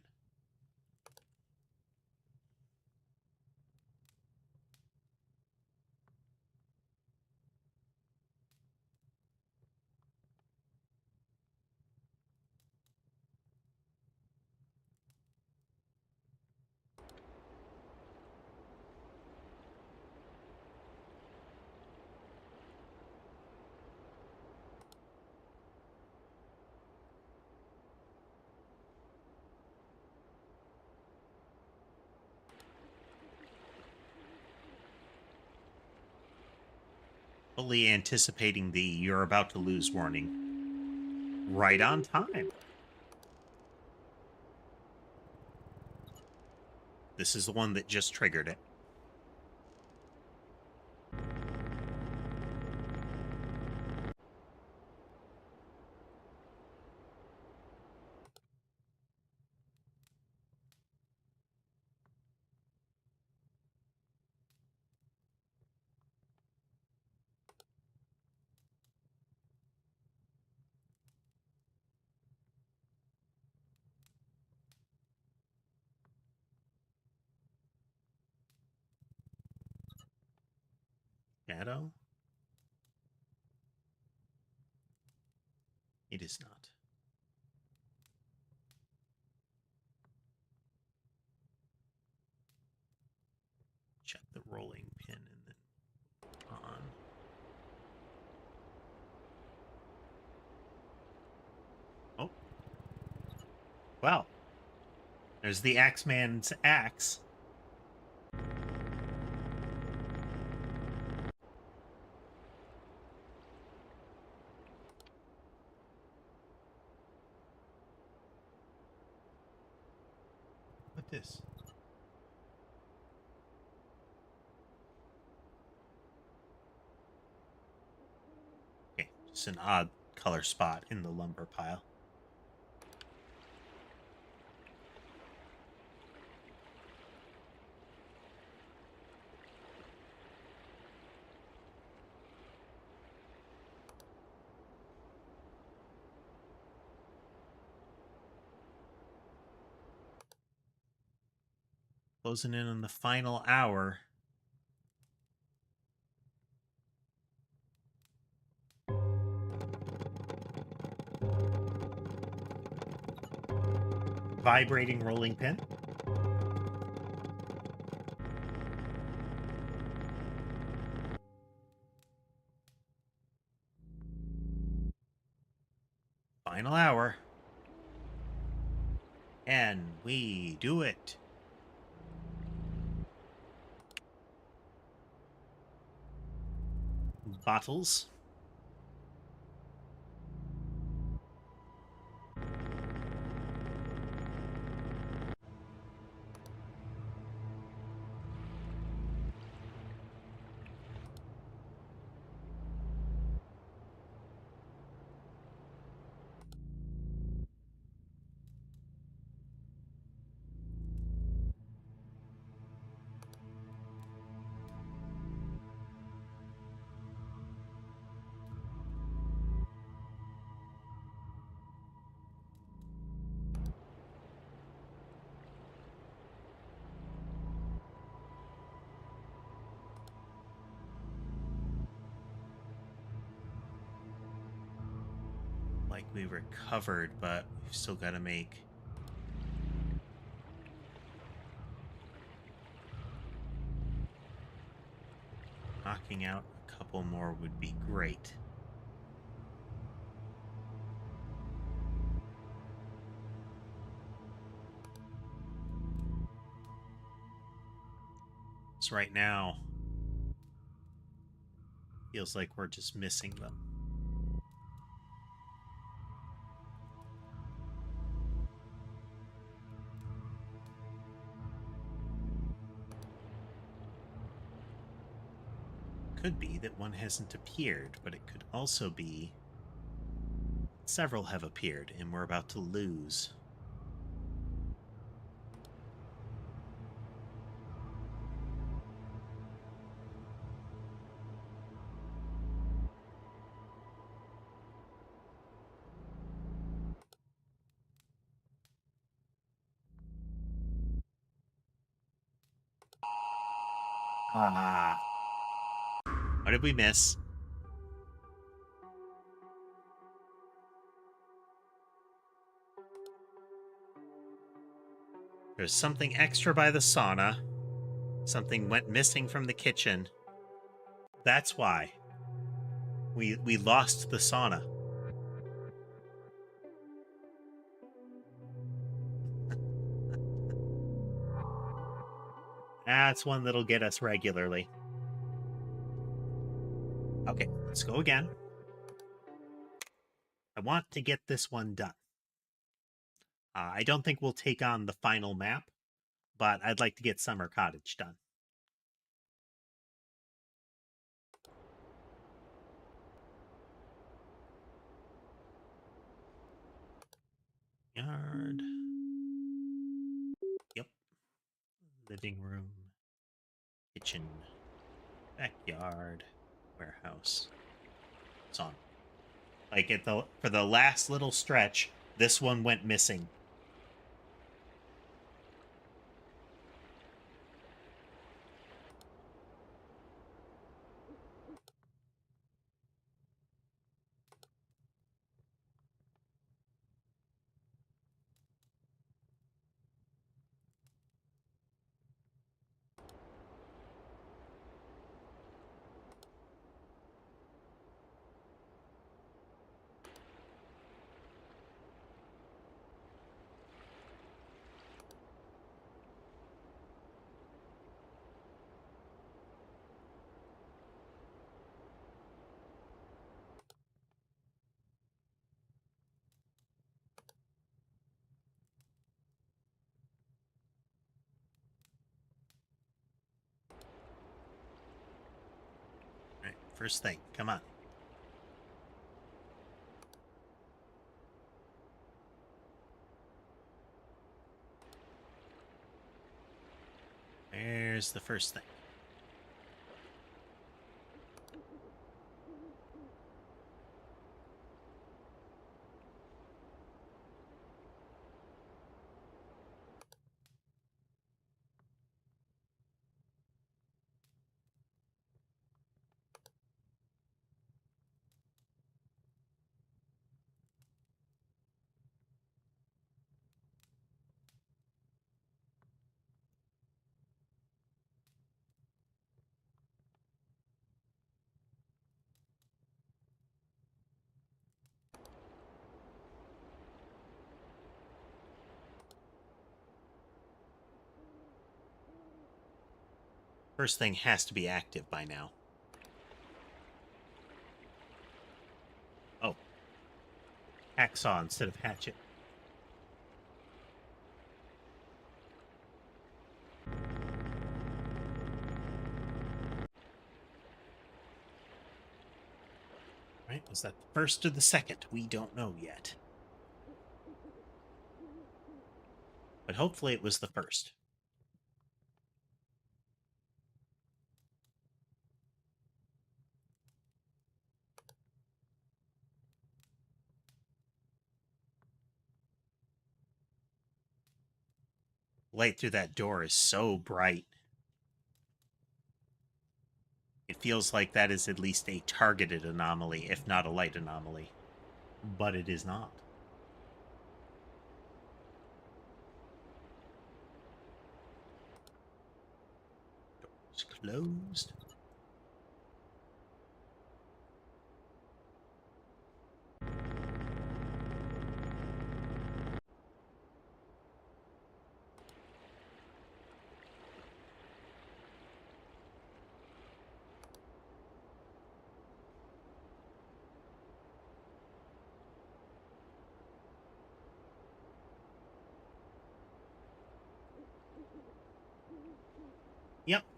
Fully anticipating the "you're about to lose" warning. Right on time. This is the one that just triggered it. Shadow? It is not. Check the rolling pin and then on. Oh. Well. There's the Axeman's axe. What this? Okay, just an odd color spot in the lumber pile. Closing in on the final hour. Vibrating rolling pin. Final hour. And we do it. Bottles. Like we recovered, but we've still got to make knocking out a couple more would be great. So right now, feels like we're just missing them. Could be that one hasn't appeared, but it could also be several have appeared and we're about to lose. Ah. What did we miss? There's something extra by the sauna. Something went missing from the kitchen. That's why. We lost the sauna. That's one that'll get us regularly. Okay, let's go again. I want to get this one done. I don't think we'll take on the final map, but I'd like to get Summer Cottage done. Yard. Yep. Living room. Kitchen. Backyard. Warehouse. It's on. Like for the last little stretch, this one went missing. All right, first thing, come on. There's the first thing. First thing has to be active by now. Oh. Hacksaw instead of hatchet. Right, was that the first or the second? We don't know yet. But hopefully it was the first. Light through that door is so bright. It feels like that is at least a targeted anomaly, if not a light anomaly. But it is not. Door's closed.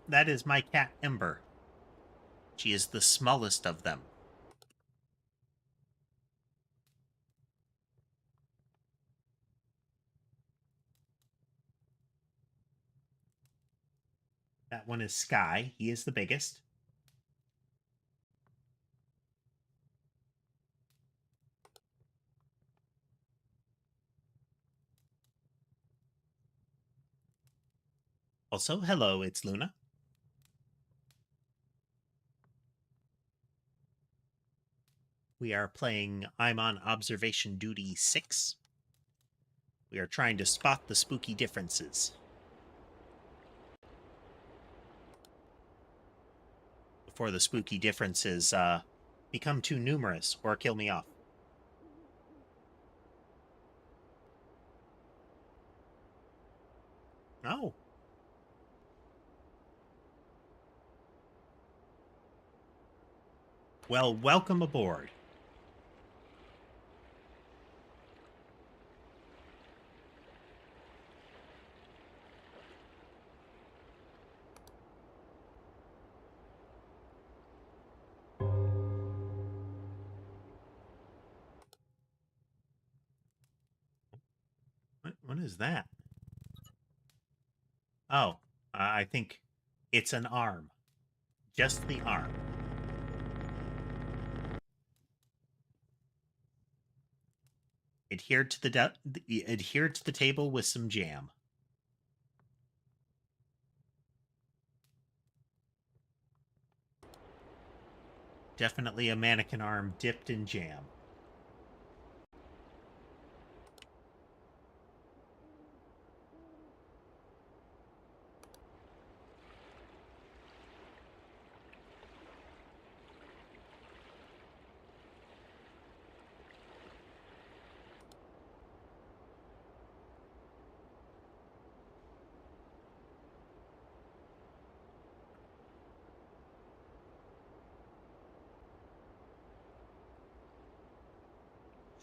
that is my cat Ember. She is the smallest of them. That one is Sky. He is the biggest. Also, hello, it's Luna. We are playing I'm on Observation Duty 6. We are trying to spot the spooky differences before the spooky differences become too numerous or kill me off. Oh. Well, welcome aboard. What is that? Oh, I think it's an arm. Just the arm. Adhered to adhered to the table with some jam. Definitely a mannequin arm dipped in jam.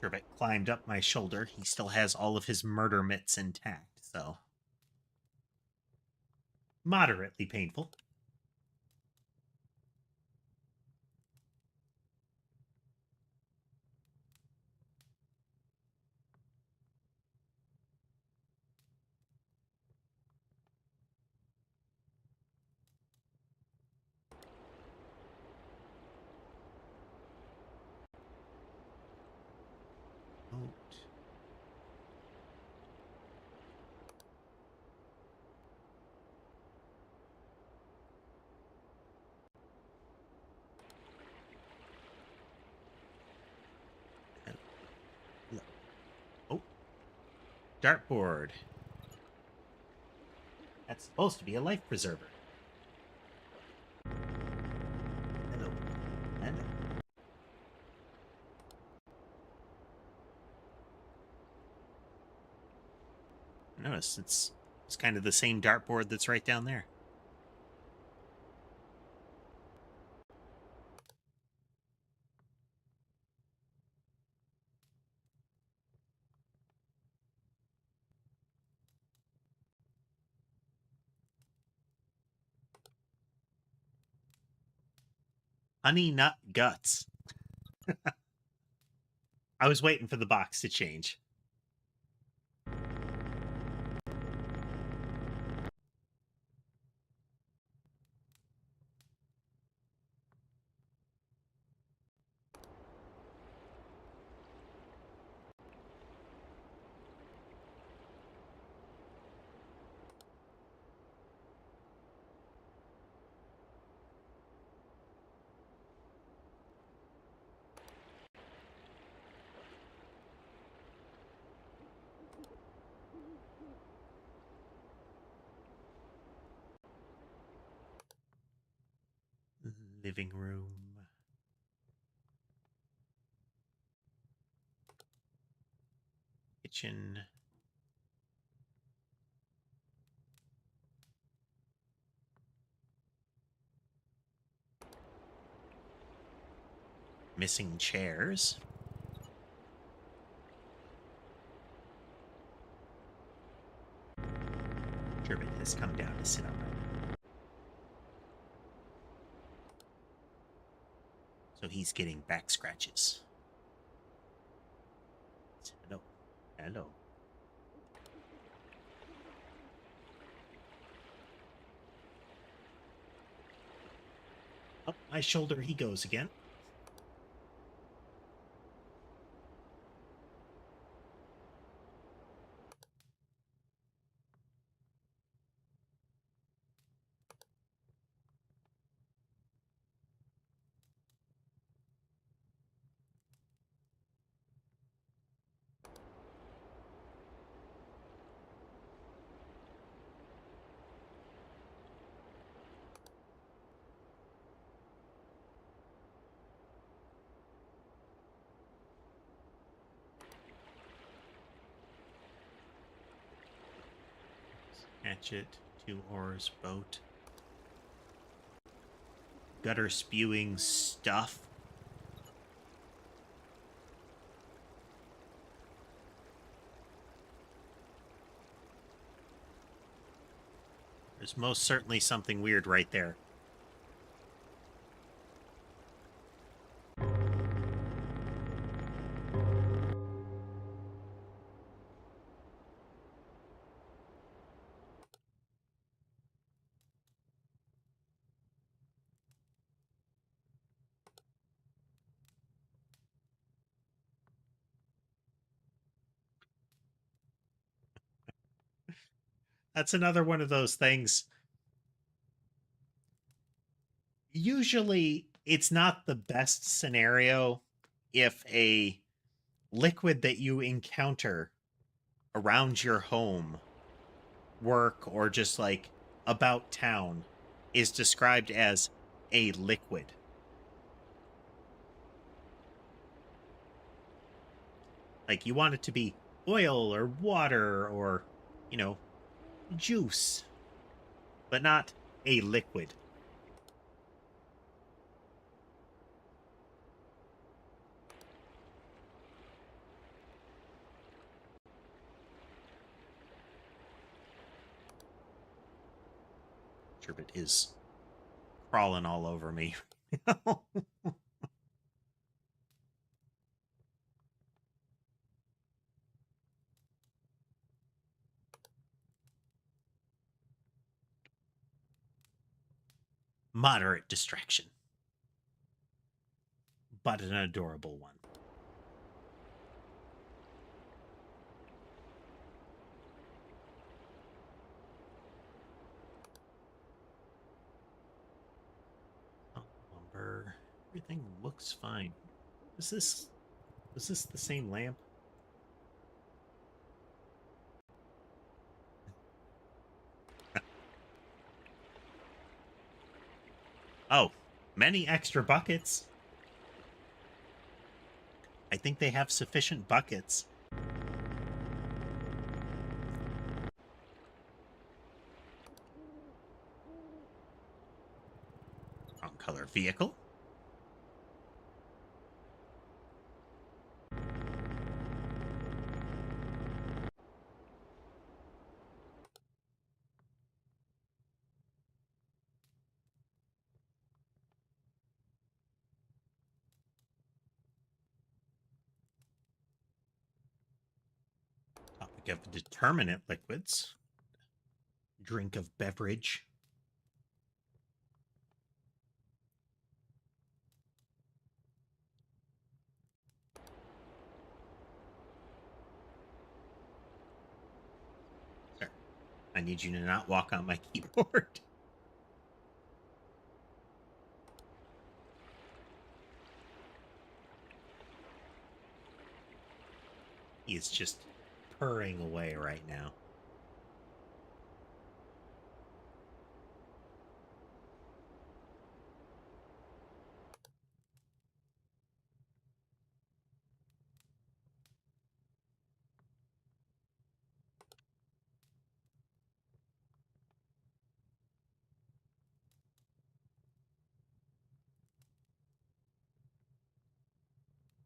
Sherbet climbed up my shoulder. He still has all of his murder mitts intact, so moderately painful. Boat. Oh, dartboard. That's supposed to be a life preserver. Hello. Hello. Notice it's kind of the same dartboard that's right down there. Honey nut guts. I was waiting for the box to change. Living room. Kitchen. Missing chairs. Sherbet has come down to sit on them. So he's getting back scratches. Hello. Hello. Up my shoulder he goes again. Hatchet, 2 oars, boat. Gutter spewing stuff. There's most certainly something weird right there. That's another one of those things. Usually, it's not the best scenario if a liquid that you encounter around your home, work, or just like about town is described as a liquid. Like you want it to be oil or water or, you know, juice, but not a liquid. Sherbet is crawling all over me. Moderate distraction, but an adorable one. Oh, lumber. Everything looks fine. Is this the same lamp? Oh, many extra buckets. I think they have sufficient buckets. Wrong color vehicle. Topic of determinate liquids. Drink of beverage. Sir, I need you to not walk on my keyboard. He is just purring away right now.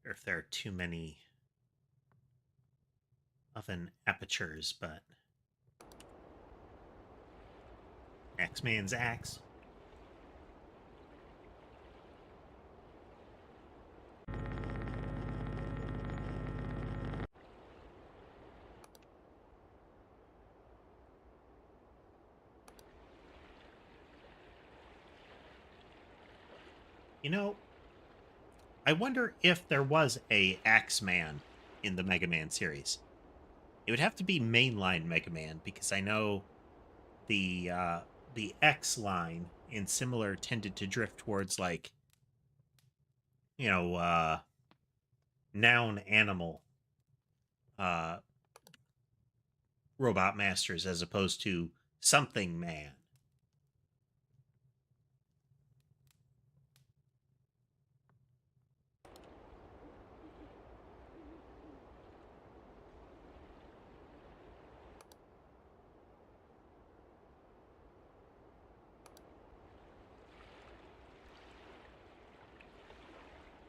Or if there are too many oven apertures, but Axeman's axe. You know, I wonder if there was a Axeman in the Mega Man series. It would have to be mainline Mega Man because I know the X line in similar tended to drift towards like you know noun animal uh robot masters as opposed to something man.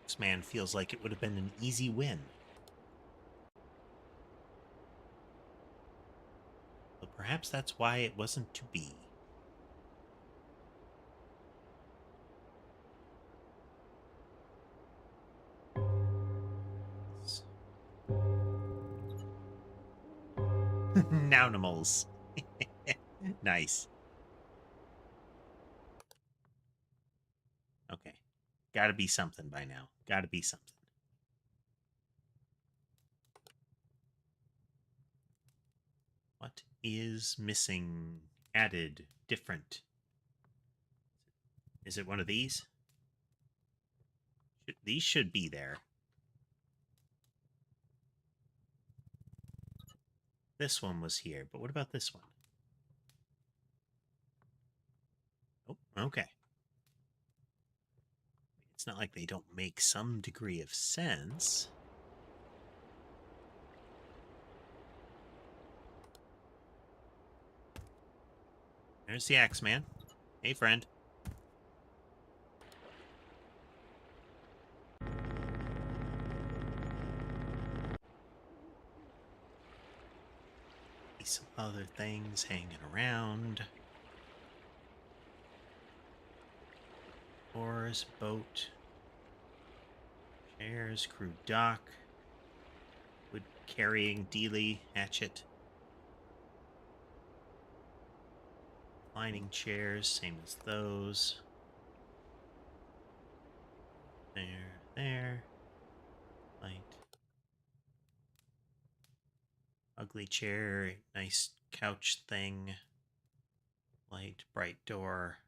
This man feels like it would have been an easy win. But perhaps that's why it wasn't to be. Nounimals. Nice. Okay. Gotta be something by now. Gotta be something. What is missing? Added? Different? Is it one of these? These should be there. This one was here, but what about this one? Oh, okay. It's not like they don't make some degree of sense. There's the Axeman. Hey, friend. Some other things hanging around. Oars, boat, chairs, crew dock, wood carrying dealie, hatchet, reclining chairs, same as those. There. Light. Ugly chair, nice couch thing. Light, bright door.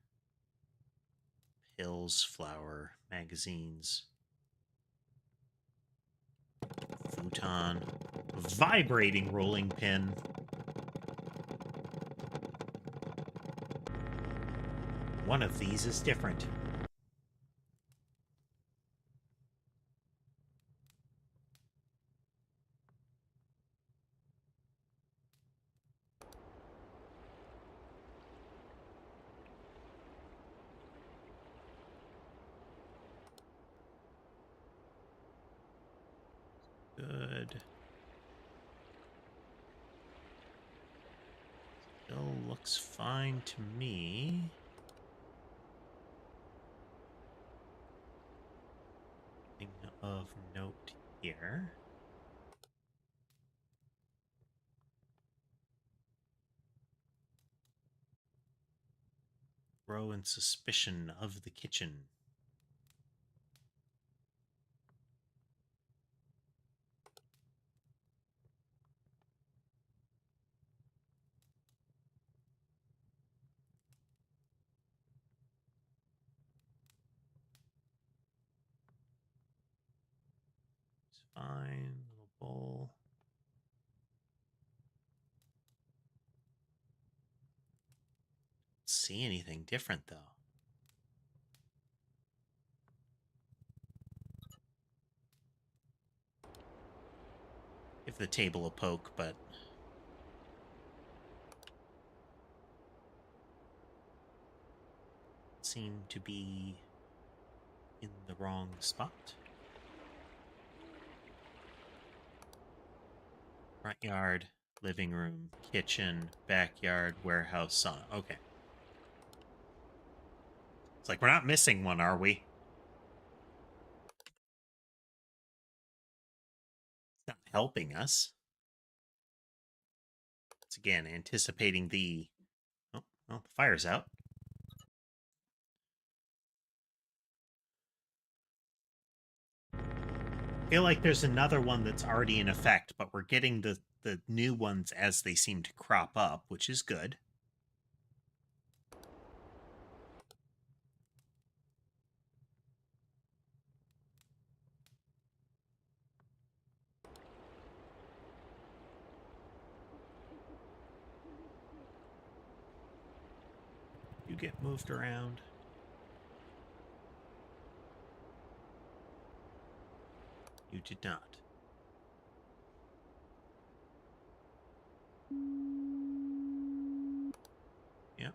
Pills, flower, magazines. Futon. Vibrating rolling pin. One of these is different. Good. Still looks fine to me. Nothing of note here. Grow in suspicion of the kitchen. It's fine. Little bowl. See anything different though. Give the table a poke, but seem to be in the wrong spot. Front yard, living room, kitchen, backyard, warehouse, sauna. Okay. It's like we're not missing one, are we? It's not helping us. It's again anticipating the... Oh, well, the fire's out. feel like there's another one that's already in effect, but we're getting the new ones as they seem to crop up, which is good. You get moved around. You did not. Yep.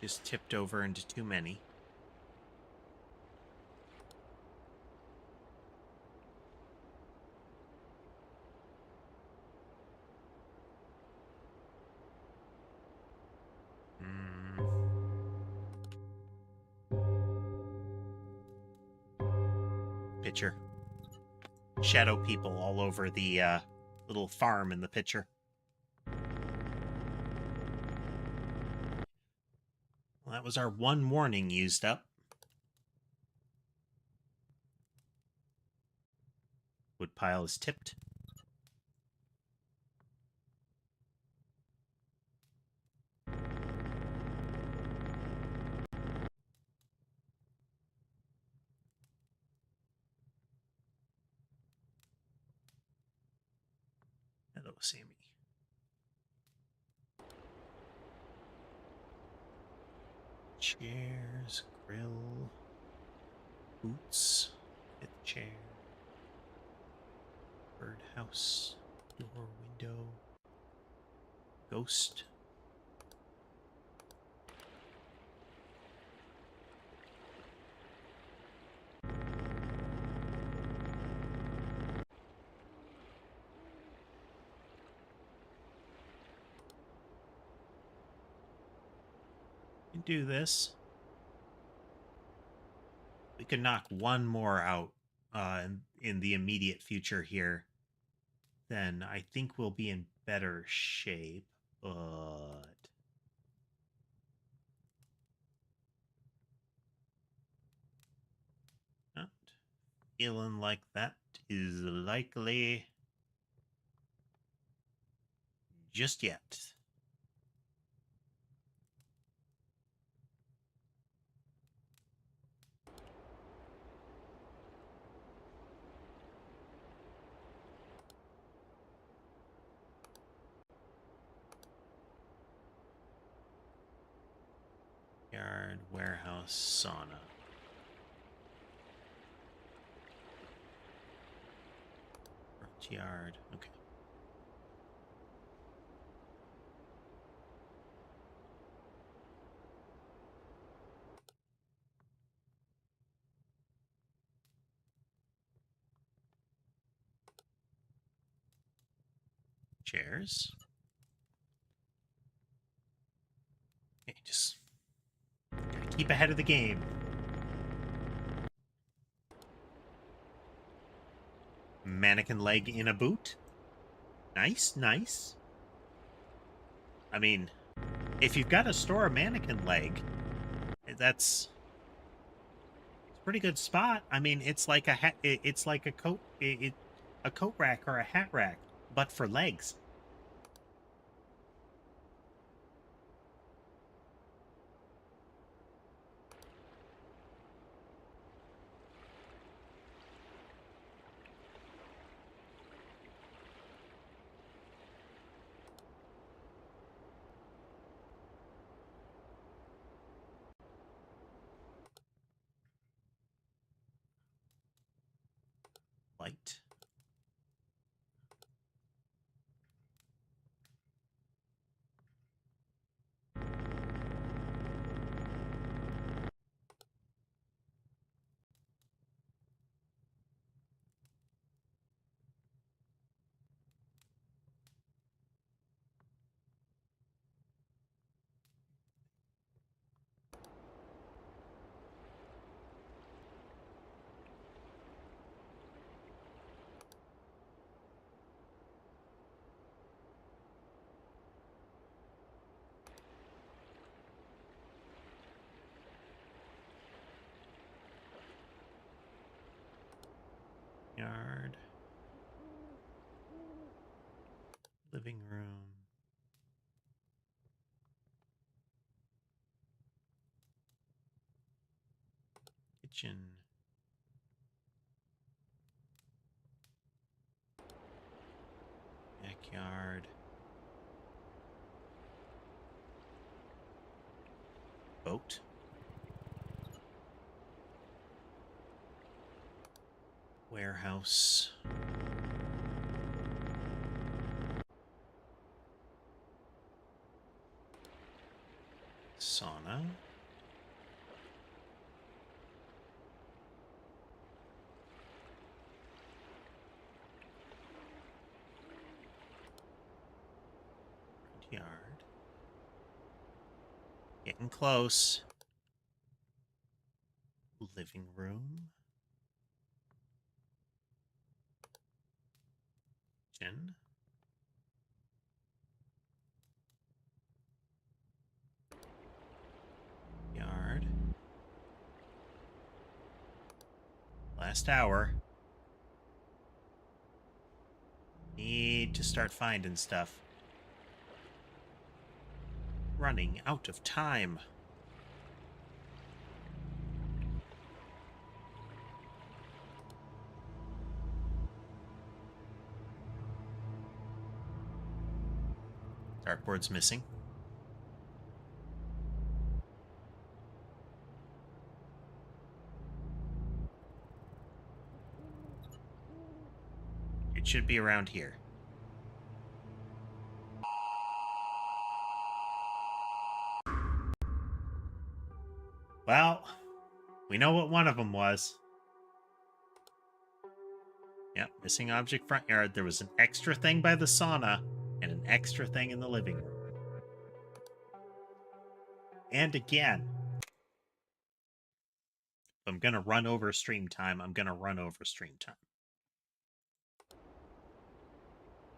Just tipped over into too many. Picture. Shadow people all over the little farm in the picture. Well, that was our one warning used up. Wood pile is tipped. Hello, Sammy. Chairs, grill, boots, fifth chair, birdhouse, door, window, ghost. Can do this. We could knock one more out in the immediate future here. Then I think we'll be in better shape. But not feeling like that is likely just yet. Yard, warehouse, sauna. Front yard. Okay. Chairs. Okay, just gotta keep ahead of the game. Mannequin leg in a boot. Nice, nice. I mean, if you've got to store a mannequin leg, that's a pretty good spot. I mean, it's like a hat. It's like a coat. A coat rack or a hat rack, but for legs. Light. Yard. Living room. Kitchen. Backyard. Boat. Warehouse. Sauna. Yard. Getting close. Living room. Kitchen. Yard. Last hour. Need to start finding stuff. Running out of time. Dartboard's missing. It should be around here. Well, we know what one of them was. Yep, missing object front yard. There was an extra thing by the sauna and an extra thing in the living room. And again, if I'm going to run over stream time, I'm going to run over stream time.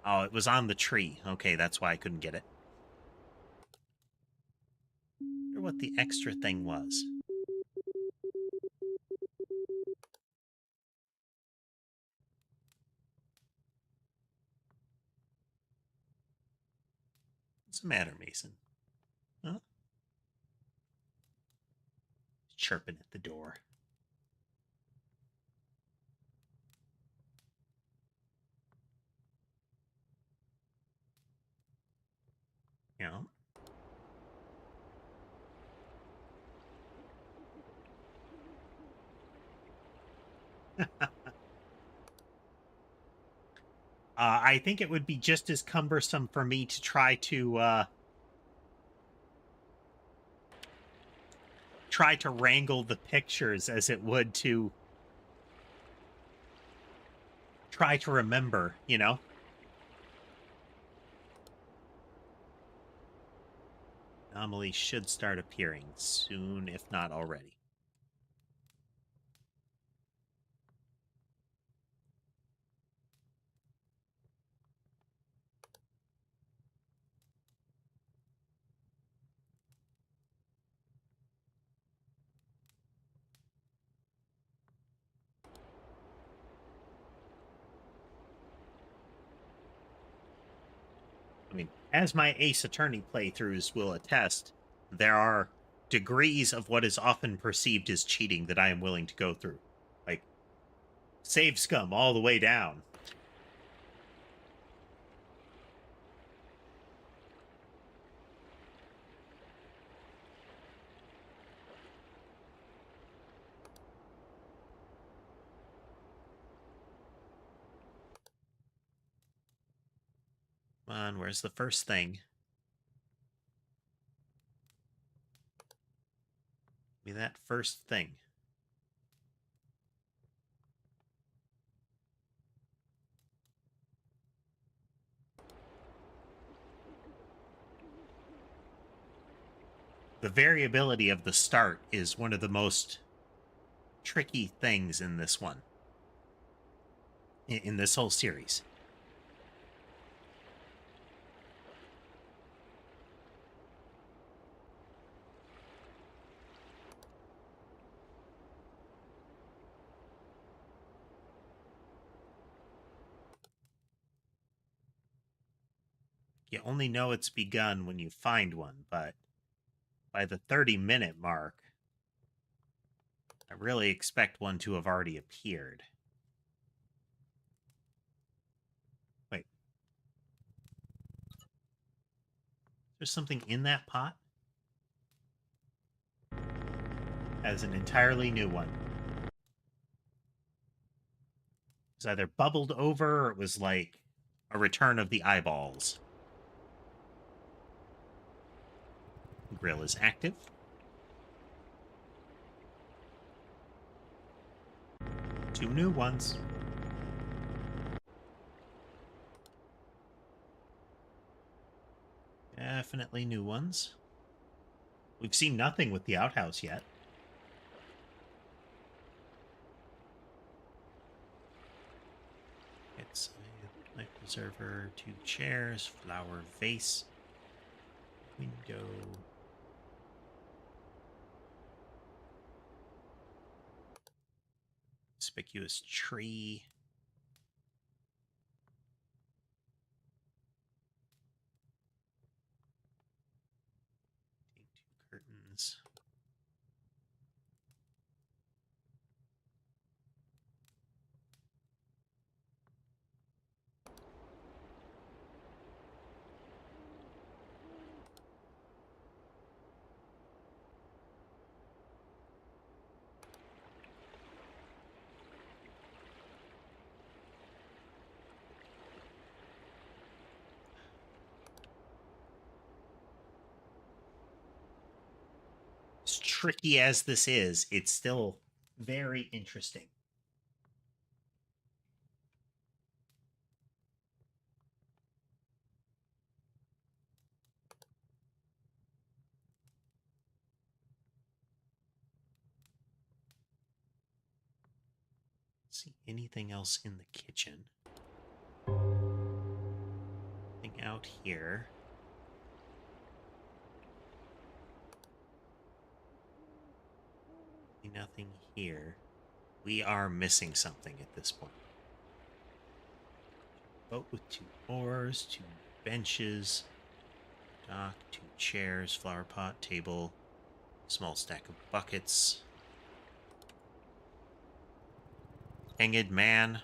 Oh, it was on the tree. Okay, that's why I couldn't get it. I wonder what the extra thing was. What's the matter, Mason? Huh? Chirping at the door. Yeah. I think it would be just as cumbersome for me to try to wrangle the pictures as it would to try to remember, you know? Anomalies should start appearing soon, if not already. I mean, as my Ace Attorney playthroughs will attest, there are degrees of what is often perceived as cheating that I am willing to go through. Like, save scum all the way down. Come on, where's the first thing? Give me that first thing. The variability of the start is one of the most tricky things in this one. In this whole series. You only know it's begun when you find one, but by the 30-minute mark, I really expect one to have already appeared. Wait. There's something in that pot? As an entirely new one. It was either bubbled over or it was like a return of the eyeballs. Grill is active. Two new ones. Definitely new ones. We've seen nothing with the outhouse yet. It's a life preserver, 2 chairs, flower vase, window. Conspicuous tree. Take 2 curtains. As tricky as this is, it's still very interesting. See anything else in the kitchen? Nothing out here. Nothing here. We are missing something at this point. Boat with 2 oars, 2 benches, dock, 2 chairs, flower pot, table, small stack of buckets. Hanged man.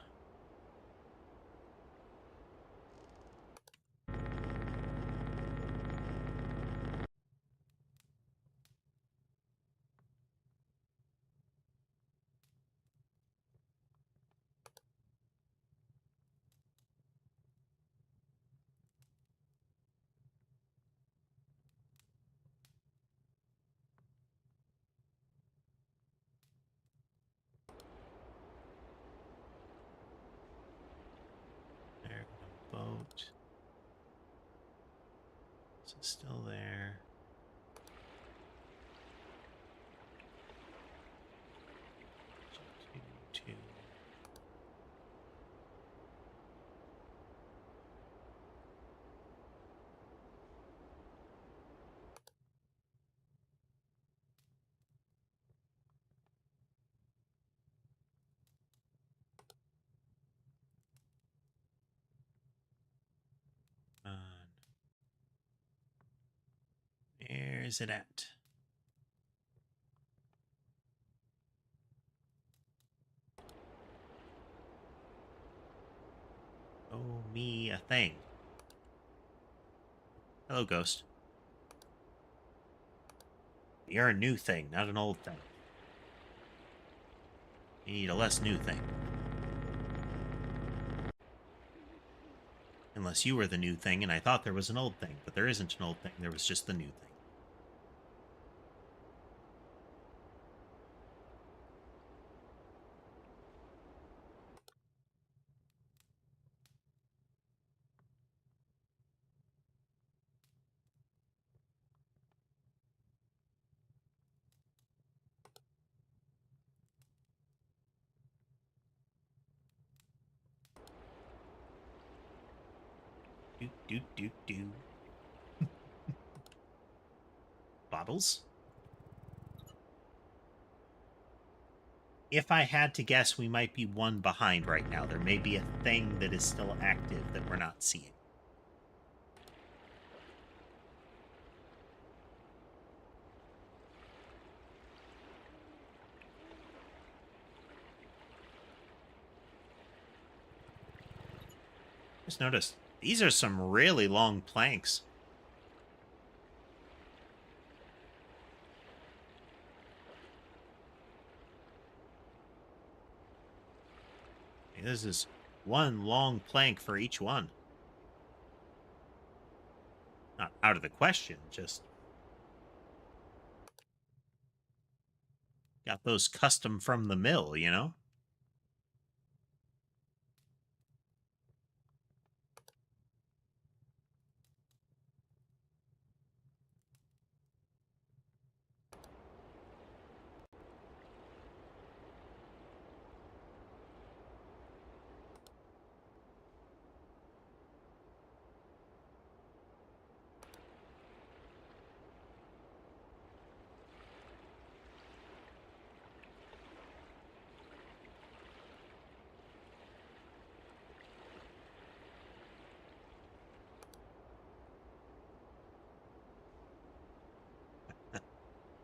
There, no boat. This is still there. Two. Where is it at? Oh, me a thing. Hello, ghost. You're a new thing, not an old thing. You need a less new thing. Unless you were the new thing and I thought there was an old thing, but there isn't an old thing, there was just the new thing. Do. Bottles? If I had to guess, we might be one behind right now. There may be a thing that is still active that we're not seeing. Just noticed these are some really long planks. This is one long plank for each one. Not out of the question, just got those custom from the mill, you know?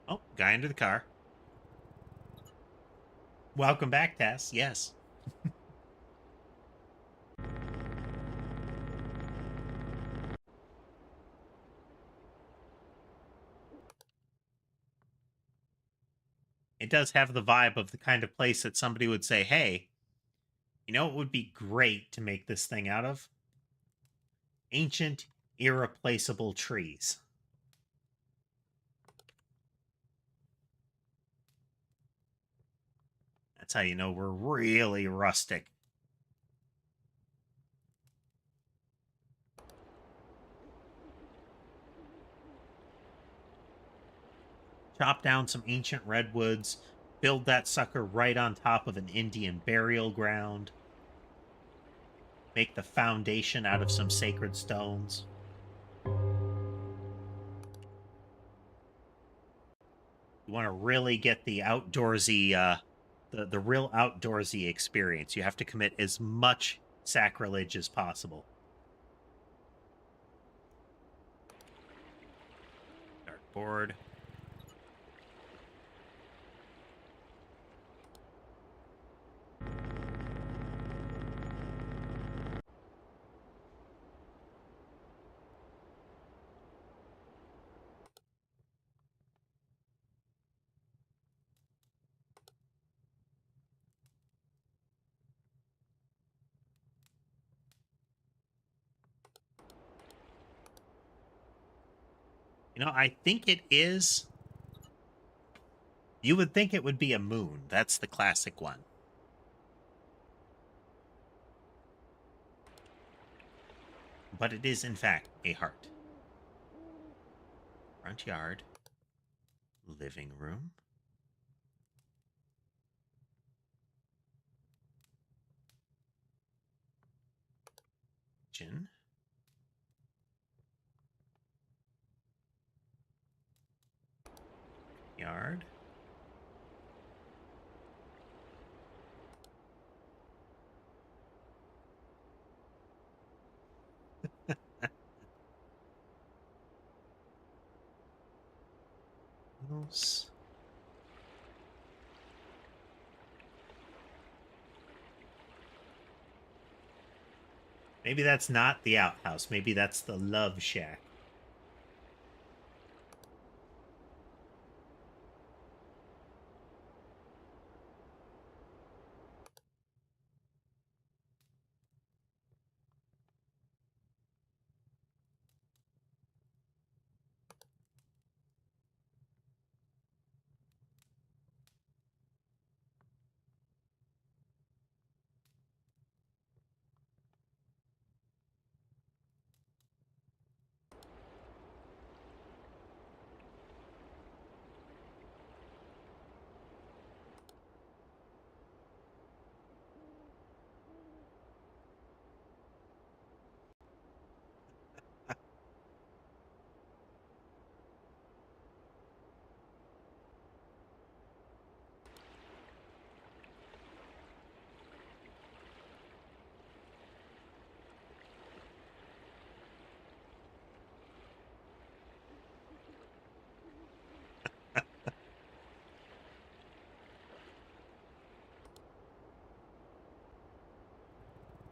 Oh, guy into the car. Welcome back, Tess. Yes. It does have the vibe of the kind of place that somebody would say, hey, you know what would be great to make this thing out of? Ancient, irreplaceable trees. That's how you know we're really rustic. Chop down some ancient redwoods, build that sucker right on top of an Indian burial ground, make the foundation out of some sacred stones. You want to really get the outdoorsy, the real outdoorsy experience. You have to commit as much sacrilege as possible. Dartboard. You know, I think it is. You would think it would be a moon. That's the classic one. But it is, in fact, a heart. Front yard. Living room. Kitchen. Yard. House. Maybe that's not the outhouse. Maybe that's the love shack.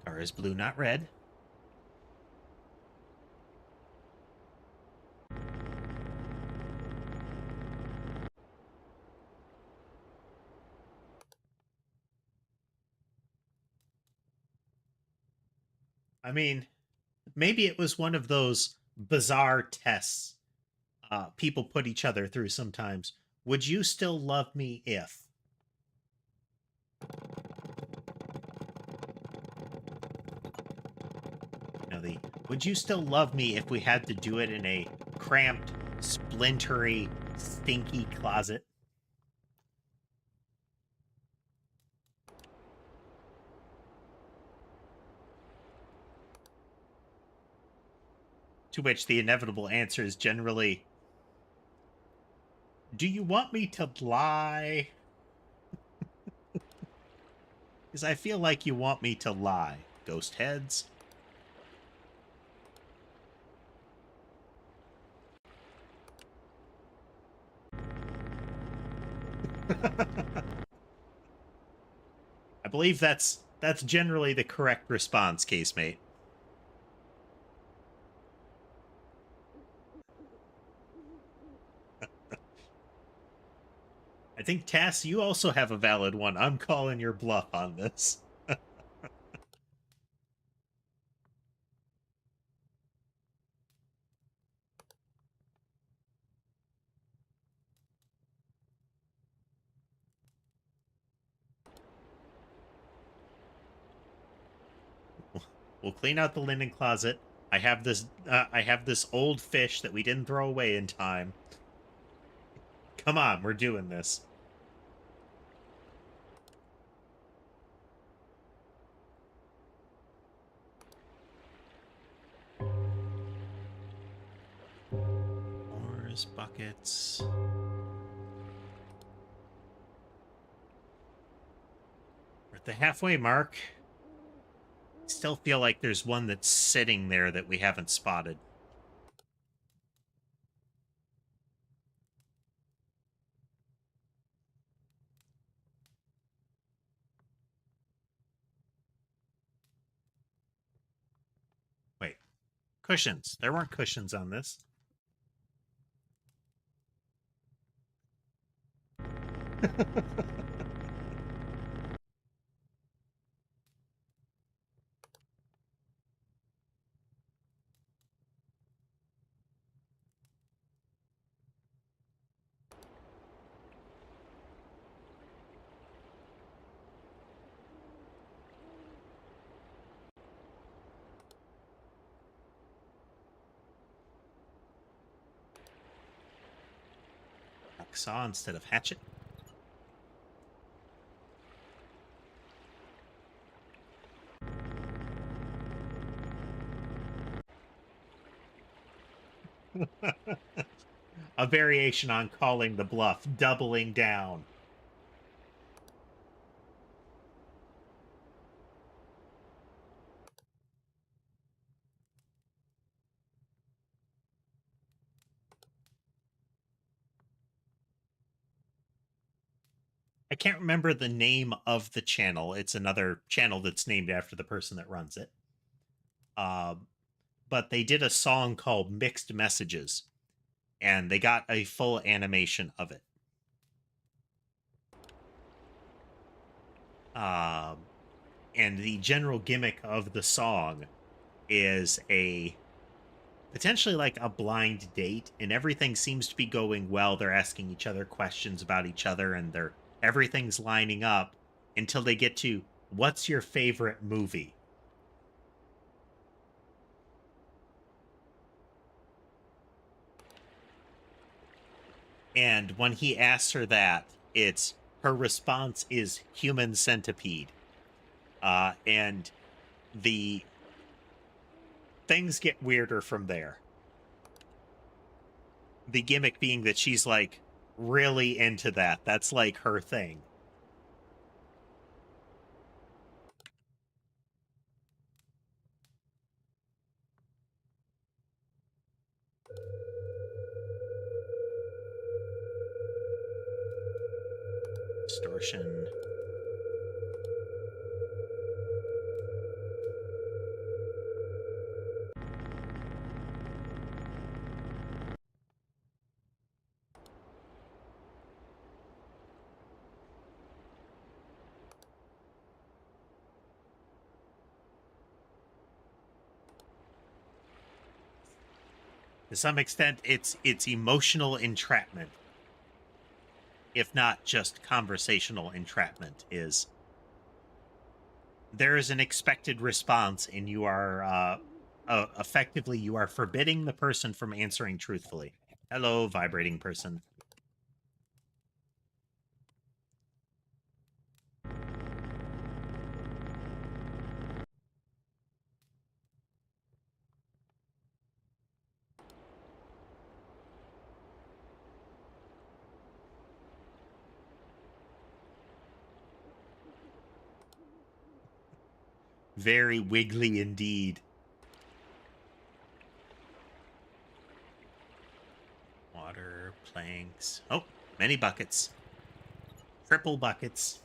Car is blue, not red. I mean, maybe it was one of those bizarre tests people put each other through sometimes. Would you still love me if? You know, the would you still love me if we had to do it in a cramped, splintery, stinky closet? To which the inevitable answer is generally, do you want me to lie? Because I feel like you want me to lie, ghost heads. I believe that's generally the correct response, casemate. I think Tass, you also have a valid one. I'm calling your bluff on this. We'll clean out the linen closet. I have this old fish that we didn't throw away in time. Come on, we're doing this. Oars, buckets. We're at the halfway mark. Still feel like there's one that's sitting there that we haven't spotted. Wait, cushions. There weren't cushions on this. Saw instead of hatchet. A variation on calling the bluff, doubling down. I can't remember the name of the channel. It's another channel that's named after the person that runs it. But they did a song called Mixed Messages, and they got a full animation of it. And the general gimmick of the song is a potentially like a blind date, and everything seems to be going well. They're asking each other questions about each other, and everything's lining up until they get to, what's your favorite movie? And when he asks her that, it's her response is Human Centipede. And the things get weirder from there. The gimmick being that she's like really into that. That's like her thing. Distortion. To some extent, it's emotional entrapment, if not just conversational entrapment. Is there is an expected response, and you are effectively you are forbidding the person from answering truthfully. Hello, vibrating person. Very wiggly indeed. Water, planks. Oh, many buckets. Triple buckets.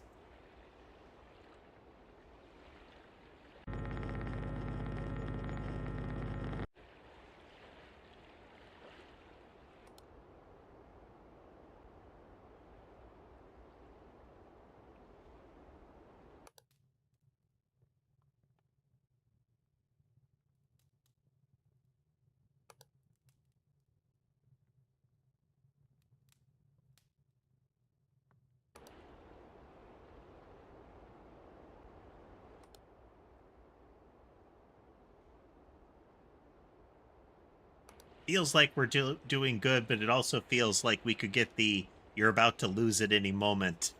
Feels like we're doing good, but it also feels like we could get the "you're about to lose at any moment"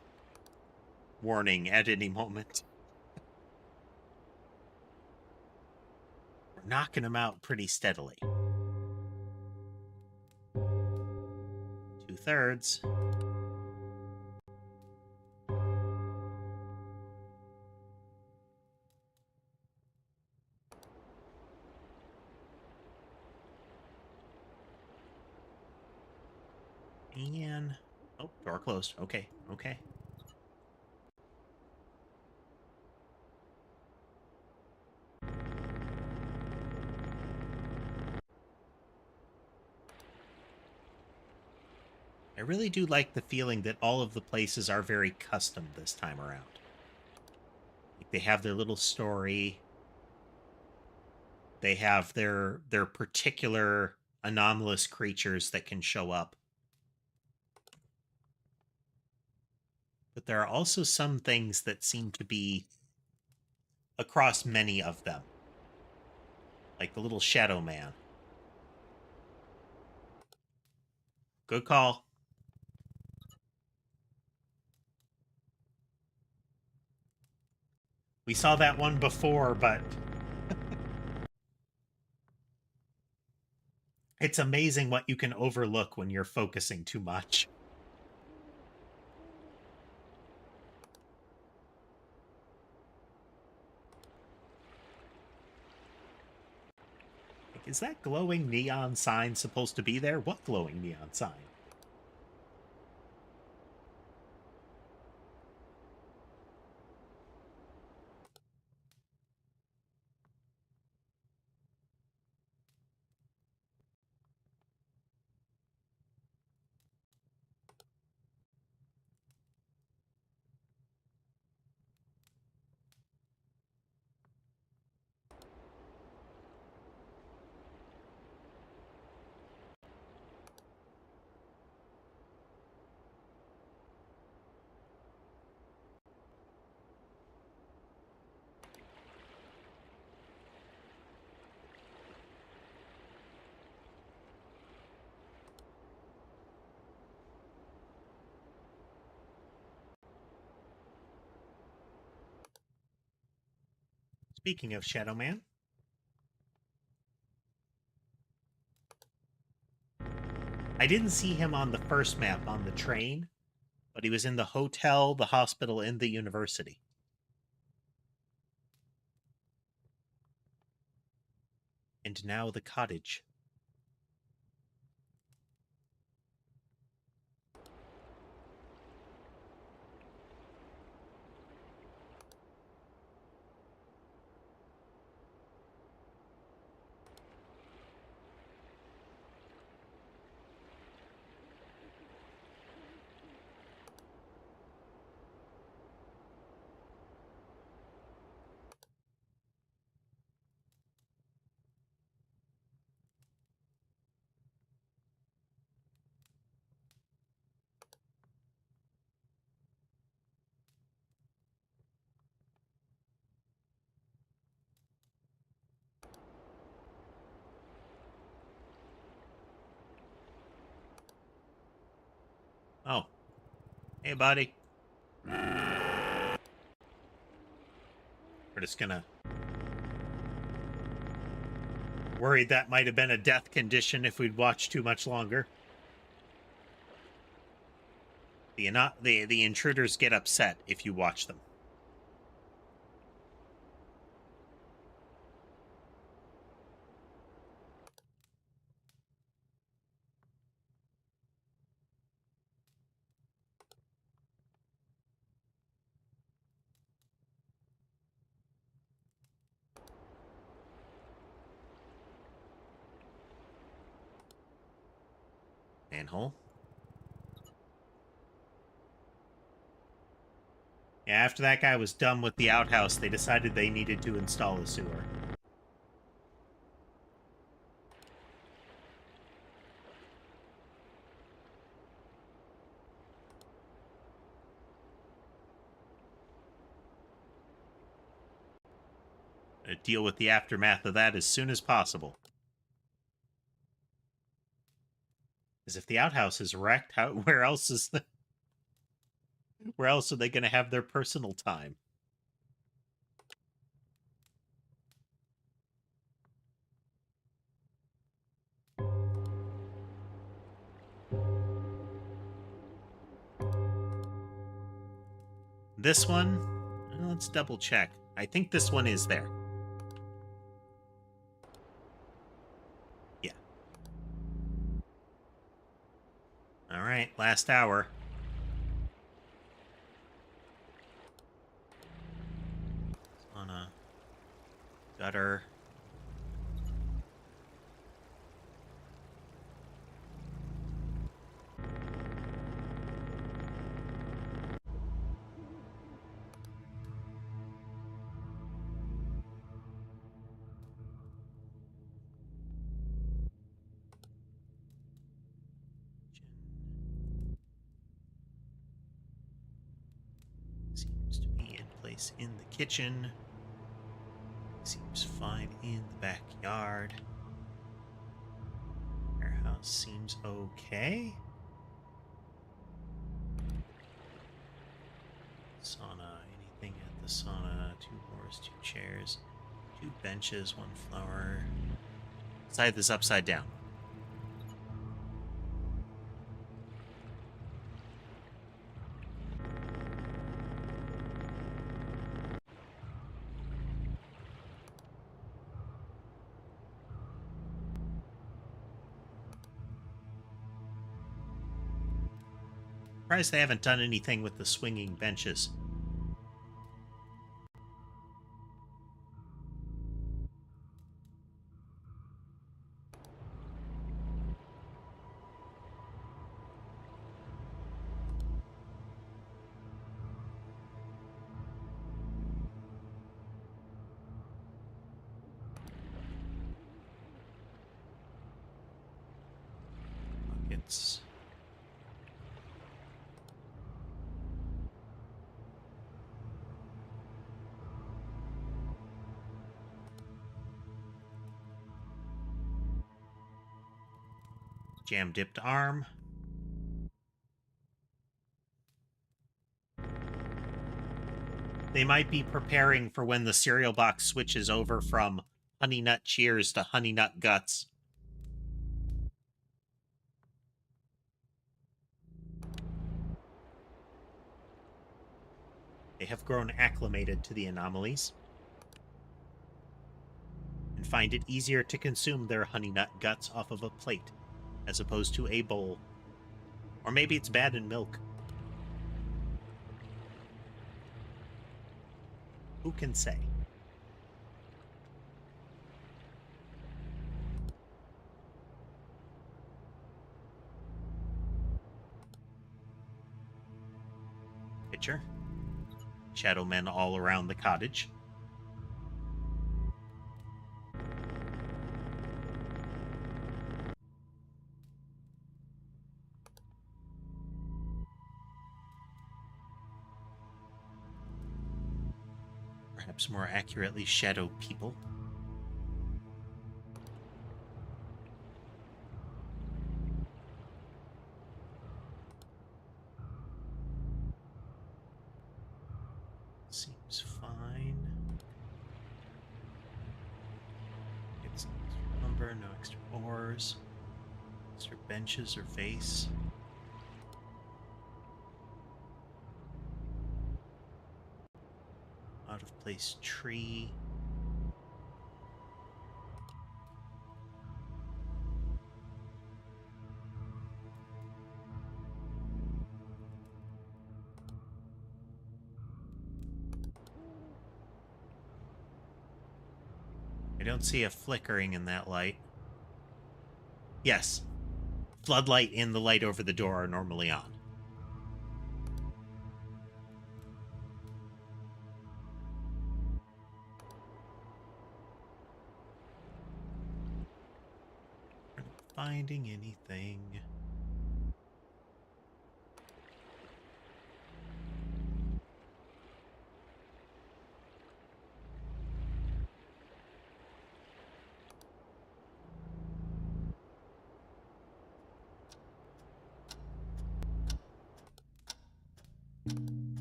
warning at any moment. We're knocking them out pretty steadily. 2/3. And oh, door closed. Okay, okay. I really do like the feeling that all of the places are very custom this time around. Like they have their little story. They have their particular anomalous creatures that can show up. But there are also some things that seem to be across many of them. Like the little shadow man. Good call. We saw that one before, but it's amazing what you can overlook when you're focusing too much. Like, is that glowing neon sign supposed to be there? What glowing neon sign? Speaking of Shadow Man, I didn't see him on the first map on the train, but he was in the hotel, the hospital, and the university. And now the cottage. Oh, hey, buddy. We're just gonna... Worried that might have been a death condition if we'd watched too much longer. The intruders get upset if you watch them. Manhole. Yeah, after that guy was done with the outhouse, they decided they needed to install a sewer. Deal with the aftermath of that as soon as possible. Because if the outhouse is wrecked, where else are they going to have their personal time? This one, let's double check. I think this one is there. Yeah. All right, last hour. On a gutter. Seems to be in place in the kitchen. Seems fine in the backyard. Warehouse seems okay. Sauna, anything at the sauna? 2 doors, 2 chairs, 2 benches, 1 flower. Slide this upside down. Surprised they haven't done anything with the swinging benches. Buckets. Jam dipped arm. They might be preparing for when the cereal box switches over from Honey Nut Cheers to Honey Nut Guts. They have grown acclimated to the anomalies and find it easier to consume their Honey Nut Guts off of a plate as opposed to a bowl. Or maybe it's bad in milk. Who can say? Pitcher. Shadow men all around the cottage. Perhaps more accurately, shadow people. chairs. Is there benches or vase? Out of place tree. I don't see a flickering in that light. Yes. Floodlight and the light over the door are normally on. Finding anything.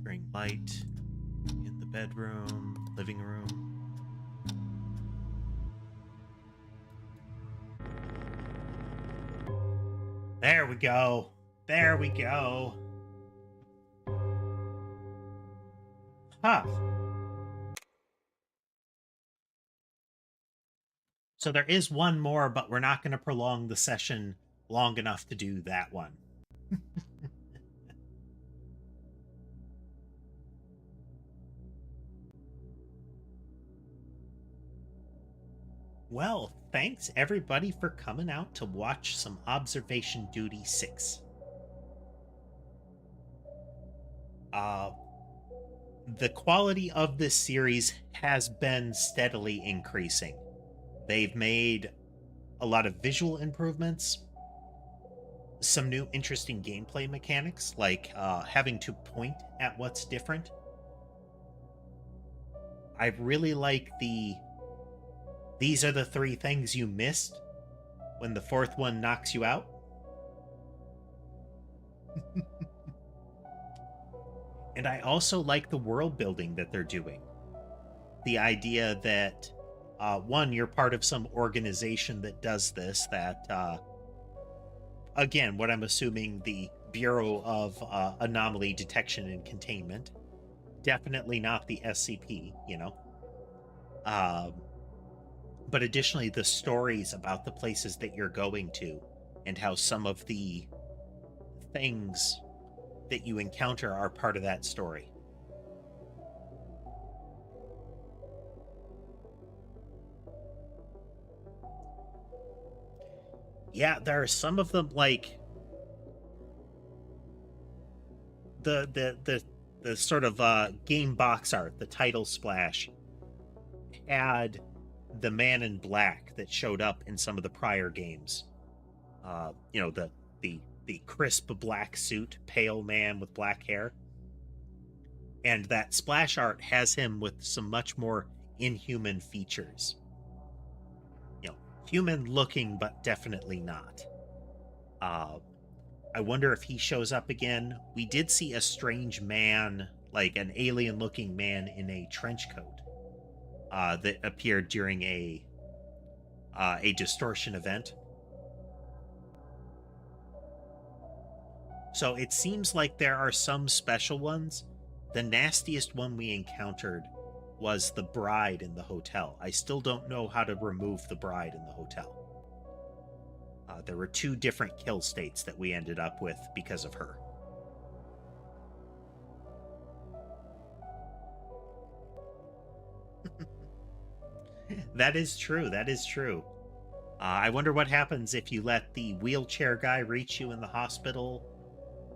Bring light in the bedroom, living room. There we go. There we go. Huh. So there is one more, but we're not going to prolong the session long enough to do that one. Well, thanks everybody for coming out to watch some Observation Duty 6. The quality of this series has been steadily increasing. They've made a lot of visual improvements, some new interesting gameplay mechanics, like having to point at what's different. I really like these are the 3 things you missed when the 4th one knocks you out. And I also like the world building that they're doing. The idea that, one, you're part of some organization that does this, that, again, what I'm assuming the Bureau of Anomaly Detection and Containment, definitely not the SCP, you know. But additionally, the stories about the places that you're going to and how some of the things that you encounter are part of that story. Yeah, there are some of them, like the sort of game box art, the title splash, had the man in black that showed up in some of the prior games. You know, the crisp black suit, pale man with black hair. And that splash art has him with some much more inhuman features. You know, human looking, but definitely not. I wonder if he shows up again. We did see a strange man, like an alien looking man in a trench coat, that appeared during a distortion event. So it seems like there are some special ones. The nastiest one we encountered was the bride in the hotel. I still don't know how to remove the bride in the hotel. There were 2 different kill states that we ended up with because of her. That is true. That is true. I wonder what happens if you let the wheelchair guy reach you in the hospital,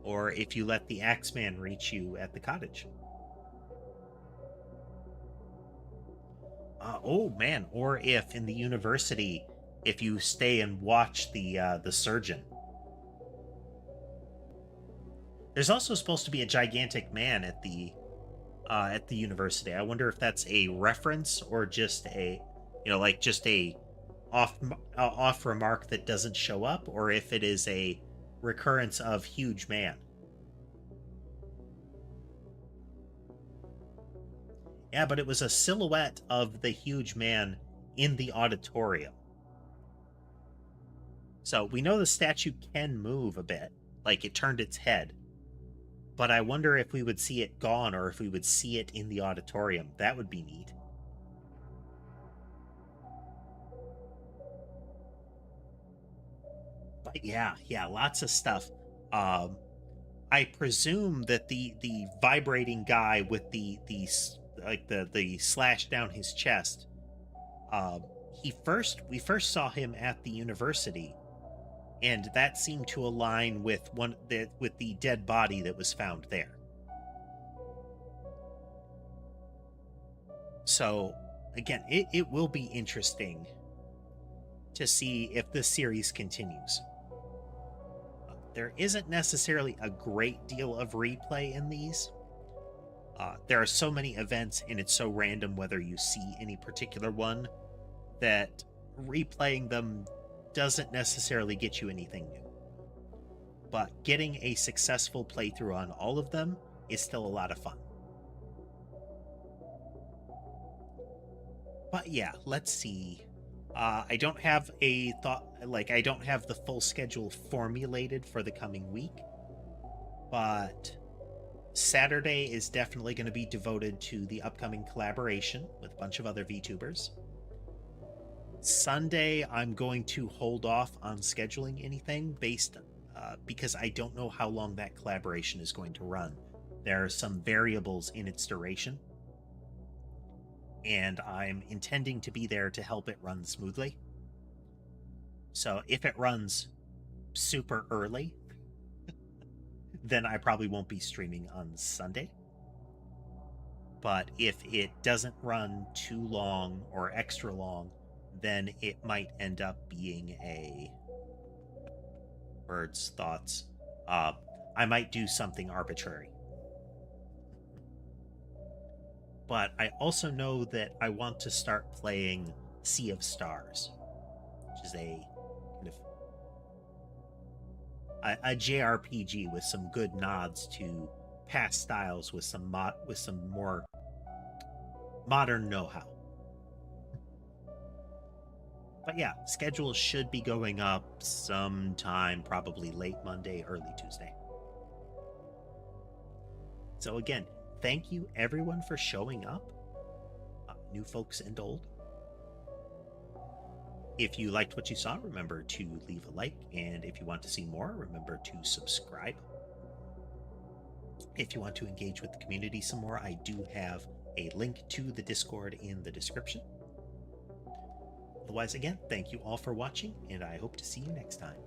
or if you let the Axeman reach you at the cottage. Oh man, or if in the university, if you stay and watch the surgeon. There's also supposed to be a gigantic man at the university. I wonder if that's a reference or just a, you know, like just a off remark that doesn't show up, or if it is a recurrence of huge man. Yeah, but it was a silhouette of the huge man in the auditorium. So we know the statue can move a bit, like it turned its head. But I wonder if we would see it gone or if we would see it in the auditorium. That would be neat. But yeah, lots of stuff. Um, I presume that the vibrating guy with the slash down his chest. Um, we first saw him at the university, and that seemed to align with with the dead body that was found there. So again, it will be interesting to see if this series continues. There isn't necessarily a great deal of replay in these. There are so many events, and it's so random whether you see any particular one that replaying them doesn't necessarily get you anything new. But getting a successful playthrough on all of them is still a lot of fun. But yeah, let's see. I don't have a thought, like, I don't have the full schedule formulated for the coming week, but Saturday is definitely going to be devoted to the upcoming collaboration with a bunch of other VTubers. Sunday, I'm going to hold off on scheduling anything because I don't know how long that collaboration is going to run. There are some variables in its duration, and I'm intending to be there to help it run smoothly. So if it runs super early, then I probably won't be streaming on Sunday. But if it doesn't run too long or extra long, then it might end up being a bird's thoughts. I might do something arbitrary. But I also know that I want to start playing Sea of Stars, which is a kind of a JRPG with some good nods to past styles with some more modern know-how. But yeah, schedule should be going up sometime, probably late Monday, early Tuesday. So again, thank you everyone for showing up, new folks and old. If you liked what you saw, remember to leave a like, and if you want to see more, remember to subscribe. If you want to engage with the community some more, I do have a link to the Discord in the description. Otherwise, again, thank you all for watching, and I hope to see you next time.